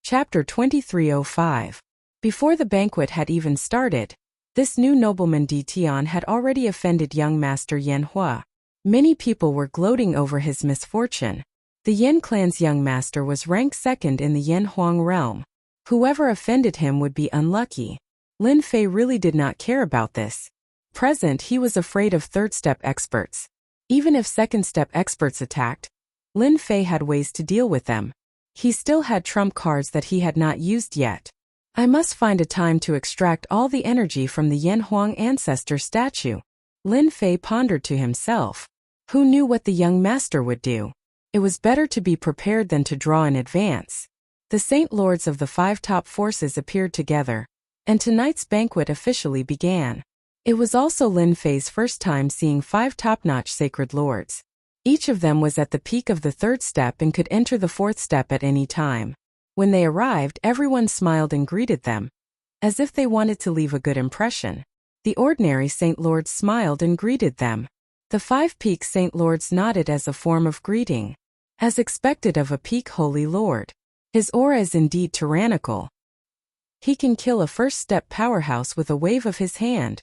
Chapter 2305. Before the banquet had even started, this new nobleman Di Tian had already offended young master Yan Hua. Many people were gloating over his misfortune. The Yan clan's young master was ranked second in the Yan Huang realm. Whoever offended him would be unlucky. Lin Fei really did not care about this. Present, he was afraid of third-step experts. Even if second-step experts attacked, Lin Fei had ways to deal with them. He still had trump cards that he had not used yet. I must find a time to extract all the energy from the Yan Huang ancestor statue. Lin Fei pondered to himself. Who knew what the young master would do? It was better to be prepared than to draw in advance. The Saint Lords of the 5 top forces appeared together, and tonight's banquet officially began. It was also Lin Fei's first time seeing 5 top-notch sacred lords. Each of them was at the peak of the 3rd step and could enter the 4th step at any time. When they arrived, everyone smiled and greeted them, as if they wanted to leave a good impression. The ordinary Saint Lords smiled and greeted them. The 5 peak Saint Lords nodded as a form of greeting, as expected of a peak Holy Lord. His aura is indeed tyrannical. He can kill a 1st step powerhouse with a wave of his hand.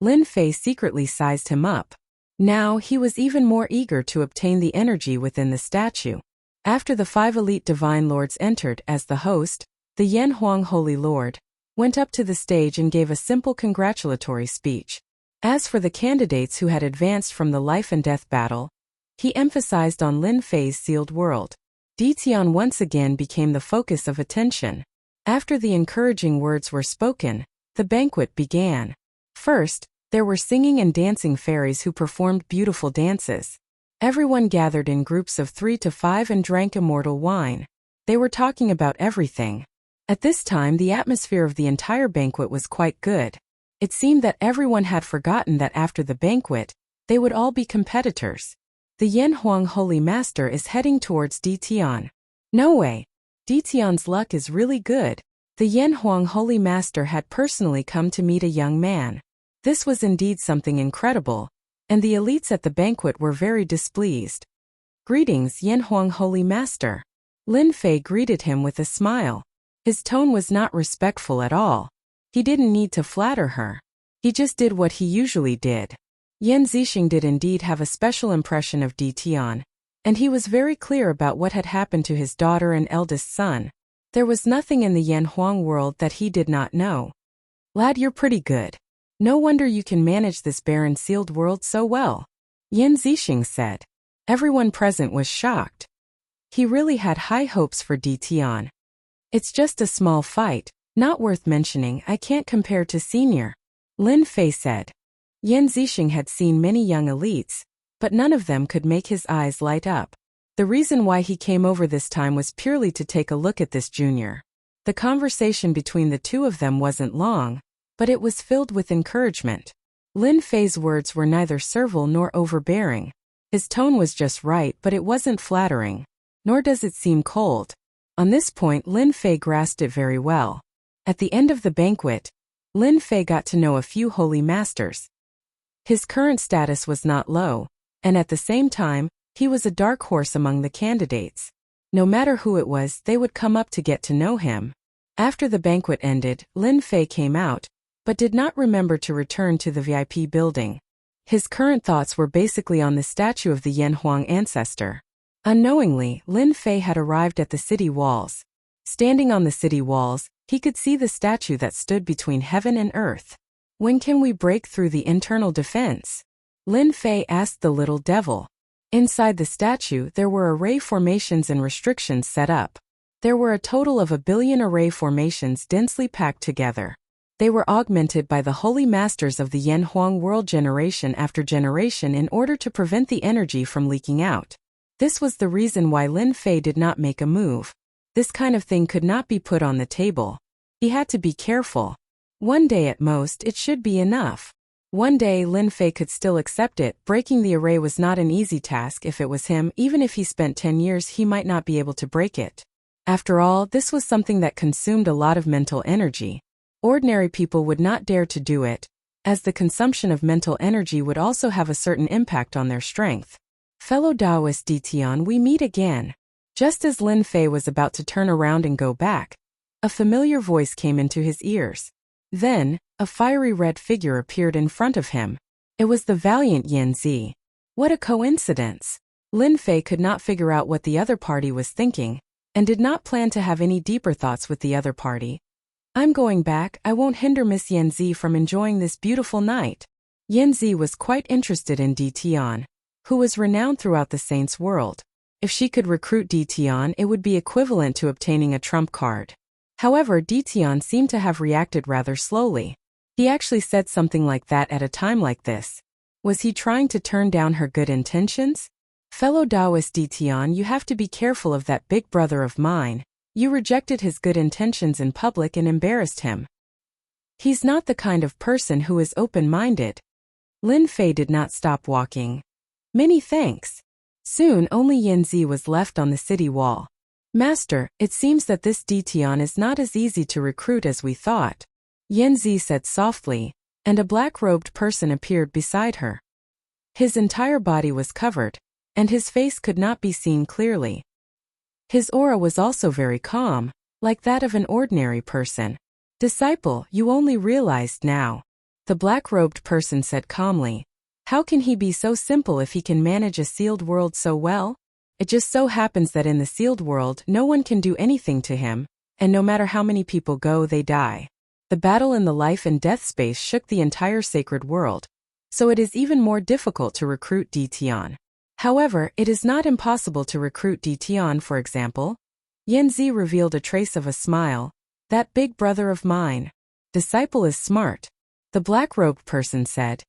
Lin Fei secretly sized him up. Now he was even more eager to obtain the energy within the statue. After the 5 elite divine lords entered as the host, the Yan Huang Holy Lord went up to the stage and gave a simple congratulatory speech. As for the candidates who had advanced from the life and death battle, he emphasized on Lin Fei's sealed world. Di Tian once again became the focus of attention. After the encouraging words were spoken, the banquet began. First, there were singing and dancing fairies who performed beautiful dances. Everyone gathered in groups of 3 to 5 and drank immortal wine. They were talking about everything. At this time, the atmosphere of the entire banquet was quite good. It seemed that everyone had forgotten that after the banquet, they would all be competitors. The Yan Huang Holy Master is heading towards Di Tian. No way. Di Tian's luck is really good. The Yan Huang Holy Master had personally come to meet a young man. This was indeed something incredible, and the elites at the banquet were very displeased. Greetings, Yan Huang Holy Master. Lin Fei greeted him with a smile. His tone was not respectful at all. He didn't need to flatter her. He just did what he usually did. Yan Zixing did indeed have a special impression of Di Tian, and he was very clear about what had happened to his daughter and eldest son. There was nothing in the Yan Huang world that he did not know. Lad, you're pretty good. No wonder you can manage this barren sealed world so well, Yan Zixing said. Everyone present was shocked. He really had high hopes for Di Tian. It's just a small fight, not worth mentioning. I can't compare to senior, Lin Fei said. Yan Zixing had seen many young elites, but none of them could make his eyes light up. The reason why he came over this time was purely to take a look at this junior. The conversation between the two of them wasn't long, but it was filled with encouragement. Lin Fei's words were neither servile nor overbearing. His tone was just right, but it wasn't flattering, nor does it seem cold. On this point, Lin Fei grasped it very well. At the end of the banquet, Lin Fei got to know a few holy masters. His current status was not low, and at the same time, he was a dark horse among the candidates. No matter who it was, they would come up to get to know him. After the banquet ended, Lin Fei came out, but did not remember to return to the VIP building. His current thoughts were basically on the statue of the Yan Huang ancestor. Unknowingly, Lin Fei had arrived at the city walls. Standing on the city walls, he could see the statue that stood between heaven and earth. When can we break through the internal defense? Lin Fei asked the little devil. Inside the statue, there were array formations and restrictions set up. There were a total of 1 billion array formations densely packed together. They were augmented by the holy masters of the Yan Huang world generation after generation in order to prevent the energy from leaking out. This was the reason why Lin Fei did not make a move. This kind of thing could not be put on the table. He had to be careful. One day at most, it should be enough. One day Lin Fei could still accept it. Breaking the array was not an easy task. If it was him, even if he spent 10 years, he might not be able to break it. After all, this was something that consumed a lot of mental energy. Ordinary people would not dare to do it, as the consumption of mental energy would also have a certain impact on their strength. Fellow Taoist Di Tian, we meet again. Just as Lin Fei was about to turn around and go back, a familiar voice came into his ears. Then, a fiery red figure appeared in front of him. It was the valiant Yan Zi. What a coincidence! Lin Fei could not figure out what the other party was thinking, and did not plan to have any deeper thoughts with the other party. I'm going back, I won't hinder Miss Yan Zi from enjoying this beautiful night. Yan Zi was quite interested in Di Tian, who was renowned throughout the saints' world. If she could recruit Di Tian, it would be equivalent to obtaining a trump card. However, Di Tian seemed to have reacted rather slowly. He actually said something like that at a time like this. Was he trying to turn down her good intentions? Fellow Taoist Di Tian, you have to be careful of that big brother of mine. You rejected his good intentions in public and embarrassed him. He's not the kind of person who is open-minded. Lin Fei did not stop walking. Many thanks. Soon only Yan Zi was left on the city wall. Master, it seems that this Di Tian is not as easy to recruit as we thought. Yan Zi said softly, and a black-robed person appeared beside her. His entire body was covered, and his face could not be seen clearly. His aura was also very calm, like that of an ordinary person. Disciple, you only realized now. The black-robed person said calmly. How can he be so simple if he can manage a sealed world so well? It just so happens that in the sealed world no one can do anything to him, and no matter how many people go, they die. The battle in the life and death space shook the entire sacred world, so it is even more difficult to recruit Di Tian. However, it is not impossible to recruit Di Tian, for example. Yan Zi revealed a trace of a smile. That big brother of mine. Disciple is smart. The black-robed person said.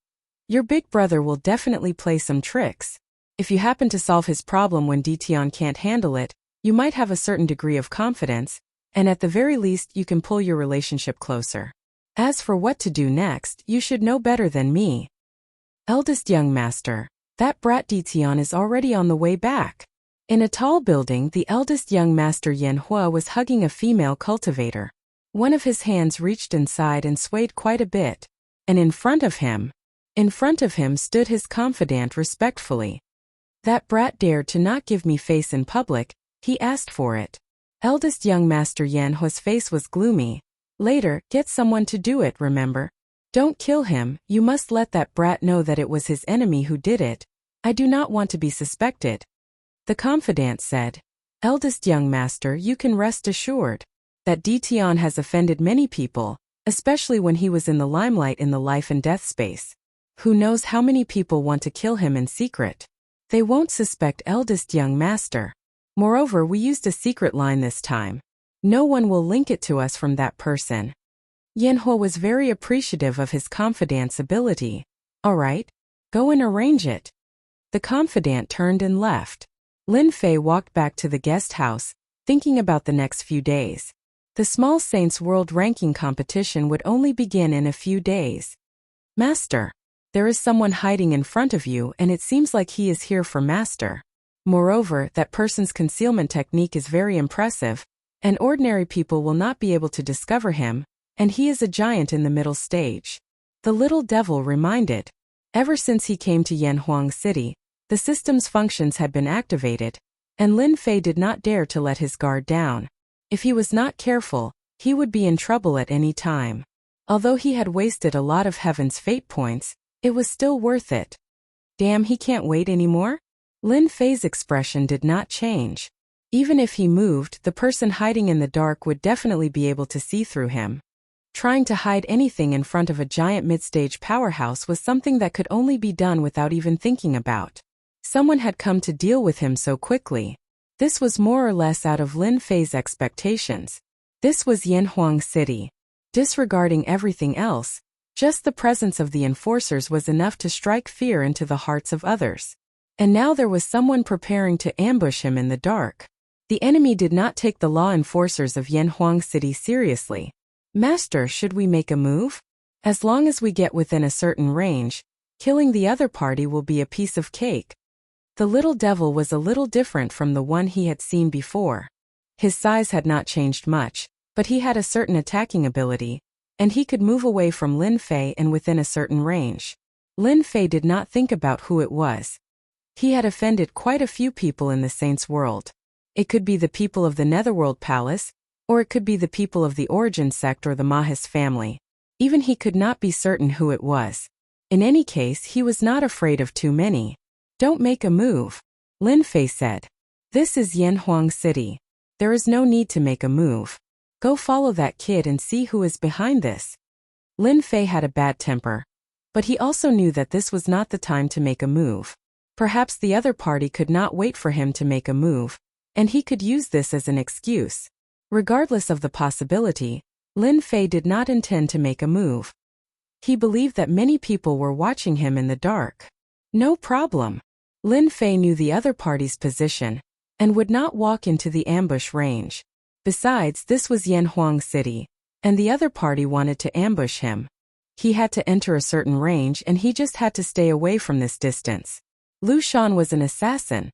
Your big brother will definitely play some tricks. If you happen to solve his problem when Di Tian can't handle it, you might have a certain degree of confidence, and at the very least you can pull your relationship closer. As for what to do next, you should know better than me. Eldest young master, that brat Di Tian is already on the way back. In a tall building, the eldest young master Yan Hua was hugging a female cultivator. One of his hands reached inside and swayed quite a bit, and in front of him stood his confidant respectfully. That brat dared to not give me face in public, he asked for it. Eldest young master Yan Hua's face was gloomy. Later, get someone to do it, remember? Don't kill him, you must let that brat know that it was his enemy who did it. I do not want to be suspected. The confidant said. Eldest young master, you can rest assured that Di Tian has offended many people, especially when he was in the limelight in the life and death space. Who knows how many people want to kill him in secret? They won't suspect eldest young master. Moreover, we used a secret line this time. No one will link it to us from that person. Yan Hua was very appreciative of his confidant's ability. All right, go and arrange it. The confidant turned and left. Lin Fei walked back to the guest house, thinking about the next few days. The Small Saints World Ranking competition would only begin in a few days. Master, there is someone hiding in front of you and it seems like he is here for Master. Moreover, that person's concealment technique is very impressive, and ordinary people will not be able to discover him, and he is a giant in the middle stage. The little devil reminded. Ever since he came to Yanhuang City, the system's functions had been activated, and Lin Fei did not dare to let his guard down. If he was not careful, he would be in trouble at any time. Although he had wasted a lot of Heaven's fate points, it was still worth it. Damn, he can't wait anymore? Lin Fei's expression did not change. Even if he moved, the person hiding in the dark would definitely be able to see through him. Trying to hide anything in front of a giant mid-stage powerhouse was something that could only be done without even thinking about. Someone had come to deal with him so quickly. This was more or less out of Lin Fei's expectations. This was Yanhuang City. Disregarding everything else, just the presence of the enforcers was enough to strike fear into the hearts of others. And now there was someone preparing to ambush him in the dark. The enemy did not take the law enforcers of Yanhuang City seriously. Master, should we make a move? As long as we get within a certain range, killing the other party will be a piece of cake. The little devil was a little different from the one he had seen before. His size had not changed much, but he had a certain attacking ability, and he could move away from Lin Fei and within a certain range. Lin Fei did not think about who it was. He had offended quite a few people in the Saints' world. It could be the people of the Netherworld Palace, or it could be the people of the Origin sect or the Mahis family. Even he could not be certain who it was. In any case, he was not afraid of too many. Don't make a move, Lin Fei said. This is Yanhuang City. There is no need to make a move. Go follow that kid and see who is behind this. Lin Fei had a bad temper, but he also knew that this was not the time to make a move. Perhaps the other party could not wait for him to make a move, and he could use this as an excuse. Regardless of the possibility, Lin Fei did not intend to make a move. He believed that many people were watching him in the dark. No problem. Lin Fei knew the other party's position and would not walk into the ambush range. Besides, this was Yanhuang City, and the other party wanted to ambush him. He had to enter a certain range and he just had to stay away from this distance. Lu Shan was an assassin,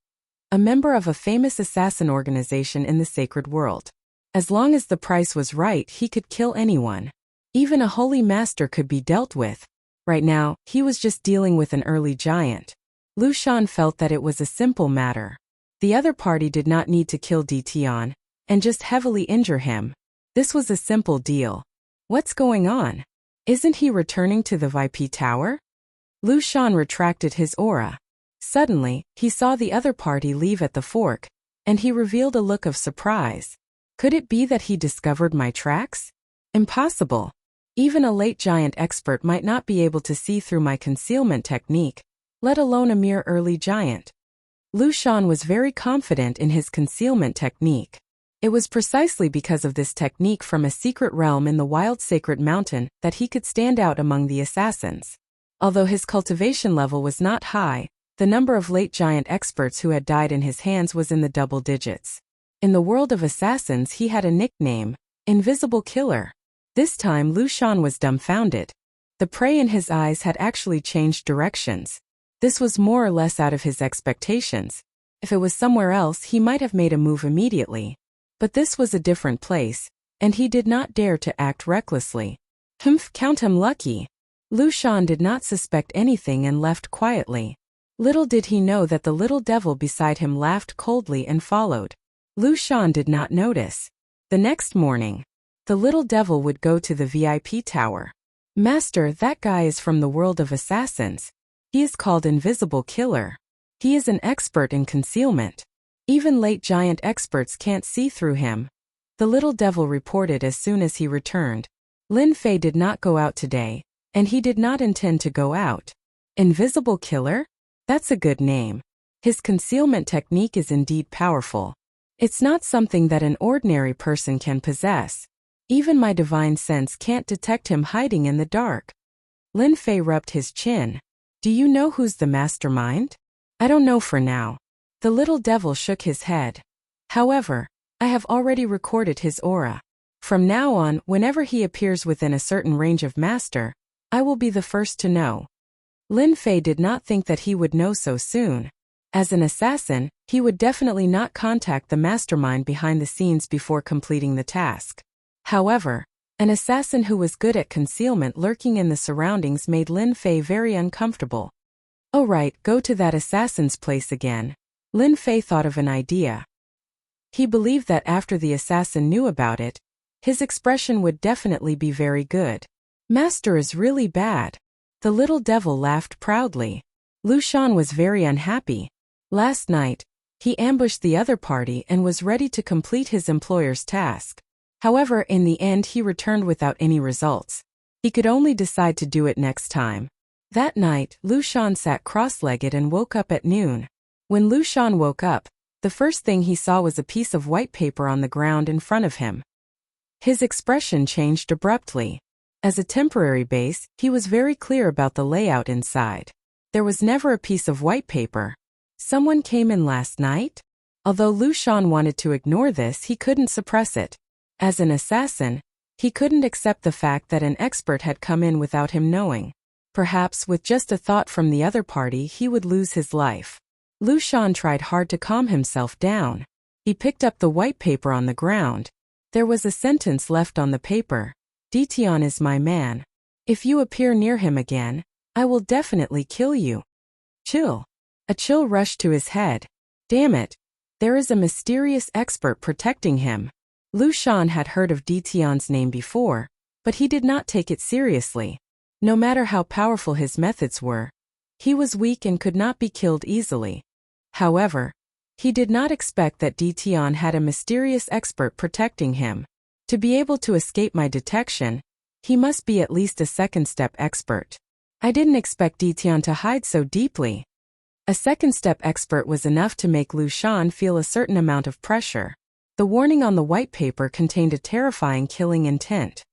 a member of a famous assassin organization in the sacred world. As long as the price was right, he could kill anyone. Even a holy master could be dealt with. Right now, he was just dealing with an early giant. Lu Shan felt that it was a simple matter. The other party did not need to kill Tian and just heavily injure him. This was a simple deal. What's going on? Isn't he returning to the VIP tower? Lu Shan retracted his aura. Suddenly, he saw the other party leave at the fork, and he revealed a look of surprise. Could it be that he discovered my tracks? Impossible. Even a late giant expert might not be able to see through my concealment technique, let alone a mere early giant. Lu Shan was very confident in his concealment technique. It was precisely because of this technique from a secret realm in the wild sacred mountain that he could stand out among the assassins. Although his cultivation level was not high, the number of late giant experts who had died in his hands was in the double digits. In the world of assassins, he had a nickname, Invisible Killer. This time Lu Shan was dumbfounded. The prey in his eyes had actually changed directions. This was more or less out of his expectations. If it was somewhere else, he might have made a move immediately. But this was a different place, and he did not dare to act recklessly. Count him lucky. Lu Shan did not suspect anything and left quietly. Little did he know that the little devil beside him laughed coldly and followed. Lu Shan did not notice. The next morning, the little devil would go to the VIP tower. Master, that guy is from the world of assassins. He is called Invisible Killer. He is an expert in concealment. Even late giant experts can't see through him. The little devil reported as soon as he returned. Lin Fei did not go out today, and he did not intend to go out. Invisible Killer? That's a good name. His concealment technique is indeed powerful. It's not something that an ordinary person can possess. Even my divine sense can't detect him hiding in the dark. Lin Fei rubbed his chin. Do you know who's the mastermind? I don't know for now. The little devil shook his head. However, I have already recorded his aura. From now on, whenever he appears within a certain range of master, I will be the first to know. Lin Fei did not think that he would know so soon. As an assassin, he would definitely not contact the mastermind behind the scenes before completing the task. However, an assassin who was good at concealment lurking in the surroundings made Lin Fei very uncomfortable. Oh right, go to that assassin's place again. Lin Fei thought of an idea. He believed that after the assassin knew about it, his expression would definitely be very good. Master is really bad. The little devil laughed proudly. Lu Shan was very unhappy. Last night, he ambushed the other party and was ready to complete his employer's task. However, in the end he returned without any results. He could only decide to do it next time. That night, Lu Shan sat cross-legged and woke up at noon. When Lu Shan woke up, the first thing he saw was a piece of white paper on the ground in front of him. His expression changed abruptly. As a temporary base, he was very clear about the layout inside. There was never a piece of white paper. Someone came in last night? Although Lu Shan wanted to ignore this, he couldn't suppress it. As an assassin, he couldn't accept the fact that an expert had come in without him knowing. Perhaps with just a thought from the other party he would lose his life. Lu Shan tried hard to calm himself down. He picked up the white paper on the ground. There was a sentence left on the paper. Tian is my man. If you appear near him again, I will definitely kill you. Chill. A chill rushed to his head. Damn it. There is a mysterious expert protecting him. Lu Shan had heard of Tian's name before, but he did not take it seriously. No matter how powerful his methods were, he was weak and could not be killed easily. However, he did not expect that Tian had a mysterious expert protecting him. To be able to escape my detection, he must be at least a second-step expert. I didn't expect Tian to hide so deeply. A second-step expert was enough to make Lu Shan feel a certain amount of pressure. The warning on the white paper contained a terrifying killing intent.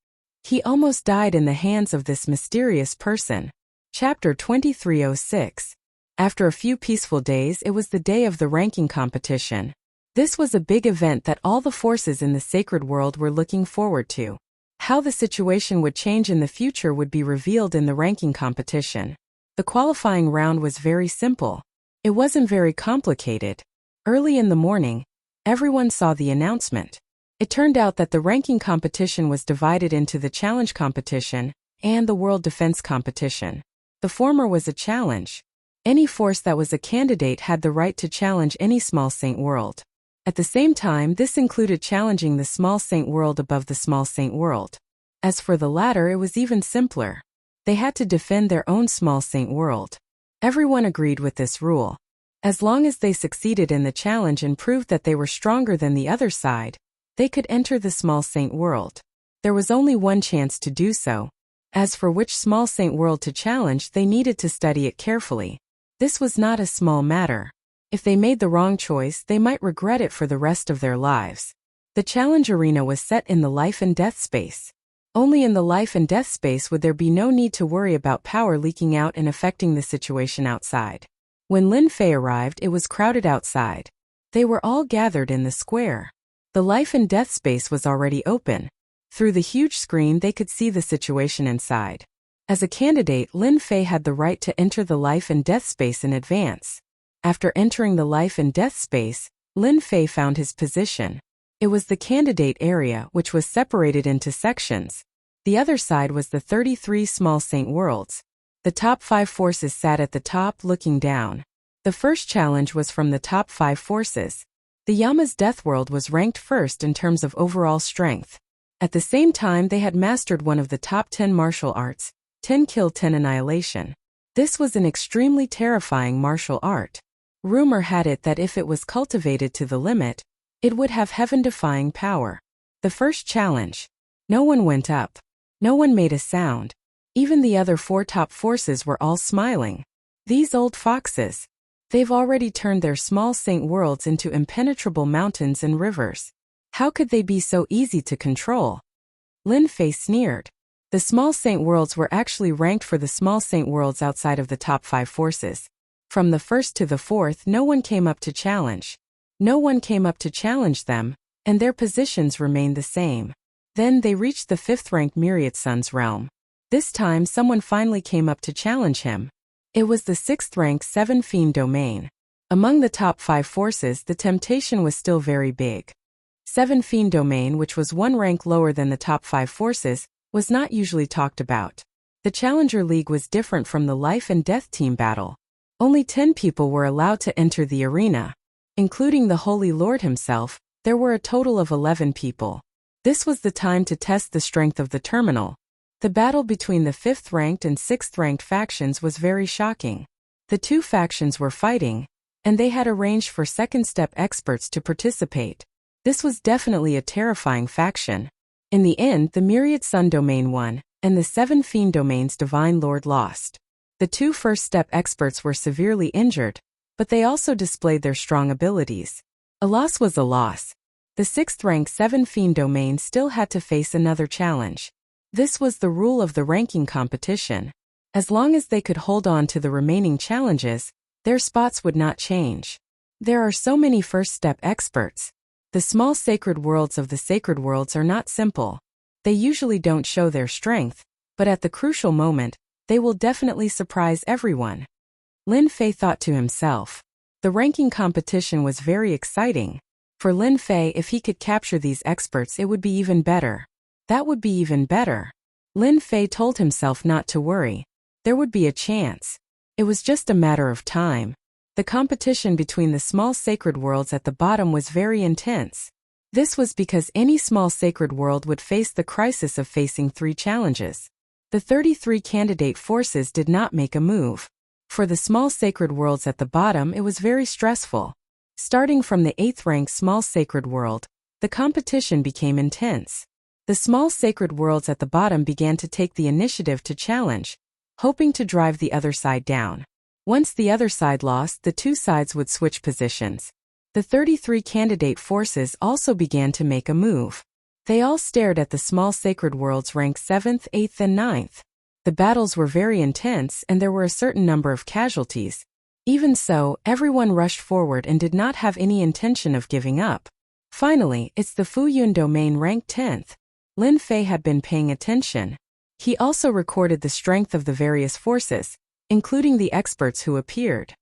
He almost died in the hands of this mysterious person. Chapter 2306. After a few peaceful days, it was the day of the ranking competition. This was a big event that all the forces in the sacred world were looking forward to. How the situation would change in the future would be revealed in the ranking competition. The qualifying round was very simple. It wasn't very complicated. Early in the morning, everyone saw the announcement. It turned out that the ranking competition was divided into the challenge competition and the world defense competition. The former was a challenge. Any force that was a candidate had the right to challenge any small saint world. At the same time, this included challenging the small saint world above the small saint world. As for the latter, it was even simpler. They had to defend their own small saint world. Everyone agreed with this rule. As long as they succeeded in the challenge and proved that they were stronger than the other side, they could enter the small saint world. There was only one chance to do so. As for which small saint world to challenge, they needed to study it carefully. This was not a small matter. If they made the wrong choice, they might regret it for the rest of their lives. The challenge arena was set in the life and death space. Only in the life and death space would there be no need to worry about power leaking out and affecting the situation outside. When Lin Fei arrived, it was crowded outside. They were all gathered in the square. The life and death space was already open. Through the huge screen, they could see the situation inside. As a candidate, Lin Fei had the right to enter the life and death space in advance. After entering the life and death space, Lin Fei found his position. It was the candidate area, which was separated into sections. The other side was the 33 small saint worlds. The top 5 forces sat at the top looking down. The first challenge was from the top 5 forces. The Yama's death world was ranked first in terms of overall strength. At the same time, they had mastered one of the top 10 martial arts, 10 kill 10 annihilation. This was an extremely terrifying martial art. Rumor had it that if it was cultivated to the limit, it would have heaven-defying power. The first challenge. No one went up. No one made a sound. Even the other 4 top forces were all smiling. These old foxes. They've already turned their small saint worlds into impenetrable mountains and rivers. How could they be so easy to control? Lin Fei sneered. The small saint worlds were actually ranked for the small saint worlds outside of the top 5 forces. From the first to the 4th, no one came up to challenge. No one came up to challenge them, and their positions remained the same. Then they reached the 5th-ranked Myriad Sun's realm. This time someone finally came up to challenge him. It was the 6th-ranked 7 Fiend domain. Among the top 5 forces, the temptation was still very big. 7 Fiend domain, which was 1 rank lower than the top 5 forces, was not usually talked about. The Challenger League was different from the life and death team battle. Only 10 people were allowed to enter the arena. Including the Holy Lord himself, there were a total of 11 people. This was the time to test the strength of the terminal. The battle between the 5th-ranked and 6th-ranked factions was very shocking. The 2 factions were fighting, and they had arranged for second-step experts to participate. This was definitely a terrifying faction. In the end, the Myriad Sun domain won, and the 7 Fiend domain's Divine Lord lost. The 2 first-step experts were severely injured, but they also displayed their strong abilities. A loss was a loss. The 6th-ranked 7 Fiend domain still had to face another challenge. This was the rule of the ranking competition. As long as they could hold on to the remaining challenges, their spots would not change. There are so many first-step experts. The small sacred worlds of the sacred worlds are not simple. They usually don't show their strength, but at the crucial moment, they will definitely surprise everyone. Lin Fei thought to himself. The ranking competition was very exciting. For Lin Fei, if he could capture these experts, it would be even better. That would be even better. Lin Fei told himself not to worry. There would be a chance. It was just a matter of time. the competition between the small sacred worlds at the bottom was very intense. This was because any small sacred world would face the crisis of facing 3 challenges. The 33 candidate forces did not make a move. For the small sacred worlds at the bottom, it was very stressful. Starting from the 8th rank small sacred world, the competition became intense. The small sacred worlds at the bottom began to take the initiative to challenge, hoping to drive the other side down. Once the other side lost, the 2 sides would switch positions. The 33 candidate forces also began to make a move. They all stared at the small sacred worlds ranked 7th, 8th, and 9th. The battles were very intense and there were a certain number of casualties. Even so, everyone rushed forward and did not have any intention of giving up. Finally, it's the Fuyun domain ranked 10th. Lin Fei had been paying attention. He also recorded the strength of the various forces, including the experts who appeared.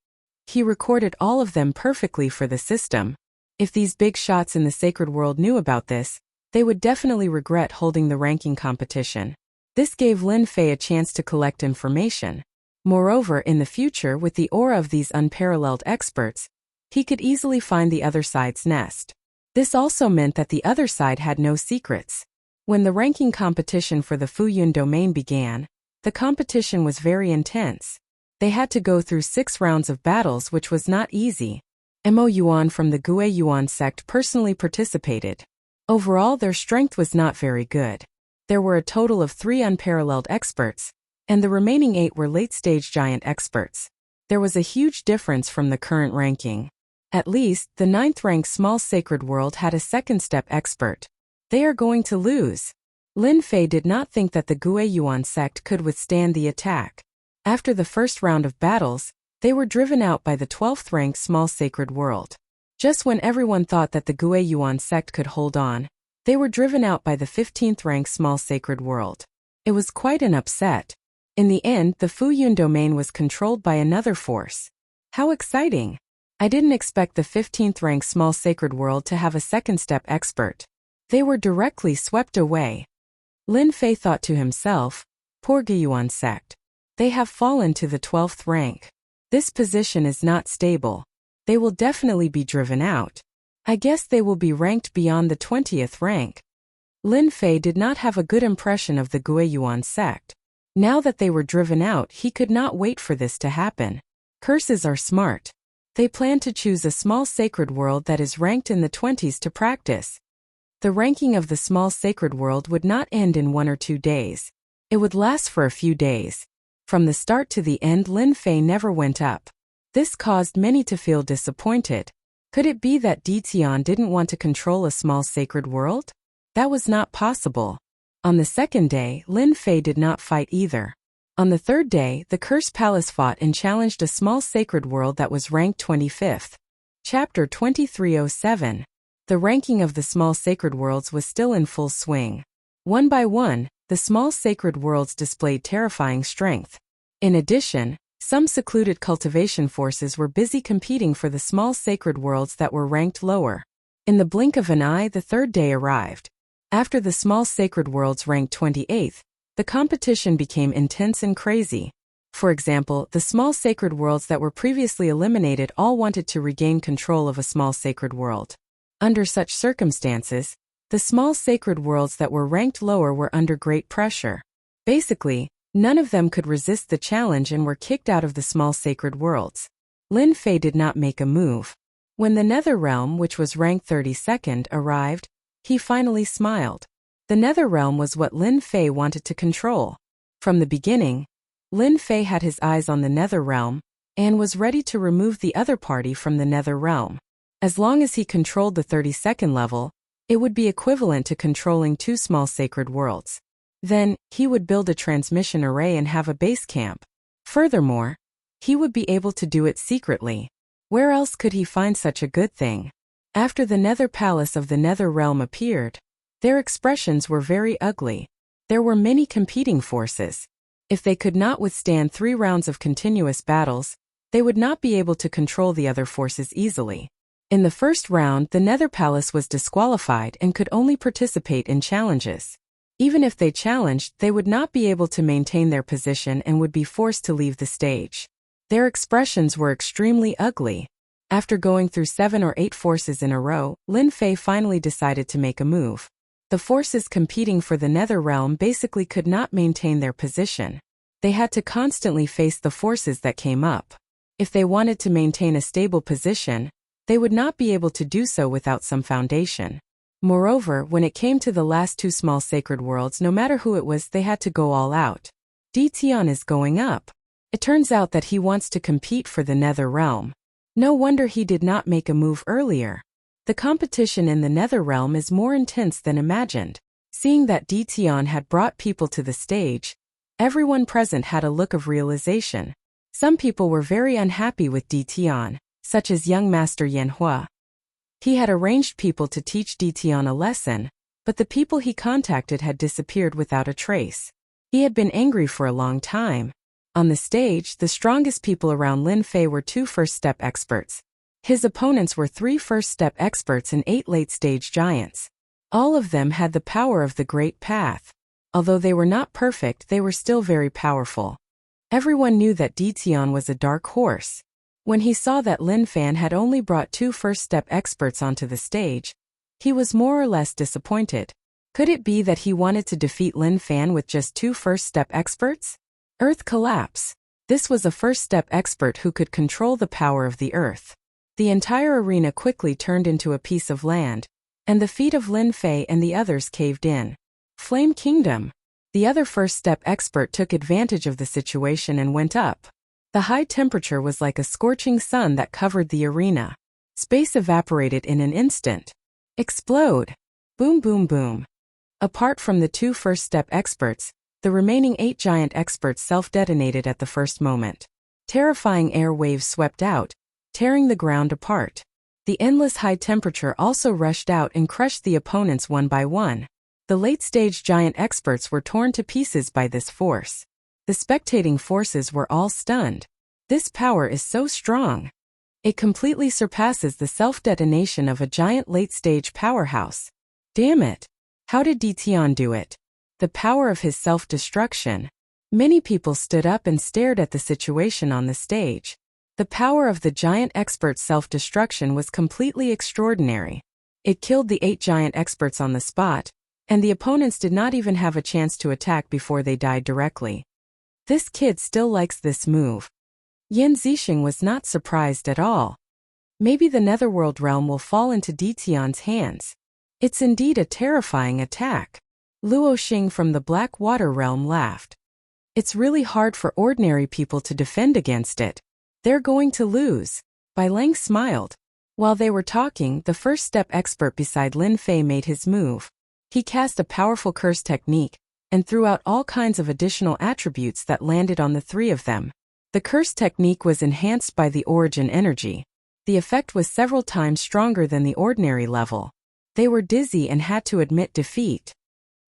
He recorded all of them perfectly for the system. If these big shots in the sacred world knew about this, they would definitely regret holding the ranking competition. This gave Lin Fei a chance to collect information. Moreover, in the future, with the aura of these unparalleled experts, he could easily find the other side's nest. This also meant that the other side had no secrets. When the ranking competition for the Fuyun domain began, the competition was very intense. They had to go through 6 rounds of battles, which was not easy. Mo Yuan from the Gue Yuan sect personally participated. Overall, their strength was not very good. There were a total of 3 unparalleled experts, and the remaining 8 were late-stage giant experts. There was a huge difference from the current ranking. At least, the 9th rank small sacred world had a second-step expert. They are going to lose. Lin Fei did not think that the Gue Yuan sect could withstand the attack. After the first round of battles, they were driven out by the 12th rank small sacred world. Just when everyone thought that the Gue Yuan sect could hold on, they were driven out by the 15th rank small sacred world. It was quite an upset. In the end, the Fuyun domain was controlled by another force. How exciting! I didn't expect the 15th rank small sacred world to have a second-step expert. They were directly swept away. Lin Fei thought to himself, poor Guiyuan sect. They have fallen to the 12th rank. This position is not stable. They will definitely be driven out. I guess they will be ranked beyond the 20th rank. Lin Fei did not have a good impression of the Gue Yuan sect. Now that they were driven out, he could not wait for this to happen. Curses are smart. They plan to choose a small sacred world that is ranked in the 20s to practice. The ranking of the small sacred world would not end in 1 or 2 days. It would last for a few days. From the start to the end, Lin Fei never went up. This caused many to feel disappointed. Could it be that Di Tian didn't want to control a small sacred world? That was not possible. On the second day, Lin Fei did not fight either. On the third day, the Curse Palace fought and challenged a small sacred world that was ranked 25th. Chapter 2307. The ranking of the small sacred worlds was still in full swing. One by one, the small sacred worlds displayed terrifying strength. In addition, some secluded cultivation forces were busy competing for the small sacred worlds that were ranked lower. In the blink of an eye, the third day arrived. After the small sacred worlds ranked 28th, the competition became intense and crazy. For example, the small sacred worlds that were previously eliminated all wanted to regain control of a small sacred world. Under such circumstances, the small sacred worlds that were ranked lower were under great pressure. Basically, none of them could resist the challenge and were kicked out of the small sacred worlds. Lin Fei did not make a move. When the Nether Realm, which was ranked 32nd, arrived, he finally smiled. The Nether Realm was what Lin Fei wanted to control. From the beginning, Lin Fei had his eyes on the Nether Realm and was ready to remove the other party from the Nether Realm. As long as he controlled the 32nd level, it would be equivalent to controlling 2 small sacred worlds. Then, he would build a transmission array and have a base camp. Furthermore, he would be able to do it secretly. Where else could he find such a good thing? After the Nether Palace of the Nether Realm appeared, their expressions were very ugly. There were many competing forces. If they could not withstand 3 rounds of continuous battles, they would not be able to control the other forces easily. In the first round, the Nether Palace was disqualified and could only participate in challenges. Even if they challenged, they would not be able to maintain their position and would be forced to leave the stage. Their expressions were extremely ugly. After going through 7 or 8 forces in a row, Lin Fei finally decided to make a move. The forces competing for the Nether Realm basically could not maintain their position. They had to constantly face the forces that came up. If they wanted to maintain a stable position, they would not be able to do so without some foundation. Moreover, when it came to the last 2 small sacred worlds, no matter who it was, they had to go all out. Di Tian is going up. It turns out that he wants to compete for the Nether Realm. No wonder he did not make a move earlier. The competition in the Nether Realm is more intense than imagined. Seeing that Di Tian had brought people to the stage, everyone present had a look of realization. Some people were very unhappy with Di Tian, such as young Master Yanhua. He had arranged people to teach Di Tian a lesson, but the people he contacted had disappeared without a trace. He had been angry for a long time. On the stage, the strongest people around Lin Fei were 2 first-step experts. His opponents were 3 first-step experts and 8 late-stage giants. All of them had the power of the Great Path. Although they were not perfect, they were still very powerful. Everyone knew that Di Tian was a dark horse. When he saw that Lin Fan had only brought 2 first-step experts onto the stage, he was more or less disappointed. Could it be that he wanted to defeat Lin Fan with just 2 first-step experts? Earth collapse. This was a first-step expert who could control the power of the earth. The entire arena quickly turned into a piece of land, and the feet of Lin Fei and the others caved in. Flame Kingdom. The other first-step expert took advantage of the situation and went up. The high temperature was like a scorching sun that covered the arena. Space evaporated in an instant. Explode. Boom boom boom. Apart from the 2 first-step experts, the remaining 8 giant experts self-detonated at the first moment. Terrifying air waves swept out, tearing the ground apart. The endless high temperature also rushed out and crushed the opponents one by one. The late-stage giant experts were torn to pieces by this force. The spectating forces were all stunned. This power is so strong. It completely surpasses the self-detonation of a giant late-stage powerhouse. Damn it! How did Di Tian do it? The power of his self-destruction. Many people stood up and stared at the situation on the stage. The power of the giant expert's self-destruction was completely extraordinary. It killed the 8 giant experts on the spot, and the opponents did not even have a chance to attack before they died directly. This kid still likes this move. Yan Zixing was not surprised at all. Maybe the Netherworld realm will fall into Di Tian's hands. It's indeed a terrifying attack. Luo Xing from the Black Water realm laughed. It's really hard for ordinary people to defend against it. They're going to lose. Bai Lang smiled. While they were talking, the first-step expert beside Lin Fei made his move. He cast a powerful curse technique, and threw out all kinds of additional attributes that landed on the 3 of them. The curse technique was enhanced by the origin energy. The effect was several times stronger than the ordinary level. They were dizzy and had to admit defeat.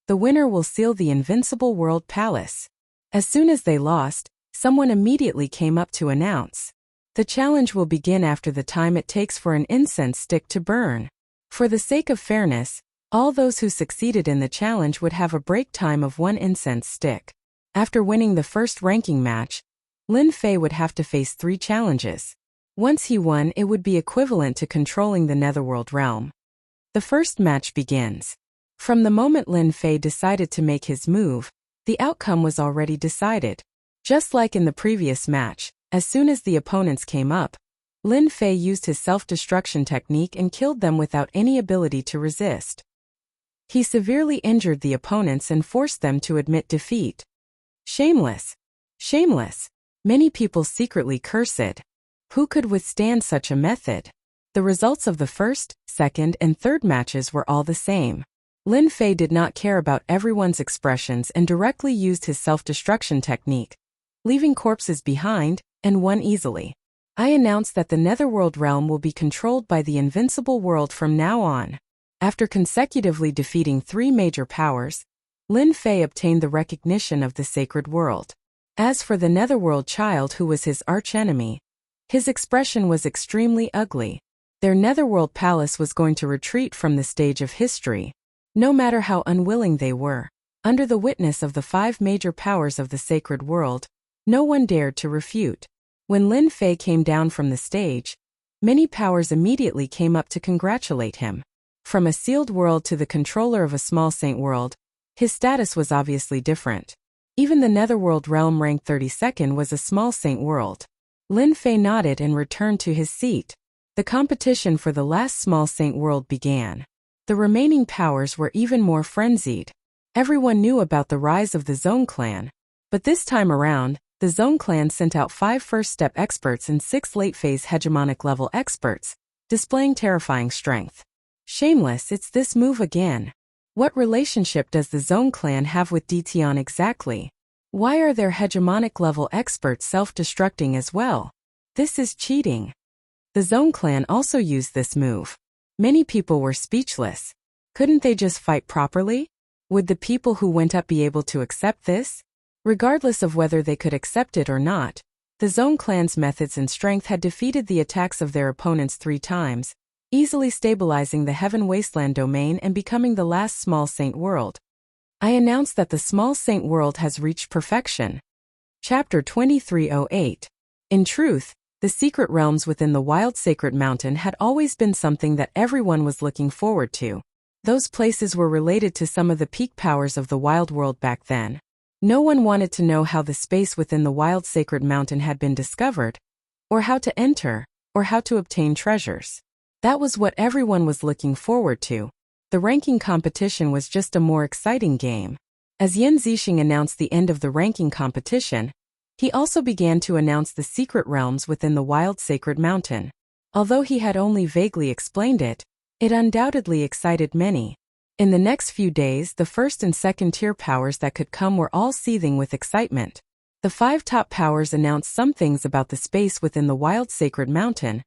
The winner will seal the Invincible World Palace. As soon as they lost, someone immediately came up to announce. The challenge will begin after the time it takes for an incense stick to burn. For the sake of fairness, all those who succeeded in the challenge would have a break time of 1 incense stick. After winning the first ranking match, Lin Fei would have to face 3 challenges. Once he won, it would be equivalent to controlling the Netherworld realm. The first match begins. From the moment Lin Fei decided to make his move, the outcome was already decided. Just like in the previous match, as soon as the opponents came up, Lin Fei used his self-destruction technique and killed them without any ability to resist. He severely injured the opponents and forced them to admit defeat. Shameless! Shameless! Many people secretly curse it. Who could withstand such a method? The results of the first, second, and third matches were all the same. Lin Fei did not care about everyone's expressions and directly used his self-destruction technique, leaving corpses behind, and won easily. I announce that the Netherworld realm will be controlled by the Invincible World from now on. After consecutively defeating 3 major powers, Lin Fei obtained the recognition of the Sacred World. As for the Netherworld child who was his archenemy, his expression was extremely ugly. Their Netherworld palace was going to retreat from the stage of history. No matter how unwilling they were, under the witness of the 5 major powers of the Sacred World, no one dared to refute. When Lin Fei came down from the stage, many powers immediately came up to congratulate him. From a sealed world to the controller of a small saint world, his status was obviously different. Even the Netherworld realm ranked 32nd was a small saint world. Lin Fei nodded and returned to his seat. The competition for the last small saint world began. The remaining powers were even more frenzied. Everyone knew about the rise of the Zone clan, but this time around, the Zone clan sent out 5 first-step experts and 6 late-phase hegemonic-level experts, displaying terrifying strength. Shameless, it's this move again. What relationship does the Zone clan have with DTN exactly? Why are their hegemonic-level experts self-destructing as well? This is cheating. The Zone clan also used this move. Many people were speechless. Couldn't they just fight properly? Would the people who went up be able to accept this? Regardless of whether they could accept it or not, the Zone clan's methods and strength had defeated the attacks of their opponents 3 times, easily stabilizing the Heaven Wasteland domain and becoming the last small saint world. I announce that the small saint world has reached perfection. Chapter 2308. In truth, the secret realms within the wild sacred mountain had always been something that everyone was looking forward to. Those places were related to some of the peak powers of the wild world back then. No one wanted to know how the space within the wild sacred mountain had been discovered, or how to enter, or how to obtain treasures. That was what everyone was looking forward to. The ranking competition was just a more exciting game. As Yan Zixing announced the end of the ranking competition, he also began to announce the secret realms within the wild sacred mountain. Although he had only vaguely explained it, it undoubtedly excited many. In the next few days, the first and second tier powers that could come were all seething with excitement. The 5 top powers announced some things about the space within the wild sacred mountain,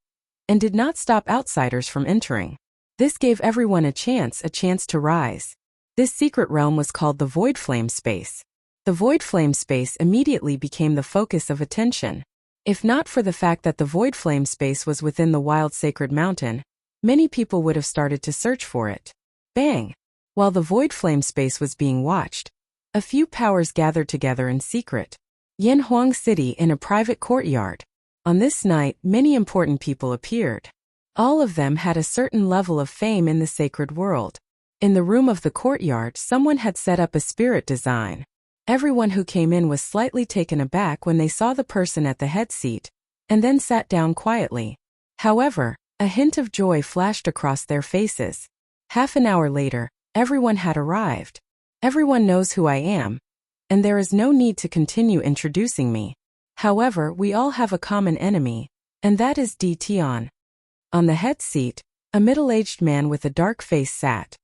and did not stop outsiders from entering. This gave everyone a chance to rise. This secret realm was called the Void Flame Space. The Void Flame Space immediately became the focus of attention. If not for the fact that the Void Flame Space was within the wild sacred mountain, many people would have started to search for it. Bang! While the Void Flame Space was being watched, a few powers gathered together in secret. Yanhuang City in a private courtyard. On this night, many important people appeared. All of them had a certain level of fame in the sacred world. In the room of the courtyard, someone had set up a spirit design. Everyone who came in was slightly taken aback when they saw the person at the head seat, and then sat down quietly. However, a hint of joy flashed across their faces. Half an hour later, everyone had arrived. Everyone knows who I am, and there is no need to continue introducing me. However, we all have a common enemy, and that is DTN. On the head seat, a middle-aged man with a dark face sat.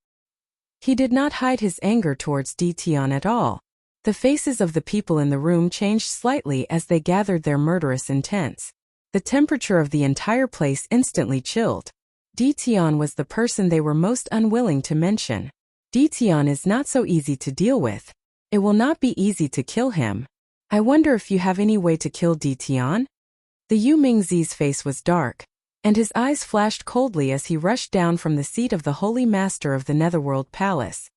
He did not hide his anger towards DTN at all. The faces of the people in the room changed slightly as they gathered their murderous intents. The temperature of the entire place instantly chilled. DTN was the person they were most unwilling to mention. DTN is not so easy to deal with. It will not be easy to kill him. I wonder if you have any way to kill DTN? The Yu Mingzi's face was dark, and his eyes flashed coldly as he rushed down from the seat of the Holy Master of the Netherworld Palace.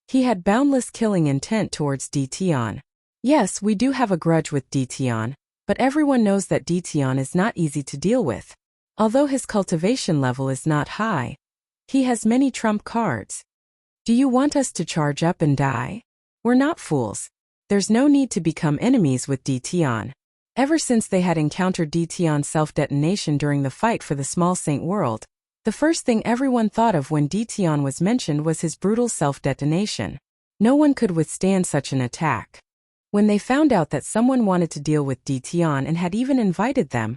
He had boundless killing intent towards DTN. Yes, we do have a grudge with DTN, but everyone knows that DTN is not easy to deal with. Although his cultivation level is not high, he has many trump cards. Do you want us to charge up and die? We're not fools. There's no need to become enemies with DTN. Ever since they had encountered DTN's self-detonation during the fight for the small saint world, the first thing everyone thought of when DTN was mentioned was his brutal self-detonation. No one could withstand such an attack. When they found out that someone wanted to deal with DTN and had even invited them,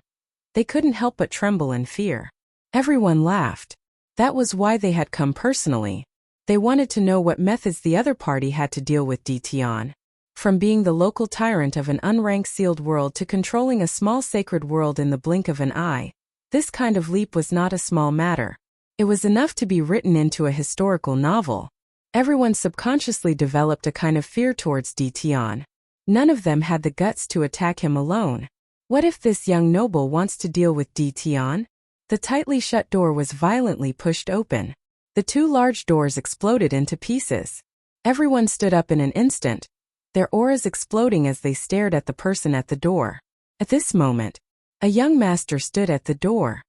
they couldn't help but tremble in fear. Everyone laughed. That was why they had come personally. They wanted to know what methods the other party had to deal with DTN. From being the local tyrant of an unranked sealed world to controlling a small sacred world in the blink of an eye, this kind of leap was not a small matter. It was enough to be written into a historical novel. Everyone subconsciously developed a kind of fear towards DTN. None of them had the guts to attack him alone. What if this young noble wants to deal with DTN? The tightly shut door was violently pushed open. The 2 large doors exploded into pieces. Everyone stood up in an instant, their auras exploding as they stared at the person at the door. At this moment, A young master stood at the door.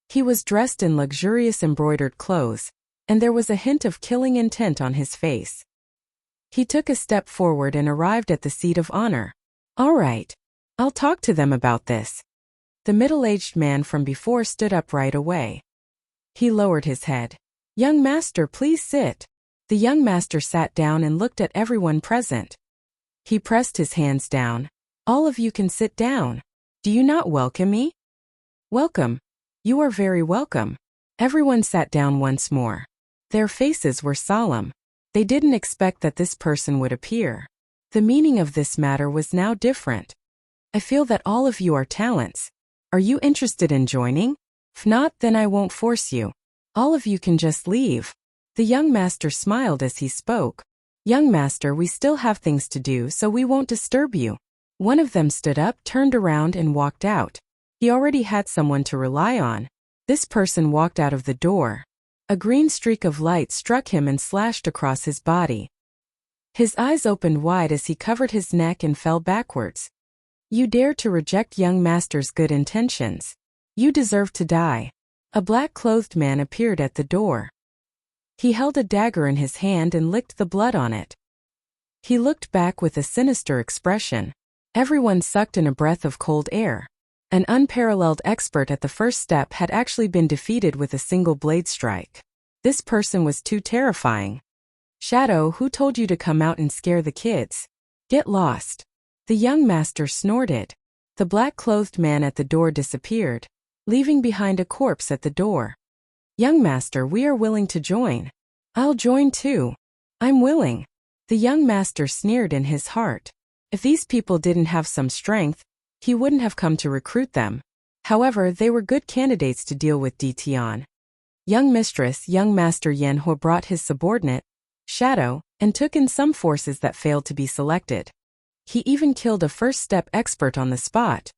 He was dressed in luxurious embroidered clothes, and there was a hint of killing intent on his face. He took a step forward and arrived at the seat of honor. "All right. I'll talk to them about this." The middle-aged man from before stood up right away. He lowered his head. "Young master, please sit." The young master sat down and looked at everyone present. He pressed his hands down. "All of you can sit down. Do you not welcome me?" "Welcome. You are very welcome." Everyone sat down once more. Their faces were solemn. They didn't expect that this person would appear. The meaning of this matter was now different. "I feel that all of you are talents. Are you interested in joining? If not, then I won't force you. All of you can just leave." The young master smiled as he spoke. "Young master, we still have things to do, so we won't disturb you." One of them stood up, turned around, and walked out. He already had someone to rely on. This person walked out of the door. A green streak of light struck him and slashed across his body. His eyes opened wide as he covered his neck and fell backwards. "You dare to reject young master's good intentions. You deserve to die." A black-clothed man appeared at the door. He held a dagger in his hand and licked the blood on it. He looked back with a sinister expression. Everyone sucked in a breath of cold air. An unparalleled expert at the first step had actually been defeated with a single blade strike. This person was too terrifying. "Shadow, who told you to come out and scare the kids? Get lost." The young master snorted. The black-clothed man at the door disappeared, leaving behind a corpse at the door. "Young master, we are willing to join." "I'll join too. I'm willing." The young master sneered in his heart. If these people didn't have some strength, he wouldn't have come to recruit them. However, they were good candidates to deal with Tian. Young mistress, young master Yanhua brought his subordinate, Shadow, and took in some forces that failed to be selected. He even killed a first-step expert on the spot.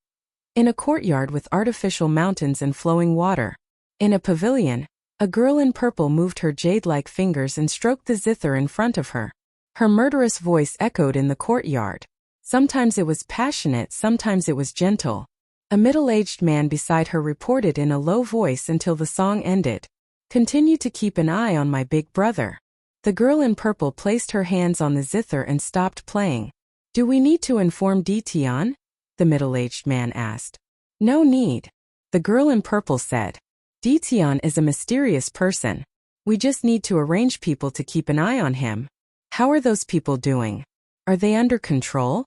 In a courtyard with artificial mountains and flowing water. In a pavilion, a girl in purple moved her jade-like fingers and stroked the zither in front of her. Her murderous voice echoed in the courtyard. Sometimes it was passionate, sometimes it was gentle. A middle-aged man beside her reported in a low voice until the song ended. "Continue to keep an eye on my big brother." The girl in purple placed her hands on the zither and stopped playing. "Do we need to inform Tian?" the middle-aged man asked. "No need," the girl in purple said. "Tian is a mysterious person. We just need to arrange people to keep an eye on him." "How are those people doing? Are they under control?"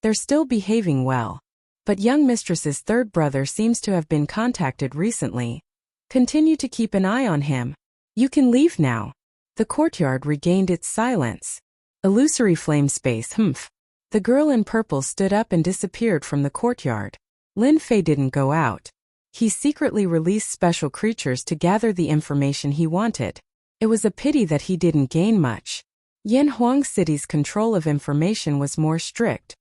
"They're still behaving well. But young mistress's third brother seems to have been contacted recently. Continue to keep an eye on him. You can leave now." The courtyard regained its silence. Illusory flame space, humph. The girl in purple stood up and disappeared from the courtyard. Lin Fei didn't go out. He secretly released special creatures to gather the information he wanted. It was a pity that he didn't gain much. Yanhuang City's control of information was more strict.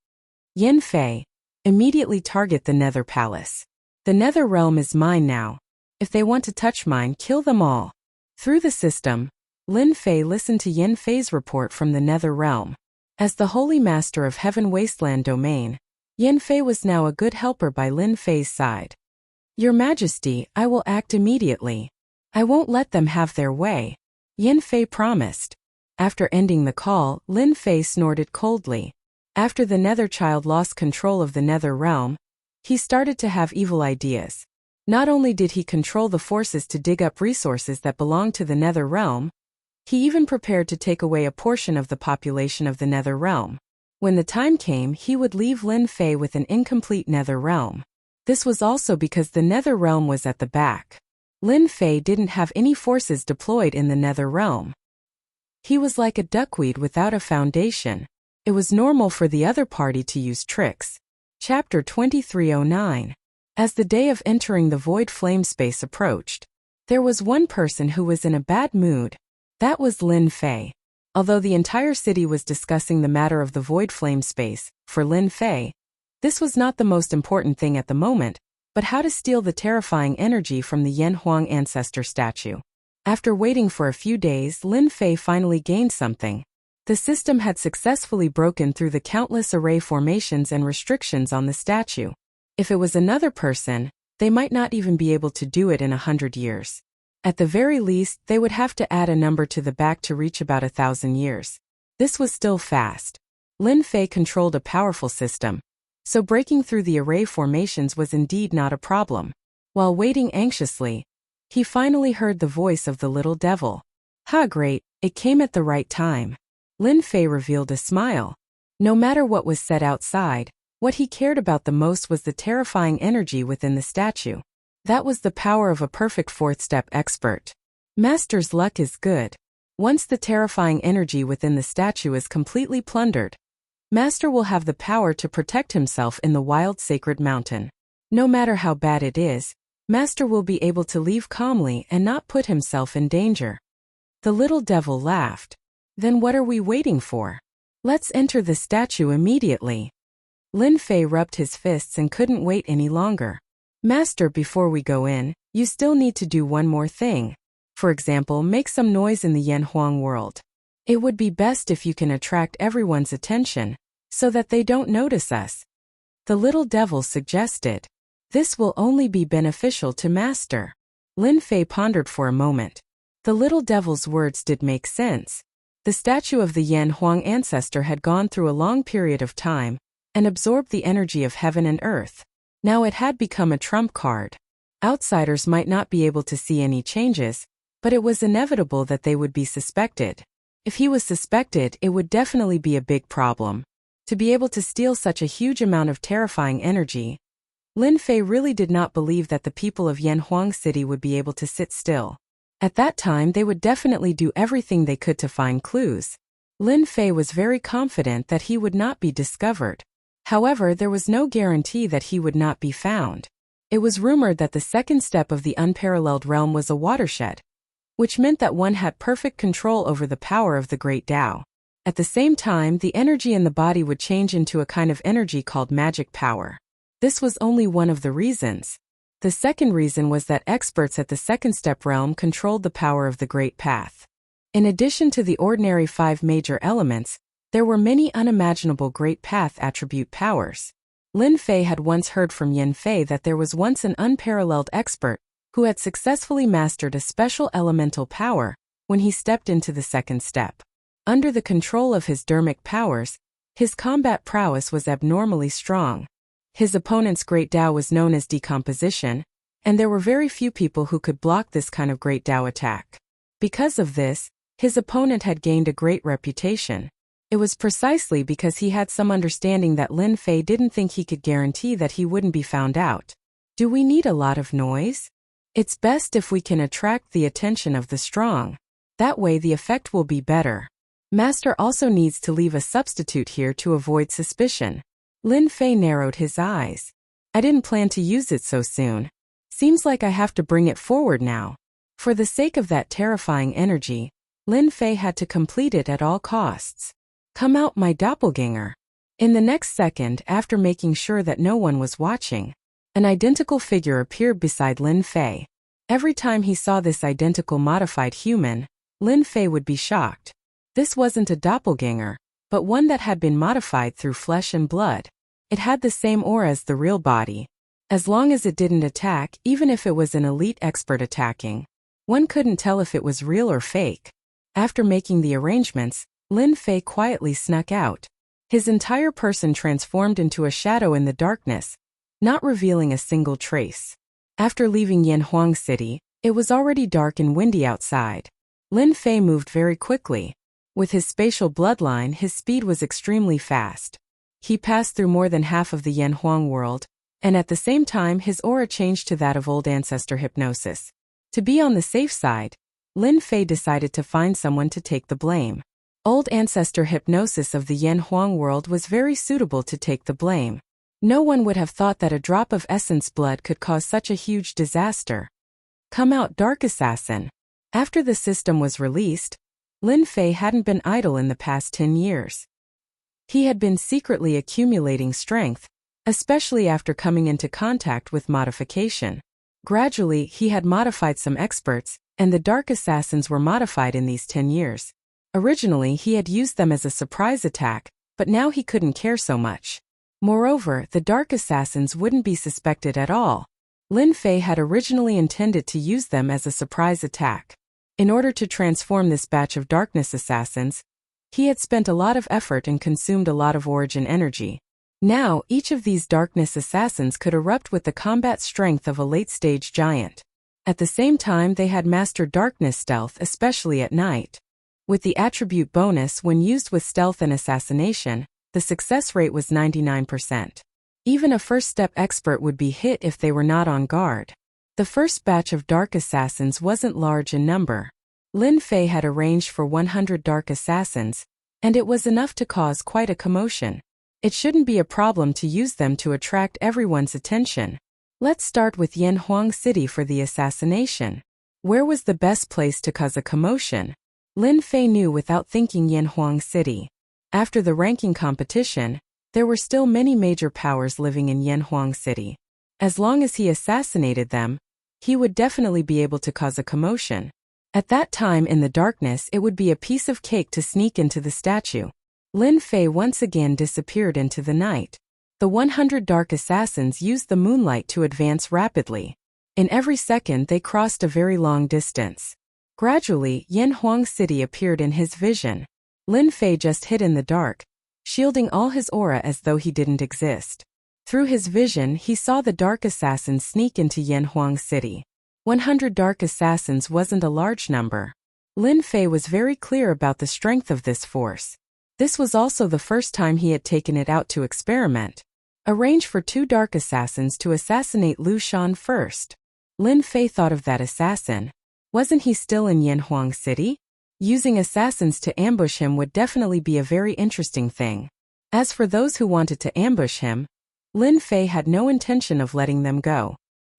"Yin Fei, immediately target the Nether Palace. The Nether Realm is mine now. If they want to touch mine, kill them all." Through the system, Lin Fei listened to Yin Fei's report from the Nether Realm. As the Holy Master of Heaven Wasteland Domain, Yin Fei was now a good helper by Lin Fei's side. "Your Majesty, I will act immediately. I won't let them have their way," Yin Fei promised. After ending the call, Lin Fei snorted coldly. After the Nether Child lost control of the Nether Realm, he started to have evil ideas. Not only did he control the forces to dig up resources that belonged to the Nether Realm, he even prepared to take away a portion of the population of the Nether Realm. When the time came, he would leave Lin Fei with an incomplete Nether Realm. This was also because the Nether Realm was at the back. Lin Fei didn't have any forces deployed in the Nether Realm. He was like a duckweed without a foundation. It was normal for the other party to use tricks. Chapter 2309. As the day of entering the void flame space approached, there was one person who was in a bad mood. That was Lin Fei. Although the entire city was discussing the matter of the void flame space, for Lin Fei, this was not the most important thing at the moment, but how to steal the terrifying energy from the Yanhuang ancestor statue. After waiting for a few days, Lin Fei finally gained something. The system had successfully broken through the countless array formations and restrictions on the statue. If it was another person, they might not even be able to do it in 100 years. At the very least, they would have to add a number to the back to reach about 1,000 years. This was still fast. Lin Fei controlled a powerful system, so breaking through the array formations was indeed not a problem. While waiting anxiously, he finally heard the voice of the little devil. "Ha, great, it came at the right time." Lin Fei revealed a smile. No matter what was said outside, what he cared about the most was the terrifying energy within the statue. That was the power of a perfect fourth-step expert. Master's luck is good. Once the terrifying energy within the statue is completely plundered, Master will have the power to protect himself in the wild sacred mountain. No matter how bad it is, Master will be able to leave calmly and not put himself in danger. The little devil laughed. Then what are we waiting for? Let's enter the statue immediately. Lin Fei rubbed his fists and couldn't wait any longer. Master, before we go in, you still need to do one more thing. For example, make some noise in the Yanhuang world. It would be best if you can attract everyone's attention, so that they don't notice us. The little devil suggested. This will only be beneficial to Master. Lin Fei pondered for a moment. The little devil's words did make sense. The statue of the Yanhuang ancestor had gone through a long period of time, and absorbed the energy of heaven and earth. Now it had become a trump card. Outsiders might not be able to see any changes, but it was inevitable that they would be suspected. If he was suspected, it would definitely be a big problem. To be able to steal such a huge amount of terrifying energy, Lin Fei really did not believe that the people of Yanhuang City would be able to sit still. At that time, they would definitely do everything they could to find clues. Lin Fei was very confident that he would not be discovered. However, there was no guarantee that he would not be found. It was rumored that the second step of the unparalleled realm was a watershed, which meant that one had perfect control over the power of the Great Tao. At the same time, the energy in the body would change into a kind of energy called magic power. This was only one of the reasons. The second reason was that experts at the second step realm controlled the power of the Great Path. In addition to the ordinary 5 major elements, there were many unimaginable Great Path attribute powers. Lin Fei had once heard from Yin Fei that there was once an unparalleled expert who had successfully mastered a special elemental power when he stepped into the second step. Under the control of his dermic powers, his combat prowess was abnormally strong. His opponent's Great Tao was known as decomposition, and there were very few people who could block this kind of Great Tao attack. Because of this, his opponent had gained a great reputation. It was precisely because he had some understanding that Lin Fei didn't think he could guarantee that he wouldn't be found out. Do we need a lot of noise? It's best if we can attract the attention of the strong. That way the effect will be better. Master also needs to leave a substitute here to avoid suspicion. Lin Fei narrowed his eyes. I didn't plan to use it so soon. Seems like I have to bring it forward now. For the sake of that terrifying energy, Lin Fei had to complete it at all costs. Come out, my doppelganger. In the next second, after making sure that no one was watching, an identical figure appeared beside Lin Fei. Every time he saw this identical modified human, Lin Fei would be shocked. This wasn't a doppelganger, but one that had been modified through flesh and blood. It had the same aura as the real body. As long as it didn't attack, even if it was an elite expert attacking, one couldn't tell if it was real or fake. After making the arrangements, Lin Fei quietly snuck out. His entire person transformed into a shadow in the darkness, not revealing a single trace. After leaving Yanhuang City, it was already dark and windy outside. Lin Fei moved very quickly. With his spatial bloodline, his speed was extremely fast. He passed through more than half of the Yanhuang world, and at the same time his aura changed to that of old ancestor hypnosis. To be on the safe side, Lin Fei decided to find someone to take the blame. Old ancestor hypnosis of the Yanhuang world was very suitable to take the blame. No one would have thought that a drop of essence blood could cause such a huge disaster. Come out, dark assassin. After the system was released, Lin Fei hadn't been idle in the past 10 years. He had been secretly accumulating strength, especially after coming into contact with modification. Gradually, he had modified some experts, and the dark assassins were modified in these 10 years. Originally, he had used them as a surprise attack, but now he couldn't care so much. Moreover, the dark assassins wouldn't be suspected at all. Lin Fei had originally intended to use them as a surprise attack. In order to transform this batch of darkness assassins, he had spent a lot of effort and consumed a lot of origin energy. Now, each of these darkness assassins could erupt with the combat strength of a late-stage giant. At the same time, they had mastered darkness stealth, especially at night. With the attribute bonus when used with stealth and assassination, the success rate was 99%. Even a first-step expert would be hit if they were not on guard. The first batch of dark assassins wasn't large in number. Lin Fei had arranged for 100 dark assassins, and it was enough to cause quite a commotion. It shouldn't be a problem to use them to attract everyone's attention. Let's start with Yanhuang City for the assassination. Where was the best place to cause a commotion? Lin Fei knew without thinking Yanhuang City. After the ranking competition, there were still many major powers living in Yanhuang City. As long as he assassinated them, he would definitely be able to cause a commotion. At that time in the darkness, it would be a piece of cake to sneak into the statue. Lin Fei once again disappeared into the night. The 100 dark assassins used the moonlight to advance rapidly. In every second they crossed a very long distance. Gradually, Yanhuang City appeared in his vision. Lin Fei just hid in the dark, shielding all his aura as though he didn't exist. Through his vision, he saw the dark assassins sneak into Yanhuang City. 100 dark assassins wasn't a large number. Lin Fei was very clear about the strength of this force. This was also the first time he had taken it out to experiment. Arrange for 2 dark assassins to assassinate Lu Shan first. Lin Fei thought of that assassin. Wasn't he still in Yanhuang City? Using assassins to ambush him would definitely be a very interesting thing. As for those who wanted to ambush him, Lin Fei had no intention of letting them go.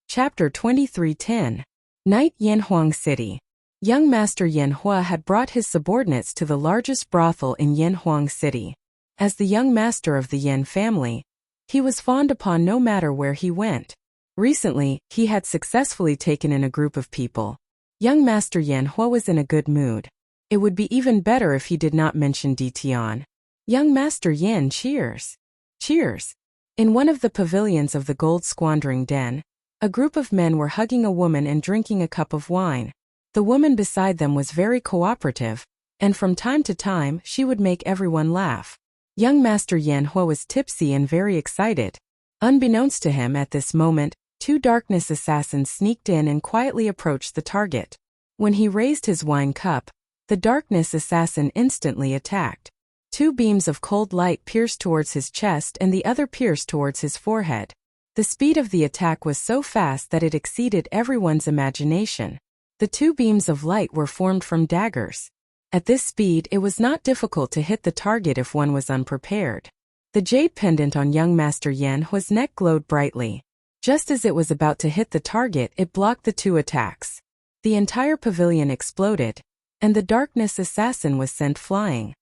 Chapter 2310. Night Yanhuang City. Young Master Yanhua had brought his subordinates to the largest brothel in Yanhuang City. As the young master of the Yan family, he was fawned upon no matter where he went. Recently, he had successfully taken in a group of people. Young Master Yanhua was in a good mood. It would be even better if he did not mention Tian. Young Master Yan, cheers. Cheers. In one of the pavilions of the gold squandering den, a group of men were hugging a woman and drinking a cup of wine. The woman beside them was very cooperative, and from time to time she would make everyone laugh. Young Master Yanhua was tipsy and very excited. Unbeknownst to him at this moment, 2 darkness assassins sneaked in and quietly approached the target. When he raised his wine cup, the darkness assassin instantly attacked. 2 beams of cold light pierced towards his chest and the other pierced towards his forehead. The speed of the attack was so fast that it exceeded everyone's imagination. The 2 beams of light were formed from daggers. At this speed, it was not difficult to hit the target if one was unprepared. The jade pendant on young Master Yanhua's neck glowed brightly. Just as it was about to hit the target, it blocked the 2 attacks. The entire pavilion exploded, and the darkness assassin was sent flying.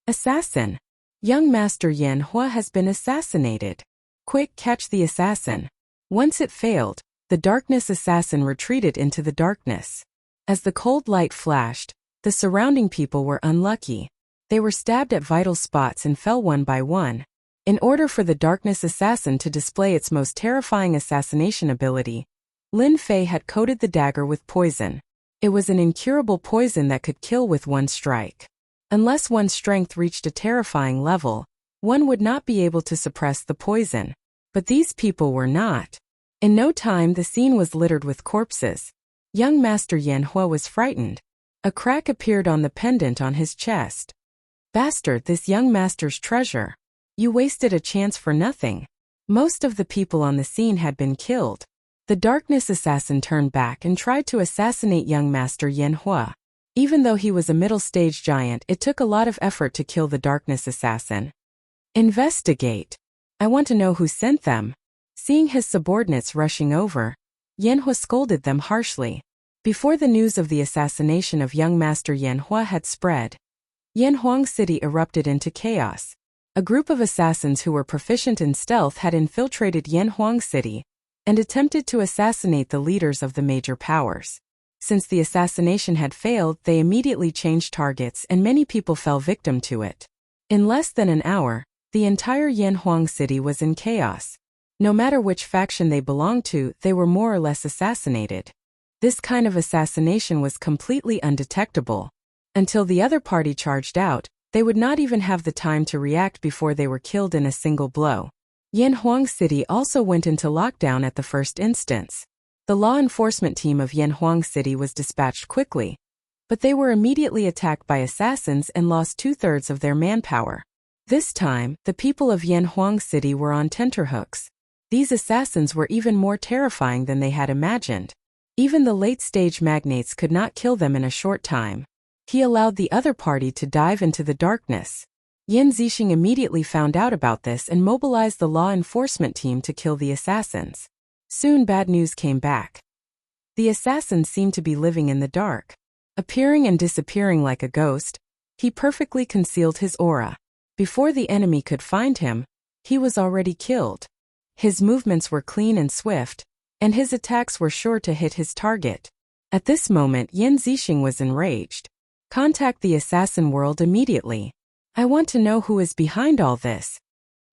Assassin! Young Master Yanhua has been assassinated. Quick, catch the assassin. Once it failed, the darkness assassin retreated into the darkness. As the cold light flashed, the surrounding people were unlucky. They were stabbed at vital spots and fell one by one. In order for the darkness assassin to display its most terrifying assassination ability, Lin Fei had coated the dagger with poison. It was an incurable poison that could kill with one strike. Unless one's strength reached a terrifying level, one would not be able to suppress the poison. But these people were not. In no time the scene was littered with corpses. Young Master Yanhua was frightened. A crack appeared on the pendant on his chest. Bastard, this young master's treasure. You wasted a chance for nothing. Most of the people on the scene had been killed. The darkness assassin turned back and tried to assassinate young Master Yanhua. Even though he was a middle-stage giant, it took a lot of effort to kill the darkness assassin. Investigate. I want to know who sent them. Seeing his subordinates rushing over, Yanhua scolded them harshly. Before the news of the assassination of young Master Yanhua had spread, Yanhuang City erupted into chaos. A group of assassins who were proficient in stealth had infiltrated Yanhuang City and attempted to assassinate the leaders of the major powers. Since the assassination had failed, they immediately changed targets and many people fell victim to it. In less than an hour, The entire Yanhuang city was in chaos. No matter which faction they belonged to, they were more or less assassinated. This kind of assassination was completely undetectable. Until the other party charged out, they would not even have the time to react before they were killed in a single blow. Yanhuang City also went into lockdown at the first instance. The law enforcement team of Yanhuang City was dispatched quickly, but they were immediately attacked by assassins and lost 2/3 of their manpower. This time, the people of Yanhuang City were on tenterhooks. These assassins were even more terrifying than they had imagined. Even the late-stage magnates could not kill them in a short time. He allowed the other party to dive into the darkness. Yan Zixing immediately found out about this and mobilized the law enforcement team to kill the assassins. Soon bad news came back. The assassin seemed to be living in the dark. Appearing and disappearing like a ghost, he perfectly concealed his aura. Before the enemy could find him, he was already killed. His movements were clean and swift, and his attacks were sure to hit his target. At this moment, Yan Zixing was enraged. Contact the assassin world immediately. I want to know who is behind all this.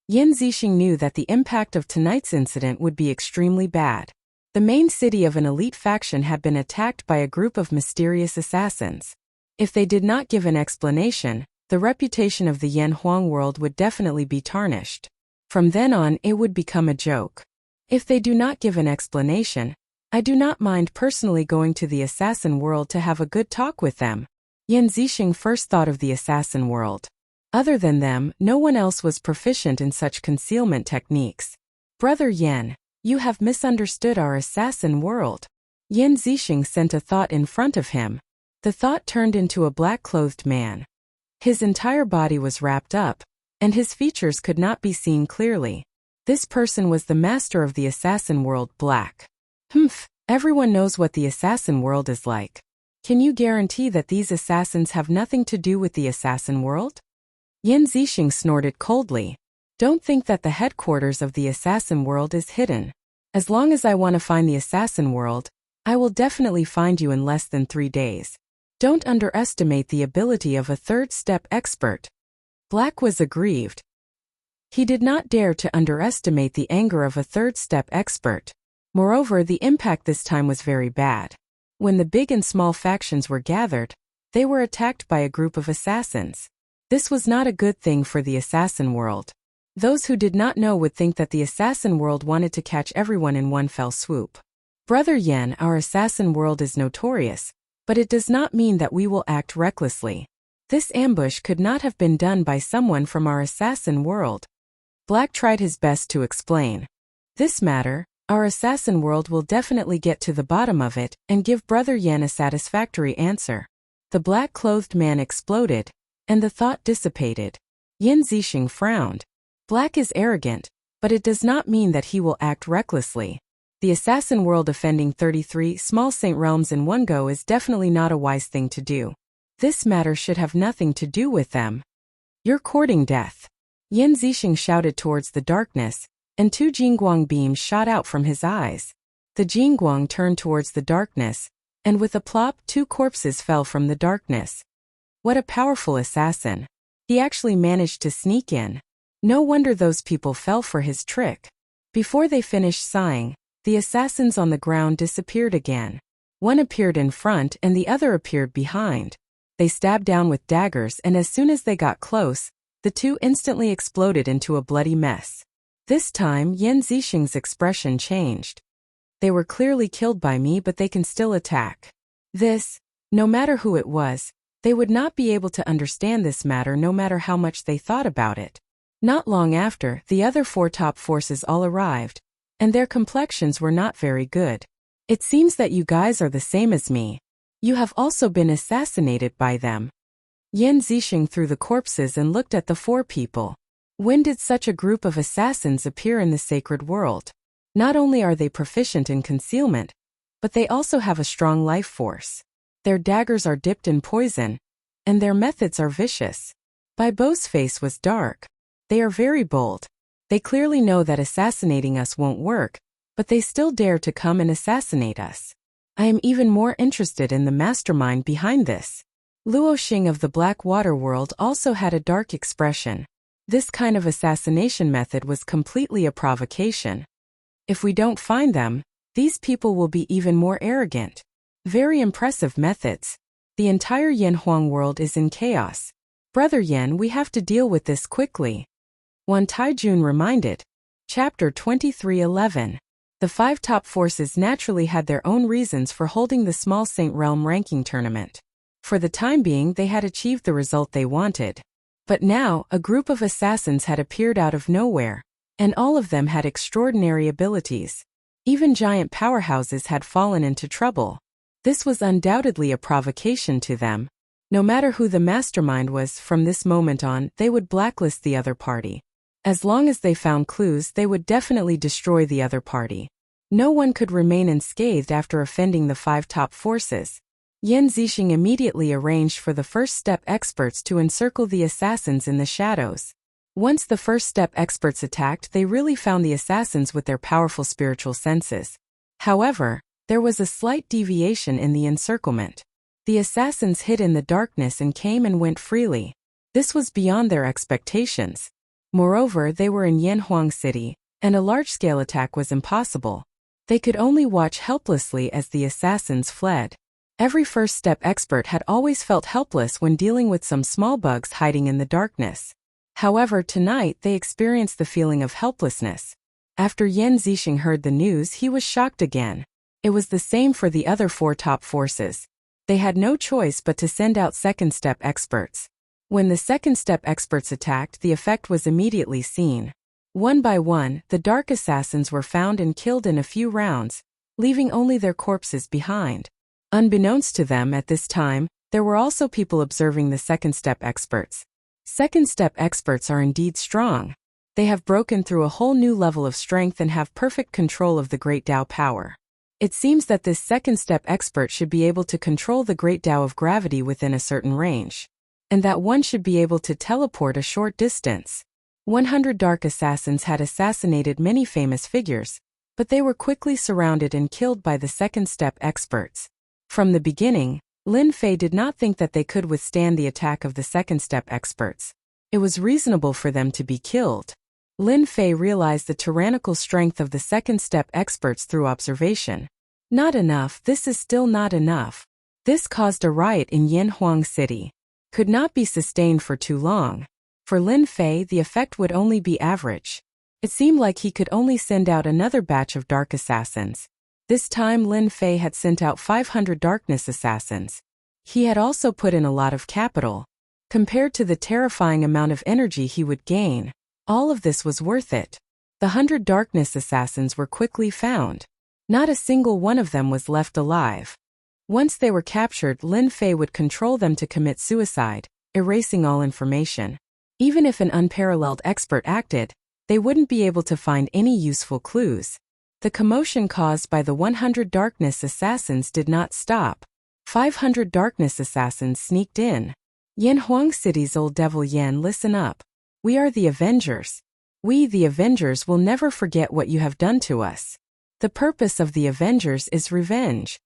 Yan Zixing knew that the impact of tonight's incident would be extremely bad. The main city of an elite faction had been attacked by a group of mysterious assassins. If they did not give an explanation, the reputation of the Yanhuang world would definitely be tarnished. From then on, it would become a joke. If they do not give an explanation, I do not mind personally going to the assassin world to have a good talk with them. Yan Zixing first thought of the assassin world. Other than them, no one else was proficient in such concealment techniques. Brother Yan, you have misunderstood our assassin world. Yan Zixing sent a thought in front of him. The thought turned into a black-clothed man. His entire body was wrapped up, and his features could not be seen clearly. This person was the master of the assassin world, Black. Everyone knows what the assassin world is like. Can you guarantee that these assassins have nothing to do with the assassin world? Yan Zixing snorted coldly. Don't think that the headquarters of the assassin world is hidden. As long as I want to find the assassin world, I will definitely find you in less than 3 days. Don't underestimate the ability of a third-step expert. Black was aggrieved. He did not dare to underestimate the anger of a third-step expert. Moreover, the impact this time was very bad. When the big and small factions were gathered, they were attacked by a group of assassins. This was not a good thing for the assassin world. Those who did not know would think that the assassin world wanted to catch everyone in one fell swoop. Brother Yan, our assassin world is notorious, but it does not mean that we will act recklessly. This ambush could not have been done by someone from our assassin world. Black tried his best to explain. This matter, our assassin world will definitely get to the bottom of it and give Brother Yan a satisfactory answer. The black-clothed man exploded, and the thought dissipated. Yan Zixing frowned. Black is arrogant, but it does not mean that he will act recklessly. The assassin world offending 33 small saint realms in one go is definitely not a wise thing to do. This matter should have nothing to do with them. You're courting death. Yan Zixing shouted towards the darkness, and 2 jingguang beams shot out from his eyes. The jingguang turned towards the darkness, and with a plop 2 corpses fell from the darkness. What a powerful assassin. He actually managed to sneak in. No wonder those people fell for his trick. Before they finished sighing, the assassins on the ground disappeared again. One appeared in front and the other appeared behind. They stabbed down with daggers, and as soon as they got close, the 2 instantly exploded into a bloody mess. This time, Yan Zixing's expression changed. They were clearly killed by me, but they can still attack. This, no matter who it was, they would not be able to understand this matter no matter how much they thought about it. Not long after, the other 4 top forces all arrived, and their complexions were not very good. It seems that you guys are the same as me. You have also been assassinated by them. Yan Zixing threw the corpses and looked at the 4 people. When did such a group of assassins appear in the sacred world? Not only are they proficient in concealment, but they also have a strong life force. Their daggers are dipped in poison, and their methods are vicious. Bai Bo's face was dark. They are very bold. They clearly know that assassinating us won't work, but they still dare to come and assassinate us. I am even more interested in the mastermind behind this. Luo Xing of the Black Water World also had a dark expression. This kind of assassination method was completely a provocation. If we don't find them, these people will be even more arrogant. Very impressive methods. The entire Yanhuang world is in chaos. Brother Yan, we have to deal with this quickly. Wan Taijun reminded. Chapter 23:11. The 5 top forces naturally had their own reasons for holding the small Saint Realm ranking tournament. For the time being, they had achieved the result they wanted. But now, a group of assassins had appeared out of nowhere, and all of them had extraordinary abilities. Even giant powerhouses had fallen into trouble. This was undoubtedly a provocation to them. No matter who the mastermind was, from this moment on, they would blacklist the other party. As long as they found clues, they would definitely destroy the other party. No one could remain unscathed after offending the 5 top forces. Yan Zixing immediately arranged for the first step experts to encircle the assassins in the shadows. Once the first step experts attacked, they really found the assassins with their powerful spiritual senses. However, there was a slight deviation in the encirclement. The assassins hid in the darkness and came and went freely. This was beyond their expectations. Moreover, they were in Yanhuang City, and a large-scale attack was impossible. They could only watch helplessly as the assassins fled. Every first step expert had always felt helpless when dealing with some small bugs hiding in the darkness. However, tonight they experienced the feeling of helplessness. After Yan Zixing heard the news, he was shocked again. It was the same for the other 4 top forces. They had no choice but to send out second step experts. When the second step experts attacked, the effect was immediately seen. One by one, the dark assassins were found and killed in a few rounds, leaving only their corpses behind. Unbeknownst to them at this time, there were also people observing the second step experts. Second step experts are indeed strong. They have broken through a whole new level of strength and have perfect control of the Great Tao power. It seems that this second step expert should be able to control the Great Tao of gravity within a certain range, and that one should be able to teleport a short distance. 100 dark assassins had assassinated many famous figures, but they were quickly surrounded and killed by the second step experts. From the beginning, Lin Fei did not think that they could withstand the attack of the second step experts. It was reasonable for them to be killed. Lin Fei realized the tyrannical strength of the second step experts through observation. Not enough, this is still not enough. This caused a riot in Yanhuang City. Could not be sustained for too long. For Lin Fei, the effect would only be average. It seemed like he could only send out another batch of dark assassins. This time Lin Fei had sent out 500 darkness assassins. He had also put in a lot of capital. Compared to the terrifying amount of energy he would gain, all of this was worth it. The 100 darkness assassins were quickly found. Not a single one of them was left alive. Once they were captured, Lin Fei would control them to commit suicide, erasing all information. Even if an unparalleled expert acted, they wouldn't be able to find any useful clues. The commotion caused by the 100 darkness assassins did not stop. 500 darkness assassins sneaked in. Yanhuang City's old devil Yan, listen up. We are the Avengers. We, the Avengers, will never forget what you have done to us. The purpose of the Avengers is revenge.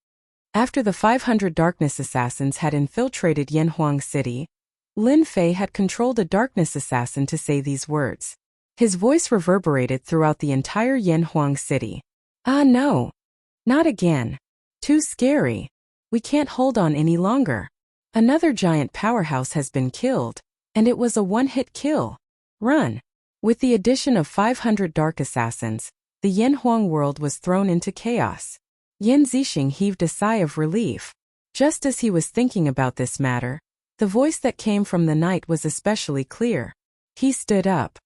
After the 500 darkness assassins had infiltrated Yanhuang City, Lin Fei had controlled a darkness assassin to say these words. His voice reverberated throughout the entire Yanhuang City. Ah no! Not again. Too scary. We can't hold on any longer. Another giant powerhouse has been killed, and it was a one-hit kill. Run! With the addition of 500 dark assassins, the Yanhuang world was thrown into chaos. Yan Zixing heaved a sigh of relief. Just as he was thinking about this matter, the voice that came from the night was especially clear. He stood up.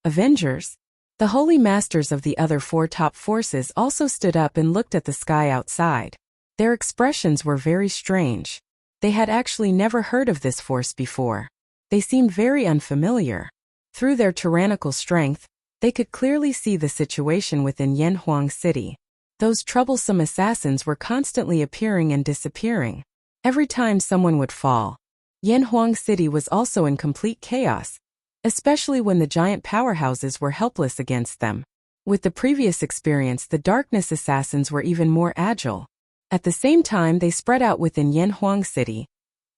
Avengers? The holy masters of the other 4 top forces also stood up and looked at the sky outside. Their expressions were very strange. They had actually never heard of this force before. They seemed very unfamiliar. Through their tyrannical strength, they could clearly see the situation within Yanhuang City. Those troublesome assassins were constantly appearing and disappearing. Every time someone would fall. Yanhuang City was also in complete chaos, especially when the giant powerhouses were helpless against them. With the previous experience, the darkness assassins were even more agile. At the same time, they spread out within Yanhuang City,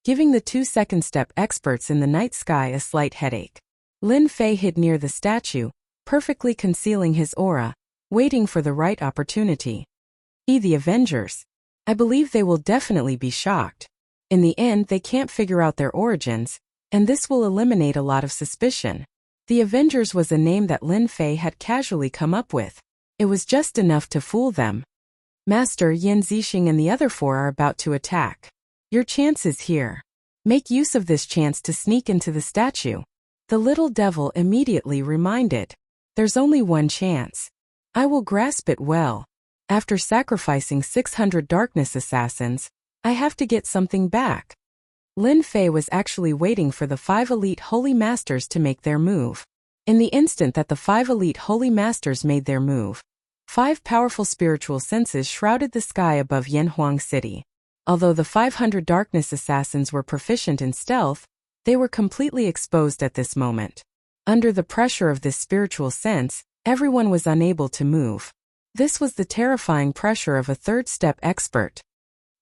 giving the 2 second step experts in the night sky a slight headache. Lin Fei hid near the statue, perfectly concealing his aura, waiting for the right opportunity. The Avengers. I believe they will definitely be shocked. In the end, they can't figure out their origins, and this will eliminate a lot of suspicion. The Avengers was a name that Lin Fei had casually come up with. It was just enough to fool them. Master Yan Zixing and the other four are about to attack. Your chance is here. Make use of this chance to sneak into the statue. The little devil immediately reminded. There's only one chance. I will grasp it well. After sacrificing 600 darkness assassins, I have to get something back. Lin Fei was actually waiting for the 5 elite holy masters to make their move. In the instant that the 5 elite holy masters made their move, 5 powerful spiritual senses shrouded the sky above Yanhuang City. Although the 500 darkness assassins were proficient in stealth, they were completely exposed at this moment. Under the pressure of this spiritual sense, everyone was unable to move. This was the terrifying pressure of a third-step expert.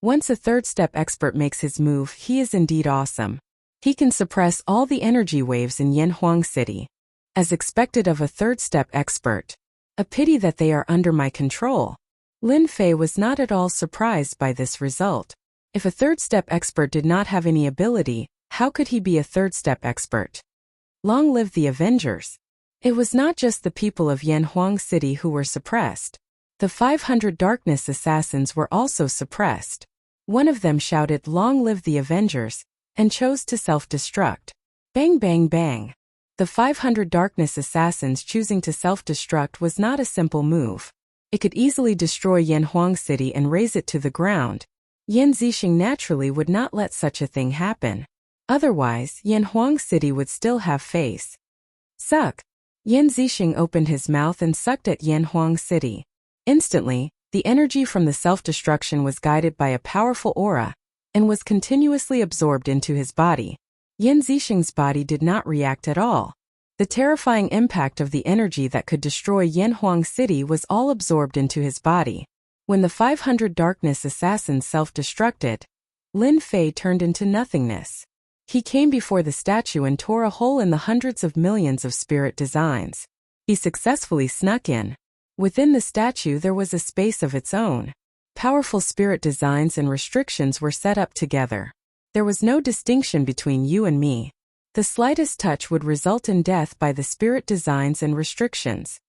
Once a third-step expert makes his move, he is indeed awesome. He can suppress all the energy waves in Yanhuang City. As expected of a third-step expert. A pity that they are under my control. Lin Fei was not at all surprised by this result. If a third-step expert did not have any ability, how could he be a third-step expert? Long live the Avengers. It was not just the people of Yanhuang City who were suppressed. The 500 darkness assassins were also suppressed. One of them shouted, "Long live the Avengers," and chose to self-destruct. Bang bang bang. The 500 darkness assassins choosing to self-destruct was not a simple move. It could easily destroy Yanhuang City and raze it to the ground. Yan Zixing naturally would not let such a thing happen. Otherwise, Yanhuang City would still have face. Suck. Yan Zixing opened his mouth and sucked at Yanhuang City. Instantly, the energy from the self-destruction was guided by a powerful aura, and was continuously absorbed into his body. Yan Zixing's body did not react at all. The terrifying impact of the energy that could destroy Yanhuang City was all absorbed into his body. When the 500 darkness assassins self-destructed, Lin Fei turned into nothingness. He came before the statue and tore a hole in the hundreds of millions of spirit designs. He successfully snuck in. Within the statue there was a space of its own. Powerful spirit designs and restrictions were set up together. There was no distinction between you and me. The slightest touch would result in death by the spirit designs and restrictions.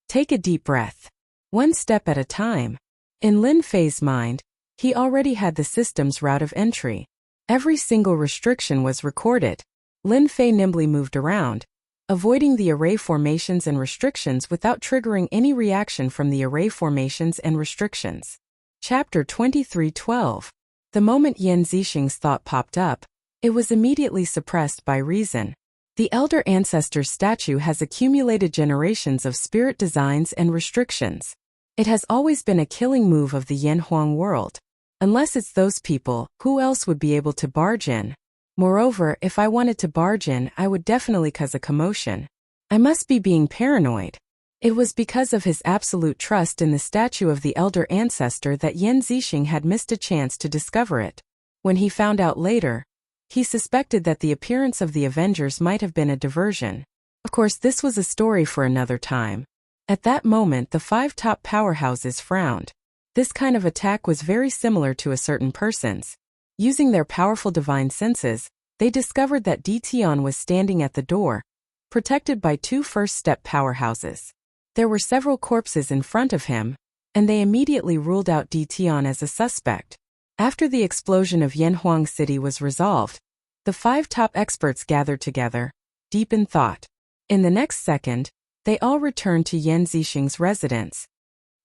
Take a deep breath. One step at a time. In Lin Fei's mind, he already had the system's route of entry. Every single restriction was recorded. Lin Fei nimbly moved around, avoiding the array formations and restrictions without triggering any reaction from the array formations and restrictions. Chapter 23:12. The moment Yan Zixing's thought popped up, it was immediately suppressed by reason. The Elder Ancestor's statue has accumulated generations of spirit designs and restrictions. It has always been a killing move of the Yanhuang world. Unless it's those people, who else would be able to barge in? Moreover, if I wanted to barge in, I would definitely cause a commotion. I must be being paranoid. It was because of his absolute trust in the statue of the Elder Ancestor that Yan Zixing had missed a chance to discover it. When he found out later, he suspected that the appearance of the Avengers might have been a diversion. Of course, this was a story for another time. At that moment, the 5 top powerhouses frowned. This kind of attack was very similar to a certain person's. Using their powerful divine senses, they discovered that Dition was standing at the door, protected by 2 first-step powerhouses. There were several corpses in front of him, and they immediately ruled out Dition as a suspect. After the explosion of Yanhuang City was resolved, the 5 top experts gathered together, deep in thought. In the next second, they all returned to Yan Zixing's residence.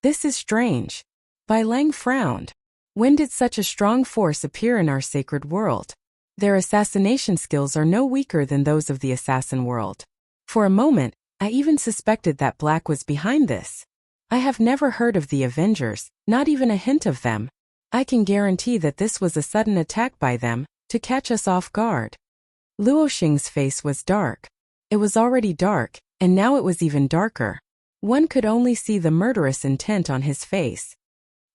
This is strange. Bai Lang frowned. When did such a strong force appear in our sacred world? Their assassination skills are no weaker than those of the assassin world. For a moment, I even suspected that Black was behind this. I have never heard of the Avengers, not even a hint of them. I can guarantee that this was a sudden attack by them, to catch us off guard. Luo Xing's face was dark. It was already dark, and now it was even darker. One could only see the murderous intent on his face.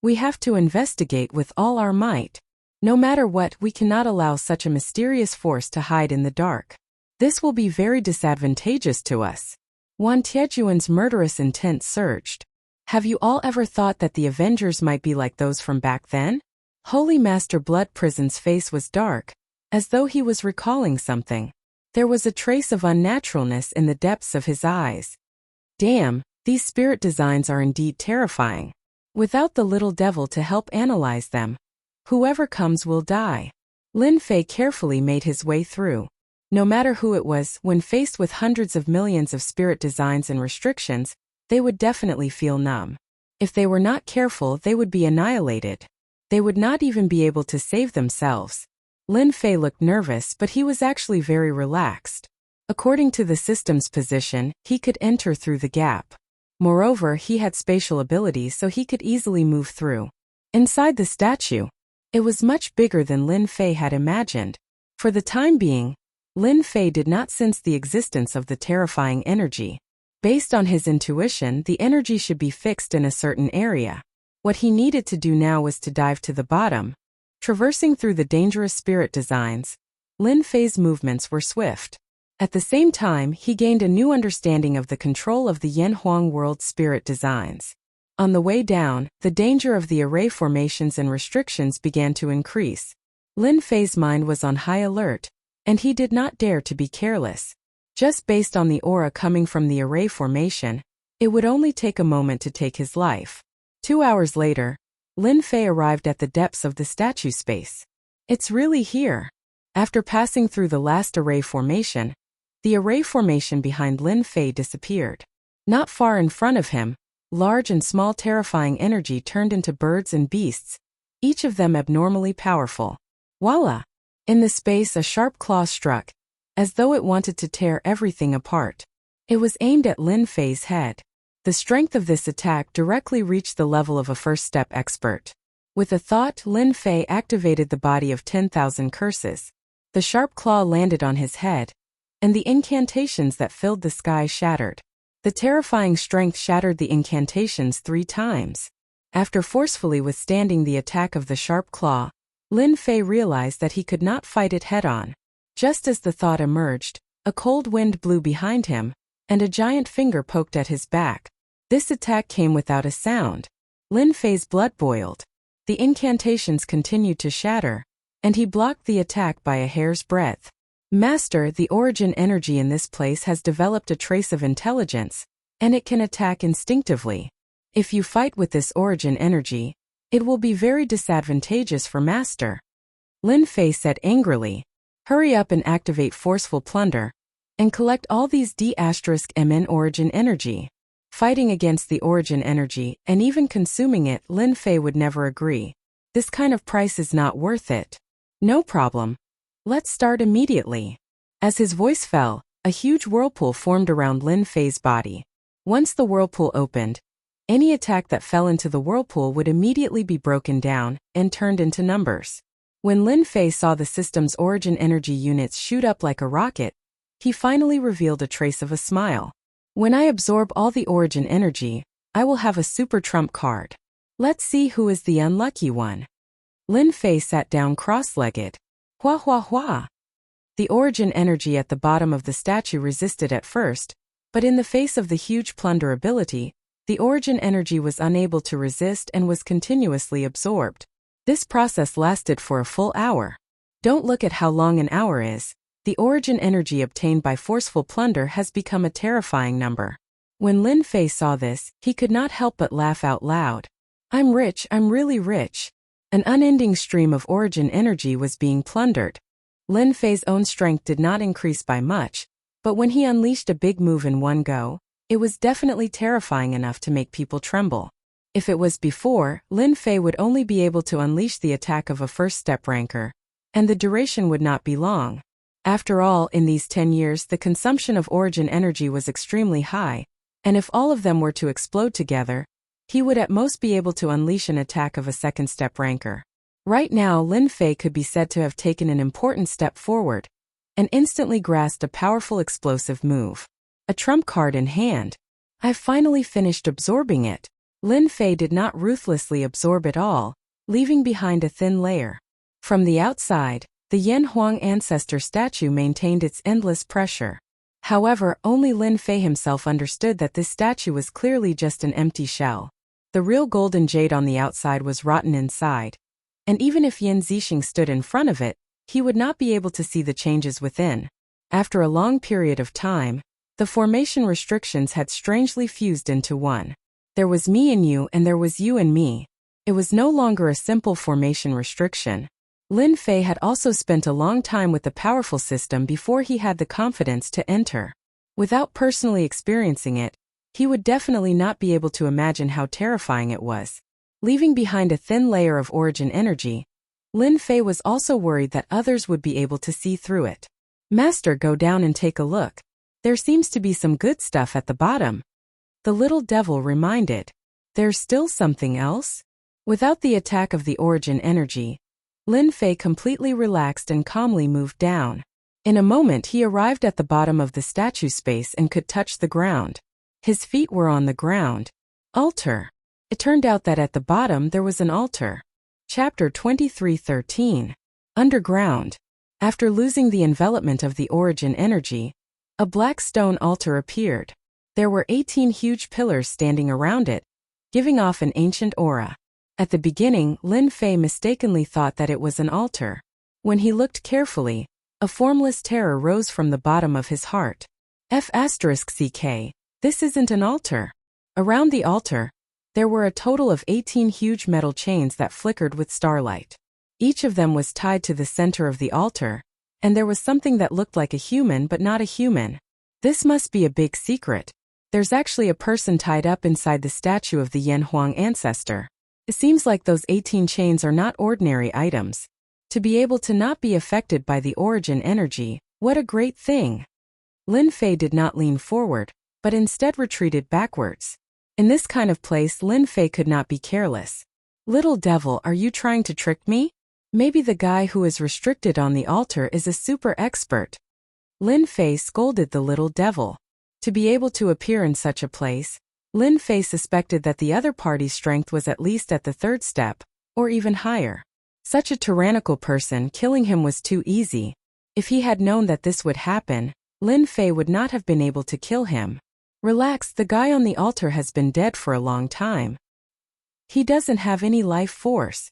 We have to investigate with all our might. No matter what, we cannot allow such a mysterious force to hide in the dark. This will be very disadvantageous to us. Wan Tiejuan's murderous intent surged. Have you all ever thought that the Avengers might be like those from back then? Holy Master Blood Prison's face was dark, as though he was recalling something. There was a trace of unnaturalness in the depths of his eyes. Damn, these spirit designs are indeed terrifying. Without the little devil to help analyze them, whoever comes will die. Lin Fei carefully made his way through. No matter who it was, when faced with hundreds of millions of spirit designs and restrictions, they would definitely feel numb. If they were not careful, they would be annihilated. They would not even be able to save themselves. Lin Fei looked nervous, but he was actually very relaxed. According to the system's position, he could enter through the gap. Moreover, he had spatial abilities, so he could easily move through. Inside the statue, it was much bigger than Lin Fei had imagined. For the time being, Lin Fei did not sense the existence of the terrifying energy. Based on his intuition, the energy should be fixed in a certain area. What he needed to do now was to dive to the bottom. Traversing through the dangerous spirit designs, Lin Fei's movements were swift. At the same time, he gained a new understanding of the control of the Yanhuang world spirit designs. On the way down, the danger of the array formations and restrictions began to increase. Lin Fei's mind was on high alert, and he did not dare to be careless. Just based on the aura coming from the array formation, it would only take a moment to take his life. 2 hours later, Lin Fei arrived at the depths of the statue space. It's really here. After passing through the last array formation, the array formation behind Lin Fei disappeared. Not far in front of him, large and small terrifying energy turned into birds and beasts, each of them abnormally powerful. Voila! In the space, a sharp claw struck, as though it wanted to tear everything apart. It was aimed at Lin Fei's head. The strength of this attack directly reached the level of a first-step expert. With a thought, Lin Fei activated the body of 10,000 curses. The sharp claw landed on his head, and the incantations that filled the sky shattered. The terrifying strength shattered the incantations 3 times. After forcefully withstanding the attack of the sharp claw, Lin Fei realized that he could not fight it head-on. Just as the thought emerged, a cold wind blew behind him, and a giant finger poked at his back. This attack came without a sound. Lin Fei's blood boiled. The incantations continued to shatter, and he blocked the attack by a hair's breadth. Master, the origin energy in this place has developed a trace of intelligence, and it can attack instinctively. If you fight with this origin energy, it will be very disadvantageous for Master. Lin Fei said angrily. Hurry up and activate forceful plunder, and collect all these D*MN origin energy. Fighting against the origin energy, and even consuming it, Lin Fei would never agree. This kind of price is not worth it. No problem. Let's start immediately. As his voice fell, a huge whirlpool formed around Lin Fei's body. Once the whirlpool opened, any attack that fell into the whirlpool would immediately be broken down and turned into numbers. When Lin Fei saw the system's origin energy units shoot up like a rocket, he finally revealed a trace of a smile. When I absorb all the origin energy, I will have a super trump card. Let's see who is the unlucky one. Lin Fei sat down cross-legged. Hua hua hua. The origin energy at the bottom of the statue resisted at first, but in the face of the huge plunder ability, the origin energy was unable to resist and was continuously absorbed. This process lasted for a full hour. Don't look at how long an hour is. The origin energy obtained by forceful plunder has become a terrifying number. When Lin Fei saw this, he could not help but laugh out loud. I'm rich, I'm really rich. An unending stream of origin energy was being plundered. Lin Fei's own strength did not increase by much, but when he unleashed a big move in one go, it was definitely terrifying enough to make people tremble. If it was before, Lin Fei would only be able to unleash the attack of a first-step ranker, and the duration would not be long. After all, in these 10 years, the consumption of origin energy was extremely high, and if all of them were to explode together, he would at most be able to unleash an attack of a second-step ranker. Right now, Lin Fei could be said to have taken an important step forward, and instantly grasped a powerful explosive move. A trump card in hand. I've finally finished absorbing it. Lin Fei did not ruthlessly absorb it all, leaving behind a thin layer. From the outside, The Yan Huang ancestor statue maintained its endless pressure. However, only Lin Fei himself understood that this statue was clearly just an empty shell. The real golden jade on the outside was rotten inside. And even if Yin Zixing stood in front of it, he would not be able to see the changes within. After a long period of time, the formation restrictions had strangely fused into one. There was me and you, and there was you and me. It was no longer a simple formation restriction. Lin Fei had also spent a long time with the powerful system before he had the confidence to enter. Without personally experiencing it, he would definitely not be able to imagine how terrifying it was. Leaving behind a thin layer of origin energy, Lin Fei was also worried that others would be able to see through it. Master, go down and take a look. There seems to be some good stuff at the bottom. The little devil reminded. There's still something else? Without the attack of the origin energy, Lin Fei completely relaxed and calmly moved down. In a moment he arrived at the bottom of the statue space and could touch the ground. His feet were on the ground. Altar. It turned out that at the bottom there was an altar. Chapter 23:13. Underground. After losing the envelopment of the origin energy, a black stone altar appeared. There were 18 huge pillars standing around it, giving off an ancient aura. At the beginning, Lin Fei mistakenly thought that it was an altar. When he looked carefully, a formless terror rose from the bottom of his heart. F***ck, this isn't an altar. Around the altar, there were a total of 18 huge metal chains that flickered with starlight. Each of them was tied to the center of the altar, and there was something that looked like a human but not a human. This must be a big secret. There's actually a person tied up inside the statue of the Yan Huang ancestor. It seems like those 18 chains are not ordinary items. To be able to not be affected by the origin energy, what a great thing. Lin Fei did not lean forward, but instead retreated backwards. In this kind of place, Lin Fei could not be careless. Little devil, are you trying to trick me? Maybe the guy who is restricted on the altar is a super expert. Lin Fei scolded the little devil. To be able to appear in such a place, Lin Fei suspected that the other party's strength was at least at the third step, or even higher. Such a tyrannical person, killing him was too easy. If he had known that this would happen, Lin Fei would not have been able to kill him. Relax, the guy on the altar has been dead for a long time. He doesn't have any life force.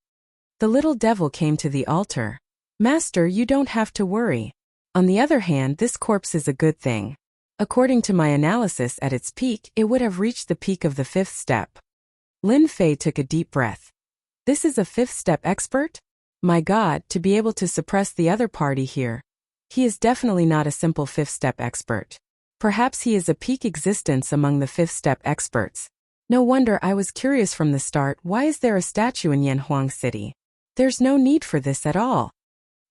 The little devil came to the altar. Master, you don't have to worry. On the other hand, this corpse is a good thing. According to my analysis, at its peak, it would have reached the peak of the 5th step. Lin Fei took a deep breath. This is a 5th step expert? My God, to be able to suppress the other party here. He is definitely not a simple 5th step expert. Perhaps he is a peak existence among the 5th step experts. No wonder I was curious from the start, why is there a statue in Yanhuang City? There's no need for this at all.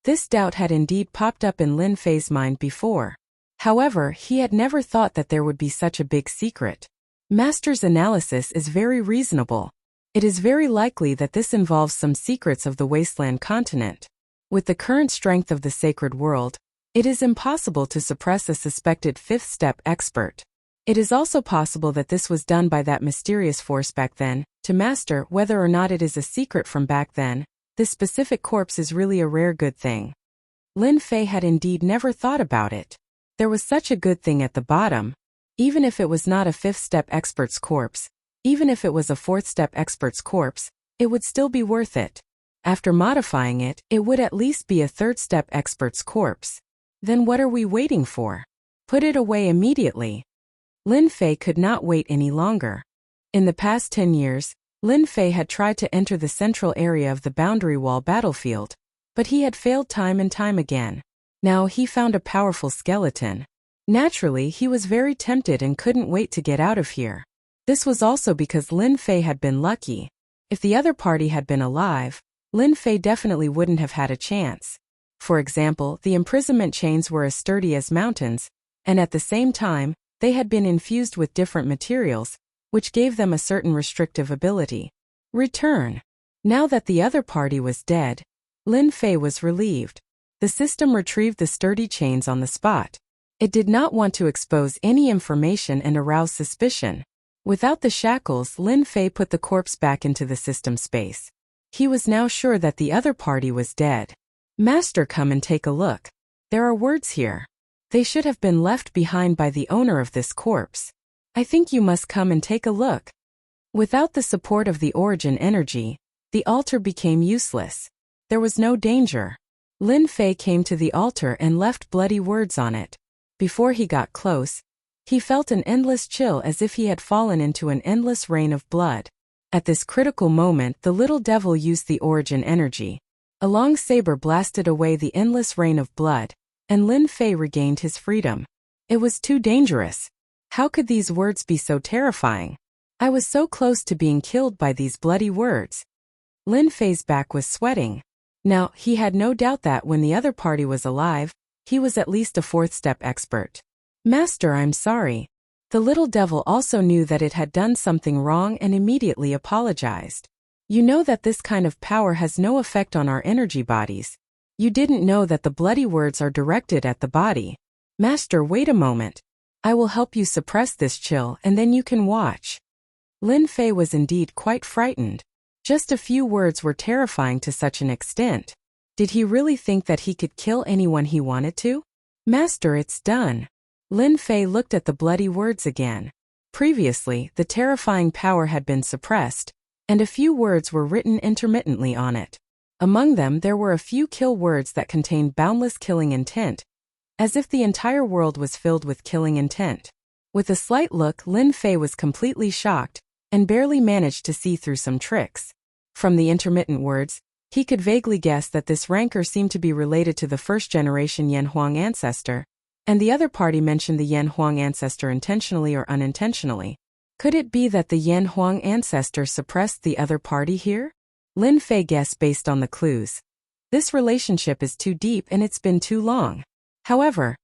This doubt had indeed popped up in Lin Fei's mind before. However, he had never thought that there would be such a big secret. Master's analysis is very reasonable. It is very likely that this involves some secrets of the wasteland continent. With the current strength of the sacred world, it is impossible to suppress a suspected 5th step expert. It is also possible that this was done by that mysterious force back then. To master whether or not it is a secret from back then, this specific corpse is really a rare good thing. Lin Fei had indeed never thought about it. There was such a good thing at the bottom. Even if it was not a 5th step expert's corpse, even if it was a 4th step expert's corpse, it would still be worth it. After modifying it, it would at least be a 3rd step expert's corpse. Then what are we waiting for? Put it away immediately. Lin Fei could not wait any longer. In the past 10 years, Lin Fei had tried to enter the central area of the boundary wall battlefield, but he had failed time and time again. Now he found a powerful skeleton. Naturally, he was very tempted and couldn't wait to get out of here. This was also because Lin Fei had been lucky. If the other party had been alive, Lin Fei definitely wouldn't have had a chance. For example, the imprisonment chains were as sturdy as mountains, and at the same time, they had been infused with different materials, which gave them a certain restrictive ability. Return. Now that the other party was dead, Lin Fei was relieved. The system retrieved the sturdy chains on the spot. It did not want to expose any information and arouse suspicion. Without the shackles, Lin Fei put the corpse back into the system space. He was now sure that the other party was dead. Master, come and take a look. There are words here. They should have been left behind by the owner of this corpse. I think you must come and take a look. Without the support of the origin energy, the altar became useless. There was no danger. Lin Fei came to the altar and left bloody words on it. Before he got close, he felt an endless chill as if he had fallen into an endless rain of blood. At this critical moment, the little devil used the origin energy. A long saber blasted away the endless rain of blood, and Lin Fei regained his freedom. It was too dangerous. How could these words be so terrifying? I was so close to being killed by these bloody words. Lin Fei's back was sweating. Now, he had no doubt that when the other party was alive, he was at least a fourth-step expert. Master, I'm sorry. The little devil also knew that it had done something wrong and immediately apologized. You know that this kind of power has no effect on our energy bodies. You didn't know that the bloody words are directed at the body. Master, wait a moment. I will help you suppress this chill and then you can watch. Lin Fei was indeed quite frightened. Just a few words were terrifying to such an extent. Did he really think that he could kill anyone he wanted to? Master, it's done. Lin Fei looked at the bloody words again. Previously, the terrifying power had been suppressed, and a few words were written intermittently on it. Among them there were a few kill words that contained boundless killing intent, as if the entire world was filled with killing intent. With a slight look, Lin Fei was completely shocked, and barely managed to see through some tricks. From the intermittent words, he could vaguely guess that this rancor seemed to be related to the first-generation Yan Huang ancestor, and the other party mentioned the Yan Huang ancestor intentionally or unintentionally. Could it be that the Yan Huang ancestor suppressed the other party here? Lin Fei guessed based on the clues. This relationship is too deep and it's been too long. However,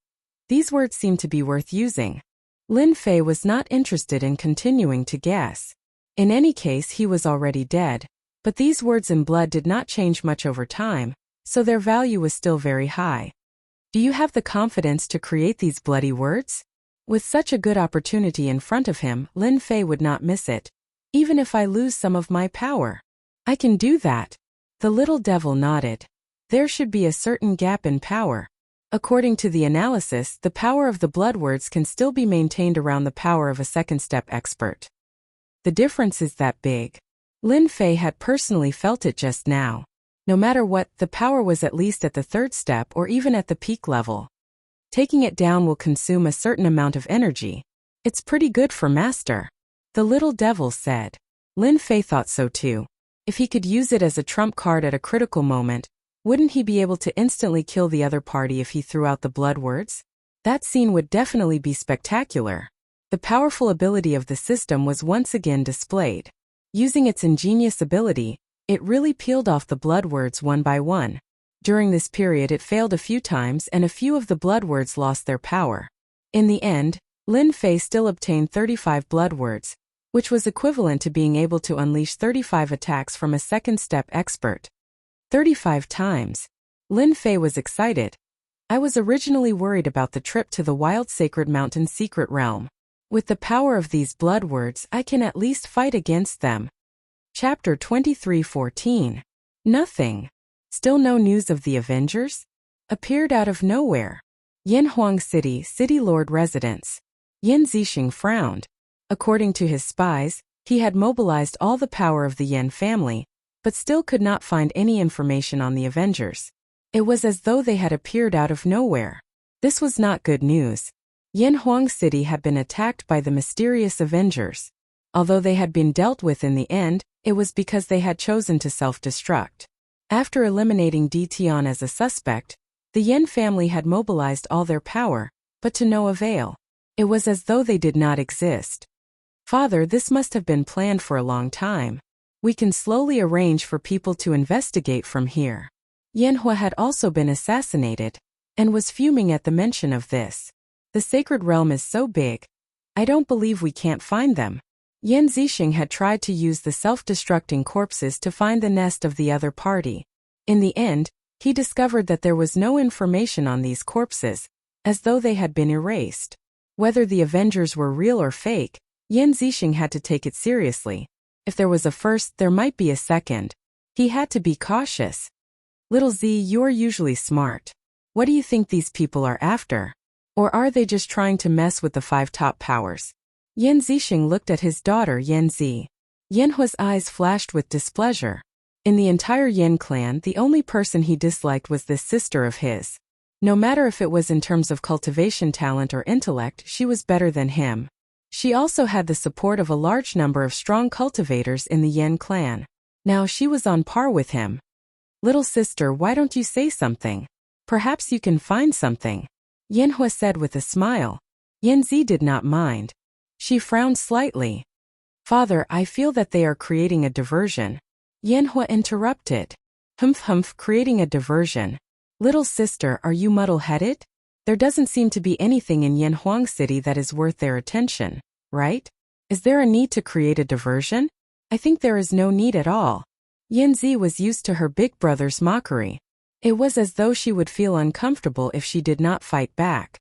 these words seem to be worth using. Lin Fei was not interested in continuing to guess. In any case, he was already dead, but these words in blood did not change much over time, so their value was still very high. Do you have the confidence to create these bloody words? With such a good opportunity in front of him, Lin Fei would not miss it. Even if I lose some of my power. I can do that. The little devil nodded. There should be a certain gap in power. According to the analysis, the power of the blood words can still be maintained around the power of a second-step expert. The difference is that big. Lin Fei had personally felt it just now. No matter what, the power was at least at the third step or even at the peak level. Taking it down will consume a certain amount of energy. It's pretty good for Master. The little devil said. Lin Fei thought so too. If he could use it as a trump card at a critical moment, wouldn't he be able to instantly kill the other party if he threw out the blood words? That scene would definitely be spectacular. The powerful ability of the system was once again displayed. Using its ingenious ability, it really peeled off the blood words one by one. During this period it failed a few times and a few of the blood words lost their power. In the end, Lin Fei still obtained 35 blood words, which was equivalent to being able to unleash 35 attacks from a second-step expert. 35 times. Lin Fei was excited. I was originally worried about the trip to the Wild Sacred Mountain secret realm. With the power of these blood words, I can at least fight against them. Chapter 23:14. Nothing. Still no news of the Avengers? Appeared out of nowhere. Yanhuang City, City Lord residence. Yan Zixing frowned. According to his spies, he had mobilized all the power of the Yan family, but still could not find any information on the Avengers. It was as though they had appeared out of nowhere. This was not good news. Yanhuang City had been attacked by the mysterious Avengers. Although they had been dealt with in the end, it was because they had chosen to self-destruct. After eliminating Di Tian as a suspect, the Yan family had mobilized all their power, but to no avail. It was as though they did not exist. Father, this must have been planned for a long time. We can slowly arrange for people to investigate from here. Yanhua had also been assassinated, and was fuming at the mention of this. The sacred realm is so big. I don't believe we can't find them. Yan Zixing had tried to use the self-destructing corpses to find the nest of the other party. In the end, he discovered that there was no information on these corpses, as though they had been erased. Whether the Avengers were real or fake, Yan Zixing had to take it seriously. If there was a first, there might be a second. He had to be cautious. Little Z, you're usually smart. What do you think these people are after? Or are they just trying to mess with the 5 top powers? Yan Zixing looked at his daughter Yan Zi. Yanhua's eyes flashed with displeasure. In the entire Yan clan, the only person he disliked was this sister of his. No matter if it was in terms of cultivation talent or intellect, she was better than him. She also had the support of a large number of strong cultivators in the Yan clan. Now she was on par with him. Little sister, why don't you say something? Perhaps you can find something. Yanhua said with a smile. Yanzi did not mind. She frowned slightly. Father, I feel that they are creating a diversion. Yanhua interrupted. Humph, creating a diversion. Little sister, are you muddle-headed? There doesn't seem to be anything in Yanhuang City that is worth their attention, right? Is there a need to create a diversion? I think there is no need at all. Yanzi was used to her big brother's mockery. It was as though she would feel uncomfortable if she did not fight back.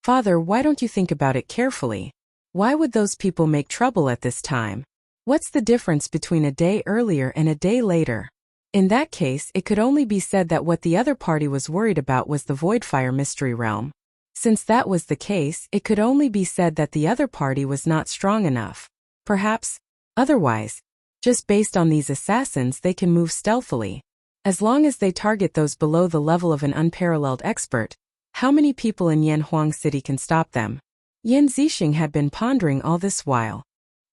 Father, why don't you think about it carefully? Why would those people make trouble at this time? What's the difference between a day earlier and a day later? In that case, it could only be said that what the other party was worried about was the Voidfire Mystery Realm. Since that was the case, it could only be said that the other party was not strong enough. Perhaps, otherwise, just based on these assassins, they can move stealthily. As long as they target those below the level of an unparalleled expert, how many people in Yanhuang City can stop them? Yan Zixing had been pondering all this while.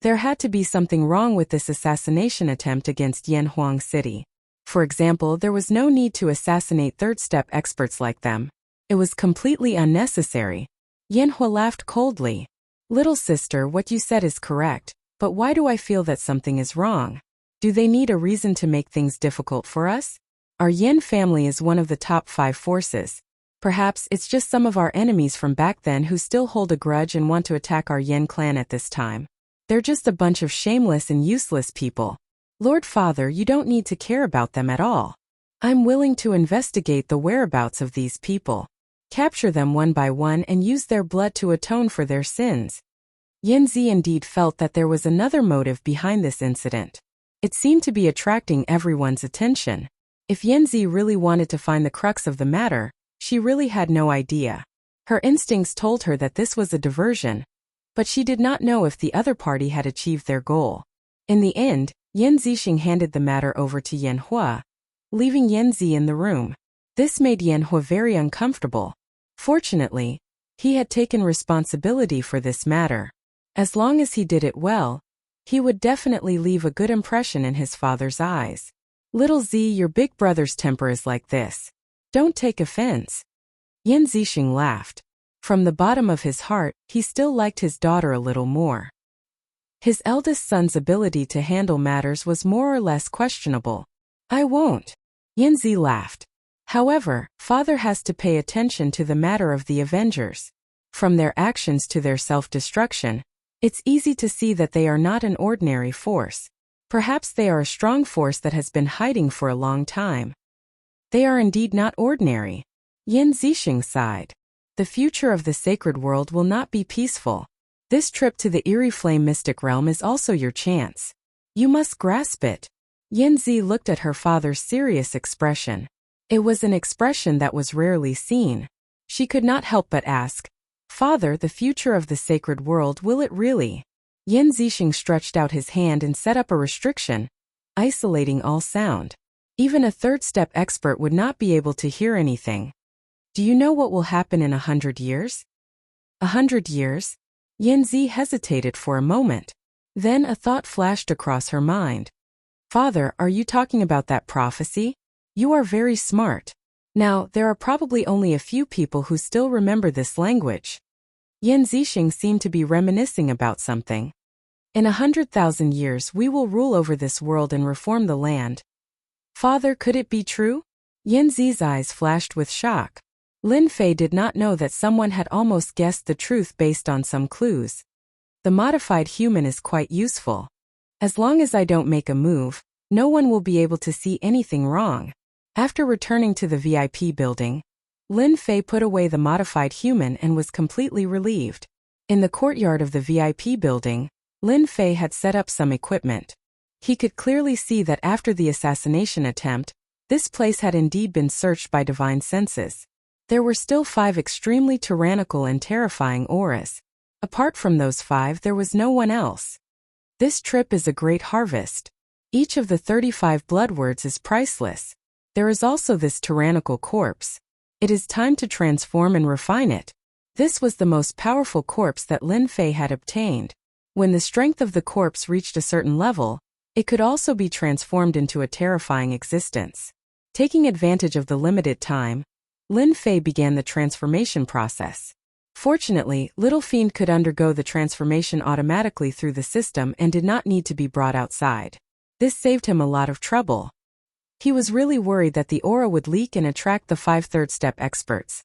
There had to be something wrong with this assassination attempt against Yanhuang City. For example, there was no need to assassinate third-step experts like them. It was completely unnecessary. Yanhua laughed coldly. Little sister, what you said is correct, but why do I feel that something is wrong? Do they need a reason to make things difficult for us? Our Yan family is one of the top 5 forces. Perhaps it's just some of our enemies from back then who still hold a grudge and want to attack our Yan clan at this time. They're just a bunch of shameless and useless people. Lord Father, you don't need to care about them at all. I'm willing to investigate the whereabouts of these people. Capture them one by one and use their blood to atone for their sins. Yanzi indeed felt that there was another motive behind this incident. It seemed to be attracting everyone's attention. If Yanzi really wanted to find the crux of the matter, she really had no idea. Her instincts told her that this was a diversion, but she did not know if the other party had achieved their goal. In the end, Yan Zixing handed the matter over to Yanhua, leaving Yanzi in the room. This made Yanhua very uncomfortable. Fortunately, he had taken responsibility for this matter. As long as he did it well, he would definitely leave a good impression in his father's eyes. Little Z, your big brother's temper is like this. Don't take offense. Yan Zixing laughed. From the bottom of his heart, he still liked his daughter a little more. His eldest son's ability to handle matters was more or less questionable. I won't. Yanzi laughed. However, father has to pay attention to the matter of the Avengers. From their actions to their self-destruction, it's easy to see that they are not an ordinary force. Perhaps they are a strong force that has been hiding for a long time. They are indeed not ordinary. Yan Zixing sighed. The future of the sacred world will not be peaceful. This trip to the Eerie Flame Mystic Realm is also your chance. You must grasp it. Yanzi looked at her father's serious expression. It was an expression that was rarely seen. She could not help but ask, Father, the future of the sacred world, will it really? Yan Zixing stretched out his hand and set up a restriction, isolating all sound. Even a third-step expert would not be able to hear anything. Do you know what will happen in 100 years? 100 years? Yanzi hesitated for a moment. Then a thought flashed across her mind. Father, are you talking about that prophecy? You are very smart. Now, there are probably only a few people who still remember this language. Yan Zixing seemed to be reminiscing about something. In 100,000 years we will rule over this world and reform the land. Father, could it be true? Yanzi's eyes flashed with shock. Lin Fei did not know that someone had almost guessed the truth based on some clues. The modified human is quite useful. As long as I don't make a move, no one will be able to see anything wrong. After returning to the VIP building, Lin Fei put away the modified human and was completely relieved. In the courtyard of the VIP building, Lin Fei had set up some equipment. He could clearly see that after the assassination attempt, This place had indeed been searched by divine senses. There were still 5 extremely tyrannical and terrifying auras. Apart from those 5, there was no one else. This trip is a great harvest. Each of the 35 blood words is priceless. There is also this tyrannical corpse. It is time to transform and refine it. This was the most powerful corpse that Lin Fei had obtained. When the strength of the corpse reached a certain level, it could also be transformed into a terrifying existence. Taking advantage of the limited time, Lin Fei began the transformation process. Fortunately, Little Fiend could undergo the transformation automatically through the system and did not need to be brought outside. This saved him a lot of trouble. He was really worried that the aura would leak and attract the 5 third-step experts.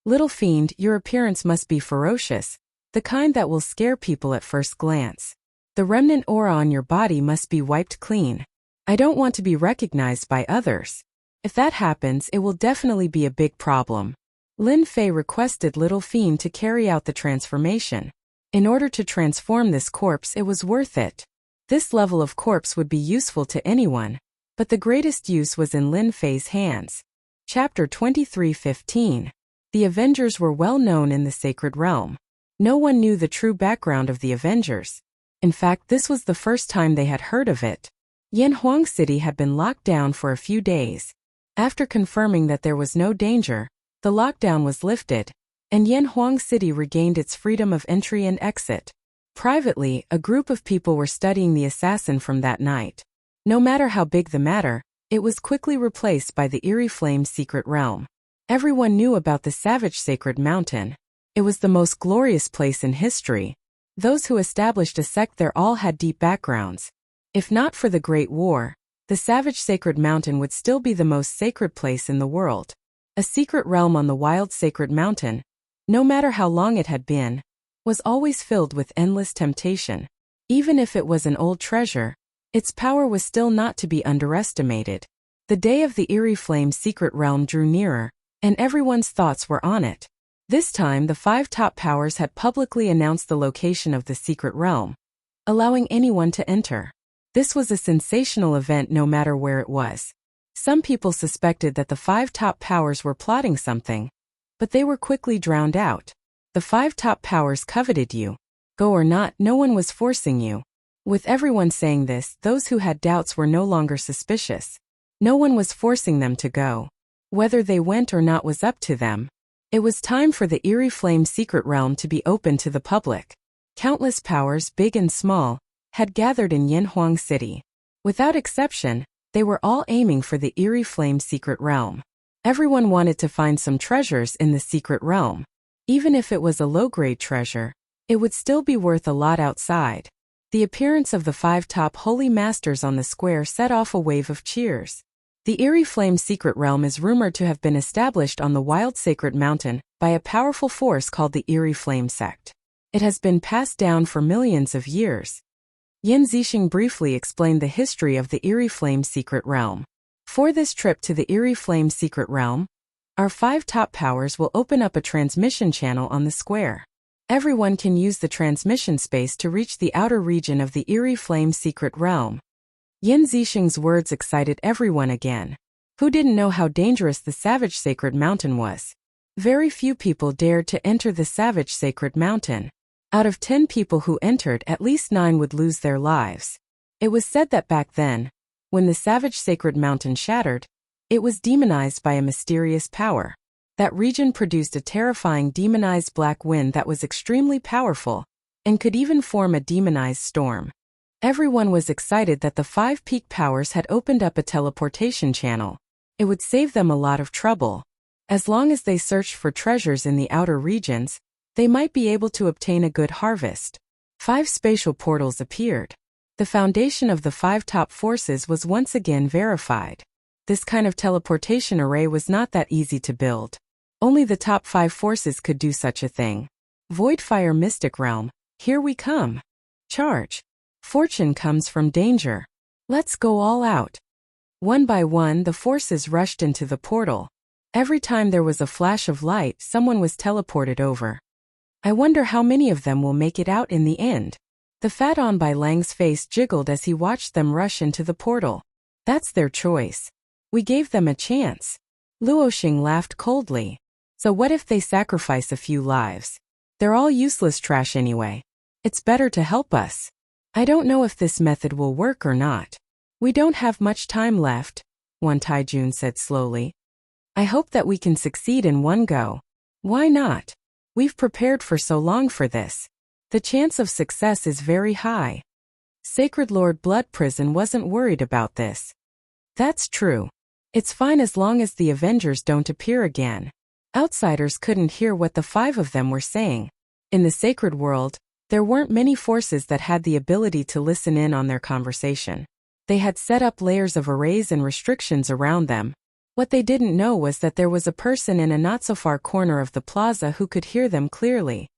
Little Fiend, your appearance must be ferocious, the kind that will scare people at first glance. The remnant aura on your body must be wiped clean. I don't want to be recognized by others. If that happens, it will definitely be a big problem. Lin Fei requested Little Fiend to carry out the transformation. In order to transform this corpse, it was worth it. This level of corpse would be useful to anyone, but the greatest use was in Lin Fei's hands. Chapter 23:15. The Avengers were well known in the Sacred Realm. No one knew the true background of the Avengers. In fact, this was the first time they had heard of it. Yanhuang City had been locked down for a few days. After confirming that there was no danger, the lockdown was lifted, and Yanhuang City regained its freedom of entry and exit. Privately, a group of people were studying the assassin from that night. No matter how big the matter, it was quickly replaced by the Eerie Flame Secret Realm. Everyone knew about the Savage Sacred Mountain. It was the most glorious place in history. Those who established a sect there all had deep backgrounds. If not for the Great War, the Savage Sacred Mountain would still be the most sacred place in the world. A secret realm on the wild sacred mountain, no matter how long it had been, was always filled with endless temptation. Even if it was an old treasure, its power was still not to be underestimated. The day of the Eerie Flame Secret Realm drew nearer, and everyone's thoughts were on it. This time the 5 top powers had publicly announced the location of the secret realm, allowing anyone to enter. This was a sensational event no matter where it was. Some people suspected that the 5 top powers were plotting something, but they were quickly drowned out. The 5 top powers coveted you. Go or not, no one was forcing you. With everyone saying this, those who had doubts were no longer suspicious. No one was forcing them to go. Whether they went or not was up to them. It was time for the Eerie Flame Secret Realm to be open to the public. Countless powers, big and small, had gathered in Yanhuang City. Without exception, they were all aiming for the Eerie Flame Secret Realm. Everyone wanted to find some treasures in the secret realm. Even if it was a low-grade treasure, it would still be worth a lot outside. The appearance of the 5 top holy masters on the square set off a wave of cheers. The Eerie Flame Secret Realm is rumored to have been established on the Wild Sacred Mountain by a powerful force called the Eerie Flame Sect. It has been passed down for millions of years. Yan Zixing briefly explained the history of the Eerie Flame Secret Realm. For this trip to the Eerie Flame Secret Realm, our 5 top powers will open up a transmission channel on the square. Everyone can use the transmission space to reach the outer region of the Eerie Flame Secret Realm. Yan Zixing's words excited everyone again. Who didn't know how dangerous the Savage Sacred Mountain was? Very few people dared to enter the Savage Sacred Mountain. Out of 10 people who entered, at least 9 would lose their lives. It was said that back then, when the Savage Sacred Mountain shattered, it was demonized by a mysterious power. That region produced a terrifying demonized black wind that was extremely powerful, and could even form a demonized storm. Everyone was excited that the 5 peak powers had opened up a teleportation channel. It would save them a lot of trouble. As long as they searched for treasures in the outer regions, they might be able to obtain a good harvest. 5 spatial portals appeared. The foundation of the 5 top forces was once again verified. This kind of teleportation array was not that easy to build. Only the top 5 forces could do such a thing. Voidfire Mystic Realm, here we come. Charge. Fortune comes from danger. Let's go all out. One by one, the forces rushed into the portal. Every time there was a flash of light, someone was teleported over. I wonder how many of them will make it out in the end. The fat on by Lang's face jiggled as he watched them rush into the portal. That's their choice. We gave them a chance. Luoxing laughed coldly. So what if they sacrifice a few lives? They're all useless trash anyway. It's better to help us. I don't know if this method will work or not. We don't have much time left, Wan Taijun said slowly. I hope that we can succeed in one go. Why not? We've prepared for so long for this. The chance of success is very high. Sacred Lord Blood Prison wasn't worried about this. That's true. It's fine as long as the Avengers don't appear again. Outsiders couldn't hear what the five of them were saying. In the sacred world, there weren't many forces that had the ability to listen in on their conversation. They had set up layers of arrays and restrictions around them. What they didn't know was that there was a person in a not-so-far corner of the plaza who could hear them clearly.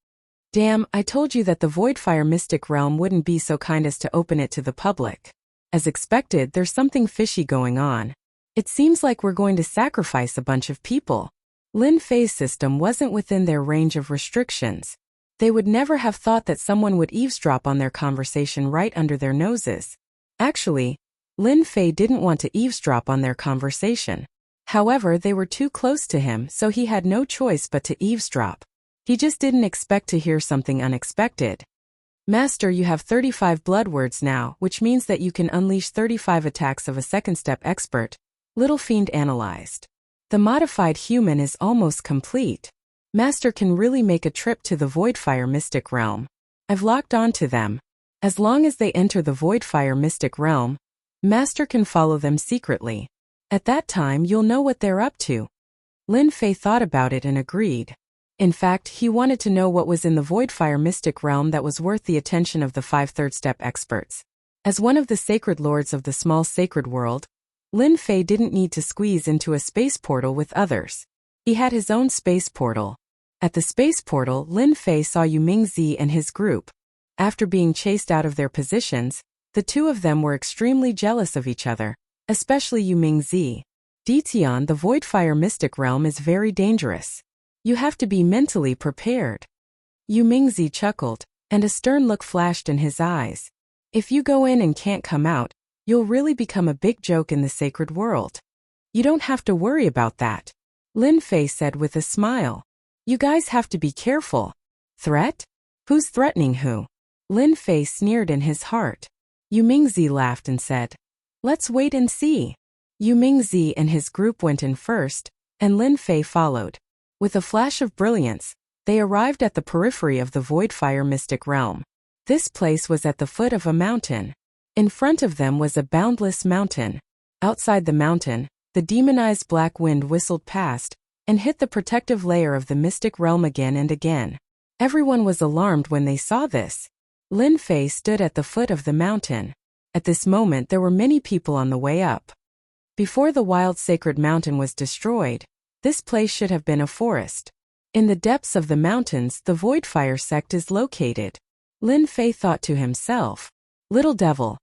Damn, I told you that the Voidfire Mystic Realm wouldn't be so kind as to open it to the public. As expected, there's something fishy going on. It seems like we're going to sacrifice a bunch of people. Lin Fei's system wasn't within their range of restrictions. They would never have thought that someone would eavesdrop on their conversation right under their noses. Actually, Lin Fei didn't want to eavesdrop on their conversation. However, they were too close to him, so he had no choice but to eavesdrop. He just didn't expect to hear something unexpected. Master, you have 35 blood words now, which means that you can unleash 35 attacks of a second-step expert, Little Fiend analyzed. The modified human is almost complete. Master can really make a trip to the Voidfire Mystic Realm. I've locked on to them. As long as they enter the Voidfire Mystic Realm, Master can follow them secretly. At that time you'll know what they're up to. Lin Fei thought about it and agreed. In fact, he wanted to know what was in the Voidfire Mystic Realm that was worth the attention of the 5 third-step experts. As one of the sacred lords of the small sacred world, Lin Fei didn't need to squeeze into a space portal with others. He had his own space portal. At the space portal, Lin Fei saw Yu Mingzi and his group. After being chased out of their positions, the two of them were extremely jealous of each other, especially Yu Mingzi. Ditian, the Voidfire Mystic Realm is very dangerous. You have to be mentally prepared. Yu Mingzi chuckled, and a stern look flashed in his eyes. If you go in and can't come out, you'll really become a big joke in the sacred world. You don't have to worry about that, Lin Fei said with a smile. You guys have to be careful. Threat? Who's threatening who? Lin Fei sneered in his heart. Yu Mingzi laughed and said, Let's wait and see. Yu Mingzi and his group went in first, and Lin Fei followed. With a flash of brilliance, they arrived at the periphery of the Voidfire Mystic Realm. This place was at the foot of a mountain. In front of them was a boundless mountain. Outside the mountain, the demonized black wind whistled past and hit the protective layer of the mystic realm again and again. Everyone was alarmed when they saw this. Lin Fei stood at the foot of the mountain. At this moment there were many people on the way up. Before the wild sacred mountain was destroyed, this place should have been a forest. In the depths of the mountains the Voidfire sect is located. Lin Fei thought to himself, Little devil,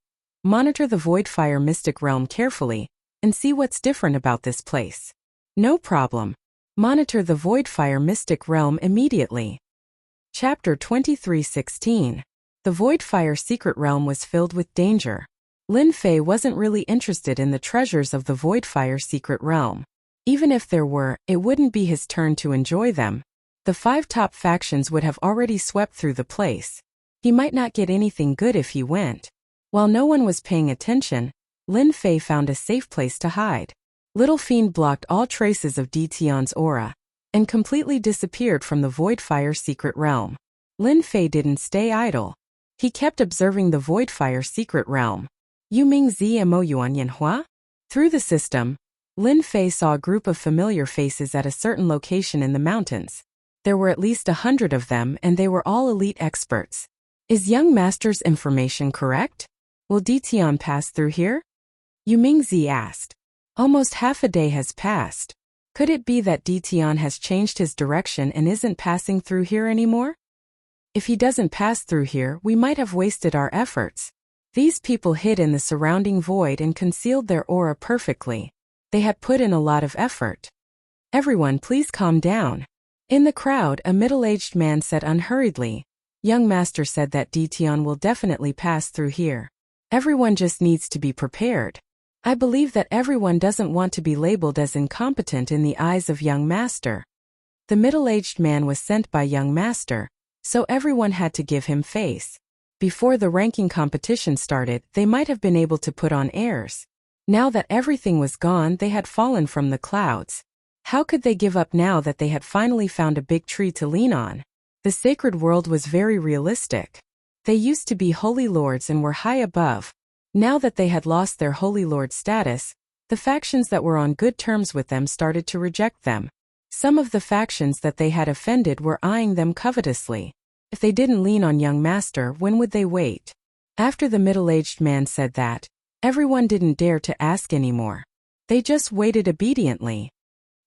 monitor the Voidfire Mystic Realm carefully, and see what's different about this place. No problem. Monitor the Voidfire Mystic Realm immediately. Chapter 23:16. The Voidfire Secret Realm was filled with danger. Lin Fei wasn't really interested in the treasures of the Voidfire Secret Realm. Even if there were, it wouldn't be his turn to enjoy them. The 5 top factions would have already swept through the place. He might not get anything good if he went. While no one was paying attention, Lin Fei found a safe place to hide. Little Fiend blocked all traces of Ditian's aura and completely disappeared from the Voidfire Secret Realm. Lin Fei didn't stay idle. He kept observing the Voidfire Secret Realm. Yu Mingzi and Mo Yuan Yanhua? Through the system, Lin Fei saw a group of familiar faces at a certain location in the mountains. There were at least 100 of them and they were all elite experts. Is young master's information correct? Will Ditian pass through here? Yu Mingzi asked. Almost half a day has passed. Could it be that Ditian has changed his direction and isn't passing through here anymore? If he doesn't pass through here, we might have wasted our efforts. These people hid in the surrounding void and concealed their aura perfectly. They had put in a lot of effort. Everyone, please calm down. In the crowd, a middle-aged man said unhurriedly, Young master said that Ditian will definitely pass through here. Everyone just needs to be prepared. I believe that everyone doesn't want to be labeled as incompetent in the eyes of young master. The middle-aged man was sent by young master, so everyone had to give him face. Before the ranking competition started, they might have been able to put on airs. Now that everything was gone, they had fallen from the clouds. How could they give up now that they had finally found a big tree to lean on? The sacred world was very realistic. They used to be holy lords and were high above. Now that they had lost their holy lord status, the factions that were on good terms with them started to reject them. Some of the factions that they had offended were eyeing them covetously. If they didn't lean on young master, when would they wait? After the middle-aged man said that, everyone didn't dare to ask anymore. They just waited obediently.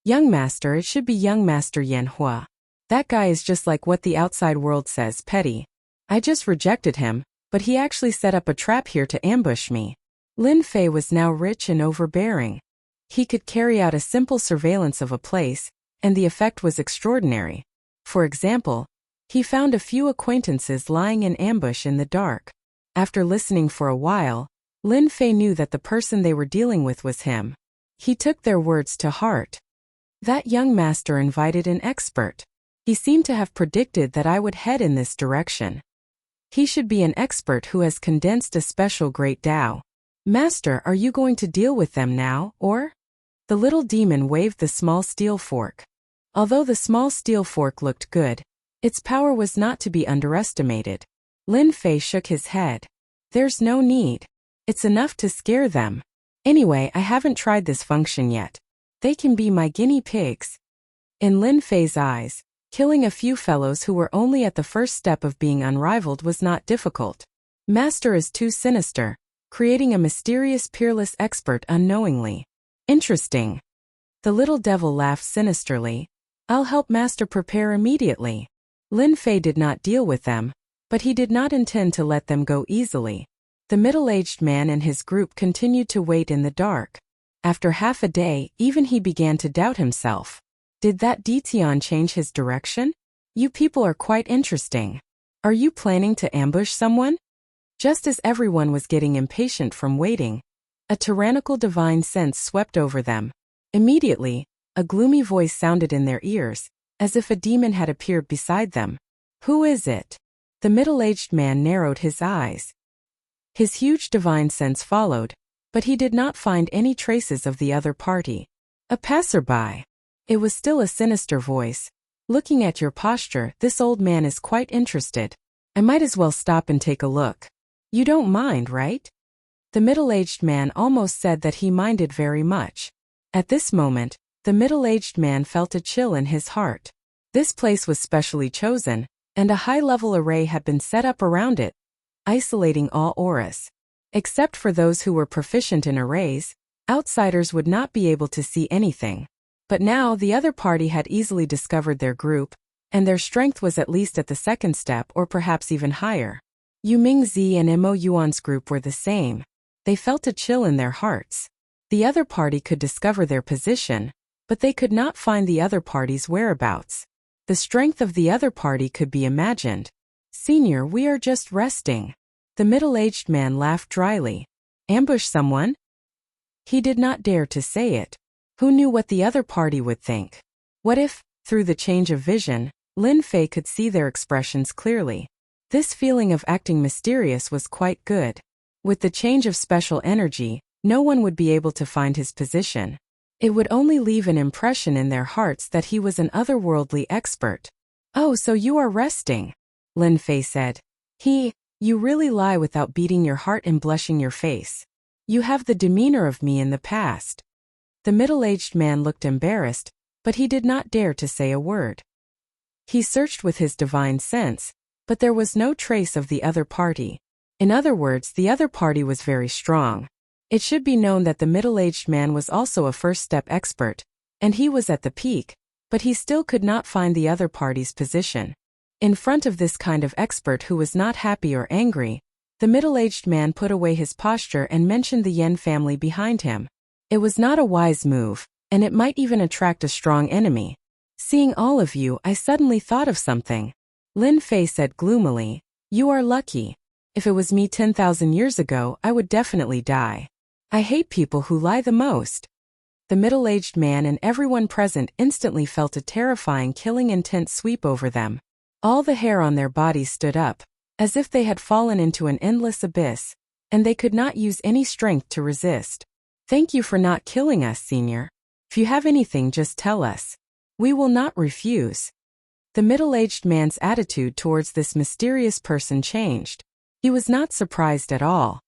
Young master, it should be young master Yanhua. That guy is just like what the outside world says, petty. I just rejected him, but he actually set up a trap here to ambush me. Lin Fei was now rich and overbearing. He could carry out a simple surveillance of a place, and the effect was extraordinary. For example, he found a few acquaintances lying in ambush in the dark. After listening for a while, Lin Fei knew that the person they were dealing with was him. He took their words to heart. That young master invited an expert. He seemed to have predicted that I would head in this direction. He should be an expert who has condensed a special great Tao. Master, are you going to deal with them now, or? The little demon waved the small steel fork. Although the small steel fork looked good, its power was not to be underestimated. Lin Fei shook his head. There's no need. It's enough to scare them. Anyway, I haven't tried this function yet. They can be my guinea pigs. In Lin Fei's eyes, killing a few fellows who were only at the first step of being unrivaled was not difficult. Master is too sinister, creating a mysterious peerless expert unknowingly. Interesting. The little devil laughed sinisterly. I'll help Master prepare immediately. Lin Fei did not deal with them, but he did not intend to let them go easily. The middle-aged man and his group continued to wait in the dark. After half a day, even he began to doubt himself. Did that Ditian change his direction? You people are quite interesting. Are you planning to ambush someone? Just as everyone was getting impatient from waiting, a tyrannical divine sense swept over them. Immediately, a gloomy voice sounded in their ears, as if a demon had appeared beside them. Who is it? The middle-aged man narrowed his eyes. His huge divine sense followed, but he did not find any traces of the other party. A passerby. It was still a sinister voice. Looking at your posture, this old man is quite interested. I might as well stop and take a look. You don't mind, right? The middle-aged man almost said that he minded very much. At this moment, the middle-aged man felt a chill in his heart. This place was specially chosen, and a high-level array had been set up around it, isolating all auras. Except for those who were proficient in arrays, outsiders would not be able to see anything. But now the other party had easily discovered their group, and their strength was at least at the second step or perhaps even higher. Yu Mingzi and Mo Yuan's group were the same. They felt a chill in their hearts. The other party could discover their position, but they could not find the other party's whereabouts. The strength of the other party could be imagined. Senior, we are just resting. The middle-aged man laughed dryly. Ambush someone? He did not dare to say it. Who knew what the other party would think? What if, through the change of vision, Lin Fei could see their expressions clearly? This feeling of acting mysterious was quite good. With the change of special energy, no one would be able to find his position. It would only leave an impression in their hearts that he was an otherworldly expert. Oh, so you are resting, Lin Fei said. You really lie without beating your heart and blushing your face. You have the demeanor of me in the past. The middle-aged man looked embarrassed, but he did not dare to say a word. He searched with his divine sense, but there was no trace of the other party. In other words, the other party was very strong. It should be known that the middle-aged man was also a first-step expert, and he was at the peak, but he still could not find the other party's position. In front of this kind of expert who was not happy or angry, the middle-aged man put away his posture and mentioned the Yen family behind him. It was not a wise move, and it might even attract a strong enemy. Seeing all of you, I suddenly thought of something. Lin Fei said gloomily, You are lucky. If it was me 10,000 years ago, I would definitely die. I hate people who lie the most. The middle-aged man and everyone present instantly felt a terrifying killing intent sweep over them. All the hair on their bodies stood up, as if they had fallen into an endless abyss, and they could not use any strength to resist. Thank you for not killing us, Senior. If you have anything, just tell us. We will not refuse. The middle-aged man's attitude towards this mysterious person changed. He was not surprised at all.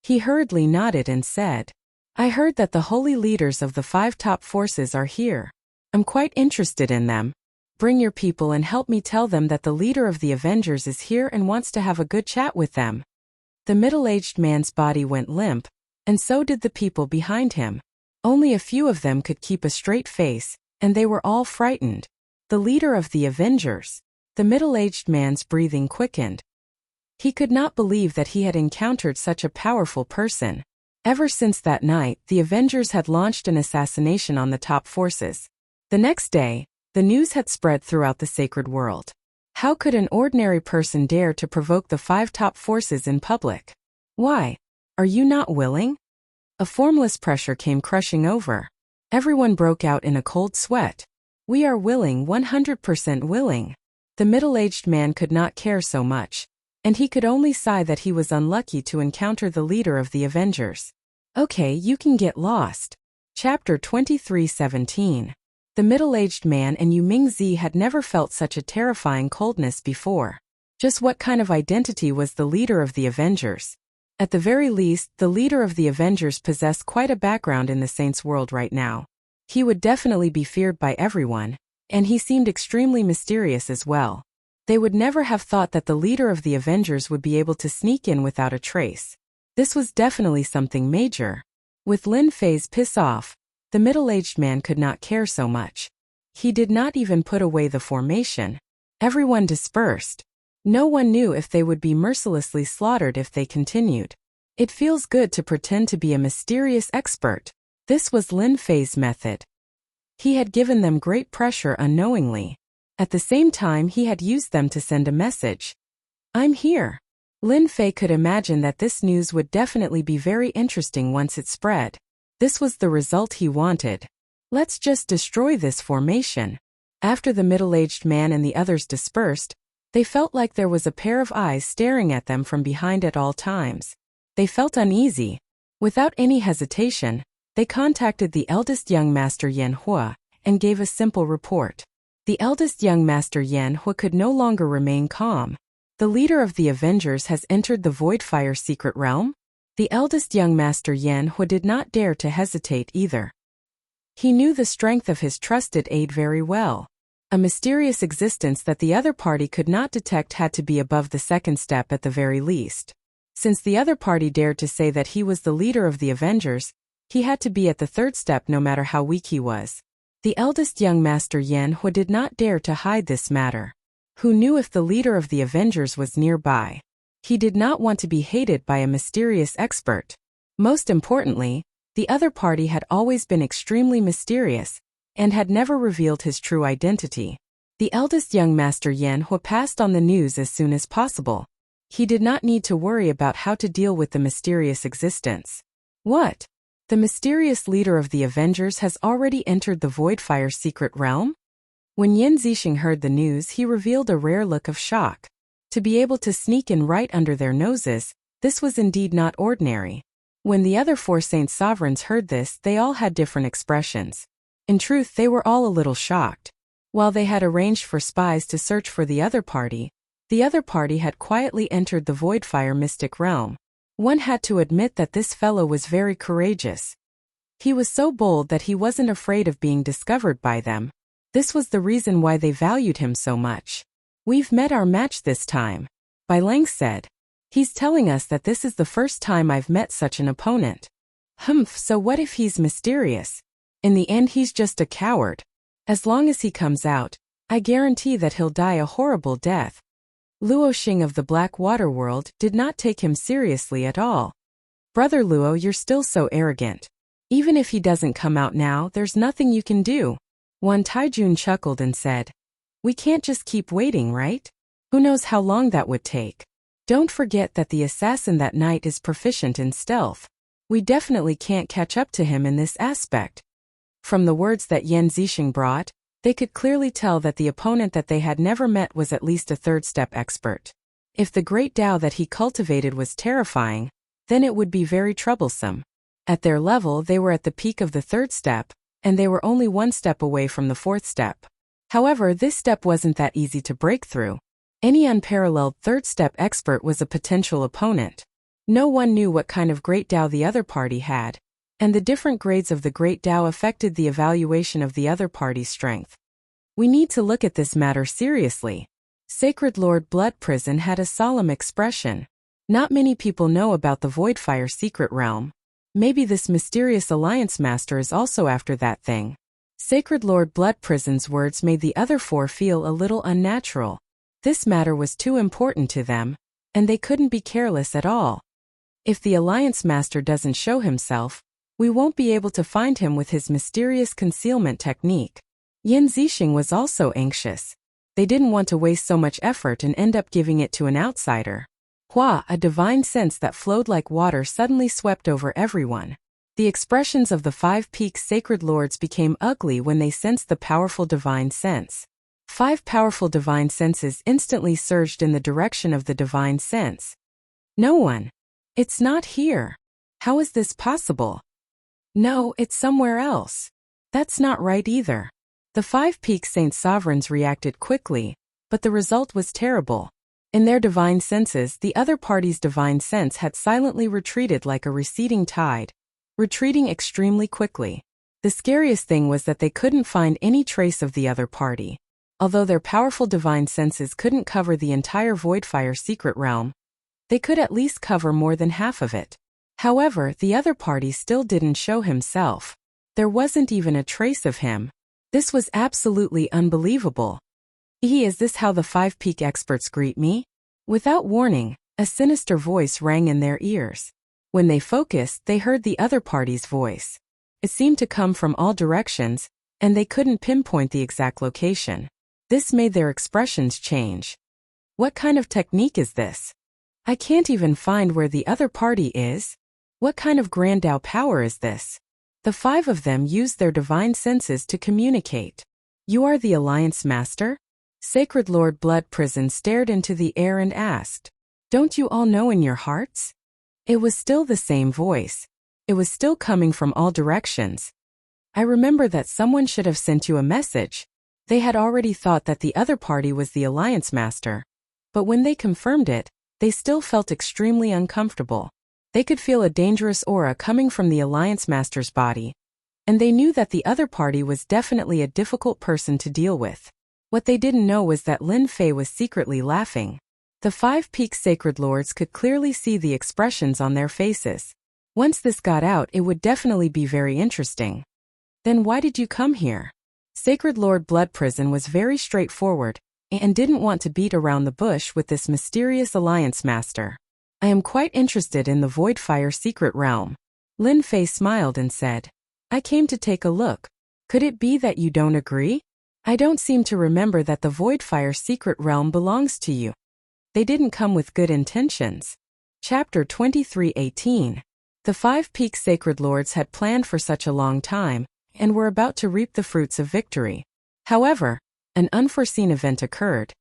He hurriedly nodded and said, I heard that the holy leaders of the 5 top forces are here. I'm quite interested in them. Bring your people and help me tell them that the leader of the Avengers is here and wants to have a good chat with them. The middle-aged man's body went limp, and so did the people behind him. Only a few of them could keep a straight face, and they were all frightened. The leader of the Avengers. The middle-aged man's breathing quickened. He could not believe that he had encountered such a powerful person. Ever since that night, the Avengers had launched an assassination on the top forces. The next day, the news had spread throughout the sacred world. How could an ordinary person dare to provoke the 5 top forces in public? Why? Are you not willing? A formless pressure came crushing over. Everyone broke out in a cold sweat. We are willing, 100% willing. The middle-aged man could not care so much, and he could only sigh that he was unlucky to encounter the leader of the Avengers. Okay, you can get lost. Chapter 23:17. The middle-aged man and Yu Mingzi had never felt such a terrifying coldness before. Just what kind of identity was the leader of the Avengers? At the very least, the leader of the Avengers possessed quite a background in the Saints' world right now. He would definitely be feared by everyone, and he seemed extremely mysterious as well. They would never have thought that the leader of the Avengers would be able to sneak in without a trace. This was definitely something major. With Lin Fei's piss off, the middle-aged man could not care so much. He did not even put away the formation. Everyone dispersed. No one knew if they would be mercilessly slaughtered if they continued. It feels good to pretend to be a mysterious expert. This was Lin Fei's method. He had given them great pressure unknowingly. At the same time, he had used them to send a message. I'm here. Lin Fei could imagine that this news would definitely be very interesting once it spread. This was the result he wanted. Let's just destroy this formation. After the middle-aged man and the others dispersed, they felt like there was a pair of eyes staring at them from behind at all times. They felt uneasy. Without any hesitation, they contacted the eldest young master Yan Hua and gave a simple report. The eldest young master Yan Hua could no longer remain calm. The leader of the Avengers has entered the Voidfire secret realm? The eldest young master Yan Hua did not dare to hesitate either. He knew the strength of his trusted aide very well. A mysterious existence that the other party could not detect had to be above the second step at the very least. Since the other party dared to say that he was the leader of the Avengers, he had to be at the third step no matter how weak he was. The eldest young master Yan Hua did not dare to hide this matter. Who knew if the leader of the Avengers was nearby? He did not want to be hated by a mysterious expert. Most importantly, the other party had always been extremely mysterious, and had never revealed his true identity. The eldest young master Yan Hua passed on the news as soon as possible. He did not need to worry about how to deal with the mysterious existence. What? The mysterious leader of the Avengers has already entered the Voidfire secret realm? When Yin Zixing heard the news, he revealed a rare look of shock. To be able to sneak in right under their noses, this was indeed not ordinary. When the other 4 Saint sovereigns heard this, they all had different expressions. In truth, they were all a little shocked. While they had arranged for spies to search for the other party had quietly entered the Voidfire mystic realm. One had to admit that this fellow was very courageous. He was so bold that he wasn't afraid of being discovered by them. This was the reason why they valued him so much. We've met our match this time, Bai Lang said. He's telling us that this is the first time I've met such an opponent. Humph, so what if he's mysterious? In the end, he's just a coward. As long as he comes out, I guarantee that he'll die a horrible death. Luo Xing of the Black Water World did not take him seriously at all. Brother Luo, you're still so arrogant. Even if he doesn't come out now, there's nothing you can do. Wan Taijun chuckled and said, we can't just keep waiting, right? Who knows how long that would take? Don't forget that the assassin that night is proficient in stealth. We definitely can't catch up to him in this aspect. From the words that Yan Zixing brought, they could clearly tell that the opponent that they had never met was at least a third-step expert. If the great Tao that he cultivated was terrifying, then it would be very troublesome. At their level, they were at the peak of the third step, and they were only one step away from the fourth step. However, this step wasn't that easy to break through. Any unparalleled third-step expert was a potential opponent. No one knew what kind of great Tao the other party had, and the different grades of the great Tao affected the evaluation of the other party's strength. We need to look at this matter seriously. Sacred Lord Blood Prison had a solemn expression. Not many people know about the Voidfire secret realm. Maybe this mysterious Alliance Master is also after that thing. Sacred Lord Blood Prison's words made the other four feel a little unnatural. This matter was too important to them, and they couldn't be careless at all. If the Alliance Master doesn't show himself, we won't be able to find him with his mysterious concealment technique. Yan Zixing was also anxious. They didn't want to waste so much effort and end up giving it to an outsider. Hua, a divine sense that flowed like water, suddenly swept over everyone. The expressions of the 5 Peaks Sacred Lords became ugly when they sensed the powerful divine sense. 5 powerful divine senses instantly surged in the direction of the divine sense. No one. It's not here. How is this possible? No, it's somewhere else. That's not right either. The 5 Peak Saint Sovereigns reacted quickly, but the result was terrible. In their divine senses, the other party's divine sense had silently retreated like a receding tide, retreating extremely quickly. The scariest thing was that they couldn't find any trace of the other party. Although their powerful divine senses couldn't cover the entire Voidfire secret realm, they could at least cover more than half of it. However, the other party still didn't show himself. There wasn't even a trace of him. This was absolutely unbelievable. Is this how the 5 Peak experts greet me? Without warning, a sinister voice rang in their ears. When they focused, they heard the other party's voice. It seemed to come from all directions, and they couldn't pinpoint the exact location. This made their expressions change. What kind of technique is this? I can't even find where the other party is. What kind of grand Tao power is this? The 5 of them used their divine senses to communicate. You are the Alliance Master? Sacred Lord Blood Prison stared into the air and asked, "Don't you all know in your hearts?" It was still the same voice. It was still coming from all directions. I remember that someone should have sent you a message. They had already thought that the other party was the Alliance Master. But when they confirmed it, they still felt extremely uncomfortable. They could feel a dangerous aura coming from the Alliance Master's body, and they knew that the other party was definitely a difficult person to deal with. What they didn't know was that Lin Fei was secretly laughing. The 5 Peak Sacred Lords could clearly see the expressions on their faces. Once this got out, it would definitely be very interesting. Then why did you come here? Sacred Lord Blood Prison was very straightforward, and didn't want to beat around the bush with this mysterious Alliance Master. I am quite interested in the Voidfire secret realm. Lin Fei smiled and said, I came to take a look. Could it be that you don't agree? I don't seem to remember that the Voidfire secret realm belongs to you. They didn't come with good intentions. Chapter 23:18. The 5 Peak Sacred Lords had planned for such a long time, and were about to reap the fruits of victory. However, an unforeseen event occurred,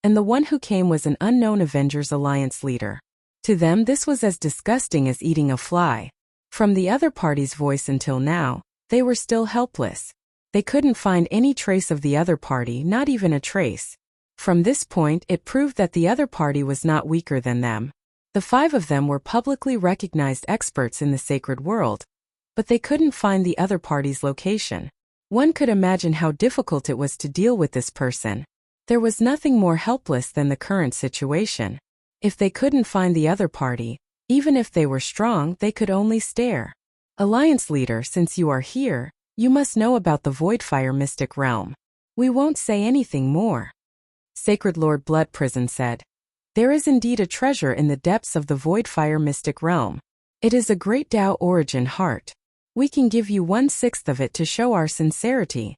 and the one who came was an unknown Avengers Alliance leader. To them, this was as disgusting as eating a fly. From the other party's voice until now, they were still helpless. They couldn't find any trace of the other party, not even a trace. From this point, it proved that the other party was not weaker than them. The 5 of them were publicly recognized experts in the sacred world, but they couldn't find the other party's location. One could imagine how difficult it was to deal with this person. There was nothing more helpless than the current situation. If they couldn't find the other party, even if they were strong, they could only stare. Alliance leader, since you are here, you must know about the Voidfire mystic realm. We won't say anything more. Sacred Lord Blood Prison said, There is indeed a treasure in the depths of the Voidfire mystic realm. It is a great Tao origin heart. We can give you 1/6 of it to show our sincerity.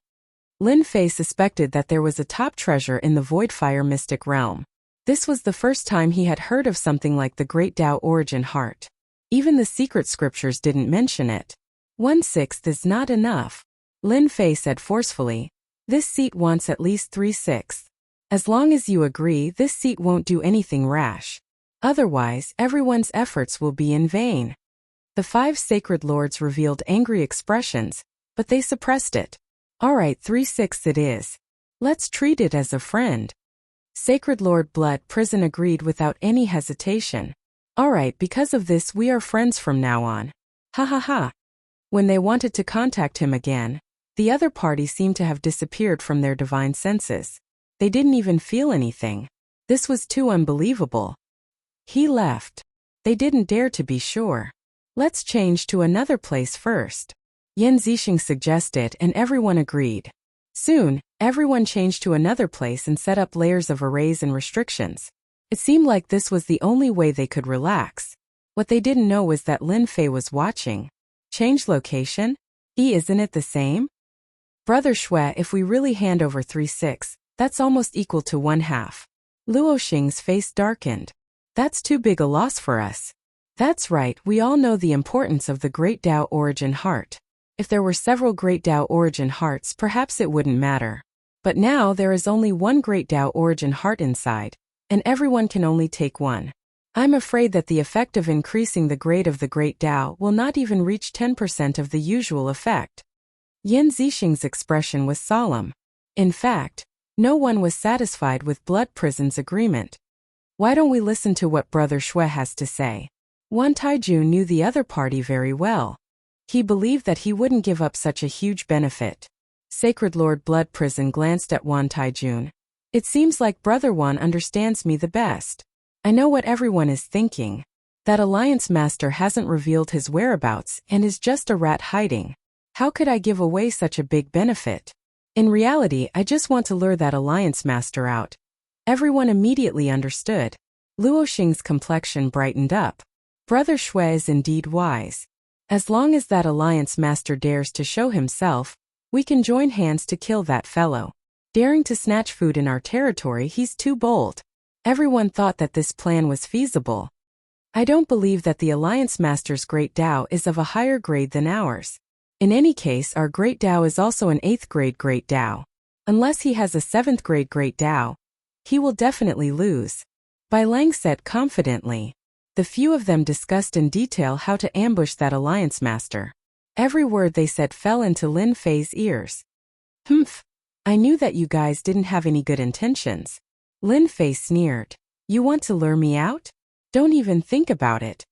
Lin Fei suspected that there was a top treasure in the Voidfire mystic realm. This was the first time he had heard of something like the great Tao origin heart. Even the secret scriptures didn't mention it. 1/6 is not enough. Lin Fei said forcefully. This seat wants at least 3/6. As long as you agree, this seat won't do anything rash. Otherwise, everyone's efforts will be in vain. The 5 sacred lords revealed angry expressions, but they suppressed it. All right, 3/6 it is. Let's treat it as a friend. Sacred Lord Blood Prison agreed without any hesitation. All right, because of this we are friends from now on. Ha ha ha. When they wanted to contact him again, the other party seemed to have disappeared from their divine senses. They didn't even feel anything. This was too unbelievable. He left. They didn't dare to be sure. Let's change to another place first. Yan Zixing suggested and everyone agreed. Soon, everyone changed to another place and set up layers of arrays and restrictions. It seemed like this was the only way they could relax. What they didn't know was that Lin Fei was watching. Change location? Isn't it the same? Brother Shui, if we really hand over 3/6, that's almost equal to 1/2. Luo Xing's face darkened. That's too big a loss for us. That's right, we all know the importance of the Great Tao Origin Heart. If there were several Great Tao Origin Hearts, perhaps it wouldn't matter. But now there is only one Great Tao Origin Heart inside, and everyone can only take one. I'm afraid that the effect of increasing the grade of the Great Tao will not even reach 10% of the usual effect. Yan Zixing's expression was solemn. In fact, no one was satisfied with Blood Prison's agreement. Why don't we listen to what Brother Shui has to say? Wan Taijun knew the other party very well. He believed that he wouldn't give up such a huge benefit. Sacred Lord Blood Prison glanced at Wan Taijun. It seems like Brother Wan understands me the best. I know what everyone is thinking. That Alliance Master hasn't revealed his whereabouts and is just a rat hiding. How could I give away such a big benefit? In reality, I just want to lure that Alliance Master out. Everyone immediately understood. Luo Xing's complexion brightened up. Brother Shui is indeed wise. As long as that Alliance Master dares to show himself, we can join hands to kill that fellow. Daring to snatch food in our territory, he's too bold. Everyone thought that this plan was feasible. I don't believe that the Alliance Master's Great Tao is of a higher grade than ours. In any case, our Great Tao is also an 8th grade Great Tao. Unless he has a 7th grade Great Tao, he will definitely lose. Bai Lang said confidently. The few of them discussed in detail how to ambush that Alliance Master. Every word they said fell into Lin Fei's ears. Humph. I knew that you guys didn't have any good intentions. Lin Fei sneered. You want to lure me out? Don't even think about it.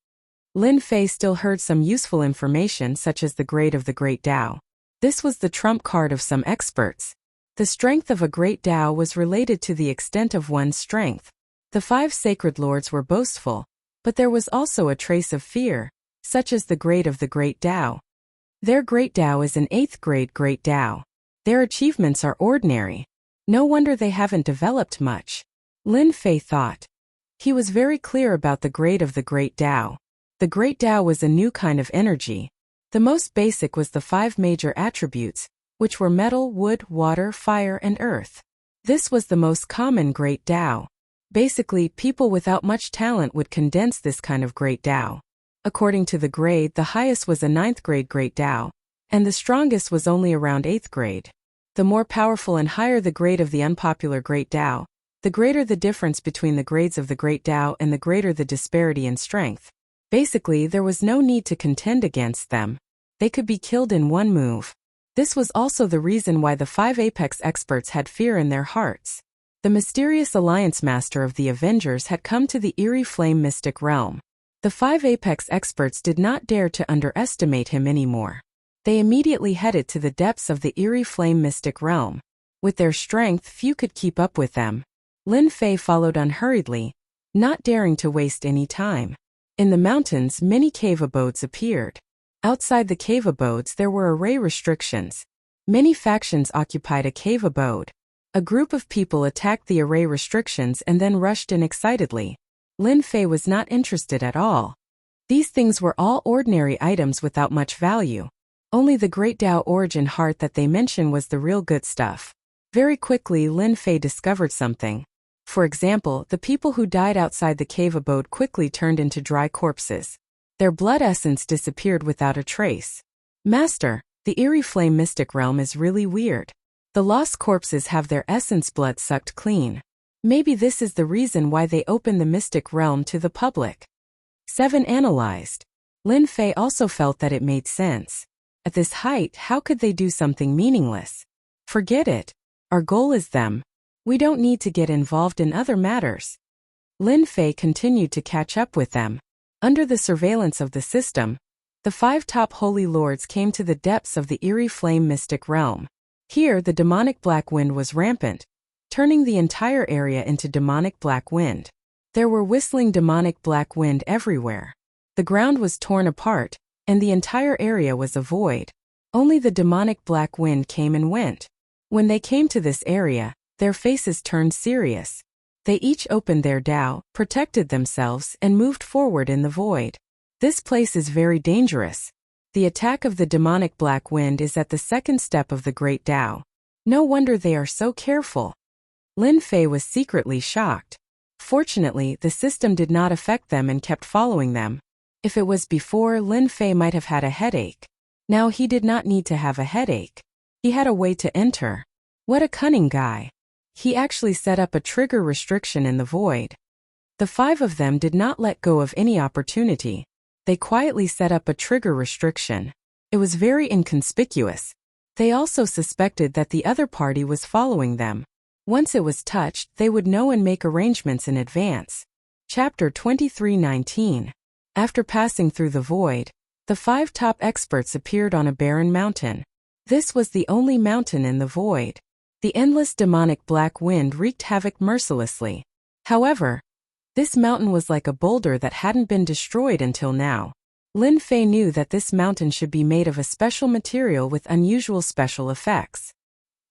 Lin Fei still heard some useful information such as the grade of the Great Tao. This was the trump card of some experts. The strength of a Great Tao was related to the extent of one's strength. The 5 sacred lords were boastful, but there was also a trace of fear, such as the grade of the Great Tao. Their Great Tao is an 8th grade Great Tao. Their achievements are ordinary. No wonder they haven't developed much. Lin Fei thought. He was very clear about the grade of the Great Tao. The Great Tao was a new kind of energy. The most basic was the 5 major attributes, which were metal, wood, water, fire, and earth. This was the most common Great Tao. Basically, people without much talent would condense this kind of Great Tao. According to the grade, the highest was a 9th grade Great Tao, and the strongest was only around 8th grade. The more powerful and higher the grade of the unpopular Great Tao, the greater the difference between the grades of the Great Tao and the greater the disparity in strength. Basically, there was no need to contend against them. They could be killed in one move. This was also the reason why the 5 apex experts had fear in their hearts. The mysterious Alliance Master of the Avengers had come to the eerie flame mystic realm. The 5 apex experts did not dare to underestimate him anymore. They immediately headed to the depths of the eerie flame mystic realm. With their strength, few could keep up with them. Lin Fei followed unhurriedly, not daring to waste any time. In the mountains, many cave abodes appeared. Outside the cave abodes there were array restrictions. Many factions occupied a cave abode. A group of people attacked the array restrictions and then rushed in excitedly. Lin Fei was not interested at all. These things were all ordinary items without much value. Only the Great Tao Origin Heart that they mentioned was the real good stuff. Very quickly Lin Fei discovered something. For example, the people who died outside the cave abode quickly turned into dry corpses. Their blood essence disappeared without a trace. Master, the eerie flame mystic realm is really weird. The lost corpses have their essence blood sucked clean. Maybe this is the reason why they open the mystic realm to the public. 7 analyzed. Lin Fei also felt that it made sense. At this height, how could they do something meaningless? Forget it. Our goal is them. We don't need to get involved in other matters. Lin Fei continued to catch up with them. Under the surveillance of the system, the 5 top holy lords came to the depths of the eerie flame mystic realm. Here the demonic black wind was rampant, turning the entire area into demonic black wind. There were whistling demonic black wind everywhere. The ground was torn apart, and the entire area was a void. Only the demonic black wind came and went. When they came to this area, their faces turned serious. They each opened their Tao, protected themselves, and moved forward in the void. This place is very dangerous. The attack of the demonic black wind is at the second step of the Great Tao. No wonder they are so careful. Lin Fei was secretly shocked. Fortunately, the system did not affect them and kept following them. If it was before, Lin Fei might have had a headache. Now he did not need to have a headache. He had a way to enter. What a cunning guy. He actually set up a trigger restriction in the void. The 5 of them did not let go of any opportunity. They quietly set up a trigger restriction. It was very inconspicuous. They also suspected that the other party was following them. Once it was touched, they would know and make arrangements in advance. Chapter 23:19. After passing through the void, the 5 top experts appeared on a barren mountain. This was the only mountain in the void. The endless demonic black wind wreaked havoc mercilessly. However, this mountain was like a boulder that hadn't been destroyed until now. Lin Fei knew that this mountain should be made of a special material with unusual special effects.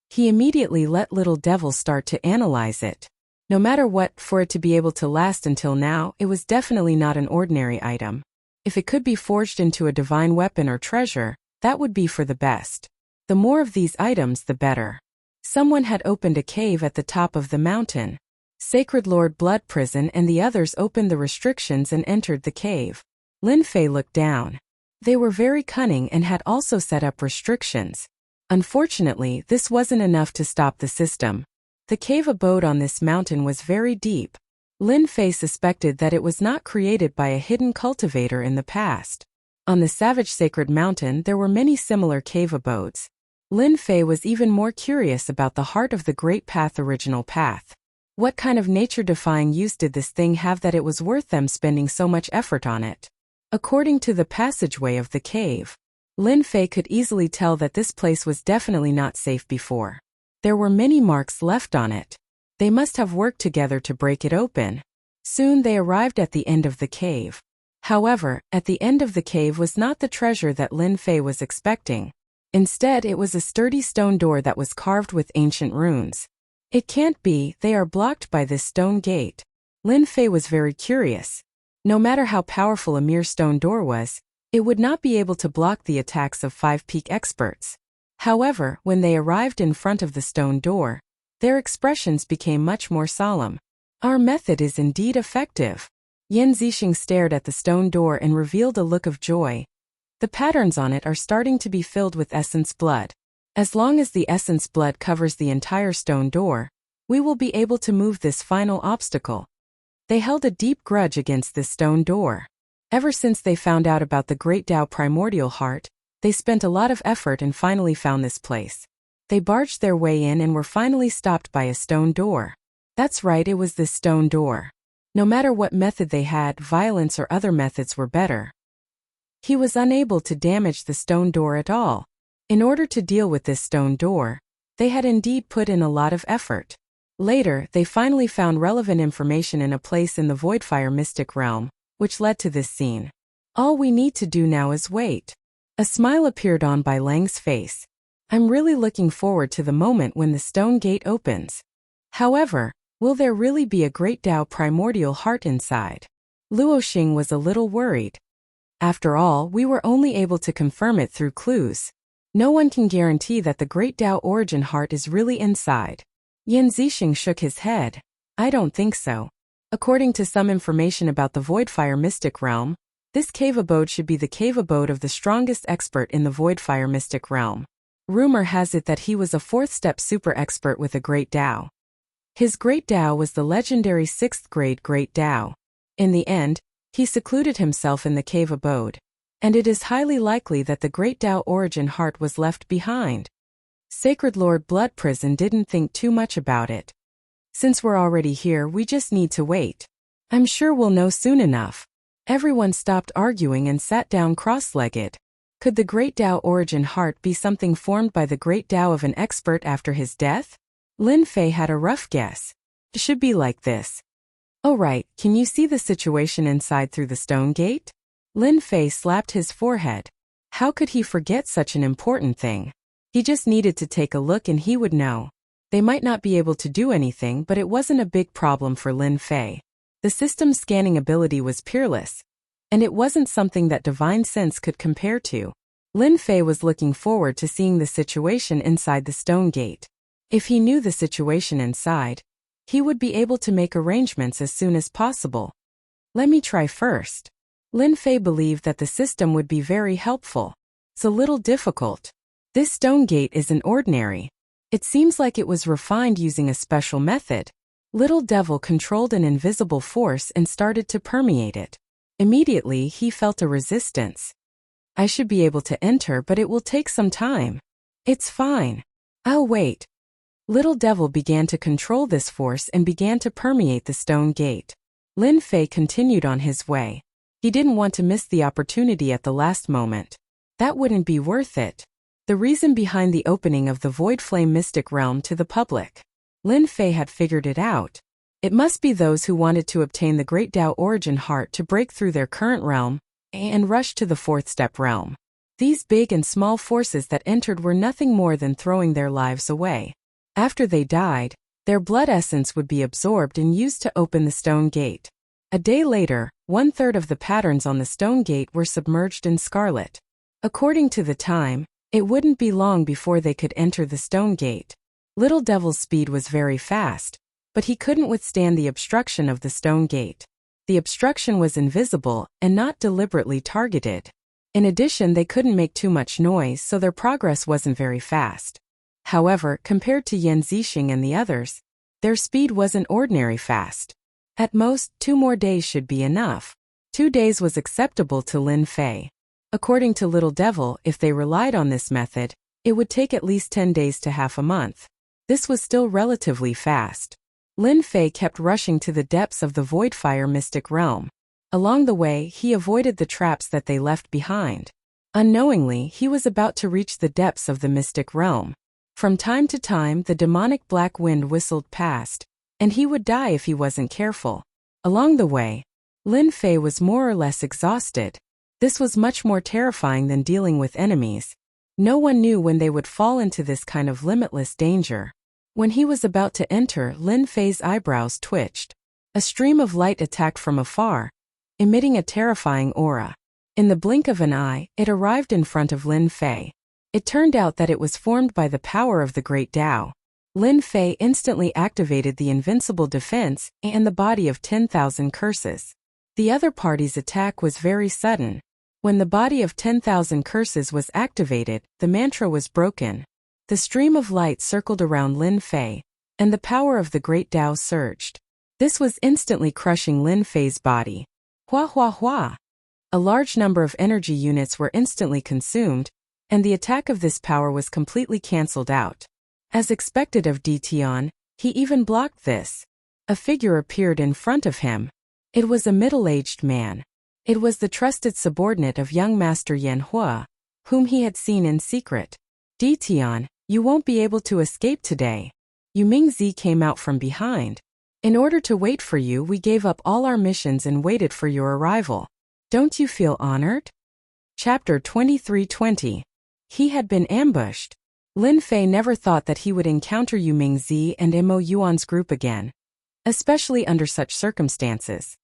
He immediately let Little Devil start to analyze it. No matter what, for it to be able to last until now, it was definitely not an ordinary item. If it could be forged into a divine weapon or treasure, that would be for the best. The more of these items, the better. Someone had opened a cave at the top of the mountain. Sacred Lord Blood Prison and the others opened the restrictions and entered the cave. Lin Fei looked down. They were very cunning and had also set up restrictions. Unfortunately, this wasn't enough to stop the system. The cave abode on this mountain was very deep. Lin Fei suspected that it was not created by a hidden cultivator in the past. On the Savage Sacred Mountain there were many similar cave abodes. Lin Fei was even more curious about the heart of the Great Path original path. What kind of nature-defying use did this thing have that it was worth them spending so much effort on it? According to the passageway of the cave, Lin Fei could easily tell that this place was definitely not safe before. There were many marks left on it. They must have worked together to break it open. Soon they arrived at the end of the cave. However, at the end of the cave was not the treasure that Lin Fei was expecting. Instead, it was a sturdy stone door that was carved with ancient runes. It can't be, they are blocked by this stone gate. Lin Fei was very curious. No matter how powerful a mere stone door was, it would not be able to block the attacks of 5 peak experts. However, when they arrived in front of the stone door, their expressions became much more solemn. Our method is indeed effective. Yan Zixing stared at the stone door and revealed a look of joy. The patterns on it are starting to be filled with essence blood. As long as the essence blood covers the entire stone door, we will be able to move this final obstacle. They held a deep grudge against this stone door. Ever since they found out about the Great Tao Primordial Heart, they spent a lot of effort and finally found this place. They barged their way in and were finally stopped by a stone door. That's right, it was this stone door. No matter what method they had, violence or other methods were better. He was unable to damage the stone door at all. In order to deal with this stone door, they had indeed put in a lot of effort. Later, they finally found relevant information in a place in the Voidfire mystic realm, which led to this scene. All we need to do now is wait. A smile appeared on Bai Lang's face. I'm really looking forward to the moment when the stone gate opens. However, will there really be a Great Tao Primordial Heart inside? Luo Xing was a little worried. After all, we were only able to confirm it through clues. No one can guarantee that the Great Tao Origin Heart is really inside. Yan Zixing shook his head. I don't think so. According to some information about the Voidfire mystic realm, This cave abode should be the cave abode of the strongest expert in the Voidfire mystic realm. Rumor has it that he was a fourth-step super expert with a Great Tao. His Great Tao was the legendary 6th grade Great Tao. In the end, he secluded himself in the cave abode. And it is highly likely that the Great Tao origin heart was left behind. Sacred Lord Blood Prison didn't think too much about it. Since we're already here, we just need to wait. I'm sure we'll know soon enough. Everyone stopped arguing and sat down cross-legged. Could the Great Tao origin heart be something formed by the Great Tao of an expert after his death? Lin Fei had a rough guess. It should be like this. Oh right, can you see the situation inside through the stone gate? Lin Fei slapped his forehead. How could he forget such an important thing? He just needed to take a look and he would know. They might not be able to do anything, but it wasn't a big problem for Lin Fei. The system's scanning ability was peerless, and it wasn't something that divine sense could compare to. Lin Fei was looking forward to seeing the situation inside the stone gate. If he knew the situation inside, he would be able to make arrangements as soon as possible. Let me try first. Lin Fei believed that the system would be very helpful. It's a little difficult. This stone gate isn't ordinary. It seems like it was refined using a special method. Little Devil controlled an invisible force and started to permeate it. Immediately, he felt a resistance. I should be able to enter, but it will take some time. It's fine. I'll wait. Little Devil began to control this force and began to permeate the stone gate. Lin Fei continued on his way. He didn't want to miss the opportunity at the last moment. That wouldn't be worth it. The reason behind the opening of the Void Flame mystic realm to the public. Lin Fei had figured it out. It must be those who wanted to obtain the Great Tao origin heart to break through their current realm and rush to the fourth step realm. These big and small forces that entered were nothing more than throwing their lives away. After they died, their blood essence would be absorbed and used to open the stone gate. A day later, 1/3 of the patterns on the stone gate were submerged in scarlet. According to the time, it wouldn't be long before they could enter the stone gate. Little Devil's speed was very fast, but he couldn't withstand the obstruction of the stone gate. The obstruction was invisible and not deliberately targeted. In addition, they couldn't make too much noise, so their progress wasn't very fast. However, compared to Yan Zixing and the others, their speed wasn't ordinary fast. At most, 2 more days should be enough. 2 days was acceptable to Lin Fei. According to Little Devil, if they relied on this method, it would take at least 10 days to half a month. This was still relatively fast. Lin Fei kept rushing to the depths of the Voidfire mystic realm. Along the way, he avoided the traps that they left behind. Unknowingly, he was about to reach the depths of the mystic realm. From time to time, the demonic black wind whistled past, and he would die if he wasn't careful. Along the way, Lin Fei was more or less exhausted. This was much more terrifying than dealing with enemies. No one knew when they would fall into this kind of limitless danger. When he was about to enter, Lin Fei's eyebrows twitched. A stream of light attacked from afar, emitting a terrifying aura. In the blink of an eye, it arrived in front of Lin Fei. It turned out that it was formed by the power of the Great Tao. Lin Fei instantly activated the invincible defense and the body of 10,000 curses. The other party's attack was very sudden. When the body of 10,000 curses was activated, the mantra was broken. The stream of light circled around Lin Fei, and the power of the Great Tao surged. This was instantly crushing Lin Fei's body. Hua hua hua! A large number of energy units were instantly consumed, and the attack of this power was completely cancelled out. As expected of Dition, he even blocked this. A figure appeared in front of him. It was a middle-aged man. It was the trusted subordinate of young Master Yanhua, whom he had seen in secret. Dition, you won't be able to escape today. Yu Mingzi came out from behind. In order to wait for you, we gave up all our missions and waited for your arrival. Don't you feel honored? Chapter 23:20. He had been ambushed. Lin Fei never thought that he would encounter Yu Mingzi and Mo Yuan's group again, especially under such circumstances.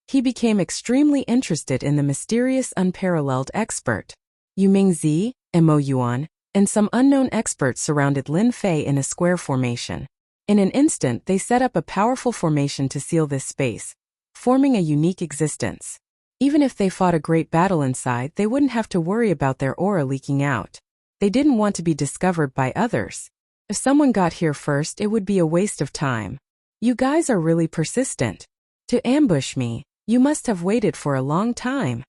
He became extremely interested in the mysterious unparalleled expert. Yu Mingzi, Mo Yuan, and some unknown experts surrounded Lin Fei in a square formation. In an instant, they set up a powerful formation to seal this space, forming a unique existence. Even if they fought a great battle inside, they wouldn't have to worry about their aura leaking out. They didn't want to be discovered by others. If someone got here first, it would be a waste of time. You guys are really persistent. To ambush me, you must have waited for a long time.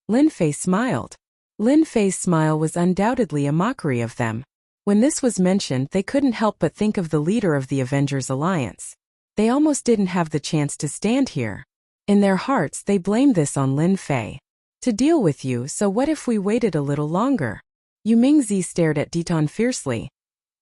Lin Fei smiled. Lin Fei's smile was undoubtedly a mockery of them. When this was mentioned, they couldn't help but think of the leader of the Avengers Alliance. They almost didn't have the chance to stand here. In their hearts, they blamed this on Lin Fei. To deal with you, so what if we waited a little longer? Yu Mingzi stared at Diton fiercely.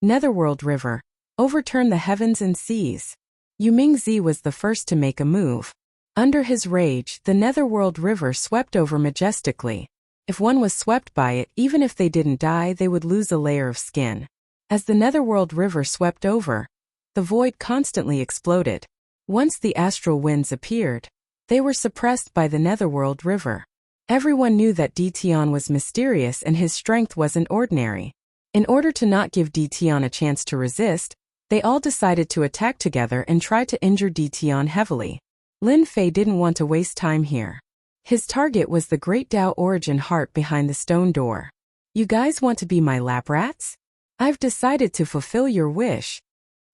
Netherworld River. Overturn the heavens and seas. Yu Mingzi was the first to make a move. Under his rage, the Netherworld River swept over majestically. If one was swept by it, even if they didn't die, they would lose a layer of skin. As the Netherworld River swept over, the void constantly exploded. Once the astral winds appeared, they were suppressed by the Netherworld River. Everyone knew that Dition was mysterious and his strength wasn't ordinary. In order to not give Dition a chance to resist, they all decided to attack together and try to injure Dition heavily. Lin Fei didn't want to waste time here. His target was the Great Tao Origin heart behind the stone door. You guys want to be my lab rats? I've decided to fulfill your wish.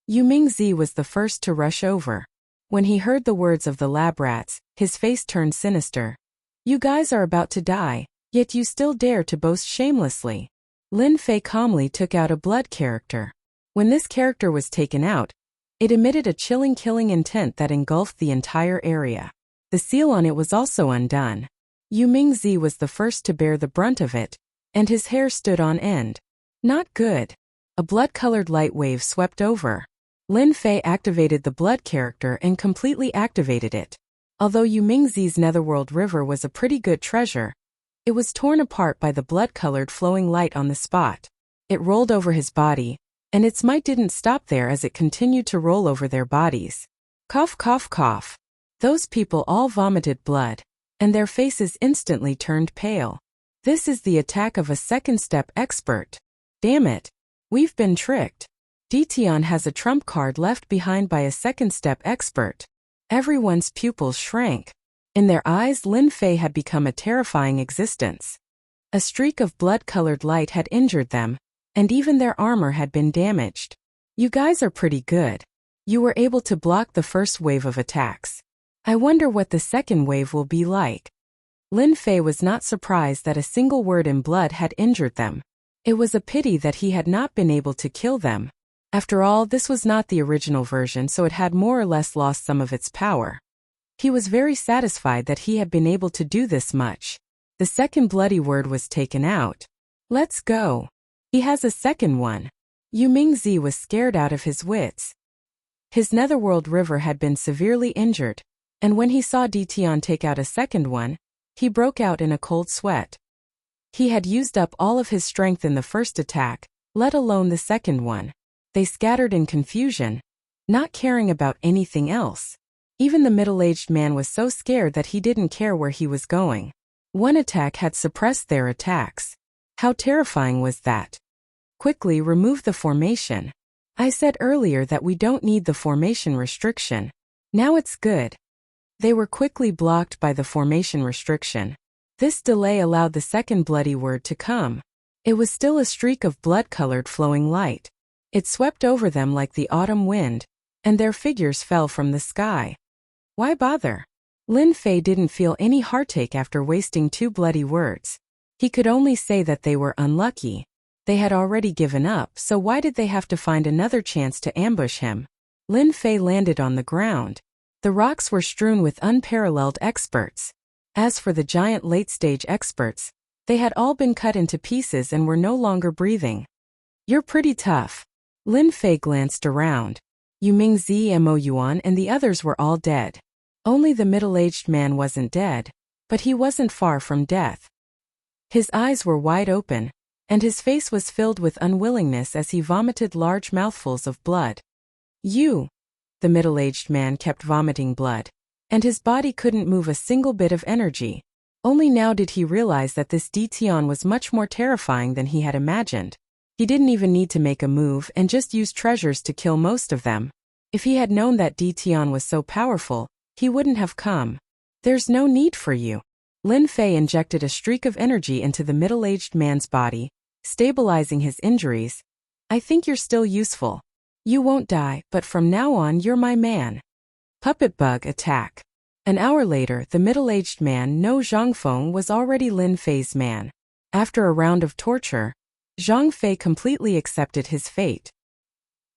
Yu Mingzi was the first to rush over. When he heard the words of the lab rats, his face turned sinister. You guys are about to die, yet you still dare to boast shamelessly. Lin Fei calmly took out a blood character. When this character was taken out, it emitted a chilling killing intent that engulfed the entire area. The seal on it was also undone. Yu Mingzi was the first to bear the brunt of it, and his hair stood on end. Not good. A blood-colored light wave swept over. Lin Fei activated the blood character and completely activated it. Although Yu Mingzi's Netherworld River was a pretty good treasure, it was torn apart by the blood-colored flowing light on the spot. It rolled over his body, and its might didn't stop there as it continued to roll over their bodies. Cough, cough, cough. Those people all vomited blood, and their faces instantly turned pale. This is the attack of a second-step expert. Damn it. We've been tricked. Dition has a trump card left behind by a second-step expert. Everyone's pupils shrank. In their eyes, Lin Fei had become a terrifying existence. A streak of blood-colored light had injured them, and even their armor had been damaged. You guys are pretty good. You were able to block the first wave of attacks. I wonder what the second wave will be like. Lin Fei was not surprised that a single word in blood had injured them. It was a pity that he had not been able to kill them. After all, this was not the original version, so it had more or less lost some of its power. He was very satisfied that he had been able to do this much. The second bloody word was taken out. Let's go. He has a second one. Yu Mingzi was scared out of his wits. His Netherworld River had been severely injured, and when he saw Dition take out a second one, he broke out in a cold sweat. He had used up all of his strength in the first attack, let alone the second one. They scattered in confusion, not caring about anything else. Even the middle-aged man was so scared that he didn't care where he was going. One attack had suppressed their attacks. How terrifying was that? Quickly remove the formation. I said earlier that we don't need the formation restriction. Now it's good. They were quickly blocked by the formation restriction. This delay allowed the second bloody word to come. It was still a streak of blood-colored flowing light. It swept over them like the autumn wind, and their figures fell from the sky. Why bother? Lin Fei didn't feel any heartache after wasting 2 bloody words. He could only say that they were unlucky. They had already given up, so why did they have to find another chance to ambush him? Lin Fei landed on the ground. The rocks were strewn with unparalleled experts. As for the giant late-stage experts, they had all been cut into pieces and were no longer breathing. You're pretty tough. Lin Fei glanced around. Yu Mingzi, Mo Yuan, and the others were all dead. Only the middle-aged man wasn't dead, but he wasn't far from death. His eyes were wide open, and his face was filled with unwillingness as he vomited large mouthfuls of blood. You! The middle-aged man kept vomiting blood, and his body couldn't move a single bit of energy. Only now did he realize that this Dition was much more terrifying than he had imagined. He didn't even need to make a move and just use treasures to kill most of them. If he had known that Dition was so powerful, he wouldn't have come. There's no need for you. Lin Fei injected a streak of energy into the middle-aged man's body, stabilizing his injuries. I think you're still useful. You won't die, but from now on you're my man. Puppet bug attack. An hour later, the middle-aged man No Zhangfeng was already Lin Fei's man. After a round of torture, Zhang Fei completely accepted his fate.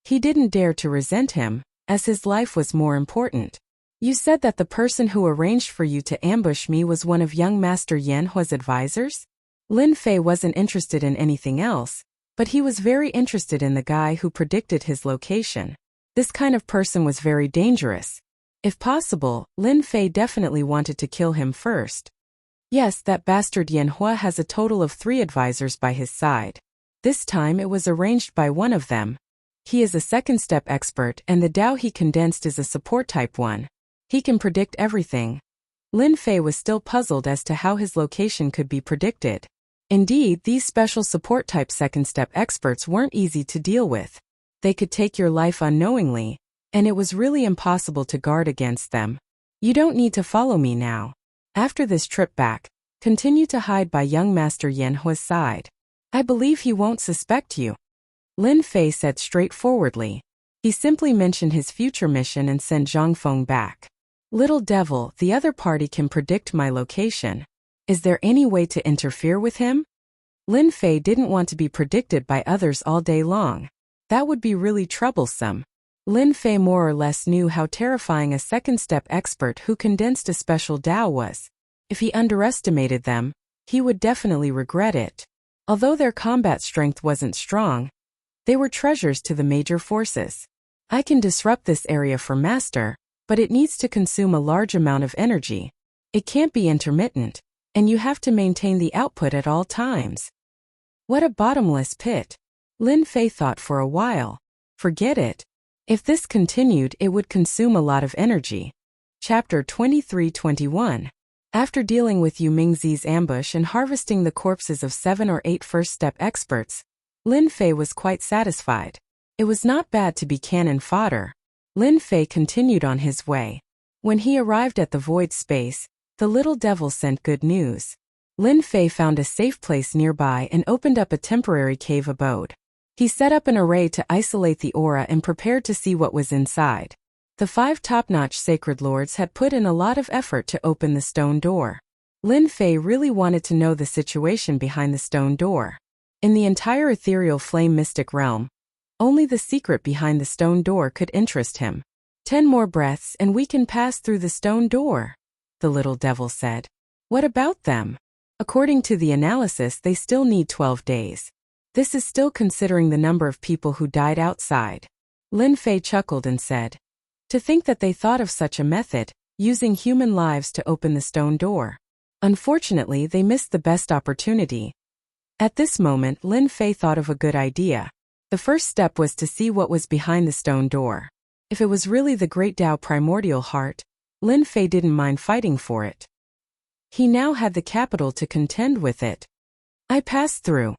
He didn't dare to resent him, as his life was more important. You said that the person who arranged for you to ambush me was one of young Master Yan Hua's advisors? Lin Fei wasn't interested in anything else, but he was very interested in the guy who predicted his location. This kind of person was very dangerous. If possible, Lin Fei definitely wanted to kill him first. Yes, that bastard Yan Hua has a total of 3 advisors by his side. This time it was arranged by one of them. He is a second-step expert and the Dao he condensed is a support type 1. He can predict everything. Lin Fei was still puzzled as to how his location could be predicted. Indeed, these special support type second-step experts weren't easy to deal with. They could take your life unknowingly, and it was really impossible to guard against them. You don't need to follow me now. After this trip back, continue to hide by young Master Yan Hua's side. I believe he won't suspect you. Lin Fei said straightforwardly. He simply mentioned his future mission and sent Zhang Feng back. Little devil, the other party can predict my location. Is there any way to interfere with him? Lin Fei didn't want to be predicted by others all day long. That would be really troublesome. Lin Fei more or less knew how terrifying a second-step expert who condensed a special Dao was. If he underestimated them, he would definitely regret it. Although their combat strength wasn't strong, they were treasures to the major forces. I can disrupt this area for Master, but it needs to consume a large amount of energy. It can't be intermittent, and you have to maintain the output at all times. What a bottomless pit. Lin Fei thought for a while. Forget it. If this continued, it would consume a lot of energy. Chapter 23-21. After dealing with Yu Mingzi's ambush and harvesting the corpses of 7 or 8 first-step experts, Lin Fei was quite satisfied. It was not bad to be cannon fodder. Lin Fei continued on his way. When he arrived at the void space, the little devil sent good news. Lin Fei found a safe place nearby and opened up a temporary cave abode. He set up an array to isolate the aura and prepared to see what was inside. The 5 top-notch sacred lords had put in a lot of effort to open the stone door. Lin Fei really wanted to know the situation behind the stone door. In the entire ethereal flame mystic realm, only the secret behind the stone door could interest him. 10 more breaths and we can pass through the stone door, the little devil said. What about them? According to the analysis, they still need 12 days. This is still considering the number of people who died outside. Lin Fei chuckled and said, to think that they thought of such a method, using human lives to open the stone door. Unfortunately, they missed the best opportunity. At this moment, Lin Fei thought of a good idea. The first step was to see what was behind the stone door. If it was really the Great Tao Primordial Heart, Lin Fei didn't mind fighting for it. He now had the capital to contend with it. I passed through.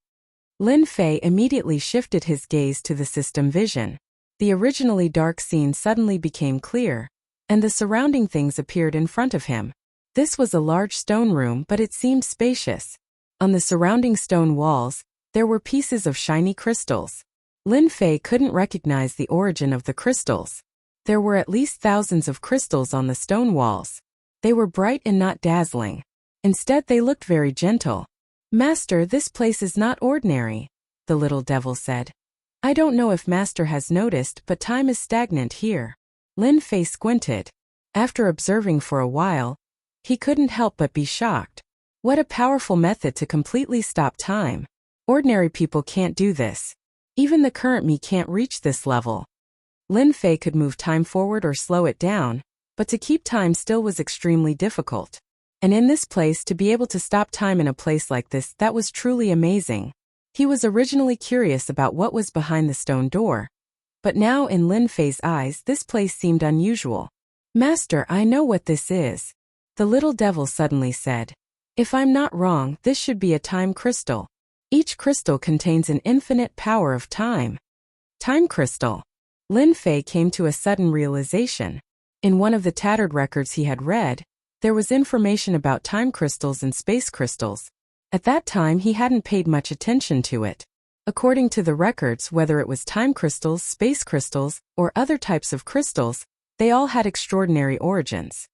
Lin Fei immediately shifted his gaze to the system vision. The originally dark scene suddenly became clear, and the surrounding things appeared in front of him. This was a large stone room, but it seemed spacious. On the surrounding stone walls, there were pieces of shiny crystals. Lin Fei couldn't recognize the origin of the crystals. There were at least thousands of crystals on the stone walls. They were bright and not dazzling. Instead, they looked very gentle. Master, this place is not ordinary, the little devil said. I don't know if Master has noticed, but time is stagnant here. Lin Fei squinted. After observing for a while, he couldn't help but be shocked. What a powerful method to completely stop time. Ordinary people can't do this. Even the current me can't reach this level. Lin Fei could move time forward or slow it down, but to keep time still was extremely difficult. And in this place, to be able to stop time in a place like this, that was truly amazing. He was originally curious about what was behind the stone door, but now in Lin Fei's eyes this place seemed unusual. Master, I know what this is, the little devil suddenly said. If I'm not wrong, this should be a time crystal. Each crystal contains an infinite power of time. Time crystal. Lin Fei came to a sudden realization. In one of the tattered records he had read, There was information about time crystals and space crystals. At that time he hadn't paid much attention to it. According to the records, whether it was time crystals, space crystals, or other types of crystals, they all had extraordinary origins.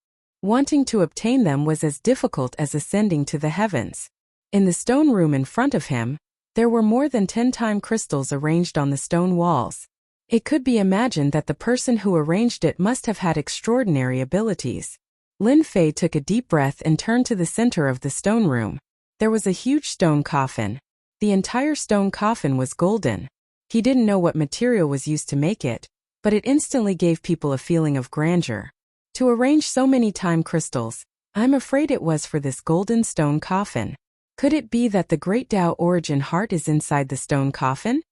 Wanting to obtain them was as difficult as ascending to the heavens. In the stone room in front of him, there were more than 10 time crystals arranged on the stone walls. It could be imagined that the person who arranged it must have had extraordinary abilities. Lin Fei took a deep breath and turned to the center of the stone room. There was a huge stone coffin. The entire stone coffin was golden. He didn't know what material was used to make it, but it instantly gave people a feeling of grandeur. To arrange so many time crystals, I'm afraid it was for this golden stone coffin. Could it be that the great Tao origin heart is inside the stone coffin?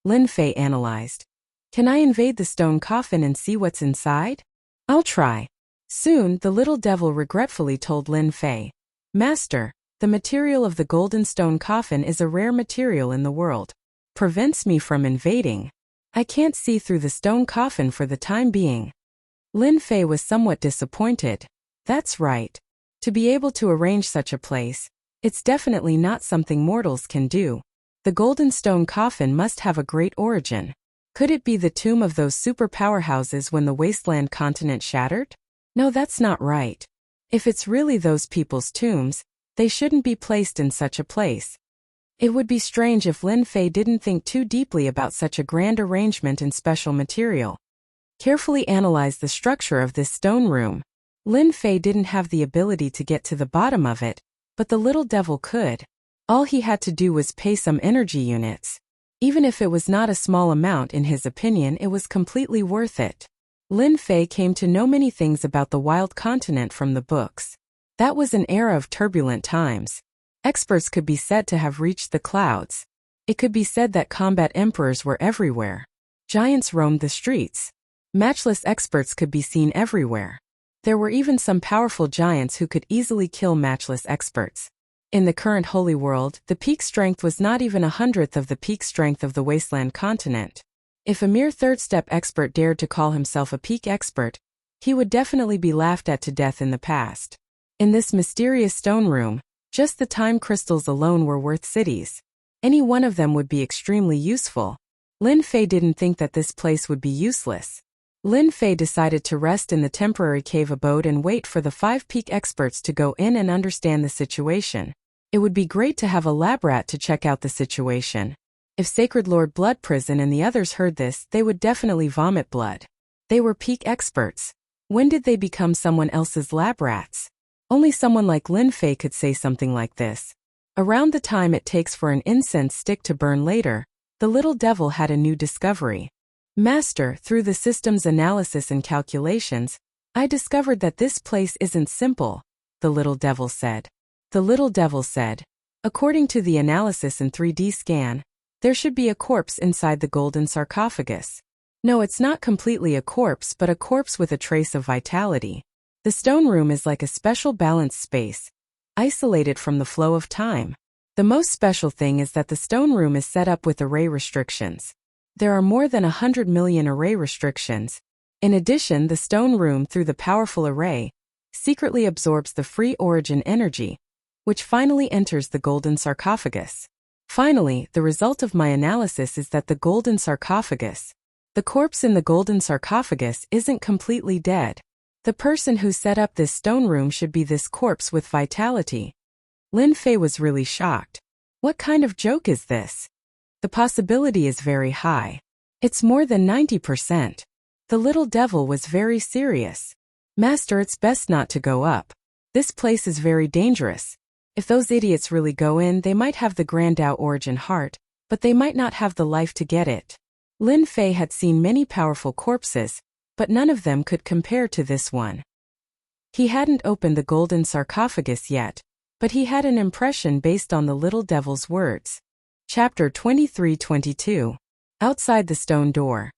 Lin Fei analyzed. Can I invade the stone coffin and see what's inside? I'll try. Soon, the little devil regretfully told Lin Fei, Master, the material of the golden stone coffin is a rare material in the world. Prevents me from invading. I can't see through the stone coffin for the time being. Lin Fei was somewhat disappointed. That's right. To be able to arrange such a place, it's definitely not something mortals can do. The golden stone coffin must have a great origin. Could it be the tomb of those super powerhouses when the wasteland continent shattered? No, that's not right. If it's really those people's tombs, they shouldn't be placed in such a place. It would be strange if Lin Fei didn't think too deeply about such a grand arrangement and special material. Carefully analyze the structure of this stone room. Lin Fei didn't have the ability to get to the bottom of it, but the little devil could. All he had to do was pay some energy units. Even if it was not a small amount, in his opinion, it was completely worth it. Lin Fei came to know many things about the wild continent from the books. That was an era of turbulent times. Experts could be said to have reached the clouds. It could be said that combat emperors were everywhere. Giants roamed the streets. Matchless experts could be seen everywhere. There were even some powerful giants who could easily kill matchless experts. In the current holy world, the peak strength was not even 1/100th of the peak strength of the wasteland continent. If a mere third-step expert dared to call himself a peak expert, he would definitely be laughed at to death in the past. In this mysterious stone room, just the time crystals alone were worth cities. Any one of them would be extremely useful. Lin Fei didn't think that this place would be useless. Lin Fei decided to rest in the temporary cave abode and wait for the 5 peak experts to go in and understand the situation. It would be great to have a lab rat to check out the situation. If Sacred Lord Blood Prison and the others heard this, they would definitely vomit blood. They were peak experts. When did they become someone else's lab rats? Only someone like Lin Fei could say something like this. Around the time it takes for an incense stick to burn later, the little devil had a new discovery. Master, through the system's analysis and calculations, I discovered that this place isn't simple, the little devil said. The little devil said, according to the analysis and 3D scan, there should be a corpse inside the golden sarcophagus. No, it's not completely a corpse, but a corpse with a trace of vitality. The stone room is like a special balanced space, isolated from the flow of time. The most special thing is that the stone room is set up with array restrictions. There are more than 100 million array restrictions. In addition, the stone room, through the powerful array, secretly absorbs the free origin energy, which finally enters the golden sarcophagus. Finally, the result of my analysis is that the golden sarcophagus, the corpse in the golden sarcophagus, isn't completely dead. The person who set up this stone room should be this corpse with vitality. Lin Fei was really shocked. What kind of joke is this? The possibility is very high. It's more than 90%. The little devil was very serious. Master, it's best not to go up. This place is very dangerous. If those idiots really go in, they might have the Grand Tao origin heart, but they might not have the life to get it. Lin Fei had seen many powerful corpses, but none of them could compare to this one. He hadn't opened the golden sarcophagus yet, but he had an impression based on the little devil's words. Chapter 23-22. Outside the stone door.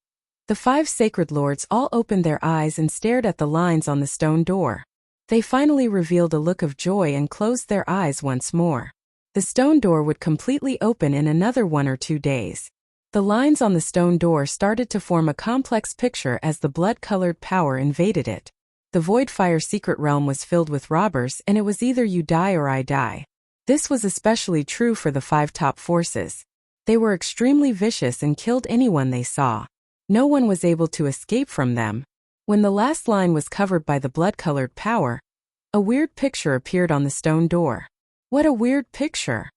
The 5 sacred lords all opened their eyes and stared at the lines on the stone door. They finally revealed a look of joy and closed their eyes once more. The stone door would completely open in another 1 or 2 days. The lines on the stone door started to form a complex picture as the blood-colored power invaded it. The Voidfire secret realm was filled with robbers, and it was either you die or I die. This was especially true for the 5 top forces. They were extremely vicious and killed anyone they saw. No one was able to escape from them. When the last line was covered by the blood-colored power, a weird picture appeared on the stone door. What a weird picture!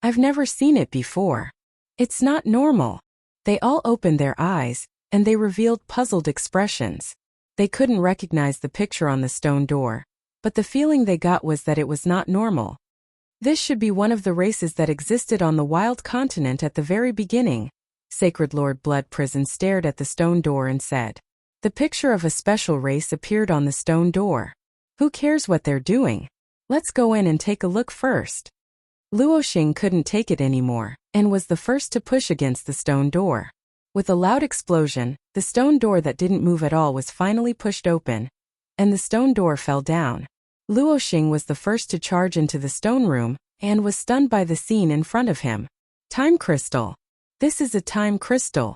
I've never seen it before. It's not normal. They all opened their eyes, and they revealed puzzled expressions. They couldn't recognize the picture on the stone door, but the feeling they got was that it was not normal. This should be one of the races that existed on the wild continent at the very beginning. Sacred Lord Blood Prison stared at the stone door and said, "The picture of a special race appeared on the stone door. Who cares what they're doing? Let's go in and take a look first." Luoxing couldn't take it anymore, and was the first to push against the stone door. With a loud explosion, the stone door that didn't move at all was finally pushed open, and the stone door fell down. Luoxing was the first to charge into the stone room, and was stunned by the scene in front of him. Time crystal! This is a time crystal!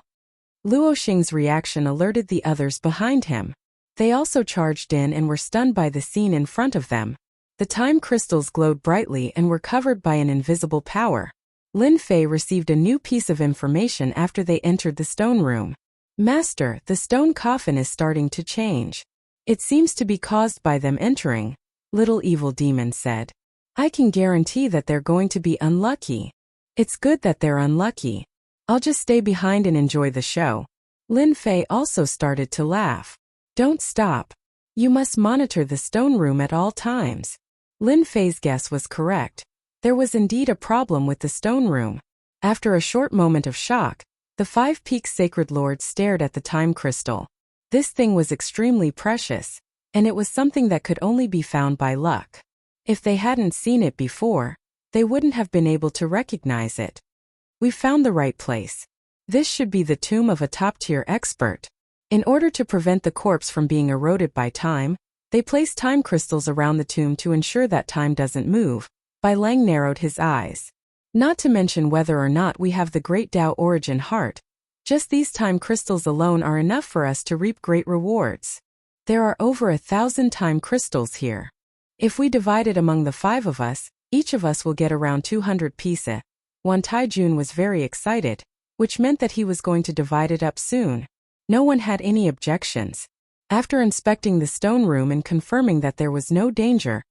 Luoxing's reaction alerted the others behind him. They also charged in and were stunned by the scene in front of them. The time crystals glowed brightly and were covered by an invisible power. Lin Fei received a new piece of information after they entered the stone room. "Master, the stone coffin is starting to change. It seems to be caused by them entering," Little Evil Demon said. "I can guarantee that they're going to be unlucky." "It's good that they're unlucky. I'll just stay behind and enjoy the show." Lin Fei also started to laugh. "Don't stop. You must monitor the stone room at all times." Lin Fei's guess was correct. There was indeed a problem with the stone room. After a short moment of shock, the 5 Peaks Sacred Lords stared at the time crystal. This thing was extremely precious, and it was something that could only be found by luck. If they hadn't seen it before, they wouldn't have been able to recognize it. "We found the right place. This should be the tomb of a top-tier expert." In order to prevent the corpse from being eroded by time, they placed time crystals around the tomb to ensure that time doesn't move. Bai Lang narrowed his eyes. "Not to mention whether or not we have the Great Tao Origin Heart. Just these time crystals alone are enough for us to reap great rewards. There are over 1,000 time crystals here. If we divide it among the 5 of us, each of us will get around 200 pieces." Wan Taijun was very excited, which meant that he was going to divide it up soon. No one had any objections. After inspecting the stone room and confirming that there was no danger,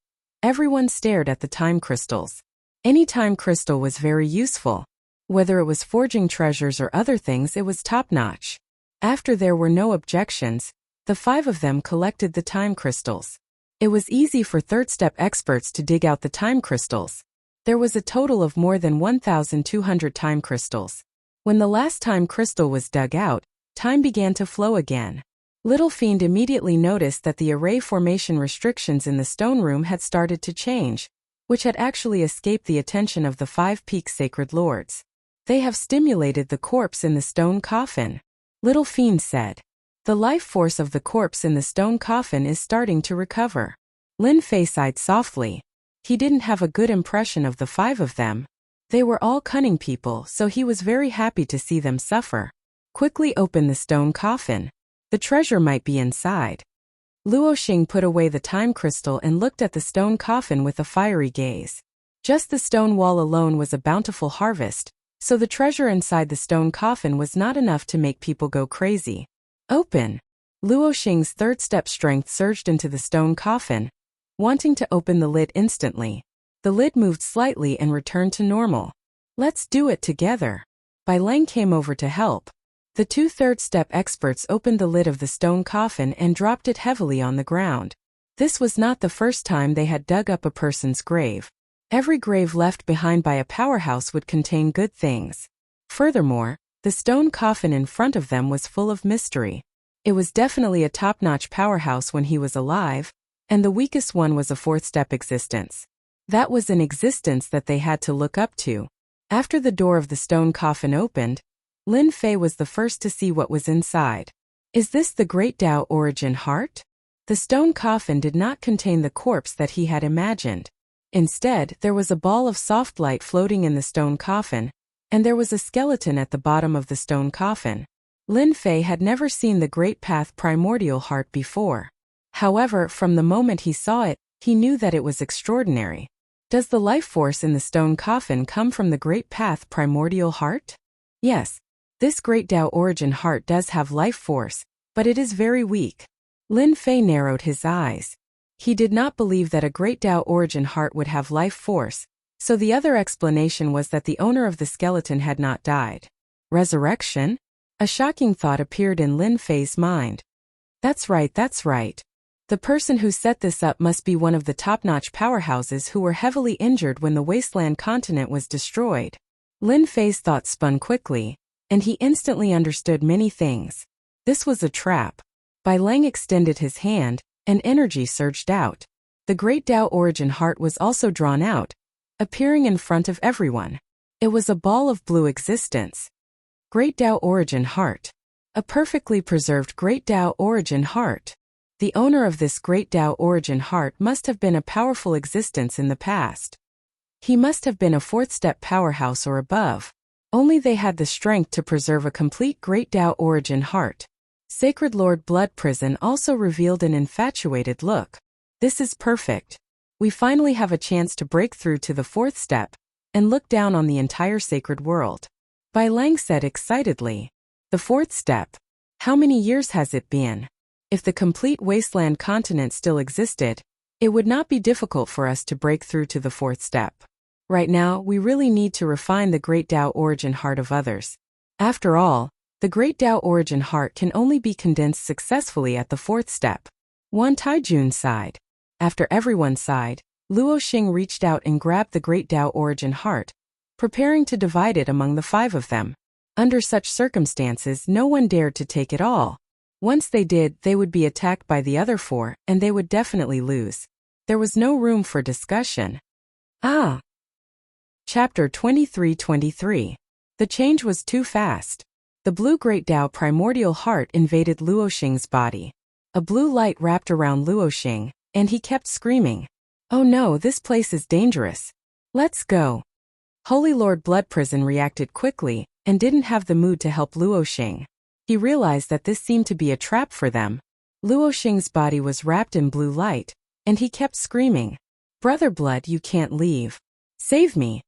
everyone stared at the time crystals. Any time crystal was very useful. Whether it was forging treasures or other things, it was top-notch. After there were no objections, the 5 of them collected the time crystals. It was easy for third-step experts to dig out the time crystals. There was a total of more than 1,200 time crystals. When the last time crystal was dug out, time began to flow again. Little Fiend immediately noticed that the array formation restrictions in the stone room had started to change, which had actually escaped the attention of the 5 Peaks Sacred Lords. "They have stimulated the corpse in the stone coffin," Little Fiend said. "The life force of the corpse in the stone coffin is starting to recover." Lin Fei sighed softly. He didn't have a good impression of the 5 of them. They were all cunning people, so he was very happy to see them suffer. "Quickly open the stone coffin. The treasure might be inside." Luoxing put away the time crystal and looked at the stone coffin with a fiery gaze. Just the stone wall alone was a bountiful harvest, so the treasure inside the stone coffin was not enough to make people go crazy. "Open!" Luoxing's third-step strength surged into the stone coffin, wanting to open the lid instantly. The lid moved slightly and returned to normal. "Let's do it together." Bai Lang came over to help. The 2 third-step experts opened the lid of the stone coffin and dropped it heavily on the ground. This was not the first time they had dug up a person's grave. Every grave left behind by a powerhouse would contain good things. Furthermore, the stone coffin in front of them was full of mystery. It was definitely a top-notch powerhouse when he was alive, and the weakest one was a 4th-step existence. That was an existence that they had to look up to. After the door of the stone coffin opened, Lin Fei was the first to see what was inside. "Is this the Great Tao Origin Heart?" The stone coffin did not contain the corpse that he had imagined. Instead, there was a ball of soft light floating in the stone coffin, and there was a skeleton at the bottom of the stone coffin. Lin Fei had never seen the Great Path Primordial Heart before. However, from the moment he saw it, he knew that it was extraordinary. Does the life force in the stone coffin come from the Great Path primordial heart? Yes, this Great Tao origin heart does have life force, but it is very weak. Lin Fei narrowed his eyes. He did not believe that a Great Tao origin heart would have life force, so the other explanation was that the owner of the skeleton had not died. Resurrection? A shocking thought appeared in Lin Fei's mind. That's right. The person who set this up must be one of the top-notch powerhouses who were heavily injured when the wasteland continent was destroyed. Lin Fei's thoughts spun quickly, and he instantly understood many things. This was a trap. Bai Lang extended his hand, and energy surged out. The Great Tao origin heart was also drawn out, appearing in front of everyone. It was a ball of blue existence. Great Tao origin heart. A perfectly preserved Great Tao origin heart. The owner of this Great Tao origin heart must have been a powerful existence in the past. He must have been a fourth-step powerhouse or above. Only they had the strength to preserve a complete Great Tao origin heart. Sacred Lord Blood Prison also revealed an infatuated look. This is perfect. We finally have a chance to break through to the fourth step and look down on the entire sacred world. Bai Lang said excitedly. The fourth step? How many years has it been? If the complete wasteland continent still existed, it would not be difficult for us to break through to the fourth step. Right now, we really need to refine the Great Tao origin heart of others. After all, the Great Tao origin heart can only be condensed successfully at the fourth step. Wan Taijun sighed. After everyone sighed, Luo Xing reached out and grabbed the Great Tao origin heart, preparing to divide it among the 5 of them. Under such circumstances, no one dared to take it all. Once they did, they would be attacked by the other 4, and they would definitely lose. There was no room for discussion. Chapter 23-23. The change was too fast. The blue Great Tao primordial heart invaded Luo Xing's body. A blue light wrapped around Luo Xing, and he kept screaming. Oh no, this place is dangerous. Let's go. Holy Lord Blood Prison reacted quickly, and didn't have the mood to help Luo Xing. He realized that this seemed to be a trap for them. Luo Xing's body was wrapped in blue light, and he kept screaming. Brother Blood, you can't leave. Save me.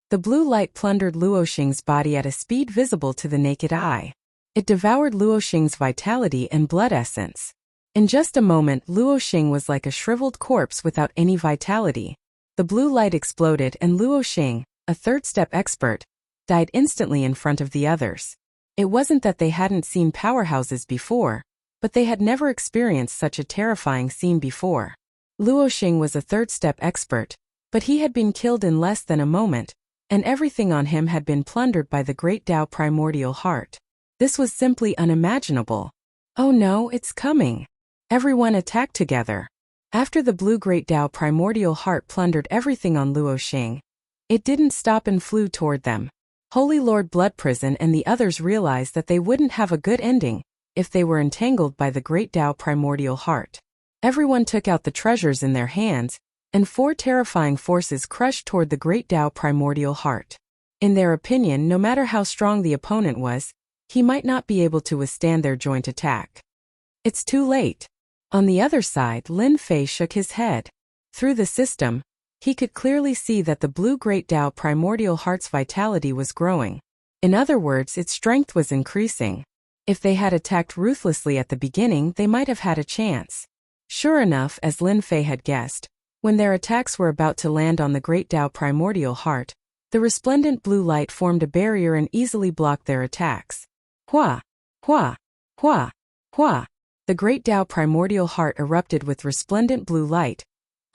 The blue light plundered Luo Xing's body at a speed visible to the naked eye. It devoured Luo Xing's vitality and blood essence. In just a moment, Luo Xing was like a shriveled corpse without any vitality. The blue light exploded and Luo Xing, a third-step expert, died instantly in front of the others. It wasn't that they hadn't seen powerhouses before, but they had never experienced such a terrifying scene before. Luo Xing was a third-step expert, but he had been killed in less than a moment, and everything on him had been plundered by the Great Tao primordial heart. This was simply unimaginable. Oh no, it's coming. Everyone attacked together. After the blue Great Tao primordial heart plundered everything on Luo Xing, it didn't stop and flew toward them. Holy Lord Blood Prison and the others realized that they wouldn't have a good ending if they were entangled by the Great Tao primordial heart. Everyone took out the treasures in their hands, and 4 terrifying forces crushed toward the Great Tao primordial heart. In their opinion, no matter how strong the opponent was, he might not be able to withstand their joint attack. It's too late. On the other side, Lin Fei shook his head. Through the system, he could clearly see that the blue Great Tao primordial heart's vitality was growing. In other words, its strength was increasing. If they had attacked ruthlessly at the beginning, they might have had a chance. Sure enough, as Lin Fei had guessed, when their attacks were about to land on the Great Tao primordial heart, the resplendent blue light formed a barrier and easily blocked their attacks. Hua! Hua! Hua! Hua! The Great Tao primordial heart erupted with resplendent blue light,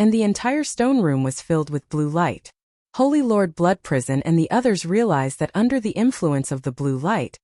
and the entire stone room was filled with blue light. Holy Lord Blood Prison and the others realized that under the influence of the blue light,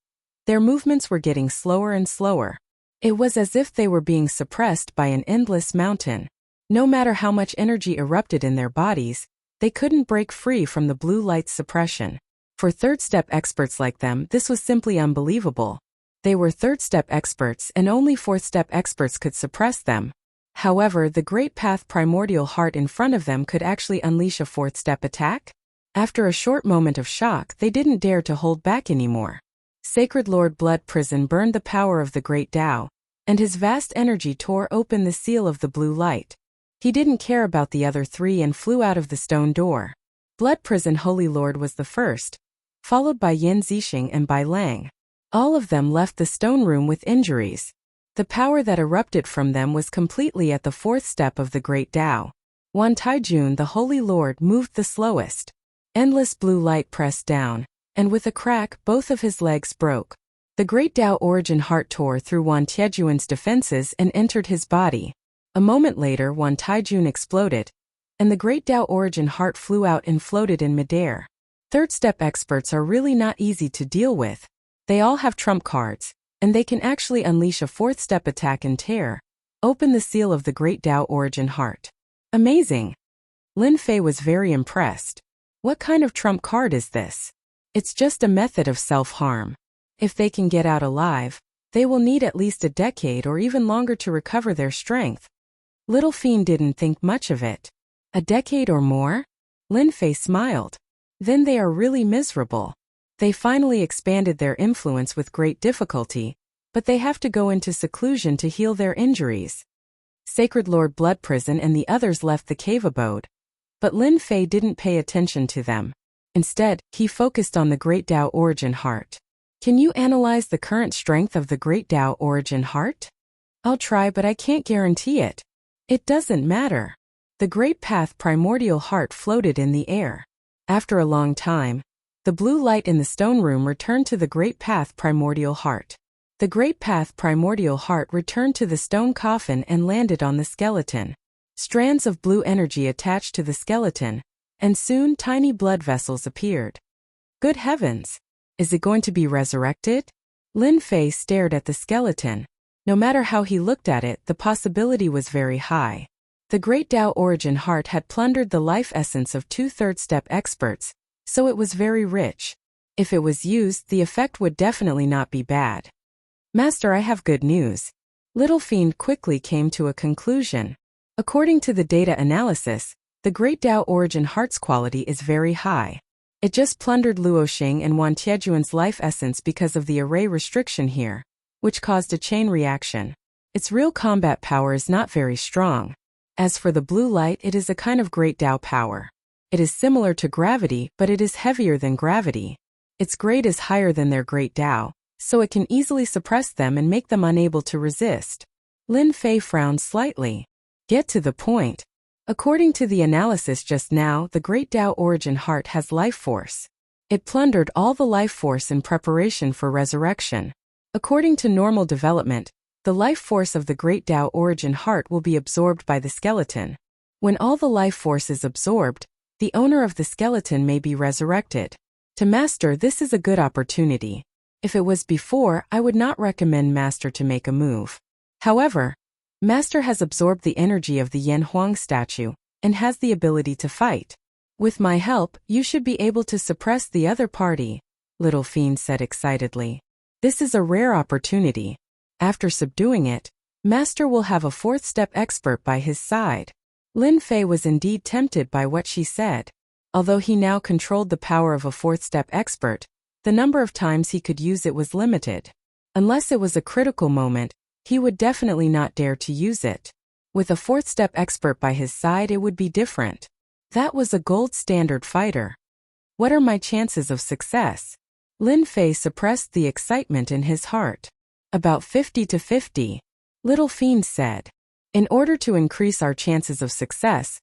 their movements were getting slower and slower. It was as if they were being suppressed by an endless mountain. No matter how much energy erupted in their bodies, they couldn't break free from the blue light's suppression. For third-step experts like them, this was simply unbelievable. They were third-step experts and only fourth-step experts could suppress them. However, the Great Path primordial heart in front of them could actually unleash a fourth-step attack? After a short moment of shock, they didn't dare to hold back anymore. Sacred Lord Blood Prison burned the power of the Great Tao, and his vast energy tore open the seal of the blue light. He didn't care about the other three and flew out of the stone door. Blood Prison Holy Lord was the first, followed by Yin Zixing and Bai Lang. All of them left the stone room with injuries. The power that erupted from them was completely at the fourth step of the Great Tao. Wan Taijun, the Holy Lord, moved the slowest. Endless blue light pressed down, and with a crack, both of his legs broke. The Great Tao Origin Heart tore through Wan Taijun's defenses and entered his body. A moment later, Wan Taijun exploded, and the Great Tao Origin Heart flew out and floated in midair. Third step experts are really not easy to deal with. They all have trump cards, and they can actually unleash a fourth step attack and tear open the seal of the Great Tao Origin Heart. Amazing! Lin Fei was very impressed. What kind of trump card is this? It's just a method of self-harm. If they can get out alive, they will need at least a decade or even longer to recover their strength. Little Fiend didn't think much of it. A decade or more? Lin Fei smiled. Then they are really miserable. They finally expanded their influence with great difficulty, but they have to go into seclusion to heal their injuries. Sacred Lord Blood Prison and the others left the cave abode. But Lin Fei didn't pay attention to them. Instead, he focused on the Great Tao Origin Heart. Can you analyze the current strength of the Great Tao Origin Heart? I'll try, but I can't guarantee it. It doesn't matter. The Great Path Primordial Heart floated in the air. After a long time, the blue light in the stone room returned to the Great Path Primordial Heart. The Great Path Primordial Heart returned to the stone coffin and landed on the skeleton. Strands of blue energy attached to the skeleton, and soon tiny blood vessels appeared. Good heavens! Is it going to be resurrected? Lin Fei stared at the skeleton. No matter how he looked at it, the possibility was very high. The Great Tao Origin Heart had plundered the life essence of 2 third-step experts, so it was very rich. If it was used, the effect would definitely not be bad. Master, I have good news. Little Fiend quickly came to a conclusion. According to the data analysis, the Great Tao Origin Heart's quality is very high. It just plundered Luoxing and Wan Tiejuan's life essence because of the array restriction here, which caused a chain reaction. Its real combat power is not very strong. As for the blue light, it is a kind of Great Tao power. It is similar to gravity, but it is heavier than gravity. Its grade is higher than their Great Tao, so it can easily suppress them and make them unable to resist. Lin Fei frowned slightly. Get to the point. According to the analysis just now, the Great Tao Origin Heart has life force. It plundered all the life force in preparation for resurrection. According to normal development, the life force of the Great Tao Origin Heart will be absorbed by the skeleton. When all the life force is absorbed, the owner of the skeleton may be resurrected. To Master, this is a good opportunity. If it was before, I would not recommend Master to make a move. However, Master has absorbed the energy of the Yan Huang statue and has the ability to fight. With my help, you should be able to suppress the other party, Little Fiend said excitedly. This is a rare opportunity. After subduing it, Master will have a fourth-step expert by his side. Lin Fei was indeed tempted by what she said. Although he now controlled the power of a fourth-step expert, the number of times he could use it was limited. Unless it was a critical moment, he would definitely not dare to use it. With a fourth-step expert by his side, it would be different. That was a gold standard fighter. What are my chances of success? Lin Fei suppressed the excitement in his heart. About 50 to 50. Little Fiend said. In order to increase our chances of success,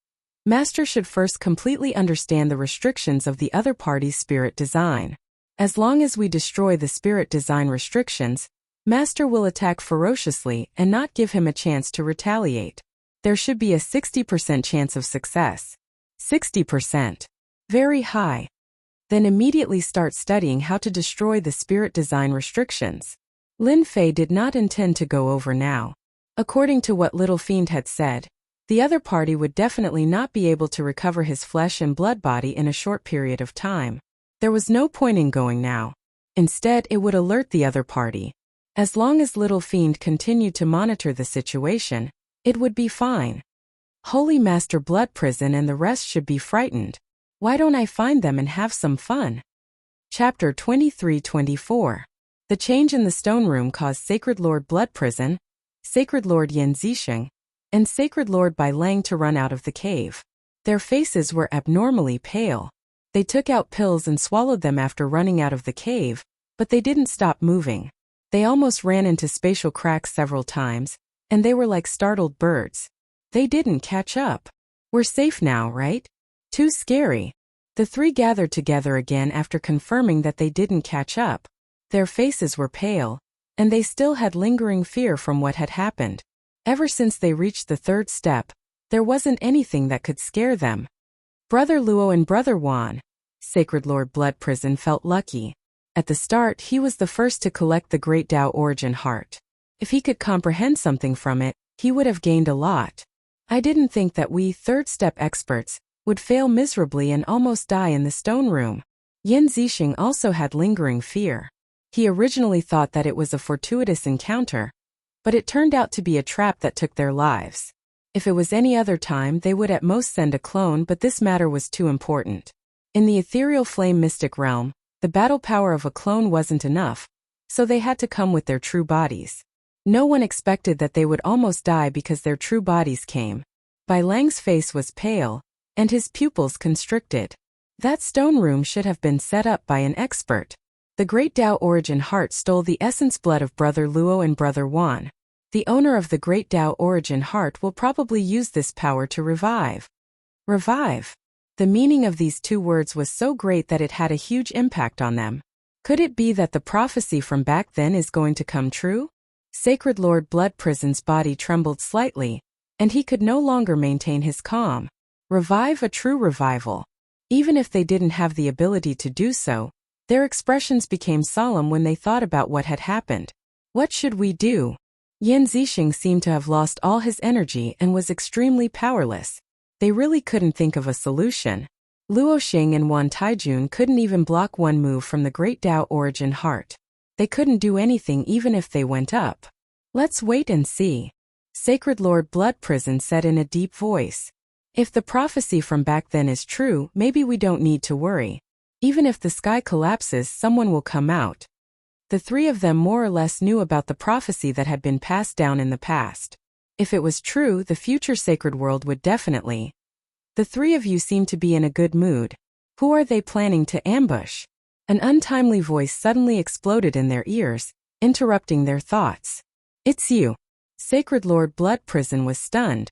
Master should first completely understand the restrictions of the other party's spirit design. As long as we destroy the spirit design restrictions, Master will attack ferociously and not give him a chance to retaliate. There should be a 60% chance of success. 60%. Very high. Then immediately start studying how to destroy the spirit design restrictions. Lin Fei did not intend to go over now. According to what Little Fiend had said, the other party would definitely not be able to recover his flesh and blood body in a short period of time. There was no point in going now. Instead, it would alert the other party. As long as Little Fiend continued to monitor the situation, it would be fine. Holy Master Blood Prison and the rest should be frightened. Why don't I find them and have some fun? Chapter 23-24. The change in the stone room caused Sacred Lord Blood Prison, Sacred Lord Yin Zixing, and Sacred Lord Bai Lang to run out of the cave. Their faces were abnormally pale. They took out pills and swallowed them after running out of the cave, but they didn't stop moving. They almost ran into spatial cracks several times, and they were like startled birds. They didn't catch up. We're safe now, right? Too scary. The three gathered together again after confirming that they didn't catch up. Their faces were pale, and they still had lingering fear from what had happened. Ever since they reached the third step, there wasn't anything that could scare them. Brother Luo and Brother Wan, Sacred Lord Blood Prison felt lucky. At the start, he was the first to collect the Great Tao Origin Heart. If he could comprehend something from it, he would have gained a lot. I didn't think that we third-step experts would fail miserably and almost die in the stone room. Yin Zixing also had lingering fear. He originally thought that it was a fortuitous encounter, but it turned out to be a trap that took their lives. If it was any other time, they would at most send a clone, but this matter was too important. In the ethereal flame mystic realm, the battle power of a clone wasn't enough, so they had to come with their true bodies. No one expected that they would almost die because their true bodies came. Bai Lang's face was pale, and his pupils constricted. That stone room should have been set up by an expert. The Great Tao Origin Heart stole the essence blood of Brother Luo and Brother Wan. The owner of the Great Tao Origin Heart will probably use this power to revive. Revive. The meaning of these two words was so great that it had a huge impact on them. Could it be that the prophecy from back then is going to come true? Sacred Lord Blood Prison's body trembled slightly, and he could no longer maintain his calm. Revive a true revival. Even if they didn't have the ability to do so, their expressions became solemn when they thought about what had happened. What should we do? Yin Zixing seemed to have lost all his energy and was extremely powerless. They really couldn't think of a solution. Luo Xing and Wan Taijun couldn't even block one move from the Great Tao Origin Heart. They couldn't do anything even if they went up. Let's wait and see. Sacred Lord Blood Prison said in a deep voice. If the prophecy from back then is true, maybe we don't need to worry. Even if the sky collapses, someone will come out. The three of them more or less knew about the prophecy that had been passed down in the past. If it was true, the future sacred world would definitely. The three of you seem to be in a good mood. Who are they planning to ambush? An untimely voice suddenly exploded in their ears, interrupting their thoughts. It's you. Sacred Lord Blood Prison was stunned.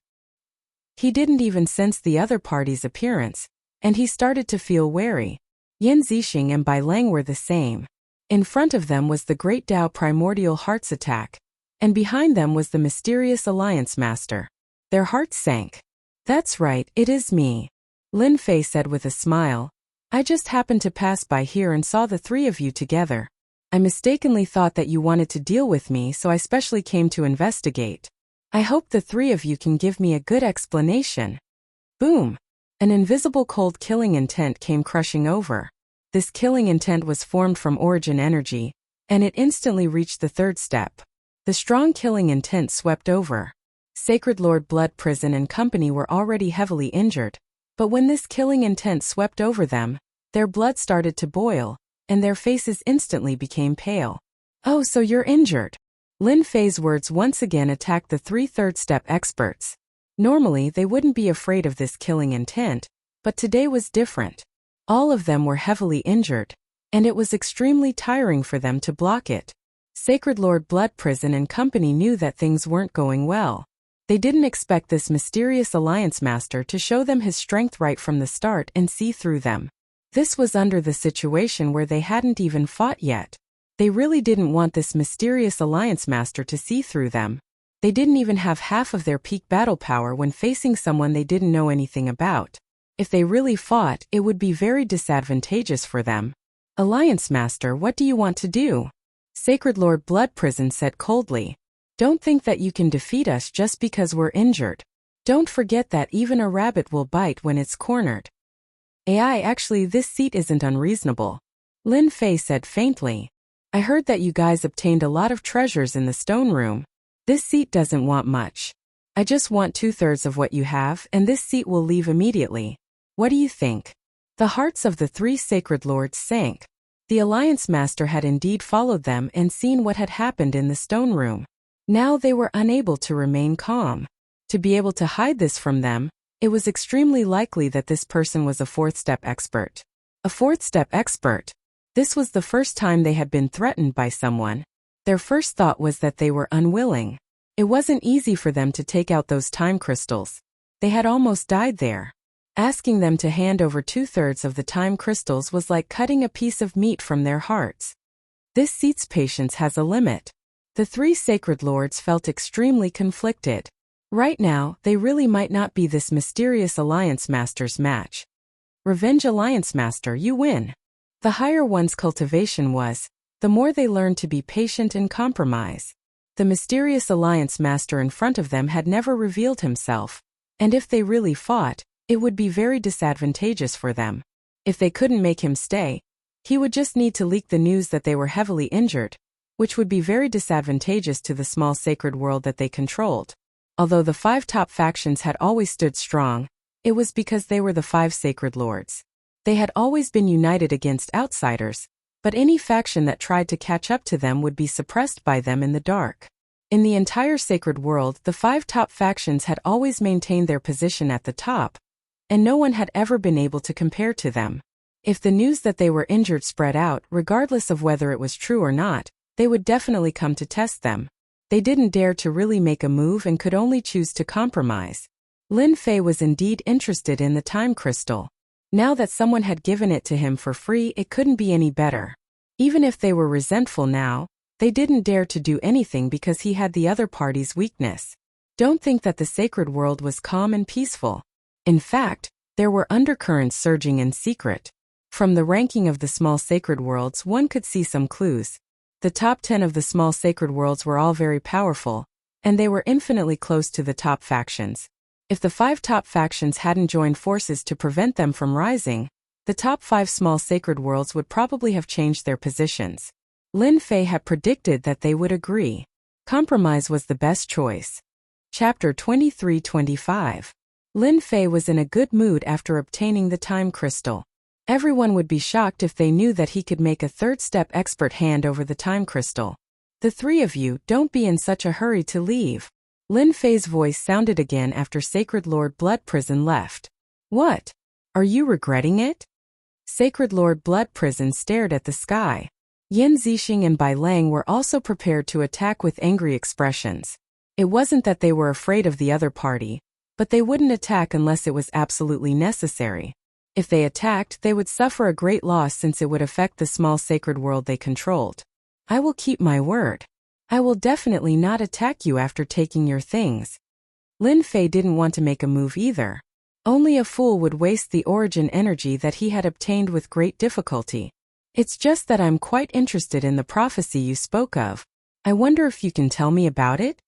He didn't even sense the other party's appearance, and he started to feel wary. Yin Zixing and Bai Lang were the same. In front of them was the Great Tao Primordial Hearts attack, and behind them was the mysterious Alliance Master. Their hearts sank. That's right, it is me. Lin Fei said with a smile. I just happened to pass by here and saw the three of you together. I mistakenly thought that you wanted to deal with me, so I specially came to investigate. I hope the three of you can give me a good explanation. Boom! An invisible cold killing intent came crushing over. This killing intent was formed from origin energy, and it instantly reached the third step. The strong killing intent swept over. Sacred Lord Blood Prison and company were already heavily injured, but when this killing intent swept over them, their blood started to boil, and their faces instantly became pale. Oh, so you're injured. Lin Fei's words once again attacked the three third-step experts. Normally, they wouldn't be afraid of this killing intent, but today was different. All of them were heavily injured, and it was extremely tiring for them to block it. Sacred Lord Blood Prison and company knew that things weren't going well. They didn't expect this mysterious Alliance Master to show them his strength right from the start and see through them. This was under the situation where they hadn't even fought yet. They really didn't want this mysterious Alliance Master to see through them. They didn't even have half of their peak battle power when facing someone they didn't know anything about. If they really fought, it would be very disadvantageous for them. Alliance Master, what do you want to do? Sacred Lord Blood Prison said coldly. Don't think that you can defeat us just because we're injured. Don't forget that even a rabbit will bite when it's cornered. AI, actually this seat isn't unreasonable. Lin Fei said faintly. I heard that you guys obtained a lot of treasures in the stone room. This seat doesn't want much. I just want 2/3 of what you have, and this seat will leave immediately. What do you think? The hearts of the three sacred lords sank. The Alliance Master had indeed followed them and seen what had happened in the stone room. Now they were unable to remain calm. To be able to hide this from them, it was extremely likely that this person was a fourth-step expert. A fourth-step expert. This was the first time they had been threatened by someone. Their first thought was that they were unwilling. It wasn't easy for them to take out those time crystals. They had almost died there. Asking them to hand over 2/3 of the time crystals was like cutting a piece of meat from their hearts. This seat's patience has a limit. The three sacred lords felt extremely conflicted. Right now, they really might not be this mysterious Alliance Master's match. Revenge Alliance Master, you win. The higher one's cultivation was, the more they learned to be patient and compromise. The mysterious Alliance Master in front of them had never revealed himself, and if they really fought, it would be very disadvantageous for them. If they couldn't make him stay, he would just need to leak the news that they were heavily injured, which would be very disadvantageous to the small sacred world that they controlled. Although the 5 top factions had always stood strong, it was because they were the 5 sacred lords. They had always been united against outsiders, but any faction that tried to catch up to them would be suppressed by them in the dark. In the entire sacred world, the 5 top factions had always maintained their position at the top, and no one had ever been able to compare to them. If the news that they were injured spread out, regardless of whether it was true or not, they would definitely come to test them. They didn't dare to really make a move and could only choose to compromise. Lin Fei was indeed interested in the time crystal. Now that someone had given it to him for free, it couldn't be any better. Even if they were resentful now, they didn't dare to do anything because he had the other party's weakness. Don't think that the sacred world was calm and peaceful. In fact, there were undercurrents surging in secret. From the ranking of the small sacred worlds, one could see some clues. The top 10 of the small sacred worlds were all very powerful, and they were infinitely close to the top factions. If the 5 top factions hadn't joined forces to prevent them from rising, the top 5 small sacred worlds would probably have changed their positions. Lin Fei had predicted that they would agree. Compromise was the best choice. Chapter 23-25. Lin Fei was in a good mood after obtaining the time crystal. Everyone would be shocked if they knew that he could make a third-step expert hand over the time crystal. The 3 of you, don't be in such a hurry to leave. Lin Fei's voice sounded again after Sacred Lord Blood Prison left. What? Are you regretting it? Sacred Lord Blood Prison stared at the sky. Yin Zixing and Bai Lang were also prepared to attack with angry expressions. It wasn't that they were afraid of the other party, but they wouldn't attack unless it was absolutely necessary. If they attacked, they would suffer a great loss since it would affect the small sacred world they controlled. I will keep my word. I will definitely not attack you after taking your things. Lin Fei didn't want to make a move either. Only a fool would waste the origin energy that he had obtained with great difficulty. It's just that I'm quite interested in the prophecy you spoke of. I wonder if you can tell me about it?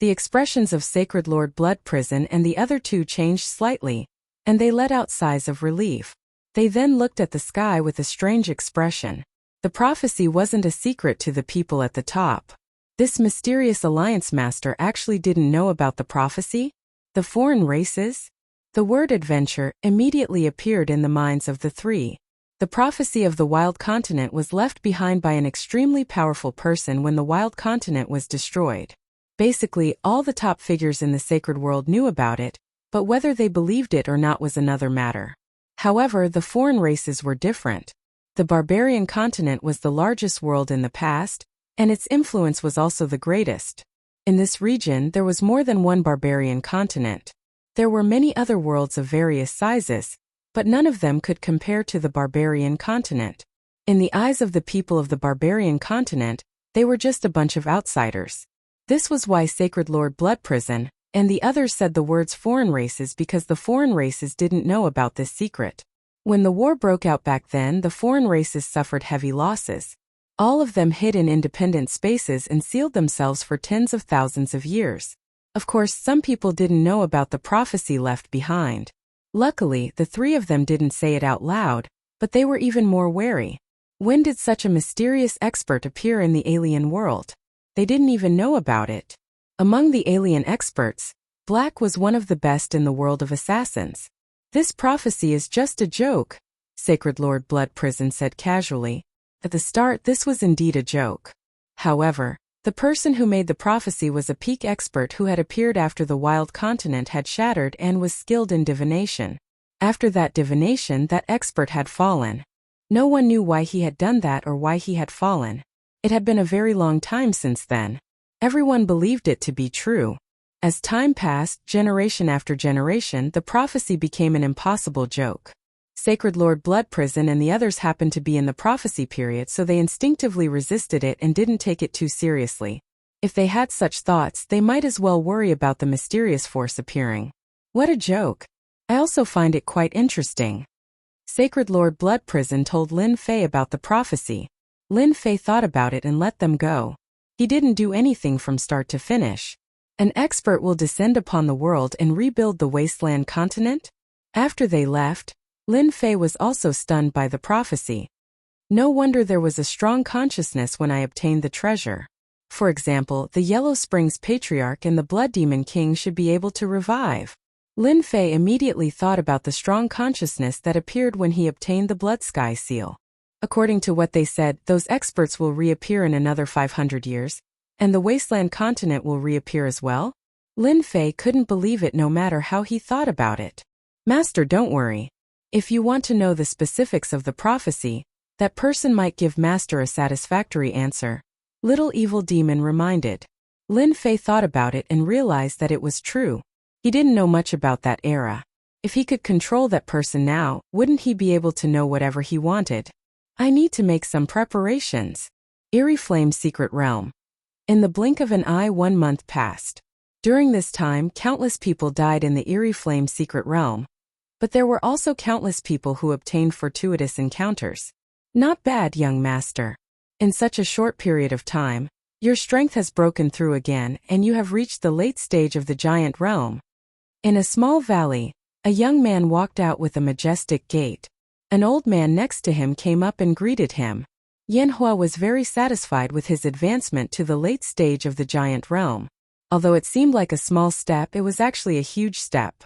The expressions of Sacred Lord Blood Prison and the other 2 changed slightly, and they let out sighs of relief. They then looked at the sky with a strange expression. The prophecy wasn't a secret to the people at the top. This mysterious Alliance Master actually didn't know about the prophecy? The foreign races? The word adventure immediately appeared in the minds of the 3. The prophecy of the Wild Continent was left behind by an extremely powerful person when the Wild Continent was destroyed. Basically, all the top figures in the sacred world knew about it, but whether they believed it or not was another matter. However, the foreign races were different. The barbarian continent was the largest world in the past, and its influence was also the greatest. In this region, there was more than one barbarian continent. There were many other worlds of various sizes, but none of them could compare to the barbarian continent. In the eyes of the people of the barbarian continent, they were just a bunch of outsiders. This was why Sacred Lord Blood Prison and the others said the words foreign races, because the foreign races didn't know about this secret. When the war broke out back then, the foreign races suffered heavy losses. All of them hid in independent spaces and sealed themselves for tens of thousands of years. Of course, some people didn't know about the prophecy left behind. Luckily, the 3 of them didn't say it out loud, but they were even more wary. When did such a mysterious expert appear in the alien world? They didn't even know about it. Among the alien experts, Black was one of the best in the world of assassins. This prophecy is just a joke, Sacred Lord Blood Prison said casually. At the start, this was indeed a joke. However, The person who made the prophecy was a peak expert who had appeared after the wild continent had shattered and was skilled in divination. After that divination, that expert had fallen. No one knew why he had done that or why he had fallen. It had been a very long time since then. Everyone believed it to be true. As time passed, generation after generation, the prophecy became an impossible joke. Sacred Lord Blood Prison and the others happened to be in the prophecy period, so they instinctively resisted it and didn't take it too seriously. If they had such thoughts, they might as well worry about the mysterious force appearing. What a joke. I also find it quite interesting. Sacred Lord Blood Prison told Lin Fei about the prophecy. Lin Fei thought about it and let them go. He didn't do anything from start to finish. An expert will descend upon the world and rebuild the wasteland continent? After they left, Lin Fei was also stunned by the prophecy. No wonder there was a strong consciousness when I obtained the treasure. For example, the Yellow Springs Patriarch and the Blood Demon King should be able to revive. Lin Fei immediately thought about the strong consciousness that appeared when he obtained the Blood Sky Seal. According to what they said, those experts will reappear in another 500 years, and the wasteland continent will reappear as well? Lin Fei couldn't believe it no matter how he thought about it. Master, don't worry. If you want to know the specifics of the prophecy, that person might give Master a satisfactory answer. Little Evil Demon reminded. Lin Fei thought about it and realized that it was true. He didn't know much about that era. If he could control that person now, wouldn't he be able to know whatever he wanted? I need to make some preparations. Eerie Flame Secret Realm. In the blink of an eye, 1 month passed. During this time, countless people died in the Eerie Flame Secret Realm. But there were also countless people who obtained fortuitous encounters. Not bad, young master. In such a short period of time, your strength has broken through again and you have reached the late stage of the giant realm. In a small valley, a young man walked out with a majestic gait. An old man next to him came up and greeted him. Yanhua was very satisfied with his advancement to the late stage of the giant realm. Although it seemed like a small step, it was actually a huge step.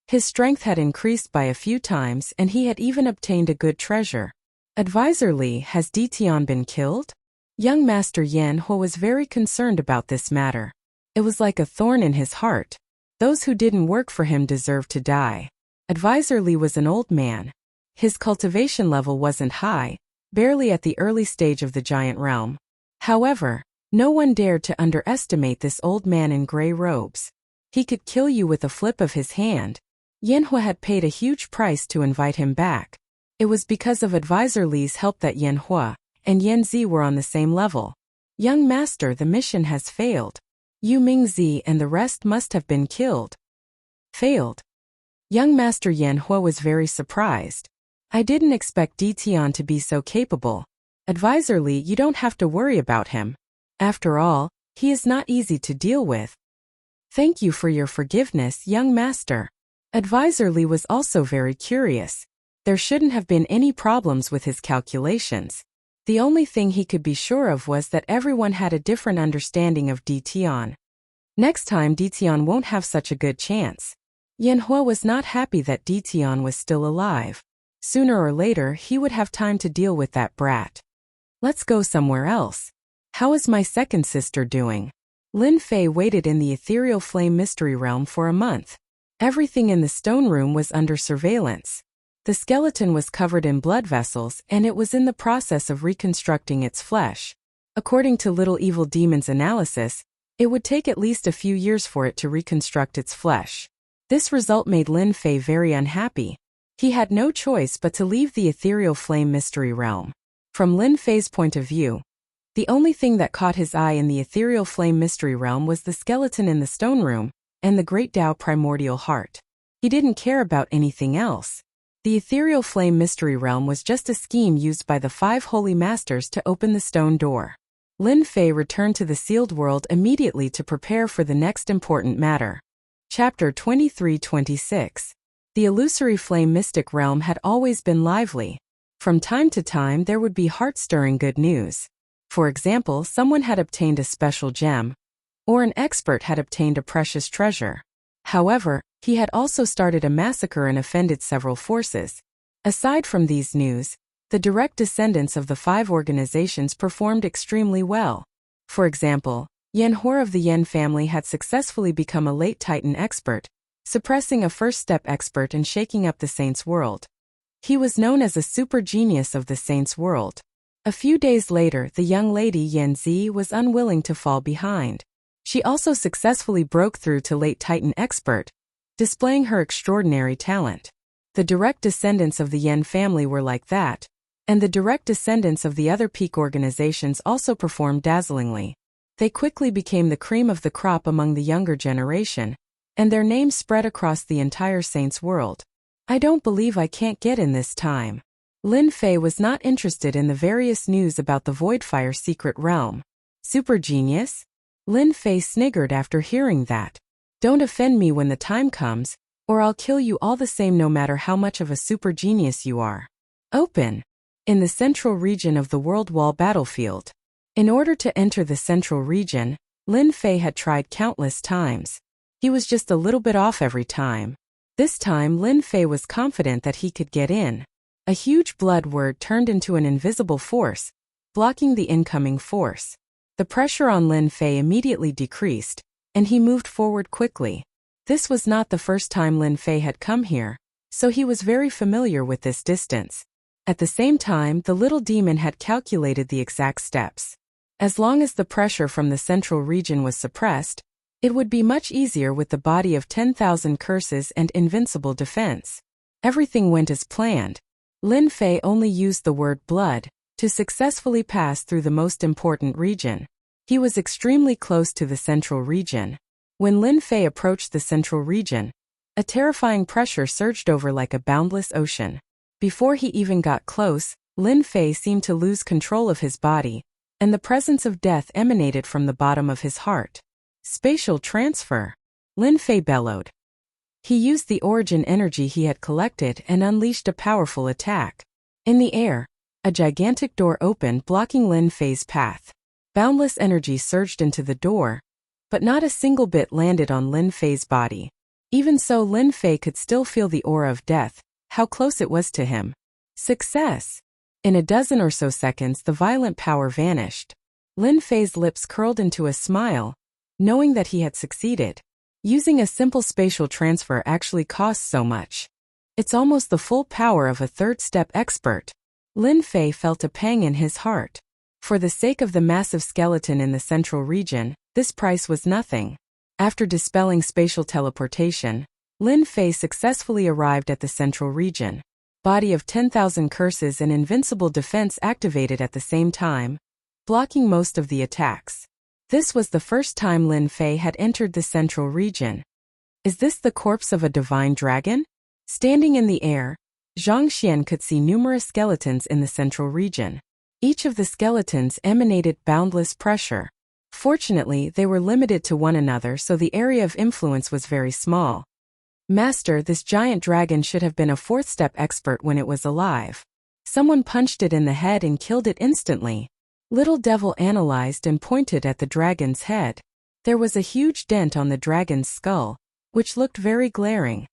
His strength had increased by a few times and he had even obtained a good treasure. Advisor Li, has Ditian been killed? Young Master Yanhua was very concerned about this matter. It was like a thorn in his heart. Those who didn't work for him deserved to die. Advisor Li was an old man. His cultivation level wasn't high, barely at the early stage of the giant realm. However, no one dared to underestimate this old man in gray robes. He could kill you with a flip of his hand. Yanhua had paid a huge price to invite him back. It was because of Advisor Li's help that Yanhua and Yanzi were on the same level. Young Master, the mission has failed. Yu Mingzi and the rest must have been killed. Failed? Young Master Yanhua was very surprised. I didn't expect Ditian to be so capable. Advisor Li, you don't have to worry about him. After all, he is not easy to deal with. Thank you for your forgiveness, young master. Advisor Li was also very curious. There shouldn't have been any problems with his calculations. The only thing he could be sure of was that everyone had a different understanding of Ditian. Next time Ditian won't have such a good chance. Yanhua was not happy that Ditian was still alive. Sooner or later he would have time to deal with that brat. Let's go somewhere else. How is my second sister doing? Lin Fei waited in the ethereal flame mystery realm for a month. Everything in the stone room was under surveillance. The skeleton was covered in blood vessels and it was in the process of reconstructing its flesh. According to Little Evil Demon's analysis, it would take at least a few years for it to reconstruct its flesh. This result made Lin Fei very unhappy. He had no choice but to leave the ethereal flame mystery realm. From Lin Fei's point of view, the only thing that caught his eye in the ethereal flame mystery realm was the skeleton in the stone room and the Great Tao Primordial Heart. He didn't care about anything else. The ethereal flame mystery realm was just a scheme used by the 5 holy masters to open the stone door. Lin Fei returned to the sealed world immediately to prepare for the next important matter. Chapter 23-26. The illusory flame mystic realm had always been lively. From time to time there would be heart-stirring good news. For example, someone had obtained a special gem, or an expert had obtained a precious treasure. However, he had also started a massacre and offended several forces. Aside from these news, the direct descendants of the 5 organizations performed extremely well. For example, Yan Hua of the Yan family had successfully become a late Titan expert, suppressing a first-step expert and shaking up the Saints' world. He was known as a super genius of the Saints' world. A few days later, the young lady Yan Zi was unwilling to fall behind. She also successfully broke through to late Titan expert, displaying her extraordinary talent. The direct descendants of the Yan family were like that, and the direct descendants of the other peak organizations also performed dazzlingly. They quickly became the cream of the crop among the younger generation, and their names spread across the entire Saints world. I don't believe I can't get in this time. Lin Fei was not interested in the various news about the Voidfire secret realm. Super genius? Lin Fei sniggered after hearing that. Don't offend me when the time comes, or I'll kill you all the same no matter how much of a super genius you are. Open. In the central region of the World Wall battlefield. In order to enter the central region, Lin Fei had tried countless times. He was just a little bit off every time. This time Lin Fei was confident that he could get in. A huge blood word turned into an invisible force, blocking the incoming force. The pressure on Lin Fei immediately decreased, and he moved forward quickly. This was not the first time Lin Fei had come here, so he was very familiar with this distance. At the same time, the little demon had calculated the exact steps. As long as the pressure from the central region was suppressed, it would be much easier with the body of 10,000 curses and invincible defense. Everything went as planned. Lin Fei only used the word blood to successfully pass through the most important region. He was extremely close to the central region. When Lin Fei approached the central region, a terrifying pressure surged over like a boundless ocean. Before he even got close, Lin Fei seemed to lose control of his body, and the presence of death emanated from the bottom of his heart. Spatial transfer. Lin Fei bellowed. He used the origin energy he had collected and unleashed a powerful attack. In the air, a gigantic door opened, blocking Lin Fei's path. Boundless energy surged into the door, but not a single bit landed on Lin Fei's body. Even so, Lin Fei could still feel the aura of death, how close it was to him. Success! In a dozen or so seconds, the violent power vanished. Lin Fei's lips curled into a smile, knowing that he had succeeded. Using a simple spatial transfer actually costs so much. It's almost the full power of a third-step expert. Lin Fei felt a pang in his heart. For the sake of the massive skeleton in the central region, this price was nothing. After dispelling spatial teleportation, Lin Fei successfully arrived at the central region. Body of 10,000 curses and invincible defense activated at the same time, blocking most of the attacks. This was the first time Lin Fei had entered the central region. Is this the corpse of a divine dragon? Standing in the air, Zhang Xian could see numerous skeletons in the central region. Each of the skeletons emanated boundless pressure. Fortunately, they were limited to one another, so the area of influence was very small. Master, this giant dragon should have been a fourth-step expert when it was alive. Someone punched it in the head and killed it instantly. Little Devil analyzed and pointed at the dragon's head. There was a huge dent on the dragon's skull, which looked very glaring.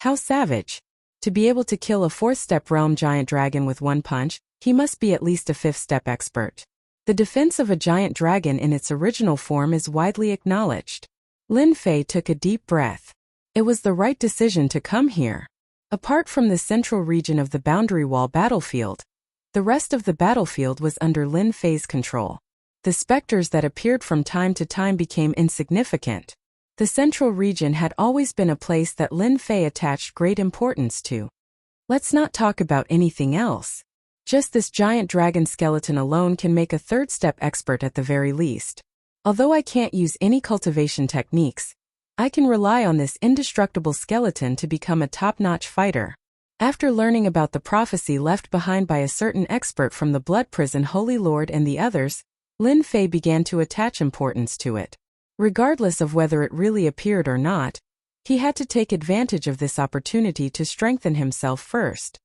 How savage! To be able to kill a fourth-step realm giant dragon with one punch, he must be at least a fifth-step expert. The defense of a giant dragon in its original form is widely acknowledged. Lin Fei took a deep breath. It was the right decision to come here. Apart from the central region of the boundary wall battlefield, the rest of the battlefield was under Lin Fei's control. The specters that appeared from time to time became insignificant. The central region had always been a place that Lin Fei attached great importance to. Let's not talk about anything else. Just this giant dragon skeleton alone can make a third-step expert at the very least. Although I can't use any cultivation techniques, I can rely on this indestructible skeleton to become a top-notch fighter. After learning about the prophecy left behind by a certain expert from the Blood Prison Holy Lord and the others, Lin Fei began to attach importance to it. Regardless of whether it really appeared or not, he had to take advantage of this opportunity to strengthen himself first.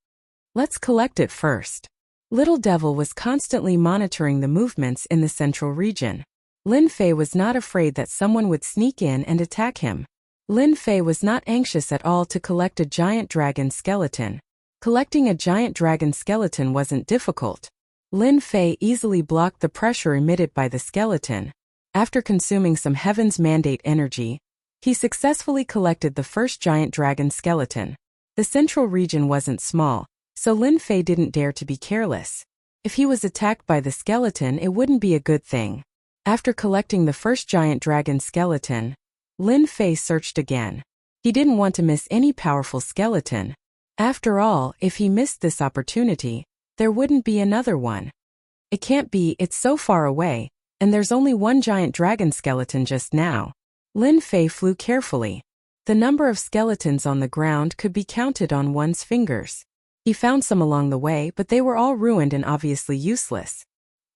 Let's collect it first. Little Devil was constantly monitoring the movements in the central region. Lin Fei was not afraid that someone would sneak in and attack him. Lin Fei was not anxious at all to collect a giant dragon skeleton. Collecting a giant dragon skeleton wasn't difficult. Lin Fei easily blocked the pressure emitted by the skeleton. After consuming some Heaven's Mandate energy, he successfully collected the first giant dragon skeleton. The central region wasn't small, so Lin Fei didn't dare to be careless. If he was attacked by the skeleton, it wouldn't be a good thing. After collecting the first giant dragon skeleton, Lin Fei searched again. He didn't want to miss any powerful skeleton. After all, if he missed this opportunity, there wouldn't be another one. It can't be, it's so far away, and there's only one giant dragon skeleton just now. Lin Fei flew carefully. The number of skeletons on the ground could be counted on one's fingers. He found some along the way, but they were all ruined and obviously useless.